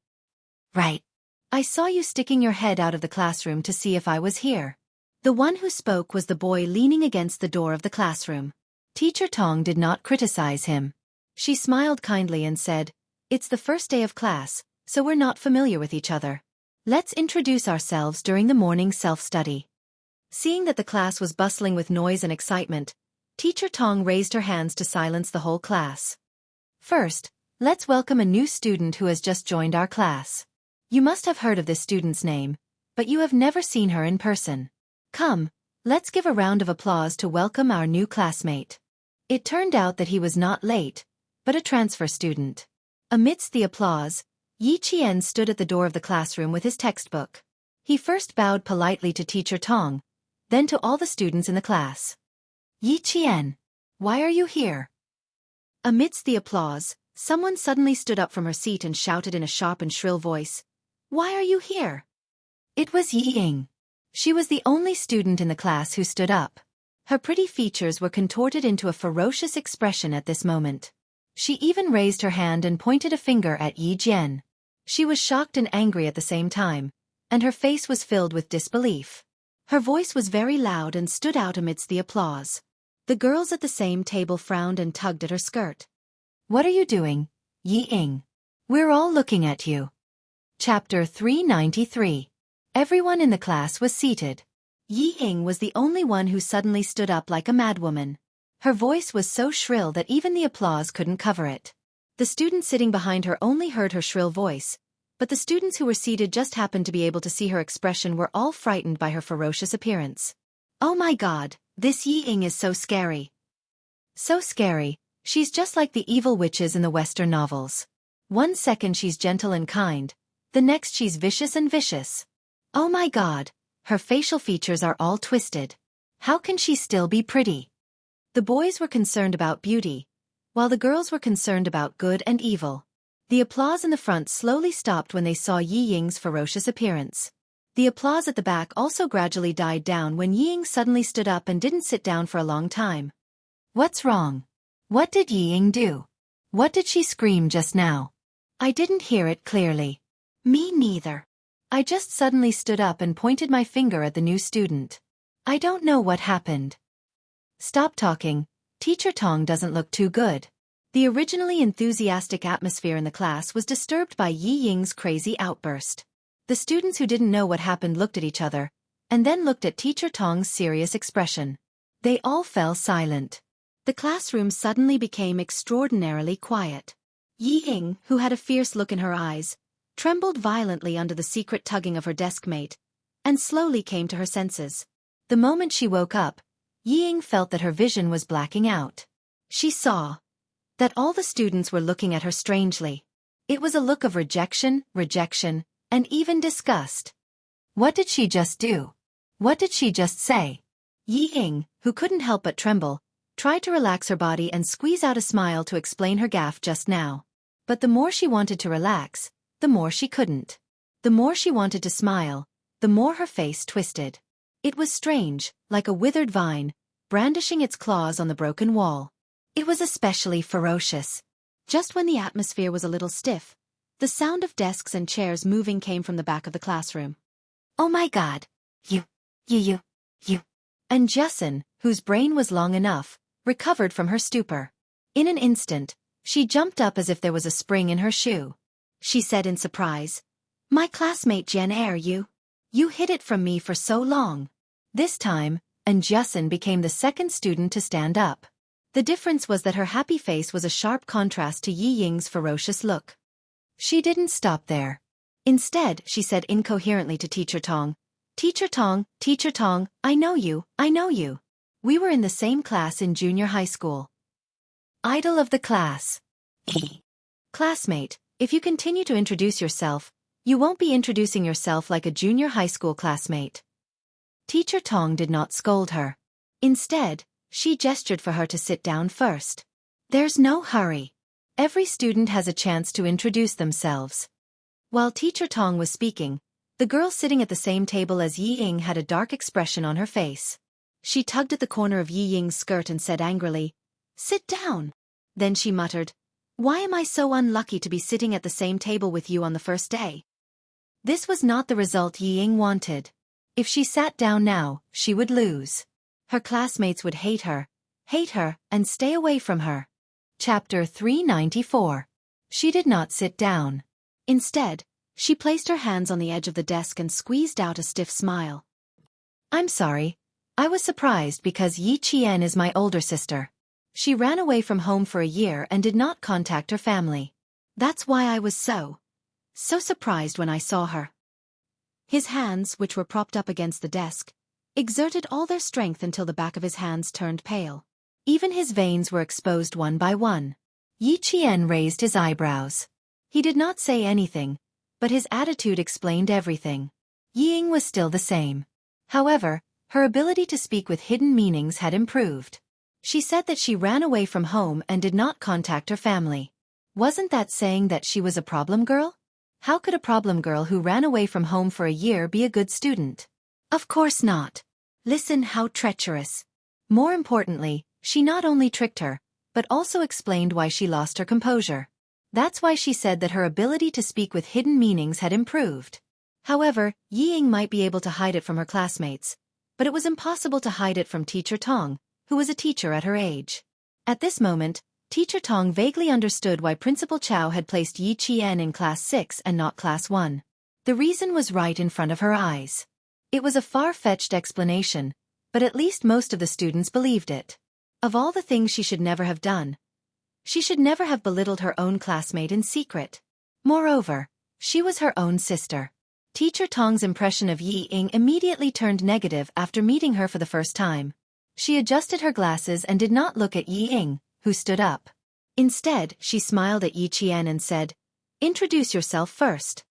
A: "Right. I saw you sticking your head out of the classroom to see if I was here." The one who spoke was the boy leaning against the door of the classroom. Teacher Tong did not criticize him. She smiled kindly and said, "It's the first day of class, so we're not familiar with each other. Let's introduce ourselves during the morning self-study." Seeing that the class was bustling with noise and excitement, Teacher Tong raised her hands to silence the whole class. "First, let's welcome a new student who has just joined our class. You must have heard of this student's name, but you have never seen her in person. Come, let's give a round of applause to welcome our new classmate." It turned out that he was not late, but a transfer student. Amidst the applause, Yi Qian stood at the door of the classroom with his textbook. He first bowed politely to Teacher Tong, then to all the students in the class. "Yi Qian, why are you here?" Amidst the applause, someone suddenly stood up from her seat and shouted in a sharp and shrill voice, "Why are you here?" It was Yi Ying. She was the only student in the class who stood up. Her pretty features were contorted into a ferocious expression at this moment. She even raised her hand and pointed a finger at Yi Jian. She was shocked and angry at the same time, and her face was filled with disbelief. Her voice was very loud and stood out amidst the applause. The girls at the same table frowned and tugged at her skirt. "What are you doing, Yi Ying? We're all looking at you." Chapter 393. Everyone in the class was seated. Yi Ying was the only one who suddenly stood up like a madwoman. Her voice was so shrill that even the applause couldn't cover it. The students sitting behind her only heard her shrill voice, but the students who were seated just happened to be able to see her expression were all frightened by her ferocious appearance.
B: Oh my god, this Yi Ying is so scary. So scary, she's just like the evil witches in the Western novels. One second she's gentle and kind, the next she's vicious and vicious. Oh my god, her facial features are all twisted. How can she still be pretty? The boys were concerned about beauty, while the girls were concerned about good and evil. The applause in the front slowly stopped when they saw Yi Ying's ferocious appearance. The applause at the back also gradually died down when Yi Ying suddenly stood up and didn't sit down for a long time.
A: What's wrong? What did Yi Ying do? What did she scream just now?
B: I didn't hear it clearly.
A: Me neither. I just suddenly stood up and pointed my finger at the new student. I don't know what happened. Stop talking, Teacher Tong doesn't look too good.
B: The originally enthusiastic atmosphere in the class was disturbed by Yi Ying's crazy outburst. The students who didn't know what happened looked at each other, and then looked at Teacher Tong's serious expression. They all fell silent. The classroom suddenly became extraordinarily quiet. Yi Ying, who had a fierce look in her eyes, trembled violently under the secret tugging of her deskmate, and slowly came to her senses. The moment she woke up, Yi Ying felt that her vision was blacking out. She saw that all the students were looking at her strangely. It was a look of rejection, and even disgust.
A: What did she just do? What did she just say?
B: Yi Ying, who couldn't help but tremble, tried to relax her body and squeeze out a smile to explain her gaffe just now. But the more she wanted to relax, the more she couldn't. The more she wanted to smile, the more her face twisted. It was strange, like a withered vine, brandishing its claws on the broken wall. It was especially ferocious. Just when the atmosphere was a little stiff, the sound of desks and chairs moving came from the back of the classroom.
A: Oh my god. You.
B: And Jessin, whose brain was long enough, recovered from her stupor. In an instant, she jumped up as if there was a spring in her shoe. She said in surprise, "My classmate Jen Air, you hid it from me for so long." This time, Jessin became the second student to stand up. The difference was that her happy face was a sharp contrast to Yi Ying's ferocious look. She didn't stop there. Instead, she said incoherently to Teacher Tong, Teacher Tong, I know you. We were in the same class in junior high school." Idol of the class. Classmate, if you continue to introduce yourself, you won't be introducing yourself like a junior high school classmate. Teacher Tong did not scold her. Instead, she gestured for her to sit down first. There's no hurry. Every student has a chance to introduce themselves. While Teacher Tong was speaking, the girl sitting at the same table as Yi Ying had a dark expression on her face. She tugged at the corner of Yi Ying's skirt and said angrily, "Sit down." Then she muttered, "Why am I so unlucky to be sitting at the same table with you on the first day?" This was not the result Yi Ying wanted. If she sat down now, she would lose. Her classmates would hate her, and stay away from her.
A: Chapter 394.
B: She did not sit down. Instead, she placed her hands on the edge of the desk and squeezed out a stiff smile. "I'm sorry. I was surprised because Yi Qian is my older sister. She ran away from home for a year and did not contact her family. That's why I was so surprised when I saw her." His hands, which were propped up against the desk, exerted all their strength until the back of his hands turned pale. Even his veins were exposed one by one.
A: Yi Qian raised his eyebrows.
B: He did not say anything, but his attitude explained everything. Yi Ying was still the same. However, her ability to speak with hidden meanings had improved. She said that she ran away from home and did not contact her family. Wasn't that saying that she was a problem girl? How could a problem girl who ran away from home for a year be a good student? Of course not. Listen how treacherous. More importantly, she not only tricked her, but also explained why she lost her composure. That's why she said that her ability to speak with hidden meanings had improved. However, Yi Ying might be able to hide it from her classmates, but it was impossible to hide it from Teacher Tong, who was a teacher at her age. At this moment, Teacher Tong vaguely understood why Principal Chow had placed Yi Qian in Class 6 and not Class 1. The reason was right in front of her eyes. It was a far-fetched explanation, but at least most of the students believed it. Of all the things she should never have done, she should never have belittled her own classmate in secret. Moreover, she was her own sister. Teacher Tong's impression of Yi Ying immediately turned negative after meeting her for the first time. She adjusted her glasses and did not look at Yi Ying, who stood up. Instead, she smiled at Yi Qian and said, "Introduce yourself first."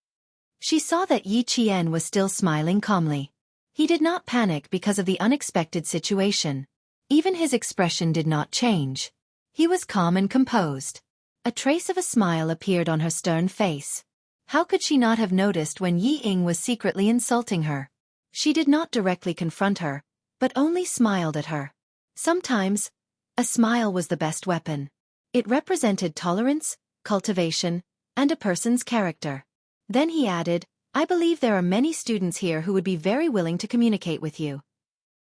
B: She saw that Yi Qian was still smiling calmly. He did not panic because of the unexpected situation. Even his expression did not change. He was calm and composed. A trace of a smile appeared on her stern face. How could she not have noticed when Yi Ying was secretly insulting her? She did not directly confront her, but only smiled at her. Sometimes, a smile was the best weapon. It represented tolerance, cultivation, and a person's character. Then he added, "I believe there are many students here who would be very willing to communicate with you."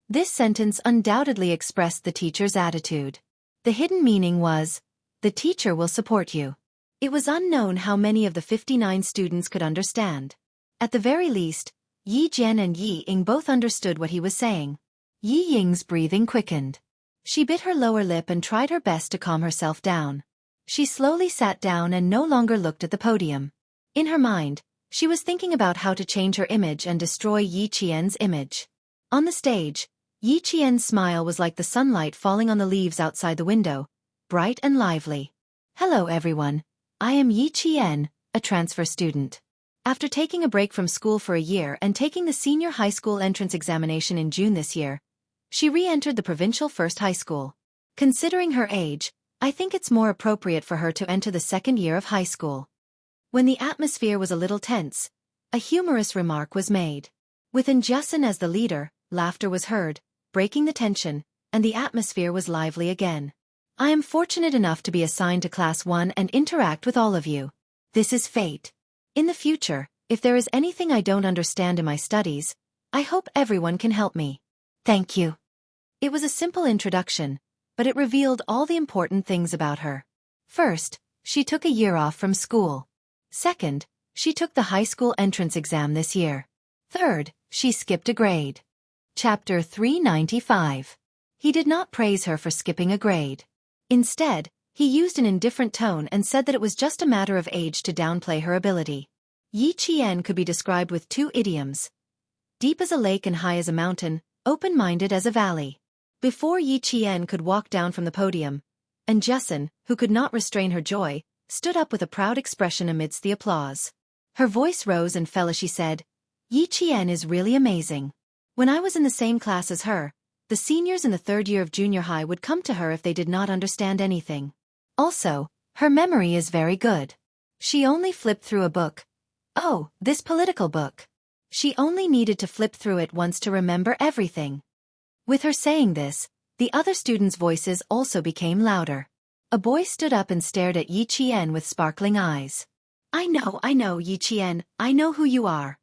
B: This sentence undoubtedly expressed the teacher's attitude. The hidden meaning was, the teacher will support you. It was unknown how many of the 59 students could understand. At the very least, Yi Jian and Yi Ying both understood what he was saying. Yi Ying's breathing quickened. She bit her lower lip and tried her best to calm herself down. She slowly sat down and no longer looked at the podium. In her mind, she was thinking about how to change her image and destroy Yi Qian's image. On the stage, Yi Qian's smile was like the sunlight falling on the leaves outside the window, bright and lively. "Hello everyone. I am Yi Qian, a transfer student. After taking a break from school for a year and taking the senior high school entrance examination in June this year, she re-entered the provincial first high school. Considering her age, I think it's more appropriate for her to enter the second year of high school." When the atmosphere was a little tense, a humorous remark was made. With Jianghu as the leader, laughter was heard, breaking the tension, and the atmosphere was lively again. "I am fortunate enough to be assigned to Class 1 and interact with all of you. This is fate. In the future, if there is anything I don't understand in my studies, I hope everyone can help me. Thank you." It was a simple introduction, but it revealed all the important things about her. First, she took a year off from school. Second, she took the high school entrance exam this year. Third, she skipped a grade. Chapter 395. He did not praise her for skipping a grade. Instead, he used an indifferent tone and said that it was just a matter of age to downplay her ability. Yi Qian could be described with two idioms: deep as a lake and high as a mountain, open-minded as a valley. Before Yi Qian could walk down from the podium, and Jianghu, who could not restrain her joy, stood up with a proud expression amidst the applause. Her voice rose and fell as she said, "Yi Qian is really amazing. When I was in the same class as her, the seniors in the third year of junior high would come to her if they did not understand anything. Also, her memory is very good. She only flipped through a book. Oh, this political book. She only needed to flip through it once to remember everything." With her saying this, the other students' voices also became louder. A boy stood up and stared at Yi Qian with sparkling eyes. I know, Yi Qian, I know who you are.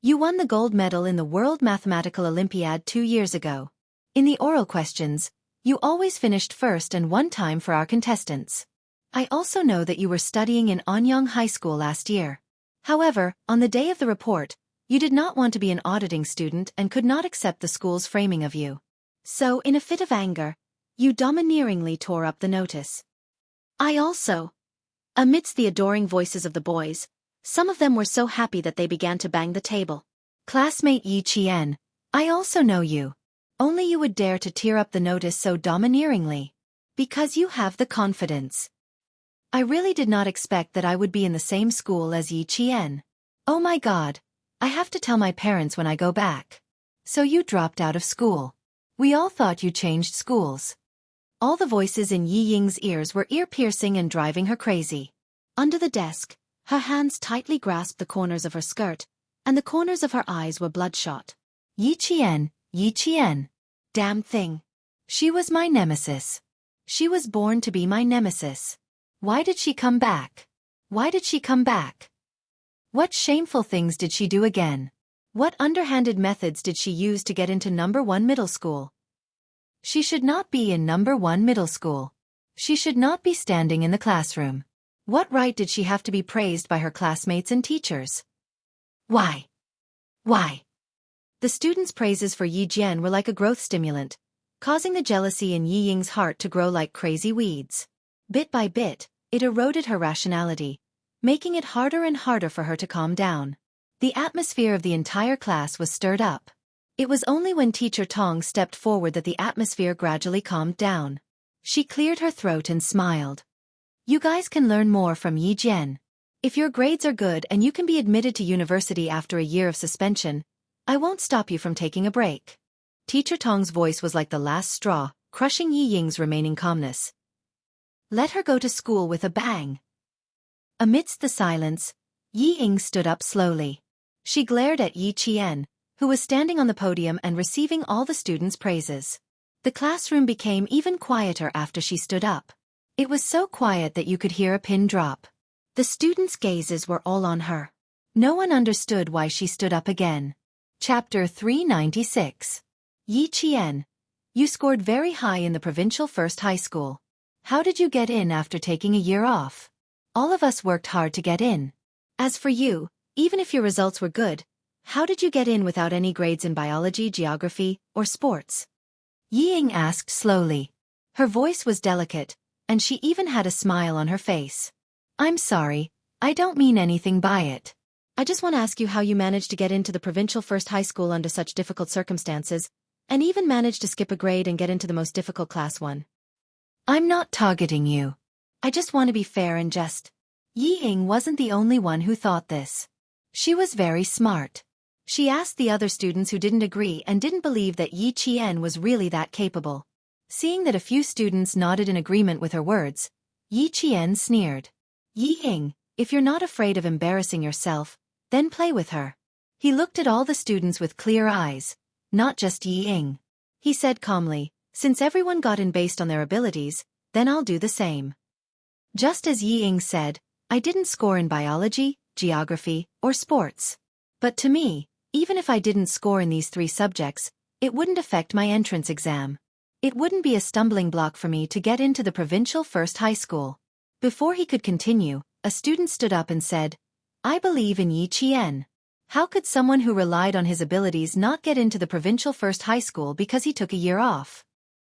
B: You won the gold medal in the World Mathematical Olympiad 2 years ago. In the oral questions, you always finished first and won time for our contestants. I also know that you were studying in Anyang High School last year. However, on the day of the report, you did not want to be an auditing student and could not accept the school's framing of you. So, in a fit of anger, you domineeringly tore up the notice. I also. Amidst the adoring voices of the boys, some of them were so happy that they began to bang the table. Classmate Yi Qian, I also know you. Only you would dare to tear up the notice so domineeringly. Because you have the confidence. I really did not expect that I would be in the same school as Yi Qian. Oh my God. I have to tell my parents when I go back. So you dropped out of school. We all thought you changed schools. All the voices in Yi Ying's ears were ear-piercing and driving her crazy. Under the desk, her hands tightly grasped the corners of her skirt, and the corners of her eyes were bloodshot. Yi Qian. Damn thing. She was my nemesis. She was born to be my nemesis. Why did she come back? Why did she come back? What shameful things did she do again? What underhanded methods did she use to get into number 1 middle school? She should not be in number 1 middle school. She should not be standing in the classroom. What right did she have to be praised by her classmates and teachers? Why? The students' praises for Yi Jian were like a growth stimulant, causing the jealousy in Yi Ying's heart to grow like crazy weeds. Bit by bit, it eroded her rationality, making it harder and harder for her to calm down.
A: The atmosphere of the entire class was stirred up. It was only when Teacher Tong stepped forward that the atmosphere gradually calmed down. She cleared her throat and smiled. You guys can learn more from Yi Jian. If your grades are good and you can be admitted to university after a year of suspension, I won't stop you from taking a break. Teacher Tong's voice was like the last straw, crushing Yi Ying's remaining calmness. Let her go to school with a bang. Amidst the silence, Yi Ying stood up slowly. She glared at Yi Qian, who was standing on the podium and receiving all the students' praises. The classroom became even quieter after she stood up. It was so quiet that you could hear a pin drop. The students' gazes were all on her. No one understood why she stood up again. Chapter 396. Yi Qian, you scored very high in the provincial first high school. How did you get in after taking a year off? All of us worked hard to get in. As for you, even if your results were good, how did you get in without any grades in biology, geography, or sports? Yi Ying asked slowly. Her voice was delicate, and she even had a smile on her face. I'm sorry, I don't mean anything by it. I just want to ask you how you managed to get into the provincial first high school under such difficult circumstances, and even managed to skip a grade and get into the most difficult class 1. I'm not targeting you. I just want to be fair and just. Yi Ying wasn't the only one who thought this. She was very smart. She asked the other students who didn't agree and didn't believe that Yi Qian was really that capable. Seeing that a few students nodded in agreement with her words, Yi Qian sneered. Yi Ying, if you're not afraid of embarrassing yourself, then play with her. He looked at all the students with clear eyes, not just Yi Ying. He said calmly, since everyone got in based on their abilities, then I'll do the same. Just as Yi Ying said, I didn't score in biology, geography, or sports. But to me, even if I didn't score in these 3 subjects, it wouldn't affect my entrance exam. It wouldn't be a stumbling block for me to get into the provincial first high school. Before he could continue, a student stood up and said, I believe in Yi Qian. How could someone who relied on his abilities not get into the provincial first high school because he took a year off?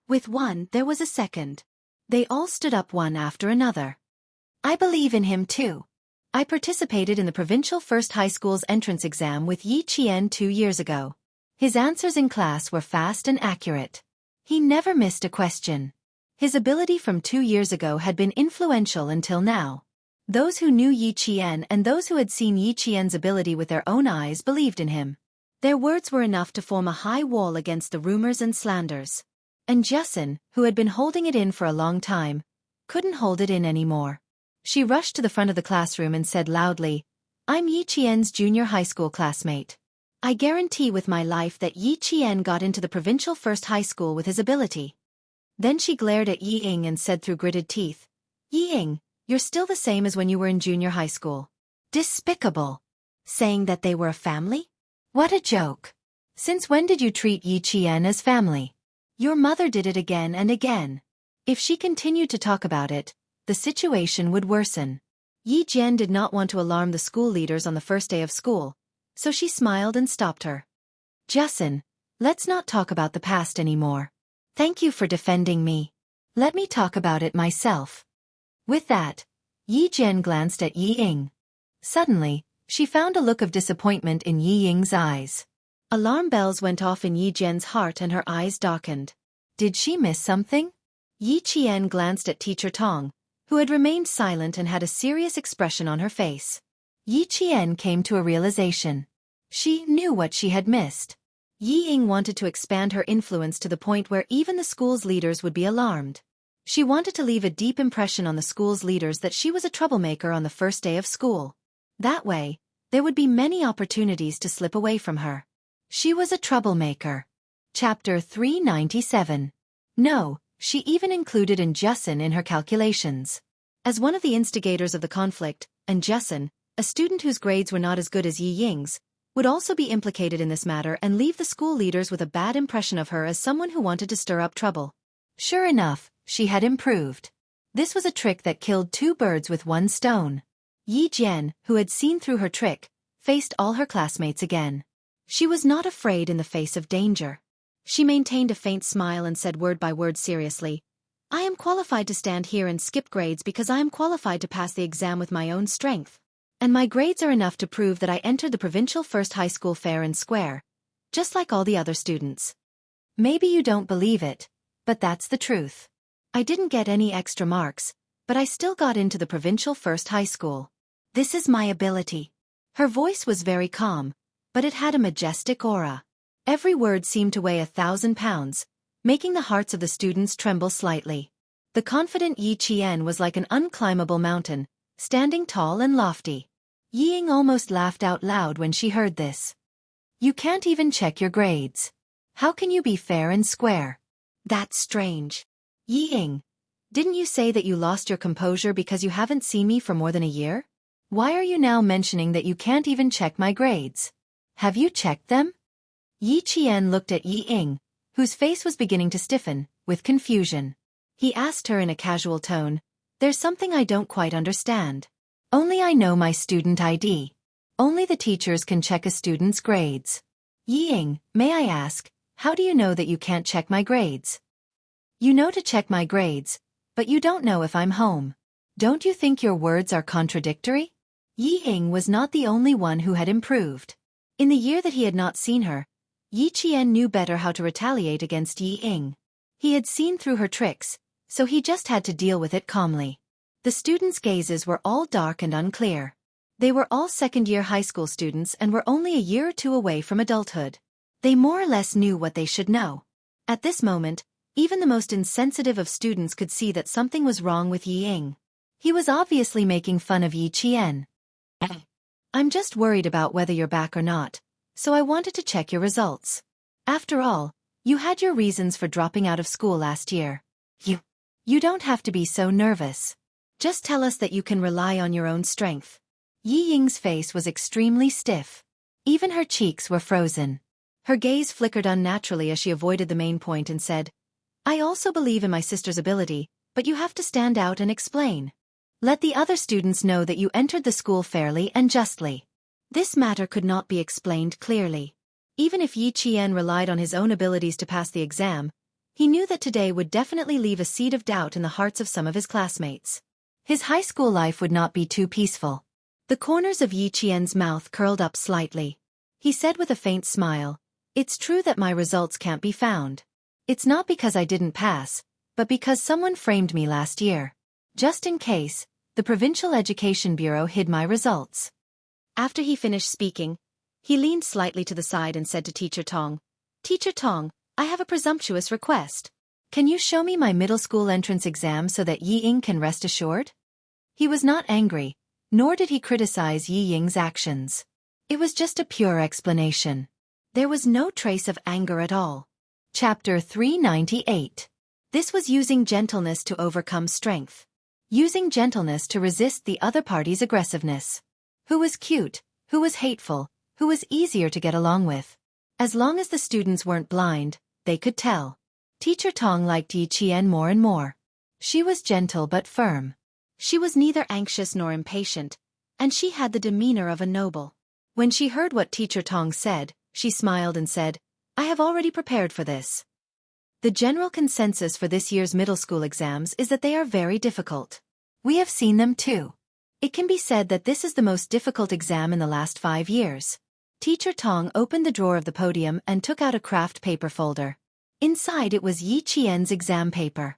A: With one, there was a second. They all stood up one after another. I believe in him too. I participated in the provincial first high school's entrance exam with Yi Qian 2 years ago. His answers in class were fast and accurate. He never missed a question. His ability from 2 years ago had been influential until now. Those who knew Yi Qian and those who had seen Yi Qian's ability with their own eyes believed in him. Their words were enough to form a high wall against the rumors and slanders. And Justin, who had been holding it in for a long time, couldn't hold it in anymore. She rushed to the front of the classroom and said loudly, I'm Yi Qian's junior high school classmate. I guarantee with my life that Yi Qian got into the provincial first high school with his ability. Then she glared at Yi Ying and said through gritted teeth, Yi Ying, you're still the same as when you were in junior high school. Despicable. Saying that they were a family? What a joke. Since when did you treat Yi Qian as family? Your mother did it again and again. If she continued to talk about it, the situation would worsen. Yi Jian did not want to alarm the school leaders on the first day of school, so she smiled and stopped her. Justin, let's not talk about the past anymore. Thank you for defending me. Let me talk about it myself. With that, Yi Jian glanced at Yi Ying. Suddenly, she found a look of disappointment in Yi Ying's eyes. Alarm bells went off in Yi Jian's heart and her eyes darkened. Did she miss something? Yi Qian glanced at Teacher Tong, who had remained silent and had a serious expression on her face. Yi Qian came to a realization. She knew what she had missed. Yi Ying wanted to expand her influence to the point where even the school's leaders would be alarmed. She wanted to leave a deep impression on the school's leaders that she was a troublemaker on the first day of school. That way, there would be many opportunities to slip away from her. She was a troublemaker. Chapter 397. No, she even included Justin in her calculations. As one of the instigators of the conflict, Justin, a student whose grades were not as good as Yi Ying's, would also be implicated in this matter and leave the school leaders with a bad impression of her as someone who wanted to stir up trouble. Sure enough, she had improved. This was a trick that killed 2 birds with 1 stone. Yi Jian, who had seen through her trick, faced all her classmates again. She was not afraid in the face of danger. She maintained a faint smile and said word by word seriously, I am qualified to stand here and skip grades because I am qualified to pass the exam with my own strength.
B: And my grades are enough to prove that I entered the provincial first high school fair and square, just like all the other students. Maybe you don't believe it, but that's the truth. I didn't get any extra marks, but I still got into the provincial first high school. This is my ability. Her voice was very calm, but it had a majestic aura. Every word seemed to weigh 1,000 pounds, making the hearts of the students tremble slightly. The confident Yi Qian was like an unclimbable mountain, standing tall and lofty. Yi Ying almost laughed out loud when she heard this. You can't even check your grades. How can you be fair and square? That's strange. Yi Ying, didn't you say that you lost your composure because you haven't seen me for more than a year? Why are you now mentioning that you can't even check my grades? Have you checked them? Yi Qian looked at Yi Ying, whose face was beginning to stiffen, with confusion. He asked her in a casual tone, There's something I don't quite understand. Only I know my student ID. Only the teachers can check a student's grades. Yi Ying, may I ask, how do you know that you can't check my grades? You know to check my grades, but you don't know if I'm home. Don't you think your words are contradictory? Yi Ying was not the only one who had improved. In the year that he had not seen her, Yi Qian knew better how to retaliate against Yi Ying. He had seen through her tricks, so he just had to deal with it calmly. The students' gazes were all dark and unclear. They were all second-year high school students and were only a year or two away from adulthood. They more or less knew what they should know. At this moment, even the most insensitive of students could see that something was wrong with Yi Ying. He was obviously making fun of Yi Qian. I'm just worried about whether you're back or not, so I wanted to check your results. After all, you had your reasons for dropping out of school last year. You don't have to be so nervous. Just tell us that you can rely on your own strength. Yi Ying's face was extremely stiff. Even her cheeks were frozen. Her gaze flickered unnaturally as she avoided the main point and said, I also believe in my sister's ability, but you have to stand out and explain. Let the other students know that you entered the school fairly and justly. This matter could not be explained clearly. Even if Yi Qian relied on his own abilities to pass the exam, he knew that today would definitely leave a seed of doubt in the hearts of some of his classmates. His high school life would not be too peaceful. The corners of Yi Qian's mouth curled up slightly. He said with a faint smile, It's true that my results can't be found. It's not because I didn't pass, but because someone framed me last year. Just in case, the Provincial Education Bureau hid my results. After he finished speaking, he leaned slightly to the side and said to Teacher Tong, Teacher Tong, I have a presumptuous request. Can you show me my middle school entrance exam so that Yi Ying can rest assured? He was not angry, nor did he criticize Yi Ying's actions. It was just a pure explanation. There was no trace of anger at all. Chapter 398. This was using gentleness to overcome strength. Using gentleness to resist the other party's aggressiveness. Who was cute, who was hateful, who was easier to get along with. As long as the students weren't blind, they could tell. Teacher Tong liked Yi Qian more and more. She was gentle but firm. She was neither anxious nor impatient, and she had the demeanor of a noble. When she heard what Teacher Tong said, she smiled and said, I have already prepared for this. The general consensus for this year's middle school exams is that they are very difficult. We have seen them too. It can be said that this is the most difficult exam in the last 5 years. Teacher Tong opened the drawer of the podium and took out a craft paper folder. Inside it was Yi Qian's exam paper.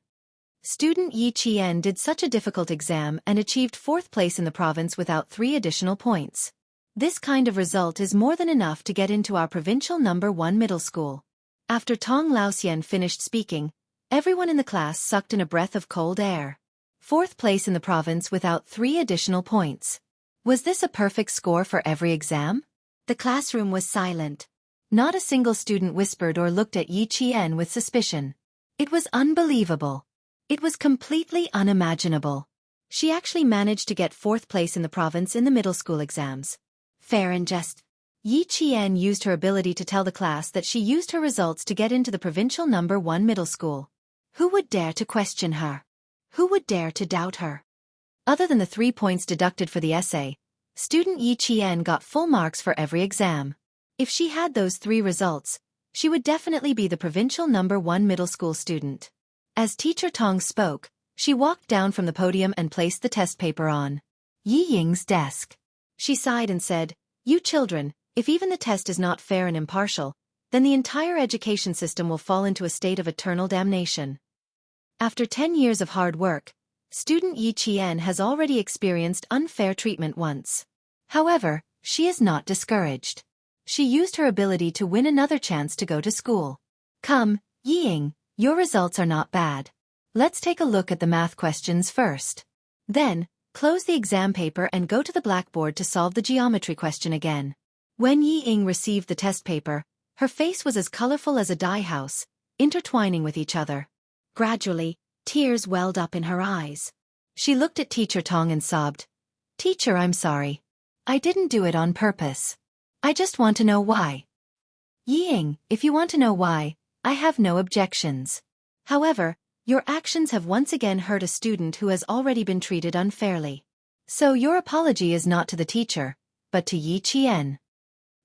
B: Student Yi Qian did such a difficult exam and achieved 4th place in the province without 3 additional points. This kind of result is more than enough to get into our provincial number 1 middle school. After Tong Laoxian finished speaking, everyone in the class sucked in a breath of cold air. 4th place in the province without 3 additional points. Was this a perfect score for every exam? The classroom was silent. Not a single student whispered or looked at Yi Qian with suspicion. It was unbelievable. It was completely unimaginable. She actually managed to get 4th place in the province in the middle school exams. Fair and just. Yi Qian used her ability to tell the class that she used her results to get into the provincial number 1 middle school. Who would dare to question her? Who would dare to doubt her? Other than the 3 points deducted for the essay, student Yi Qian got full marks for every exam. If she had those 3 results, she would definitely be the provincial number 1 middle school student. As Teacher Tong spoke, she walked down from the podium and placed the test paper on Yi Ying's desk. She sighed and said, "You children, if even the test is not fair and impartial, then the entire education system will fall into a state of eternal damnation." After 10 years of hard work, student Yi Qian has already experienced unfair treatment once. However, she is not discouraged. She used her ability to win another chance to go to school. "Come, Yiying, your results are not bad. Let's take a look at the math questions first. Then, close the exam paper and go to the blackboard to solve the geometry question again." When Yiying received the test paper, her face was as colorful as a dye house, intertwining with each other. Gradually, tears welled up in her eyes. She looked at Teacher Tong and sobbed, "Teacher, I'm sorry. I didn't do it on purpose. I just want to know why." "Yiying, if you want to know why, I have no objections. However, your actions have once again hurt a student who has already been treated unfairly. So your apology is not to the teacher, but to Yi Qian."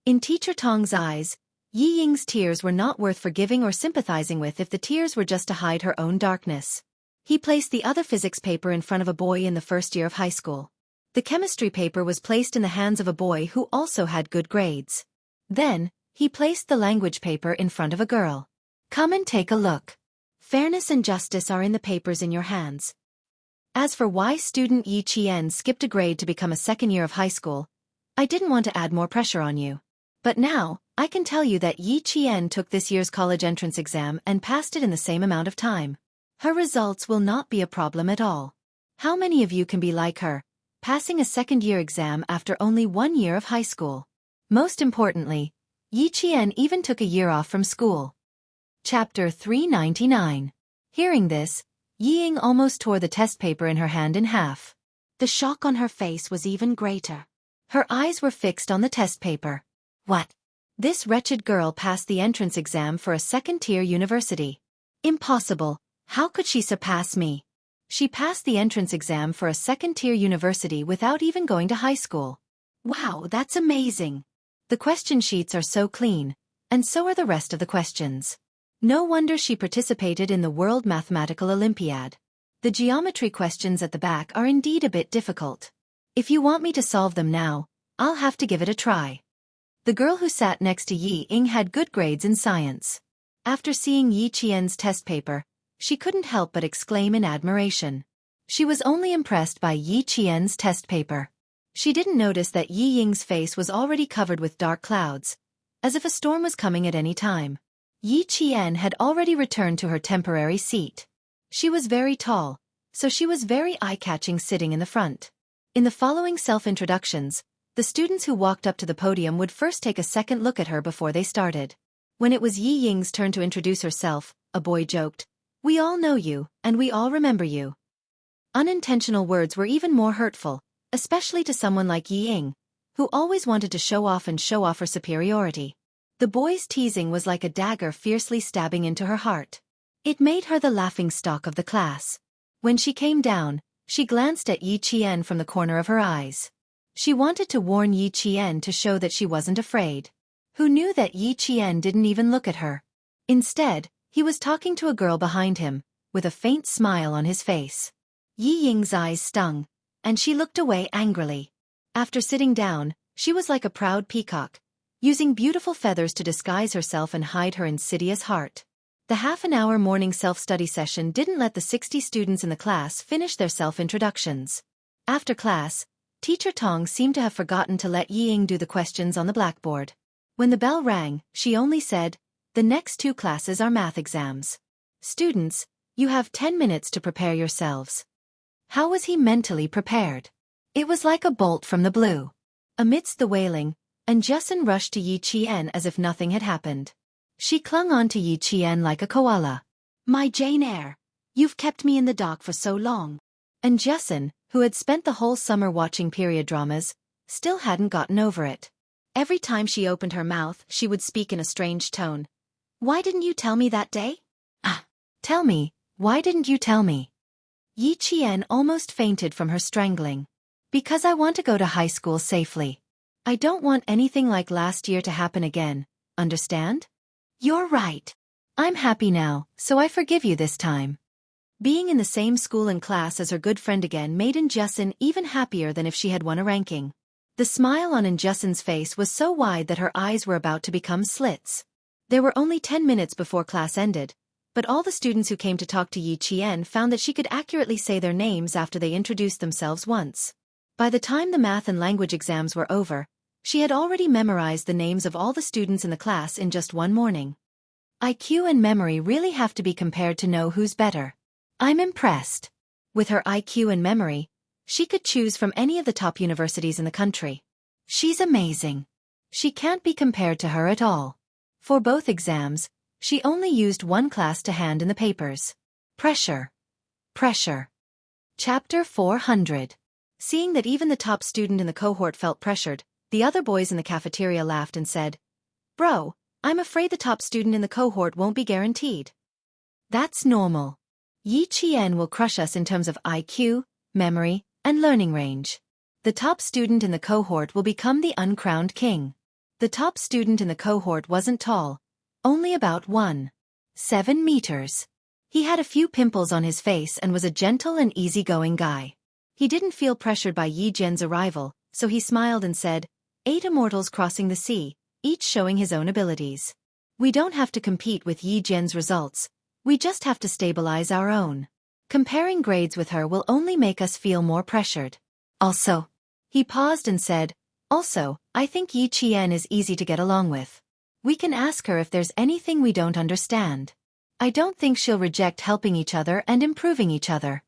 B: In Teacher Tong's eyes, Yi Ying's tears were not worth forgiving or sympathizing with if the tears were just to hide her own darkness. He placed the other physics paper in front of a boy in the first year of high school. The chemistry paper was placed in the hands of a boy who also had good grades. Then, he placed the language paper in front of a girl. "Come and take a look. Fairness and justice are in the papers in your hands." As for why student Yi Qian skipped a grade to become a second year of high school, I didn't want to add more pressure on you. But now, I can tell you that Yi Qian took this year's college entrance exam and passed it in the same amount of time. Her results will not be a problem at all. How many of you can be like her, passing a second-year exam after only 1 year of high school? Most importantly, Yi Qian even took a year off from school. Chapter 399. Hearing this, Yiying almost tore the test paper in her hand in half. The shock on her face was even greater. Her eyes were fixed on the test paper. What? This wretched girl passed the entrance exam for a second-tier university. Impossible. How could she surpass me? She passed the entrance exam for a second-tier university without even going to high school. Wow, that's amazing. The question sheets are so clean, and so are the rest of the questions. No wonder she participated in the World Mathematical Olympiad. The geometry questions at the back are indeed a bit difficult. If you want me to solve them now, I'll have to give it a try. The girl who sat next to Yi Ying had good grades in science. After seeing Yi Qian's test paper, she couldn't help but exclaim in admiration. She was only impressed by Yi Qian's test paper. She didn't notice that Yi Ying's face was already covered with dark clouds, as if a storm was coming at any time. Yi Qian had already returned to her temporary seat. She was very tall, so she was very eye-catching sitting in the front. In the following self-introductions, the students who walked up to the podium would first take a second look at her before they started. When it was Yi Ying's turn to introduce herself, a boy joked, "We all know you, and we all remember you." Unintentional words were even more hurtful, especially to someone like Yi Ying, who always wanted to show off her superiority. The boy's teasing was like a dagger fiercely stabbing into her heart. It made her the laughingstock of the class. When she came down, she glanced at Yi Qian from the corner of her eyes. She wanted to warn Yi Qian to show that she wasn't afraid. Who knew that Yi Qian didn't even look at her? Instead, he was talking to a girl behind him, with a faint smile on his face. Yi Ying's eyes stung, and she looked away angrily. After sitting down, she was like a proud peacock, using beautiful feathers to disguise herself and hide her insidious heart. The half-an-hour morning self-study session didn't let the 60 students in the class finish their self-introductions. After class, Teacher Tong seemed to have forgotten to let Yi Ying do the questions on the blackboard. When the bell rang, she only said, "The next 2 classes are math exams. Students, you have 10 minutes to prepare yourselves." How was he mentally prepared? It was like a bolt from the blue. Amidst the wailing, Jianghu rushed to Yi Qian as if nothing had happened. She clung on to Yi Qian like a koala. "My Jane Eyre, you've kept me in the dark for so long." And Jianghu, who had spent the whole summer watching period dramas, still hadn't gotten over it. Every time she opened her mouth, she would speak in a strange tone. "Why didn't you tell me that day?" Tell me, why didn't you tell me?" Yi Qian almost fainted from her strangling. "Because I want to go to high school safely. I don't want anything like last year to happen again, understand?" "You're right. I'm happy now, so I forgive you this time." Being in the same school and class as her good friend again made Jianghu even happier than if she had won a ranking. The smile on Injusin's face was so wide that her eyes were about to become slits. There were only 10 minutes before class ended, but all the students who came to talk to Yi Qian found that she could accurately say their names after they introduced themselves once. By the time the math and language exams were over, she had already memorized the names of all the students in the class in just one morning. IQ and memory really have to be compared to know who's better. I'm impressed. With her IQ and memory, she could choose from any of the top universities in the country. She's amazing. She can't be compared to her at all. For both exams, she only used one class to hand in the papers. Pressure. Pressure. Chapter 400. Seeing that even the top student in the cohort felt pressured, the other boys in the cafeteria laughed and said, "Bro, I'm afraid the top student in the cohort won't be guaranteed." That's normal. Yi Qian will crush us in terms of IQ, memory, and learning range. The top student in the cohort will become the uncrowned king. The top student in the cohort wasn't tall, only about 1.7 meters. He had a few pimples on his face and was a gentle and easygoing guy. He didn't feel pressured by Yi Jian's arrival, so he smiled and said, 8 immortals crossing the sea, each showing his own abilities. We don't have to compete with Yi Jian's results, we just have to stabilize our own. Comparing grades with her will only make us feel more pressured. Also, he paused and said, also, I think Yi Qian is easy to get along with. We can ask her if there's anything we don't understand. I don't think she'll reject helping each other and improving each other.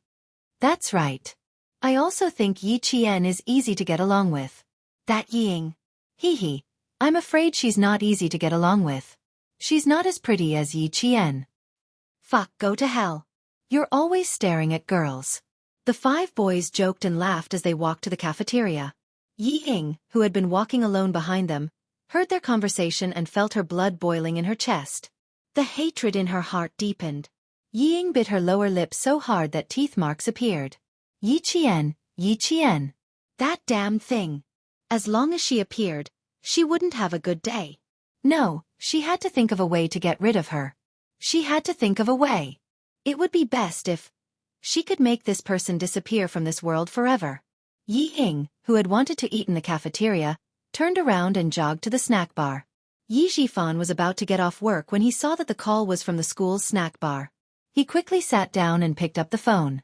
B: That's right. I also think Yi Qian is easy to get along with. That Ying. Hee. I'm afraid she's not easy to get along with. She's not as pretty as Yi Qian. Fuck, go to hell. You're always staring at girls. The 5 boys joked and laughed as they walked to the cafeteria. Yi Ying, who had been walking alone behind them, heard their conversation and felt her blood boiling in her chest. The hatred in her heart deepened. Yi Ying bit her lower lip so hard that teeth marks appeared. Yi Qian. That damn thing. As long as she appeared, she wouldn't have a good day. No, she had to think of a way to get rid of her. She had to think of a way. It would be best if she could make this person disappear from this world forever. Yi Ying, who had wanted to eat in the cafeteria, turned around and jogged to the snack bar. Yi Zhifan was about to get off work when he saw that the call was from the school's snack bar. He quickly sat down and picked up the phone.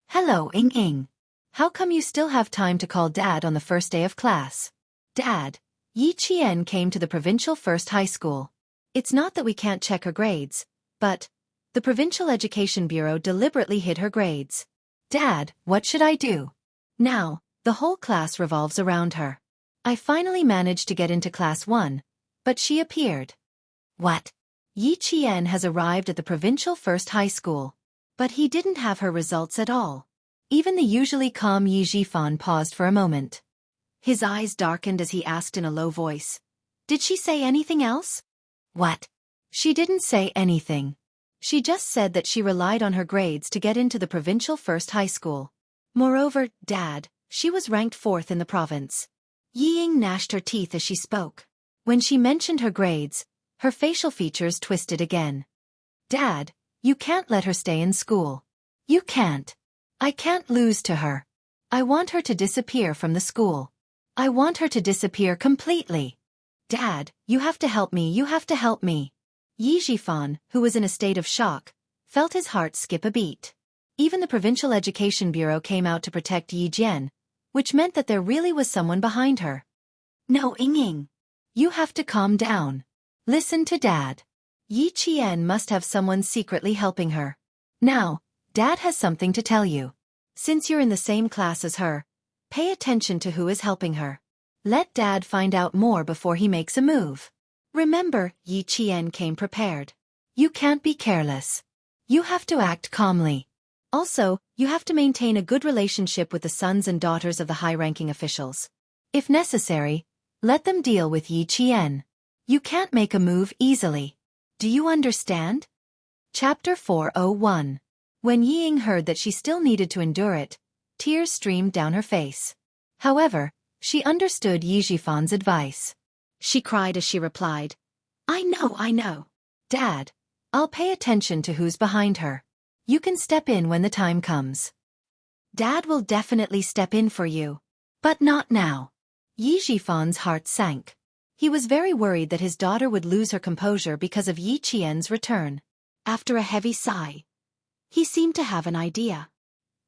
B: Hello, Ying. How come you still have time to call Dad on the first day of class? Dad, Yi Qian came to the provincial first high school. It's not that we can't check her grades, but the Provincial Education Bureau deliberately hid her grades. Dad, what should I do? Now, the whole class revolves around her. I finally managed to get into class 1, but she appeared. What? Yi Qian has arrived at the provincial first high school. But he didn't have her results at all. Even the usually calm Yi Zhifan paused for a moment. His eyes darkened as he asked in a low voice, "Did she say anything else?" What? She didn't say anything. She just said that she relied on her grades to get into the provincial first high school. Moreover, Dad, she was ranked 4th in the province. Yi Ying gnashed her teeth as she spoke. When she mentioned her grades, her facial features twisted again. Dad, you can't let her stay in school. You can't. I can't lose to her. I want her to disappear from the school. I want her to disappear completely. Dad, you have to help me, you have to help me. Yi Zhifan, who was in a state of shock, felt his heart skip a beat. Even the Provincial Education Bureau came out to protect Yi Jian, which meant that there really was someone behind her. No, Ying. You have to calm down. Listen to Dad. Yi Qian must have someone secretly helping her. Now, Dad has something to tell you. Since you're in the same class as her, pay attention to who is helping her. Let Dad find out more before he makes a move. Remember, Yi Qian came prepared. You can't be careless. You have to act calmly. Also, you have to maintain a good relationship with the sons and daughters of the high-ranking officials. If necessary, let them deal with Yi Qian. You can't make a move easily. Do you understand? Chapter 401. When Yi Ying heard that she still needed to endure it, tears streamed down her face. However, she understood Yi Zhifan's advice. She cried as she replied, I know. Dad, I'll pay attention to who's behind her. You can step in when the time comes. Dad will definitely step in for you. But not now.
A: Yi Jifan's heart sank. He was very worried that his daughter would lose her composure because of Yi Qian's return. After a heavy sigh, he seemed to have an idea.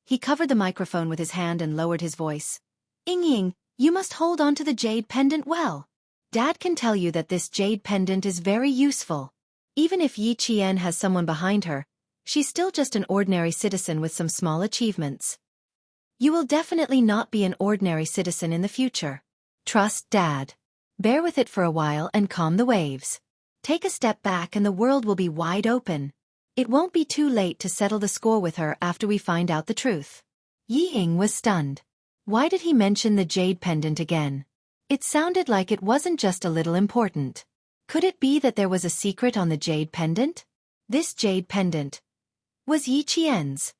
A: He covered the microphone with his hand and lowered his voice. Ying, you must hold on to the jade pendant well. Dad can tell you that this jade pendant is very useful. Even if Yi Qian has someone behind her, she's still just an ordinary citizen with some small achievements. You will definitely not be an ordinary citizen in the future. Trust Dad. Bear with it for a while and calm the waves. Take a step back and the world will be wide open. It won't be too late to settle the score with her after we find out the truth. Yi Ying was stunned. Why did he mention the jade pendant again? It sounded like it wasn't just a little important. Could it be that there was a secret on the jade pendant? This jade pendant was Yi Qian's.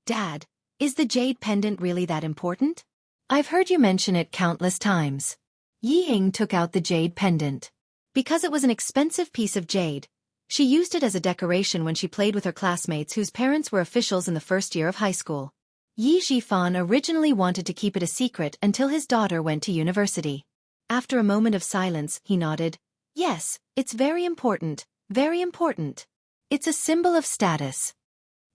A: Dad, is the jade pendant really that important? I've heard you mention it countless times. Yi Ying took out the jade pendant. Because it was an expensive piece of jade, she used it as a decoration when she played with her classmates whose parents were officials in the first year of high school. Yi Jifan originally wanted to keep it a secret until his daughter went to university. After a moment of silence, he nodded. Yes, it's very important, very important. It's a symbol of status.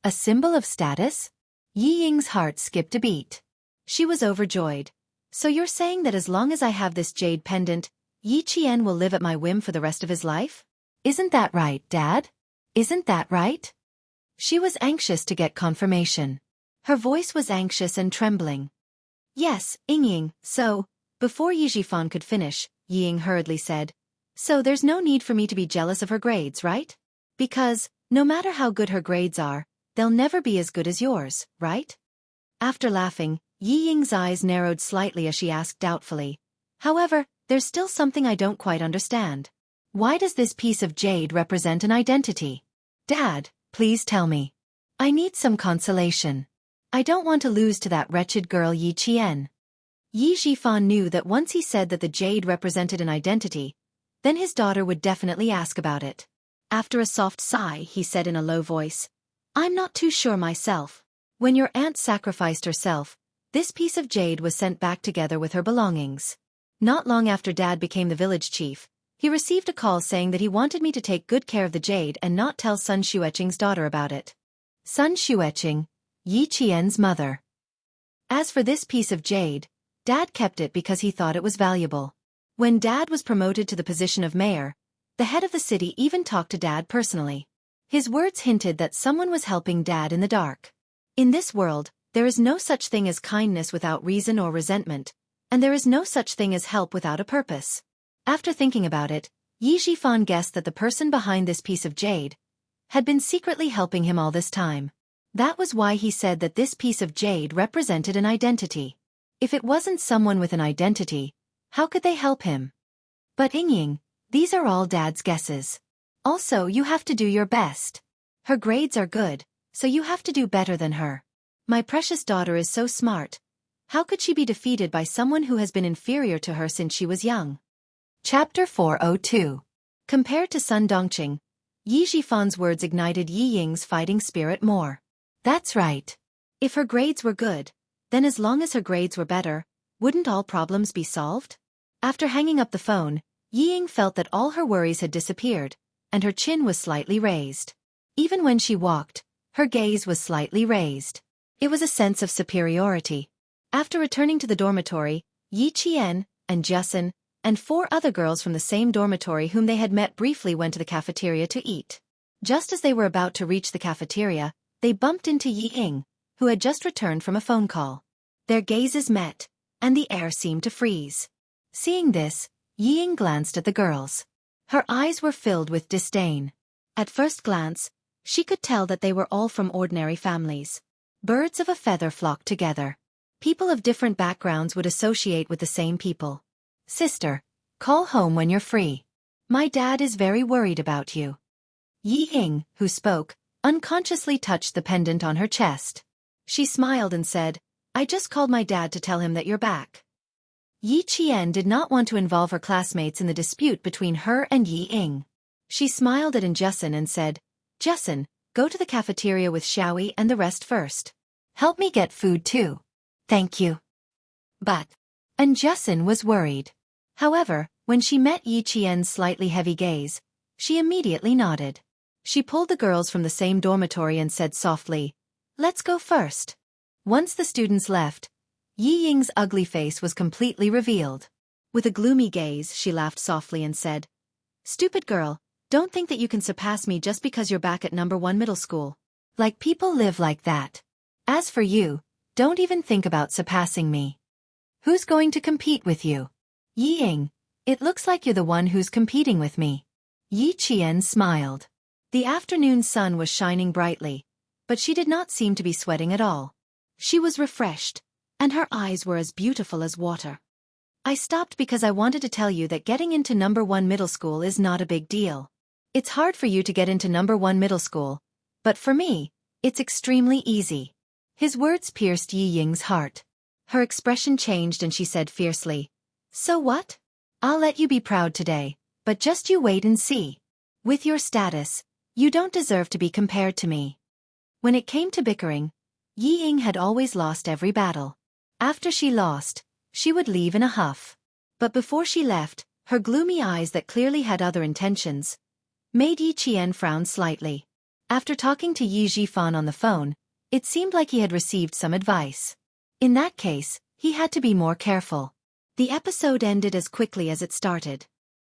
A: A symbol of status? Yi Ying's heart skipped a beat. She was overjoyed. So you're saying that as long as I have this jade pendant, Yi Qian will live at my whim for the rest of his life? Isn't that right, Dad? Isn't that right? She was anxious to get confirmation. Her voice was anxious and trembling. Yes, Ying, so, before Yi Jifan could finish, Yi Ying hurriedly said, so there's no need for me to be jealous of her grades, right? Because, no matter how good her grades are, they'll never be as good as yours, right? After laughing, Yi Ying's eyes narrowed slightly as she asked doubtfully. However, there's still something I don't quite understand. Why does this piece of jade represent an identity? Dad, please tell me. I need some consolation. I don't want to lose to that wretched girl Yi Qian. Yi Jifan knew that once he said that the jade represented an identity, then his daughter would definitely ask about it. After a soft sigh, he said in a low voice, I'm not too sure myself. When your aunt sacrificed herself, this piece of jade was sent back together with her belongings. Not long after Dad became the village chief, he received a call saying that he wanted me to take good care of the jade and not tell Sun Xueqing's daughter about it. Sun Xueqing, Yi Qian's mother. As for this piece of jade, Dad kept it because he thought it was valuable. When Dad was promoted to the position of mayor, the head of the city even talked to Dad personally. His words hinted that someone was helping Dad in the dark. In this world, there is no such thing as kindness without reason or resentment, and there is no such thing as help without a purpose. After thinking about it, Yi Jifan guessed that the person behind this piece of jade had been secretly helping him all this time. That was why he said that this piece of jade represented an identity. If it wasn't someone with an identity, how could they help him? But Ying, these are all Dad's guesses. Also, you have to do your best. Her grades are good, so you have to do better than her. My precious daughter is so smart. How could she be defeated by someone who has been inferior to her since she was young? Chapter 402. Compared to Sun Dongqing, Yi Jifan's words ignited Yi Ying's fighting spirit more. That's right. If her grades were good, then as long as her grades were better, wouldn't all problems be solved? After hanging up the phone, Yi Ying felt that all her worries had disappeared, and her chin was slightly raised. Even when she walked, her gaze was slightly raised. It was a sense of superiority. After returning to the dormitory, Yi Qian and Justin and 4 other girls from the same dormitory whom they had met briefly went to the cafeteria to eat. Just as they were about to reach the cafeteria, they bumped into Yi Ying, who had just returned from a phone call. Their gazes met, and the air seemed to freeze. Seeing this, Yi Ying glanced at the girls. Her eyes were filled with disdain. At first glance, she could tell that they were all from ordinary families. Birds of a feather flocked together. People of different backgrounds would associate with the same people. Sister, call home when you're free. My dad is very worried about you. Yi Ying, who spoke, unconsciously touched the pendant on her chest. She smiled and said, I just called my dad to tell him that you're back. Yi Qian did not want to involve her classmates in the dispute between her and Yi Ying. She smiled at Justin and said, Justin, go to the cafeteria with Xiaoyi and the rest first. Help me get food too. Thank you. But and Justin was worried. However, when she met Yi Qian's slightly heavy gaze, she immediately nodded. She pulled the girls from the same dormitory and said softly, "Let's go first." Once the students left, Yi Ying's ugly face was completely revealed. With a gloomy gaze, she laughed softly and said, "Stupid girl, don't think that you can surpass me just because you're back at number 1 middle school. Like people live like that. As for you, don't even think about surpassing me. Who's going to compete with you?" "Yi Ying, it looks like you're the one who's competing with me." Yi Qian smiled. The afternoon sun was shining brightly, but she did not seem to be sweating at all. She was refreshed, and her eyes were as beautiful as water. "I stopped because I wanted to tell you that getting into number 1 middle school is not a big deal. It's hard for you to get into number 1 middle school, but for me, it's extremely easy." His words pierced Yi Ying's heart. Her expression changed and she said fiercely, "So what? I'll let you be proud today, but just you wait and see. With your status, you don't deserve to be compared to me." When it came to bickering, Yi Ying had always lost every battle. After she lost, she would leave in a huff. But before she left, her gloomy eyes that clearly had other intentions made Yi Qian frown slightly. After talking to Yi Zhifan on the phone, it seemed like he had received some advice. In that case, he had to be more careful. The episode ended as quickly as it started.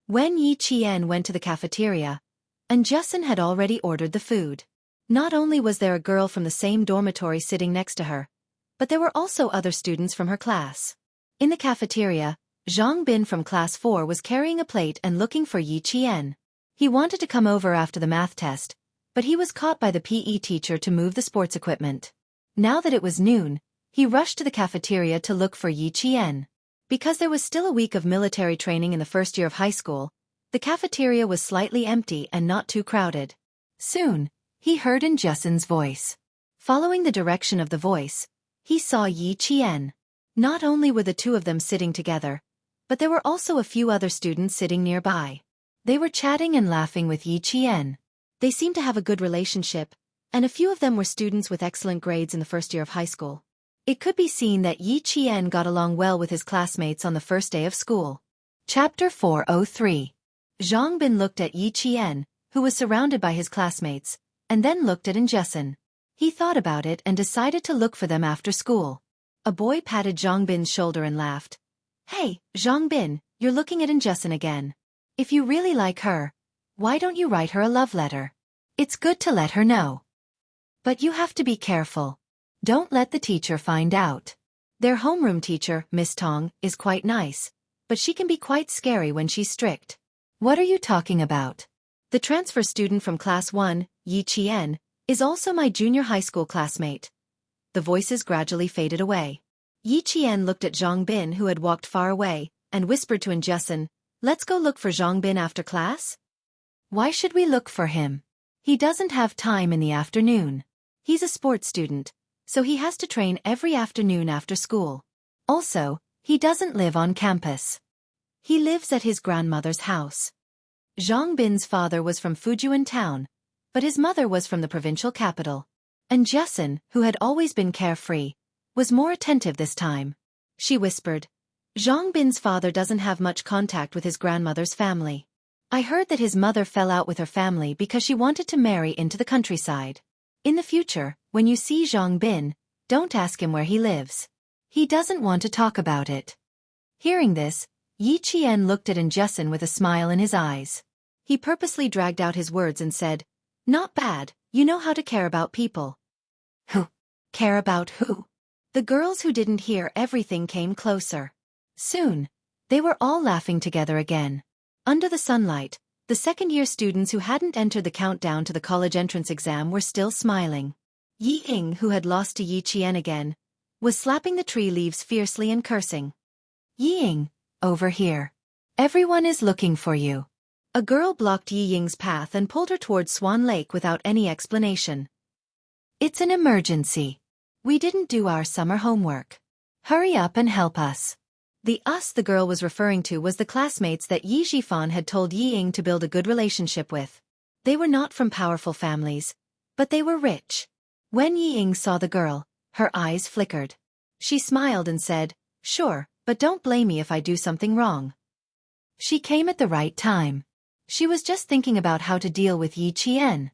A: When Yi Qian went to the cafeteria, and Justin had already ordered the food. Not only was there a girl from the same dormitory sitting next to her, but there were also other students from her class. In the cafeteria, Zhang Bin from class 4 was carrying a plate and looking for Yi Qian. He wanted to come over after the math test, but he was caught by the PE teacher to move the sports equipment. Now that it was noon, he rushed to the cafeteria to look for Yi Qian. Because there was still a week of military training in the first year of high school, the cafeteria was slightly empty and not too crowded. Soon, he heard in Justin's voice. Following the direction of the voice, he saw Yi Qian. Not only were the two of them sitting together, but there were also a few other students sitting nearby. They were chatting and laughing with Yi Qian. They seemed to have a good relationship, and a few of them were students with excellent grades in the first year of high school. It could be seen that Yi Qian got along well with his classmates on the first day of school. Chapter 403. Zhang Bin looked at Yi Qian, who was surrounded by his classmates, and then looked at Justin. He thought about it and decided to look for them after school. A boy patted Zhang Bin's shoulder and laughed. "Hey, Zhang Bin, you're looking at Justin again. If you really like her, why don't you write her a love letter? It's good to let her know. But you have to be careful. Don't let the teacher find out. Their homeroom teacher, Miss Tong, is quite nice, but she can be quite scary when she's strict." "What are you talking about?" "The transfer student from class 1, Yi Qian, is also my junior high school classmate." The voices gradually faded away. Yi Qian looked at Zhang Bin, who had walked far away, and whispered to Justin, "Let's go look for Zhang Bin after class?" "Why should we look for him? He doesn't have time in the afternoon. He's a sports student, so he has to train every afternoon after school. Also, he doesn't live on campus. He lives at his grandmother's house." Zhang Bin's father was from Fujian town, but his mother was from the provincial capital. And Justin, who had always been carefree, was more attentive this time. She whispered, "Zhang Bin's father doesn't have much contact with his grandmother's family. I heard that his mother fell out with her family because she wanted to marry into the countryside. In the future, when you see Zhang Bin, don't ask him where he lives. He doesn't want to talk about it." Hearing this, Yi Qian looked at Justin with a smile in his eyes. He purposely dragged out his words and said, "Not bad, you know how to care about people." "Who? Care about who?" The girls who didn't hear everything came closer. Soon, they were all laughing together again. Under the sunlight, the second-year students who hadn't entered the countdown to the college entrance exam were still smiling. Yi Ying, who had lost to Yi Qian again, was slapping the tree leaves fiercely and cursing. "Yi Ying, over here. Everyone is looking for you." A girl blocked Yi Ying's path and pulled her towards Swan Lake without any explanation. "It's an emergency. We didn't do our summer homework. Hurry up and help us." The us the girl was referring to was the classmates that Yi Zhifan had told Yi Ying to build a good relationship with. They were not from powerful families, but they were rich. When Yi Ying saw the girl, her eyes flickered. She smiled and said, "Sure, but don't blame me if I do something wrong. She came at the right time. She was just thinking about how to deal with Yi Qian.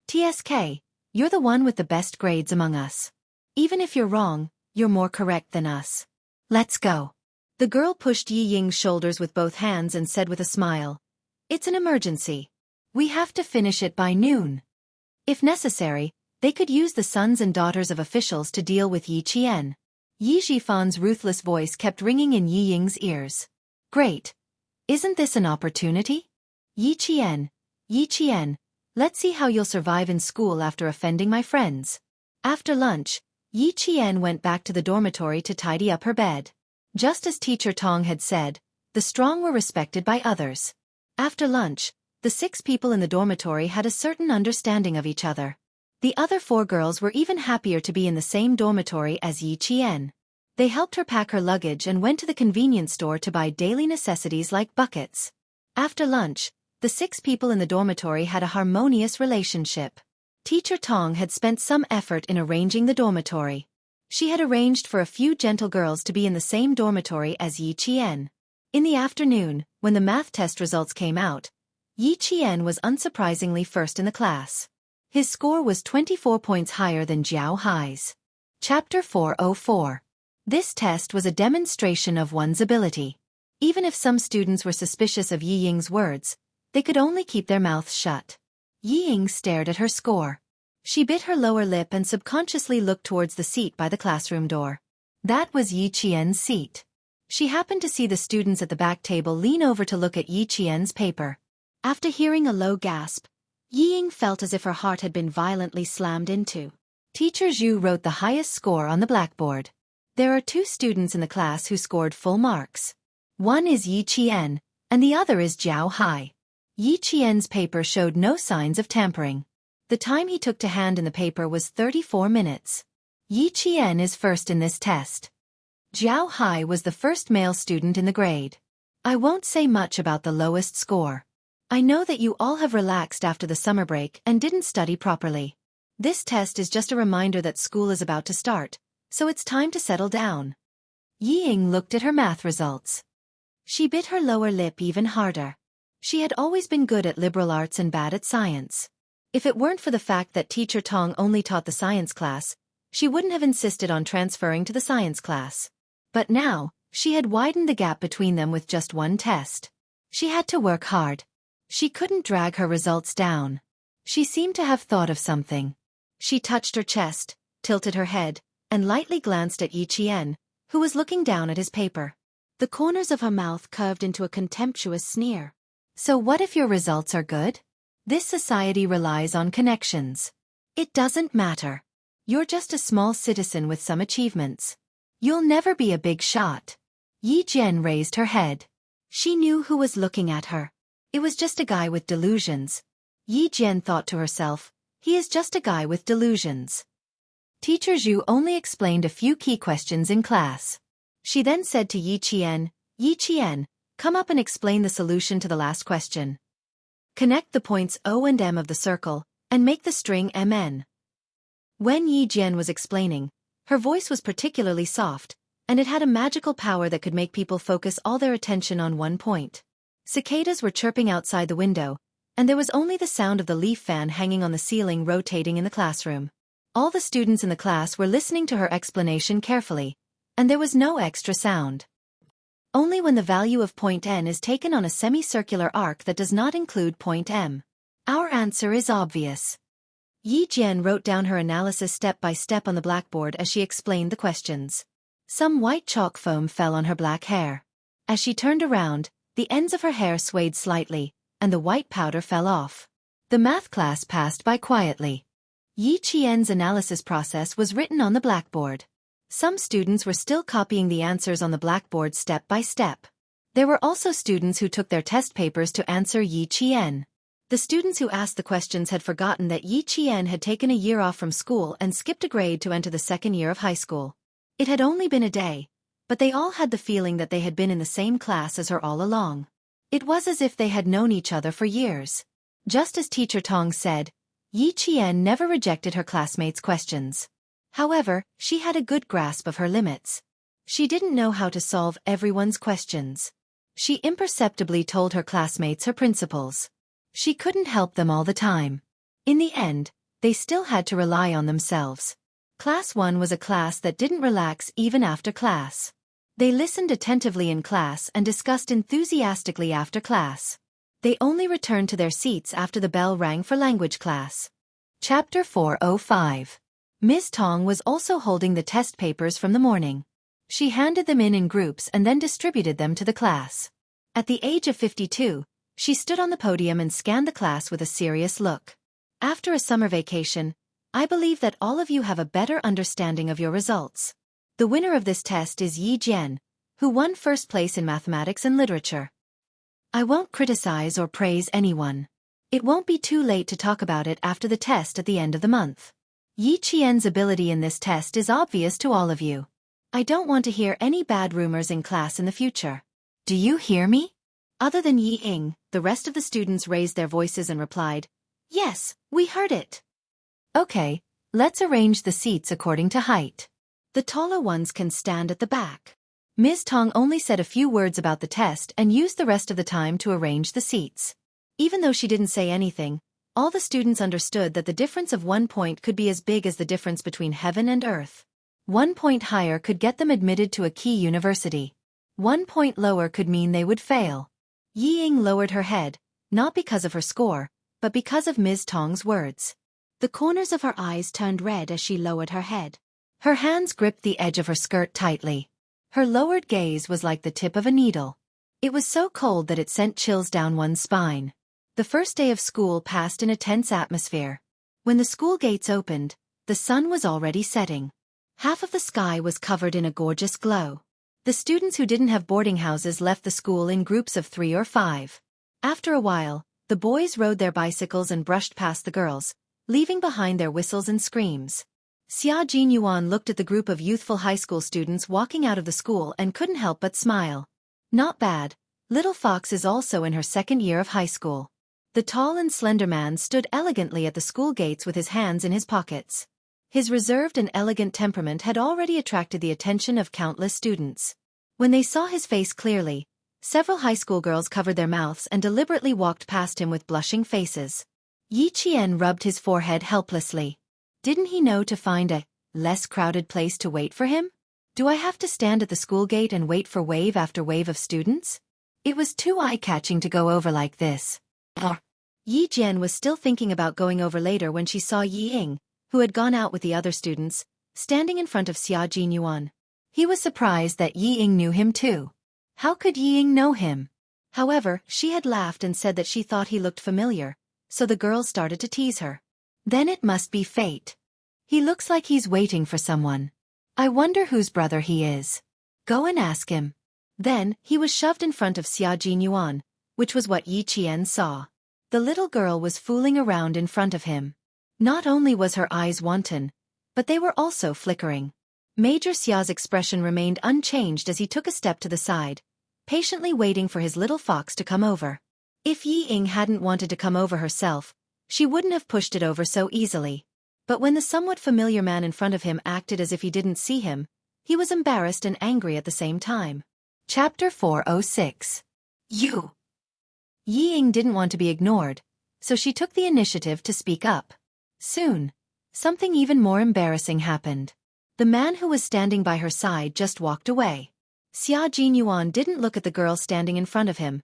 A: TSK, you're the one with the best grades among us. Even if you're wrong, you're more correct than us. Let's go. The girl pushed Yi Ying's shoulders with both hands and said with a smile, "It's an emergency. We have to finish it by noon." If necessary, they could use the sons and daughters of officials to deal with Yi Qian. Yi Jifan's ruthless voice kept ringing in Yi Ying's ears. Great. Isn't this an opportunity? Yi Qian, let's see how you'll survive in school after offending my friends. After lunch, Yi Qian went back to the dormitory to tidy up her bed. Just as Teacher Tong had said, the strong were respected by others. After lunch, the 6 people in the dormitory had a certain understanding of each other. The other 4 girls were even happier to be in the same dormitory as Yi Qian. They helped her pack her luggage and went to the convenience store to buy daily necessities like buckets. After lunch, the 6 people in the dormitory had a harmonious relationship. Teacher Tong had spent some effort in arranging the dormitory. She had arranged for a few gentle girls to be in the same dormitory as Yi Qian. In the afternoon, when the math test results came out, Yi Qian was unsurprisingly first in the class. His score was 24 points higher than Jiao Hai's. Chapter 404. This test was a demonstration of one's ability. Even if some students were suspicious of Yi Ying's words, they could only keep their mouths shut. Yi Ying stared at her score. She bit her lower lip and subconsciously looked towards the seat by the classroom door. That was Yi Qian's seat. She happened to see the students at the back table lean over to look at Yi Qian's paper. After hearing a low gasp, Yi Ying felt as if her heart had been violently slammed into. Teacher Zhu wrote the highest score on the blackboard. There are 2 students in the class who scored full marks. One is Yi Qian, and the other is Jiao Hai. Yi Qian's paper showed no signs of tampering. The time he took to hand in the paper was 34 minutes. Yi Qian is first in this test. Jiao Hai was the first male student in the grade. I won't say much about the lowest score. I know that you all have relaxed after the summer break and didn't study properly. This test is just a reminder that school is about to start, so it's time to settle down. Yi Ying looked at her math results. She bit her lower lip even harder. She had always been good at liberal arts and bad at science. If it weren't for the fact that Teacher Tong only taught the science class, she wouldn't have insisted on transferring to the science class. But now, she had widened the gap between them with just one test. She had to work hard. She couldn't drag her results down. She seemed to have thought of something. She touched her chest, tilted her head, and lightly glanced at Yi Qian, who was looking down at his paper. The corners of her mouth curved into a contemptuous sneer. So what if your results are good? This society relies on connections. It doesn't matter. You're just a small citizen with some achievements. You'll never be a big shot. Yi Jian raised her head. She knew who was looking at her. It was just a guy with delusions. Yi Jian thought to herself, he is just a guy with delusions. Teacher Zhu only explained a few key questions in class. She then said to Yi Qian, come up and explain the solution to the last question. Connect the points O and M of the circle, and make the string MN. When Yi Jian was explaining, her voice was particularly soft, and it had a magical power that could make people focus all their attention on one point. Cicadas were chirping outside the window, and there was only the sound of the leaf fan hanging on the ceiling rotating in the classroom. All the students in the class were listening to her explanation carefully, and there was no extra sound. Only when the value of point N is taken on a semicircular arc that does not include point M. Our answer is obvious. Yi Jian wrote down her analysis step by step on the blackboard as she explained the questions. Some white chalk foam fell on her black hair. As she turned around, the ends of her hair swayed slightly, and the white powder fell off. The math class passed by quietly. Yi Qian's analysis process was written on the blackboard. Some students were still copying the answers on the blackboard step by step. There were also students who took their test papers to answer Yi Qian. The students who asked the questions had forgotten that Yi Qian had taken a year off from school and skipped a grade to enter the second year of high school. It had only been a day, but they all had the feeling that they had been in the same class as her all along. It was as if they had known each other for years. Just as Teacher Tong said, Yi Qian never rejected her classmates' questions. However, she had a good grasp of her limits.
B: She didn't know how to solve everyone's questions. She imperceptibly told her classmates her principles. She couldn't help them all the time. In the end, they still had to rely on themselves. Class 1 was a class that didn't relax even after class. They listened attentively in class and discussed enthusiastically after class. They only returned to their seats after the bell rang for language class. Chapter 405. Ms. Tong was also holding the test papers from the morning. She handed them in groups and then distributed them to the class. At the age of 52, she stood on the podium and scanned the class with a serious look. After a summer vacation, I believe that all of you have a better understanding of your results. The winner of this test is Yi Jian, who won first place in mathematics and literature. I won't criticize or praise anyone. It won't be too late to talk about it after the test at the end of the month. Yi Qian's ability in this test is obvious to all of you. I don't want to hear any bad rumors in class in the future. Do you hear me? Other than Yi Ying, the rest of the students raised their voices and replied, "Yes, we heard it." Okay, let's arrange the seats according to height. The taller ones can stand at the back. Ms. Tong only said a few words about the test and used the rest of the time to arrange the seats. Even though she didn't say anything, all the students understood that the difference of 1 point could be as big as the difference between heaven and earth. 1 point higher could get them admitted to a key university. 1 point lower could mean they would fail. Yi Ying lowered her head, not because of her score, but because of Ms. Tong's words. The corners of her eyes turned red as she lowered her head. Her hands gripped the edge of her skirt tightly. Her lowered gaze was like the tip of a needle. It was so cold that it sent chills down one's spine. The first day of school passed in a tense atmosphere. When the school gates opened, the sun was already setting. Half of the sky was covered in a gorgeous glow. The students who didn't have boarding houses left the school in groups of 3 or 5. After a while, the boys rode their bicycles and brushed past the girls, leaving behind their whistles and screams. Xia Jinyuan looked at the group of youthful high school students walking out of the school and couldn't help but smile. Not bad, little Fox is also in her second year of high school. The tall and slender man stood elegantly at the school gates with his hands in his pockets. His reserved and elegant temperament had already attracted the attention of countless students. When they saw his face clearly, several high school girls covered their mouths and deliberately walked past him with blushing faces. Yi Qian rubbed his forehead helplessly. Didn't he know to find a less crowded place to wait for him? Do I have to stand at the school gate and wait for wave after wave of students? It was too eye-catching to go over like this. Yi Jian was still thinking about going over later when she saw Yi Ying, who had gone out with the other students, standing in front of Xia Jinyuan. He was surprised that Yi Ying knew him too. How could Yi Ying know him? However, she had laughed and said that she thought he looked familiar, so the girls started to tease her. Then it must be fate. He looks like he's waiting for someone. I wonder whose brother he is. Go and ask him. Then, he was shoved in front of Xia Jinyuan, which was what Yi Qian saw. The little girl was fooling around in front of him. Not only was her eyes wanton, but they were also flickering. Major Xia's expression remained unchanged as he took a step to the side, patiently waiting for his little fox to come over. If Yi Ying hadn't wanted to come over herself, she wouldn't have pushed it over so easily. But when the somewhat familiar man in front of him acted as if he didn't see him, he was embarrassed and angry at the same time. Chapter 406. You. Yi Ying didn't want to be ignored, so she took the initiative to speak up. Soon, something even more embarrassing happened. The man who was standing by her side just walked away. Xia Jinyuan didn't look at the girl standing in front of him,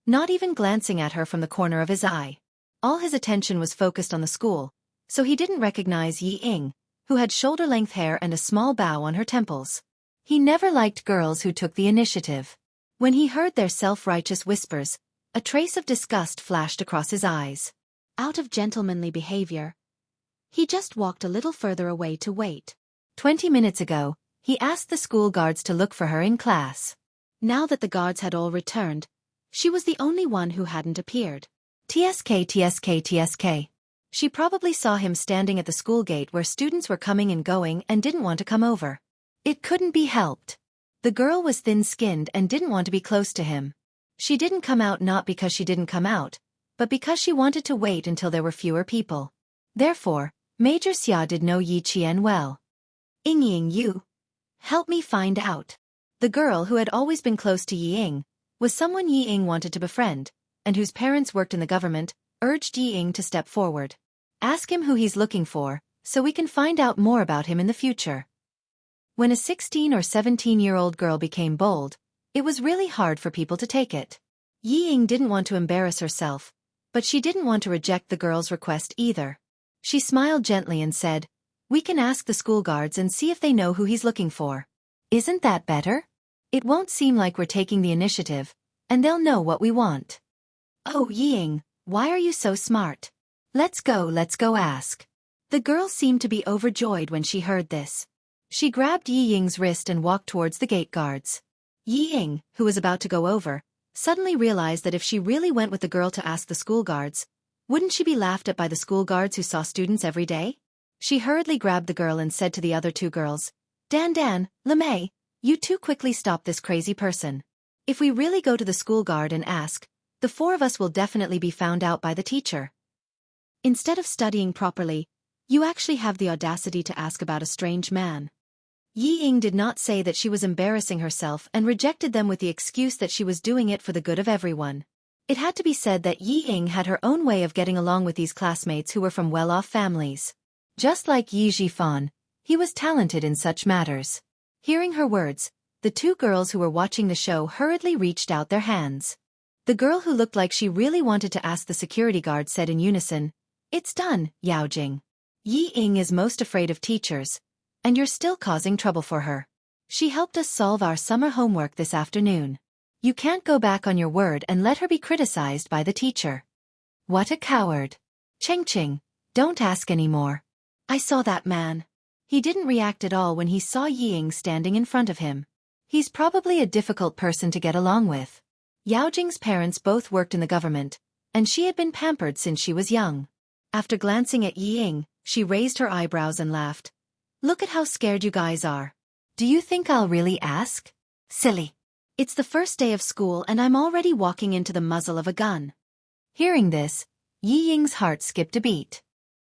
B: not even glancing at her from the corner of his eye. All his attention was focused on the school, so he didn't recognize Yi Ying, who had shoulder-length hair and a small bow on her temples. He never liked girls who took the initiative. When he heard their self-righteous whispers, a trace of disgust flashed across his eyes. Out of gentlemanly behavior, he just walked a little further away to wait. 20 minutes ago, he asked the school guards to look for her in class. Now that the guards had all returned, she was the only one who hadn't appeared. TSK. She probably saw him standing at the school gate where students were coming and going and didn't want to come over. It couldn't be helped. The girl was thin-skinned and didn't want to be close to him. She didn't come out not because she didn't come out, but because she wanted to wait until there were fewer people. Therefore, Major Xia did know Yi Qian well. Ying, you help me find out. The girl who had always been close to Yi Ying was someone Yi Ying wanted to befriend, and whose parents worked in the government, urged Yi Ying to step forward. Ask him who he's looking for, so we can find out more about him in the future. When a 16 or 17-year-old girl became bold, it was really hard for people to take it. Yi Ying didn't want to embarrass herself, but she didn't want to reject the girl's request either. She smiled gently and said, "We can ask the school guards and see if they know who he's looking for. Isn't that better? It won't seem like we're taking the initiative, and they'll know what we want." "Oh, Yi Ying, why are you so smart? Let's go ask." The girl seemed to be overjoyed when she heard this. She grabbed Yi Ying's wrist and walked towards the gate guards. Yi Ying, who was about to go over, suddenly realized that if she really went with the girl to ask the school guards, wouldn't she be laughed at by the school guards who saw students every day? She hurriedly grabbed the girl and said to the other two girls, Dan, Lemay, you two quickly stop this crazy person. If we really go to the school guard and ask, the four of us will definitely be found out by the teacher. Instead of studying properly, you actually have the audacity to ask about a strange man. Yi Ying did not say that she was embarrassing herself and rejected them with the excuse that she was doing it for the good of everyone. It had to be said that Yi Ying had her own way of getting along with these classmates who were from well-off families. Just like Yi Jifan, he was talented in such matters. Hearing her words, the two girls who were watching the show hurriedly reached out their hands. The girl who looked like she really wanted to ask the security guard said in unison, "It's done, Yao Jing. Yi Ying is most afraid of teachers, and you're still causing trouble for her. She helped us solve our summer homework this afternoon. You can't go back on your word and let her be criticized by the teacher." "What a coward. Cheng, don't ask anymore. I saw that man. He didn't react at all when he saw Yi Ying standing in front of him. He's probably a difficult person to get along with." Yao Jing's parents both worked in the government, and she had been pampered since she was young. After glancing at Yi Ying, she raised her eyebrows and laughed. "Look at how scared you guys are. Do you think I'll really ask? Silly. It's the first day of school and I'm already walking into the muzzle of a gun." Hearing this, Yi Ying's heart skipped a beat.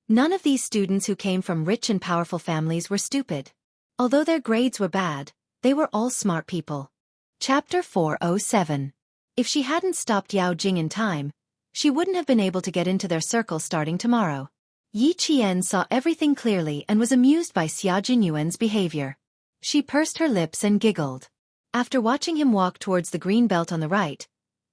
B: None of these students who came from rich and powerful families were stupid. Although their grades were bad, they were all smart people. Chapter 407. If she hadn't stopped Yao Jing in time, she wouldn't have been able to get into their circle starting tomorrow. Yi Qian saw everything clearly and was amused by Xia Jinyuan's behavior. She pursed her lips and giggled. After watching him walk towards the green belt on the right,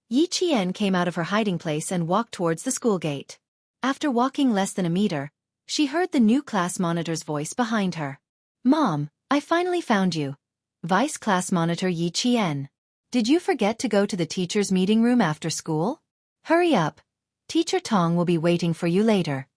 B: Yi Qian came out of her hiding place and walked towards the school gate. After walking less than a meter, she heard the new class monitor's voice behind her. "Mom, I finally found you. Vice Class Monitor Yi Qian. Did you forget to go to the teacher's meeting room after school? Hurry up. Teacher Tong will be waiting for you later."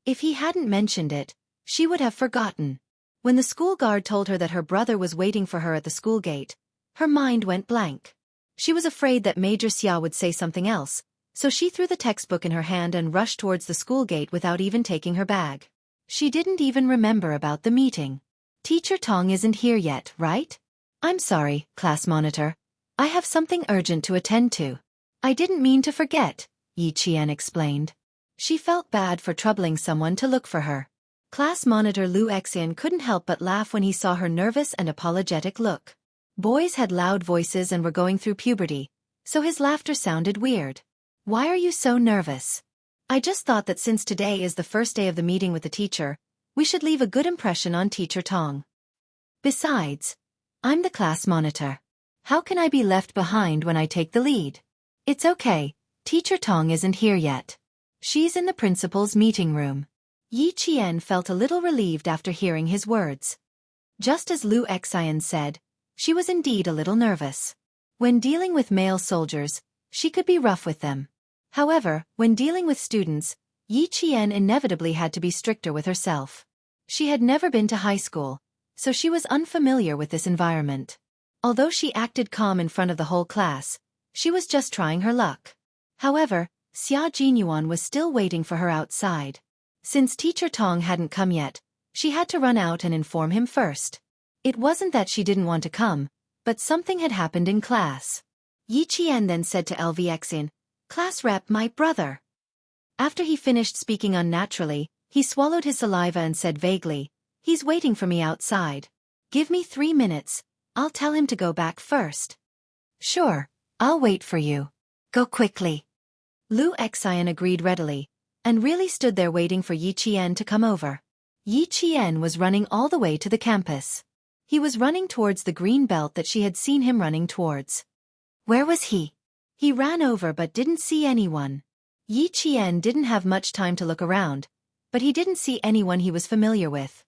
B: If he hadn't mentioned it, she would have forgotten. When the school guard told her that her brother was waiting for her at the school gate, her mind went blank. She was afraid that Major Xia would say something else, so she threw the textbook in her hand and rushed towards the school gate without even taking her bag. She didn't even remember about the meeting. "Teacher Tong isn't here yet, right? I'm sorry, class monitor. I have something urgent to attend to. I didn't mean to forget," Yi Qian explained. She felt bad for troubling someone to look for her. Class monitor Lu Xian couldn't help but laugh when he saw her nervous and apologetic look. Boys had loud voices and were going through puberty, so his laughter sounded weird. "Why are you so nervous?" "I just thought that since today is the first day of the meeting with the teacher, we should leave a good impression on Teacher Tong. Besides, I'm the class monitor. How can I be left behind when I take the lead?" "It's okay, Teacher Tong isn't here yet. She's in the principal's meeting room." Yi Qian felt a little relieved after hearing his words. Just as Lu Xian said, she was indeed a little nervous. When dealing with male soldiers, she could be rough with them. However, when dealing with students, Yi Qian inevitably had to be stricter with herself. She had never been to high school, so she was unfamiliar with this environment. Although she acted calm in front of the whole class, she was just trying her luck. However, Xia Jinyuan was still waiting for her outside. Since Teacher Tong hadn't come yet, she had to run out and inform him first. It wasn't that she didn't want to come, but something had happened in class. Yi Qian then said to LVXin, "Class rep, my brother." After he finished speaking unnaturally, he swallowed his saliva and said vaguely, "He's waiting for me outside. Give me 3 minutes, I'll tell him to go back first.
A: Sure, I'll wait for you. Go quickly.
B: Lu Xian agreed readily, and really stood there waiting for Yi Qian to come over. Yi Qian was running all the way to the campus. He was running towards the green belt that she had seen him running towards.
A: Where was he?
B: He ran over but didn't see anyone. Yi Qian didn't have much time to look around, but he didn't see anyone he was familiar with.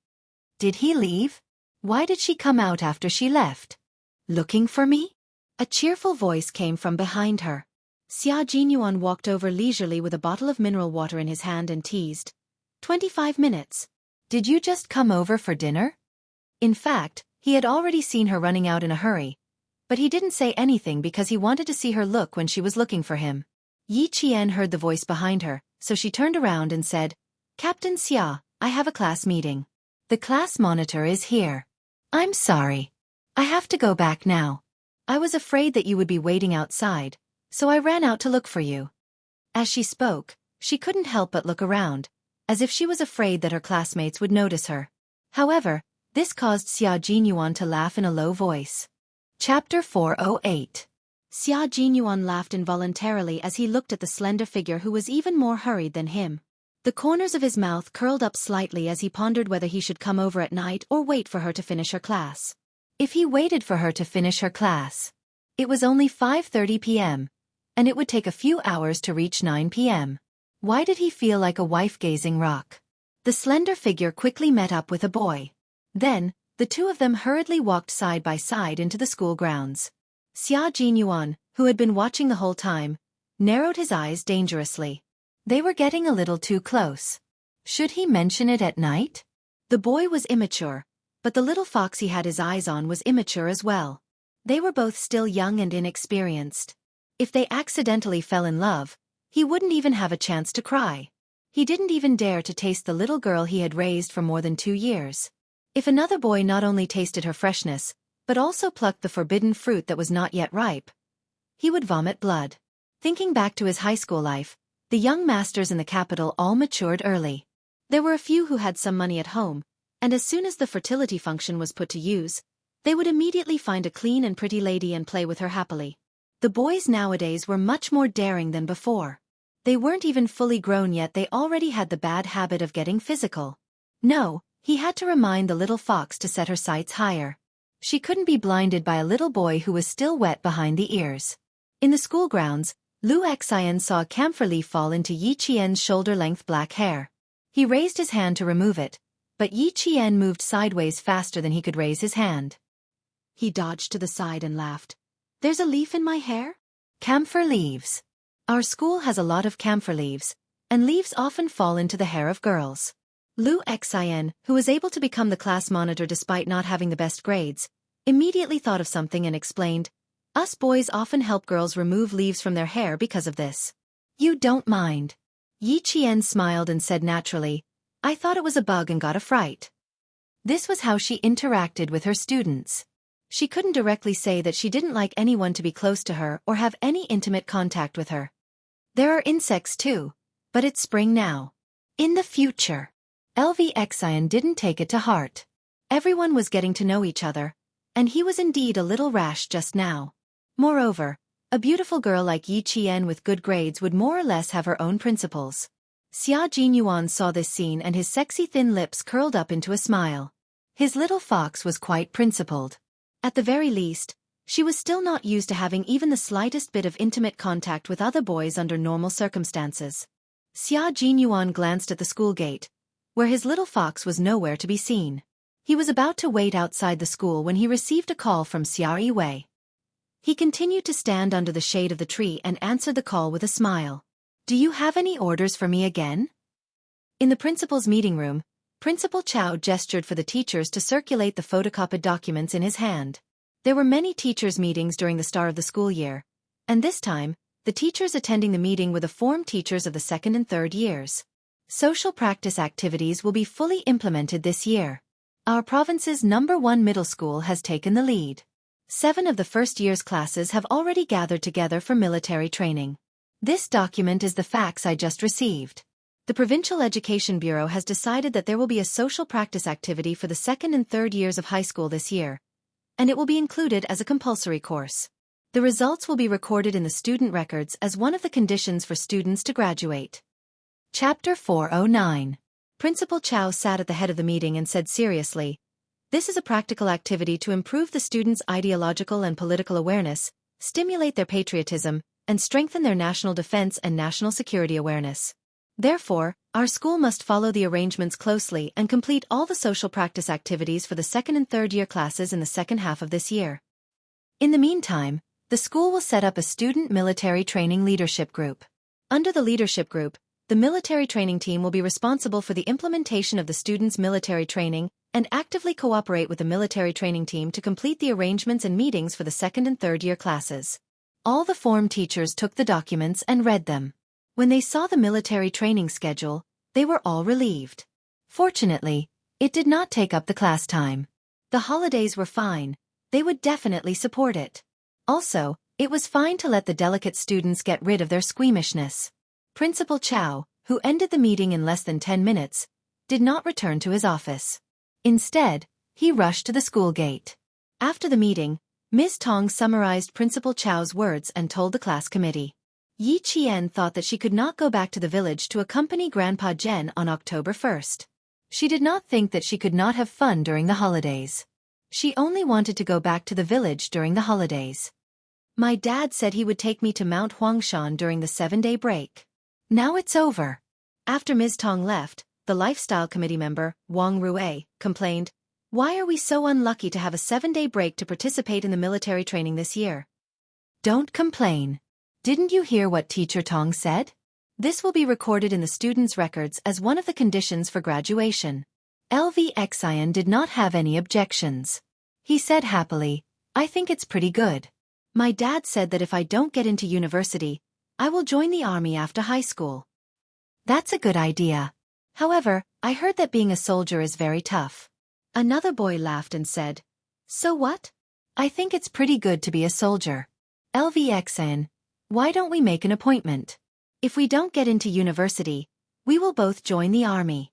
A: Did he leave? Why did she come out after she left? Looking for me?
B: A cheerful voice came from behind her. Xia Jinyuan walked over leisurely with a bottle of mineral water in his hand and teased. 25 minutes.
A: Did you just come over for dinner?
B: In fact, he had already seen her running out in a hurry, but he didn't say anything because he wanted to see her look when she was looking for him. Yi Qian heard the voice behind her, so she turned around and said, Captain Xia, I have a class meeting.
A: The class monitor is here. I'm sorry. I have to go back now.
B: I was afraid that you would be waiting outside, so I ran out to look for you. As she spoke, she couldn't help but look around, as if she was afraid that her classmates would notice her. However, this caused Xia Jinyuan to laugh in a low voice.
A: Chapter 408.
B: Xia Jinyuan laughed involuntarily as he looked at the slender figure who was even more hurried than him. The corners of his mouth curled up slightly as he pondered whether he should come over at night or wait for her to finish her class.
A: If he waited for her to finish her class, it was only 5:30 p.m., and it would take a few hours to reach 9 p.m. Why did he feel like a wife-gazing rock?
B: The slender figure quickly met up with a boy. Then, the two of them hurriedly walked side by side into the school grounds. Xia Jinyuan, who had been watching the whole time, narrowed his eyes dangerously.
A: They were getting a little too close. Should he mention it at night?
B: The boy was immature, but the little fox he had his eyes on was immature as well. They were both still young and inexperienced. If they accidentally fell in love, he wouldn't even have a chance to cry. He didn't even dare to taste the little girl he had raised for more than 2 years. If another boy not only tasted her freshness, but also plucked the forbidden fruit that was not yet ripe, he would vomit blood. Thinking back to his high school life, the young masters in the capital all matured early. There were a few who had some money at home, and as soon as the fertility function was put to use, they would immediately find a clean and pretty lady and play with her happily. The boys nowadays were much more daring than before. They weren't even fully grown yet, they already had the bad habit of getting physical. No, he had to remind the little fox to set her sights higher. She couldn't be blinded by a little boy who was still wet behind the ears. In the school grounds, Lu Xian saw a camphor leaf fall into Yi Qian's shoulder-length black hair. He raised his hand to remove it, but Yi Qian moved sideways faster than he could raise his hand. He dodged to the side and laughed. There's a leaf in my hair?
A: Camphor leaves.
B: Our school has a lot of camphor leaves, and leaves often fall into the hair of girls. Lu Xian, who was able to become the class monitor despite not having the best grades, immediately thought of something and explained, Us boys often help girls remove leaves from their hair because of this.
A: You don't mind.
B: Yi Qian smiled and said naturally, I thought it was a bug and got a fright. This was how she interacted with her students. She couldn't directly say that she didn't like anyone to be close to her or have any intimate contact with her. There are insects too, but it's spring now.
A: In the future.
B: LV Xian didn't take it to heart. Everyone was getting to know each other, and he was indeed a little rash just now. Moreover, a beautiful girl like Yi Qian with good grades would more or less have her own principles. Xia Jinyuan saw this scene and his sexy thin lips curled up into a smile. His little fox was quite principled. At the very least, she was still not used to having even the slightest bit of intimate contact with other boys under normal circumstances. Xia Jinyuan glanced at the school gate, where his little fox was nowhere to be seen. He was about to wait outside the school when he received a call from Xia Yiwei. He continued to stand under the shade of the tree and answered the call with a smile. Do you have any orders for me again? In the principal's meeting room, Principal Chao gestured for the teachers to circulate the photocopied documents in his hand. There were many teachers' meetings during the start of the school year, and this time, the teachers attending the meeting were the form teachers of the 2nd and 3rd years. Social practice activities will be fully implemented this year. Our province's #1 middle school has taken the lead. 7 of the first year's classes have already gathered together for military training. This document is the fax I just received. The Provincial Education Bureau has decided that there will be a social practice activity for the 2nd and 3rd years of high school this year, and it will be included as a compulsory course. The results will be recorded in the student records as one of the conditions for students to graduate.
A: Chapter 409.
B: Principal Chow sat at the head of the meeting and said seriously, "This is a practical activity to improve the students' ideological and political awareness, stimulate their patriotism, and strengthen their national defense and national security awareness. Therefore, our school must follow the arrangements closely and complete all the social practice activities for the second and third year classes in the second half of this year. In the meantime, the school will set up a student military training leadership group. Under the leadership group, the military training team will be responsible for the implementation of the students' military training and actively cooperate with the military training team to complete the arrangements and meetings for the second and third year classes." All the form teachers took the documents and read them. When they saw the military training schedule, they were all relieved. Fortunately, it did not take up the class time. The holidays were fine. They would definitely support it. Also, it was fine to let the delicate students get rid of their squeamishness. Principal Chow, who ended the meeting in less than 10 minutes, did not return to his office. Instead, he rushed to the school gate. After the meeting, Ms. Tong summarized Principal Chow's words and told the class committee. Yi Qian thought that she could not go back to the village to accompany Grandpa Jen on October 1st. She did not think that she could not have fun during the holidays. She only wanted to go back to the village during the holidays. "My dad said he would take me to Mount Huangshan during the 7-day break. Now it's over." After Ms. Tong left, the lifestyle committee member, Wang Rui, complained, "Why are we so unlucky to have a 7-day break to participate in the military training this year?" "Don't complain. Didn't you hear what Teacher Tong said? This will be recorded in the students' records as one of the conditions for graduation." LV Xian did not have any objections. He said happily, "I think it's pretty good. My dad said that if I don't get into university, I will join the army after high school." "That's a good idea. However, I heard that being a soldier is very tough." Another boy laughed and said, "So what? I think it's pretty good to be a soldier." LV Xian, "Why don't we make an appointment? If we don't get into university, we will both join the army."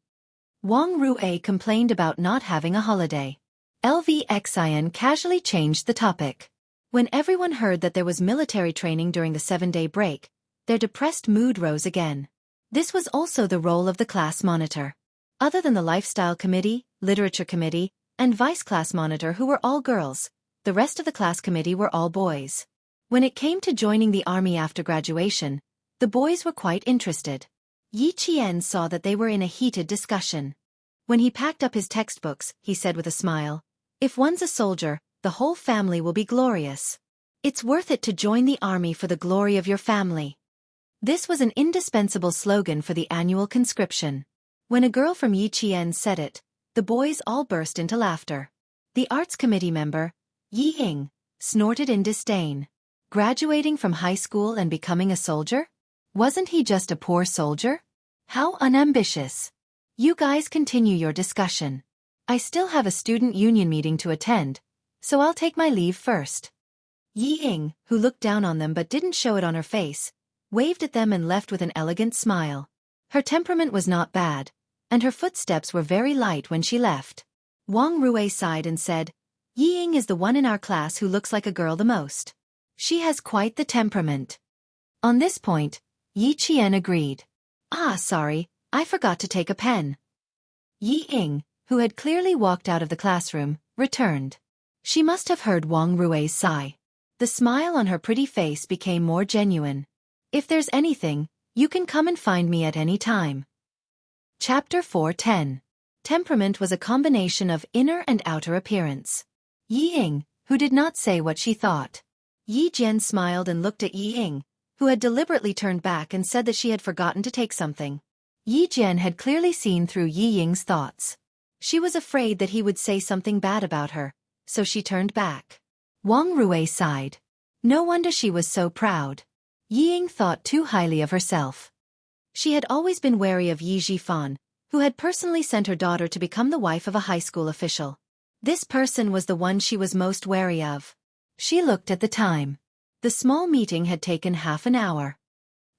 B: Wang Rui complained about not having a holiday. LV Xian casually changed the topic. When everyone heard that there was military training during the 7-day break, their depressed mood rose again. This was also the role of the class monitor. Other than the lifestyle committee, literature committee, and vice class monitor who were all girls, the rest of the class committee were all boys. When it came to joining the army after graduation, the boys were quite interested. Yi Qian saw that they were in a heated discussion. When he packed up his textbooks, he said with a smile, "If one's a soldier, the whole family will be glorious. It's worth it to join the army for the glory of your family." This was an indispensable slogan for the annual conscription. When a girl from Yi Qian said it, the boys all burst into laughter. The arts committee member, Yi Ying, snorted in disdain. Graduating from high school and becoming a soldier? Wasn't he just a poor soldier? How unambitious. You guys continue your discussion. I still have a student union meeting to attend, so I'll take my leave first. Yi Ying, who looked down on them but didn't show it on her face, waved at them and left with an elegant smile. Her temperament was not bad, and her footsteps were very light when she left. Wang Rui sighed and said, "Yi Ying is the one in our class who looks like a girl the most. She has quite the temperament." On this point, Yi Qian agreed. "Ah, sorry, I forgot to take a pen." Yi Ying, who had clearly walked out of the classroom, returned. She must have heard Wang Rui's sigh. The smile on her pretty face became more genuine. "If there's anything, you can come and find me at any time." Chapter 410. Temperament was a combination of inner and outer appearance. Yi Ying, who did not say what she thought. Yi Jian smiled and looked at Yi Ying, who had deliberately turned back and said that she had forgotten to take something. Yi Jian had clearly seen through Yi Ying's thoughts. She was afraid that he would say something bad about her, so she turned back. Wang Rui sighed. No wonder she was so proud. Yi Ying thought too highly of herself. She had always been wary of Yi Zhifan, who had personally sent her daughter to become the wife of a high school official. This person was the one she was most wary of. She looked at the time. The small meeting had taken half an hour.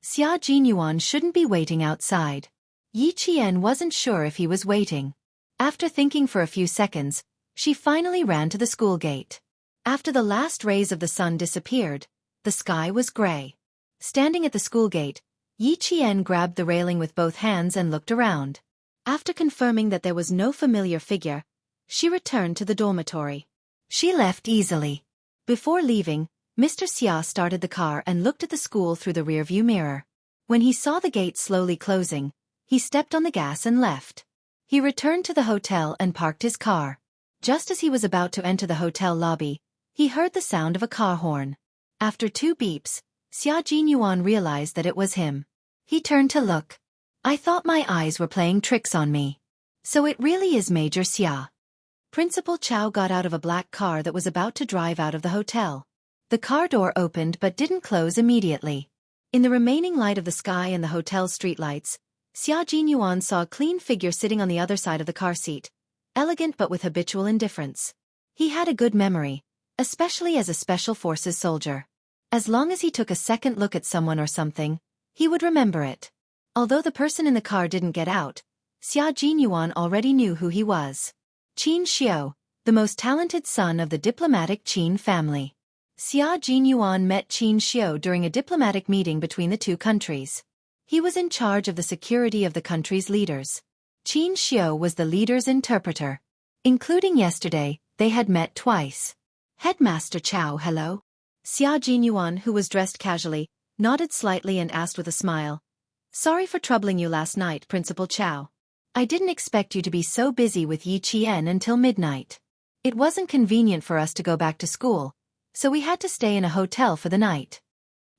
B: Xia Jinyuan shouldn't be waiting outside. Yi Qian wasn't sure if he was waiting. After thinking for a few seconds, she finally ran to the school gate. After the last rays of the sun disappeared, the sky was gray. Standing at the school gate, Yi Qian grabbed the railing with both hands and looked around. After confirming that there was no familiar figure, she returned to the dormitory. She left easily. Before leaving, Mr. Xia started the car and looked at the school through the rearview mirror. When he saw the gate slowly closing, he stepped on the gas and left. He returned to the hotel and parked his car. Just as he was about to enter the hotel lobby, he heard the sound of a car horn. After 2 beeps, Xia Jinyuan realized that it was him. He turned to look. I thought my eyes were playing tricks on me. So it really is Major Xia. Principal Chow got out of a black car that was about to drive out of the hotel. The car door opened but didn't close immediately. In the remaining light of the sky and the hotel's streetlights, Xia Jinyuan saw a clean figure sitting on the other side of the car seat, elegant but with habitual indifference. He had a good memory, especially as a special forces soldier. As long as he took a second look at someone or something, he would remember it. Although the person in the car didn't get out, Xia Jinyuan already knew who he was. Qin Xiu, the most talented son of the diplomatic Qin family. Xia Jinyuan met Qin Xiu during a diplomatic meeting between the 2 countries. He was in charge of the security of the country's leaders. Qin Xiu was the leader's interpreter. Including yesterday, they had met twice. Headmaster Chow, hello? Xia Jinyuan, who was dressed casually, nodded slightly and asked with a smile. Sorry for troubling you last night, Principal Chow. I didn't expect you to be so busy with Yi Qian until midnight. It wasn't convenient for us to go back to school, so we had to stay in a hotel for the night.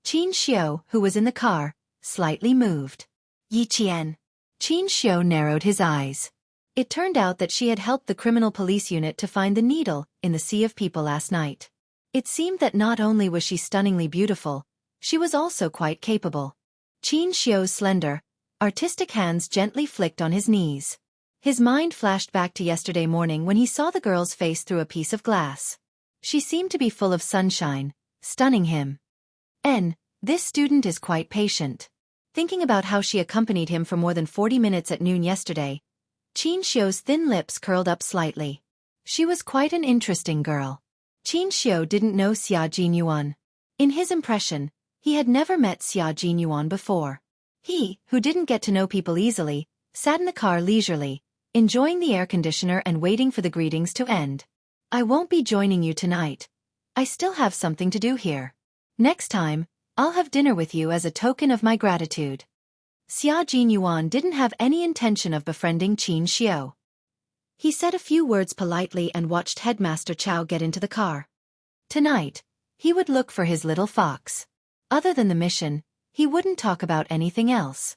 B: Qin Xiu, who was in the car, slightly moved. Yi Qian. Qin Xiu narrowed his eyes. It turned out that she had helped the criminal police unit to find the needle in the sea of people last night. It seemed that not only was she stunningly beautiful, she was also quite capable. Qin Xiu's slender, artistic hands gently flicked on his knees. His mind flashed back to yesterday morning when he saw the girl's face through a piece of glass. She seemed to be full of sunshine, stunning him. This student is quite patient. Thinking about how she accompanied him for more than 40 minutes at noon yesterday, Qin Xiu's thin lips curled up slightly. She was quite an interesting girl. Qin Xiu didn't know Xia Jinyuan. In his impression, he had never met Xia Jinyuan before. He, who didn't get to know people easily, sat in the car leisurely, enjoying the air conditioner and waiting for the greetings to end. I won't be joining you tonight. I still have something to do here. Next time, I'll have dinner with you as a token of my gratitude. Xia Jinyuan didn't have any intention of befriending Qin Xiu. He said a few words politely and watched Headmaster Chow get into the car. Tonight, he would look for his little fox. Other than the mission, he wouldn't talk about anything else.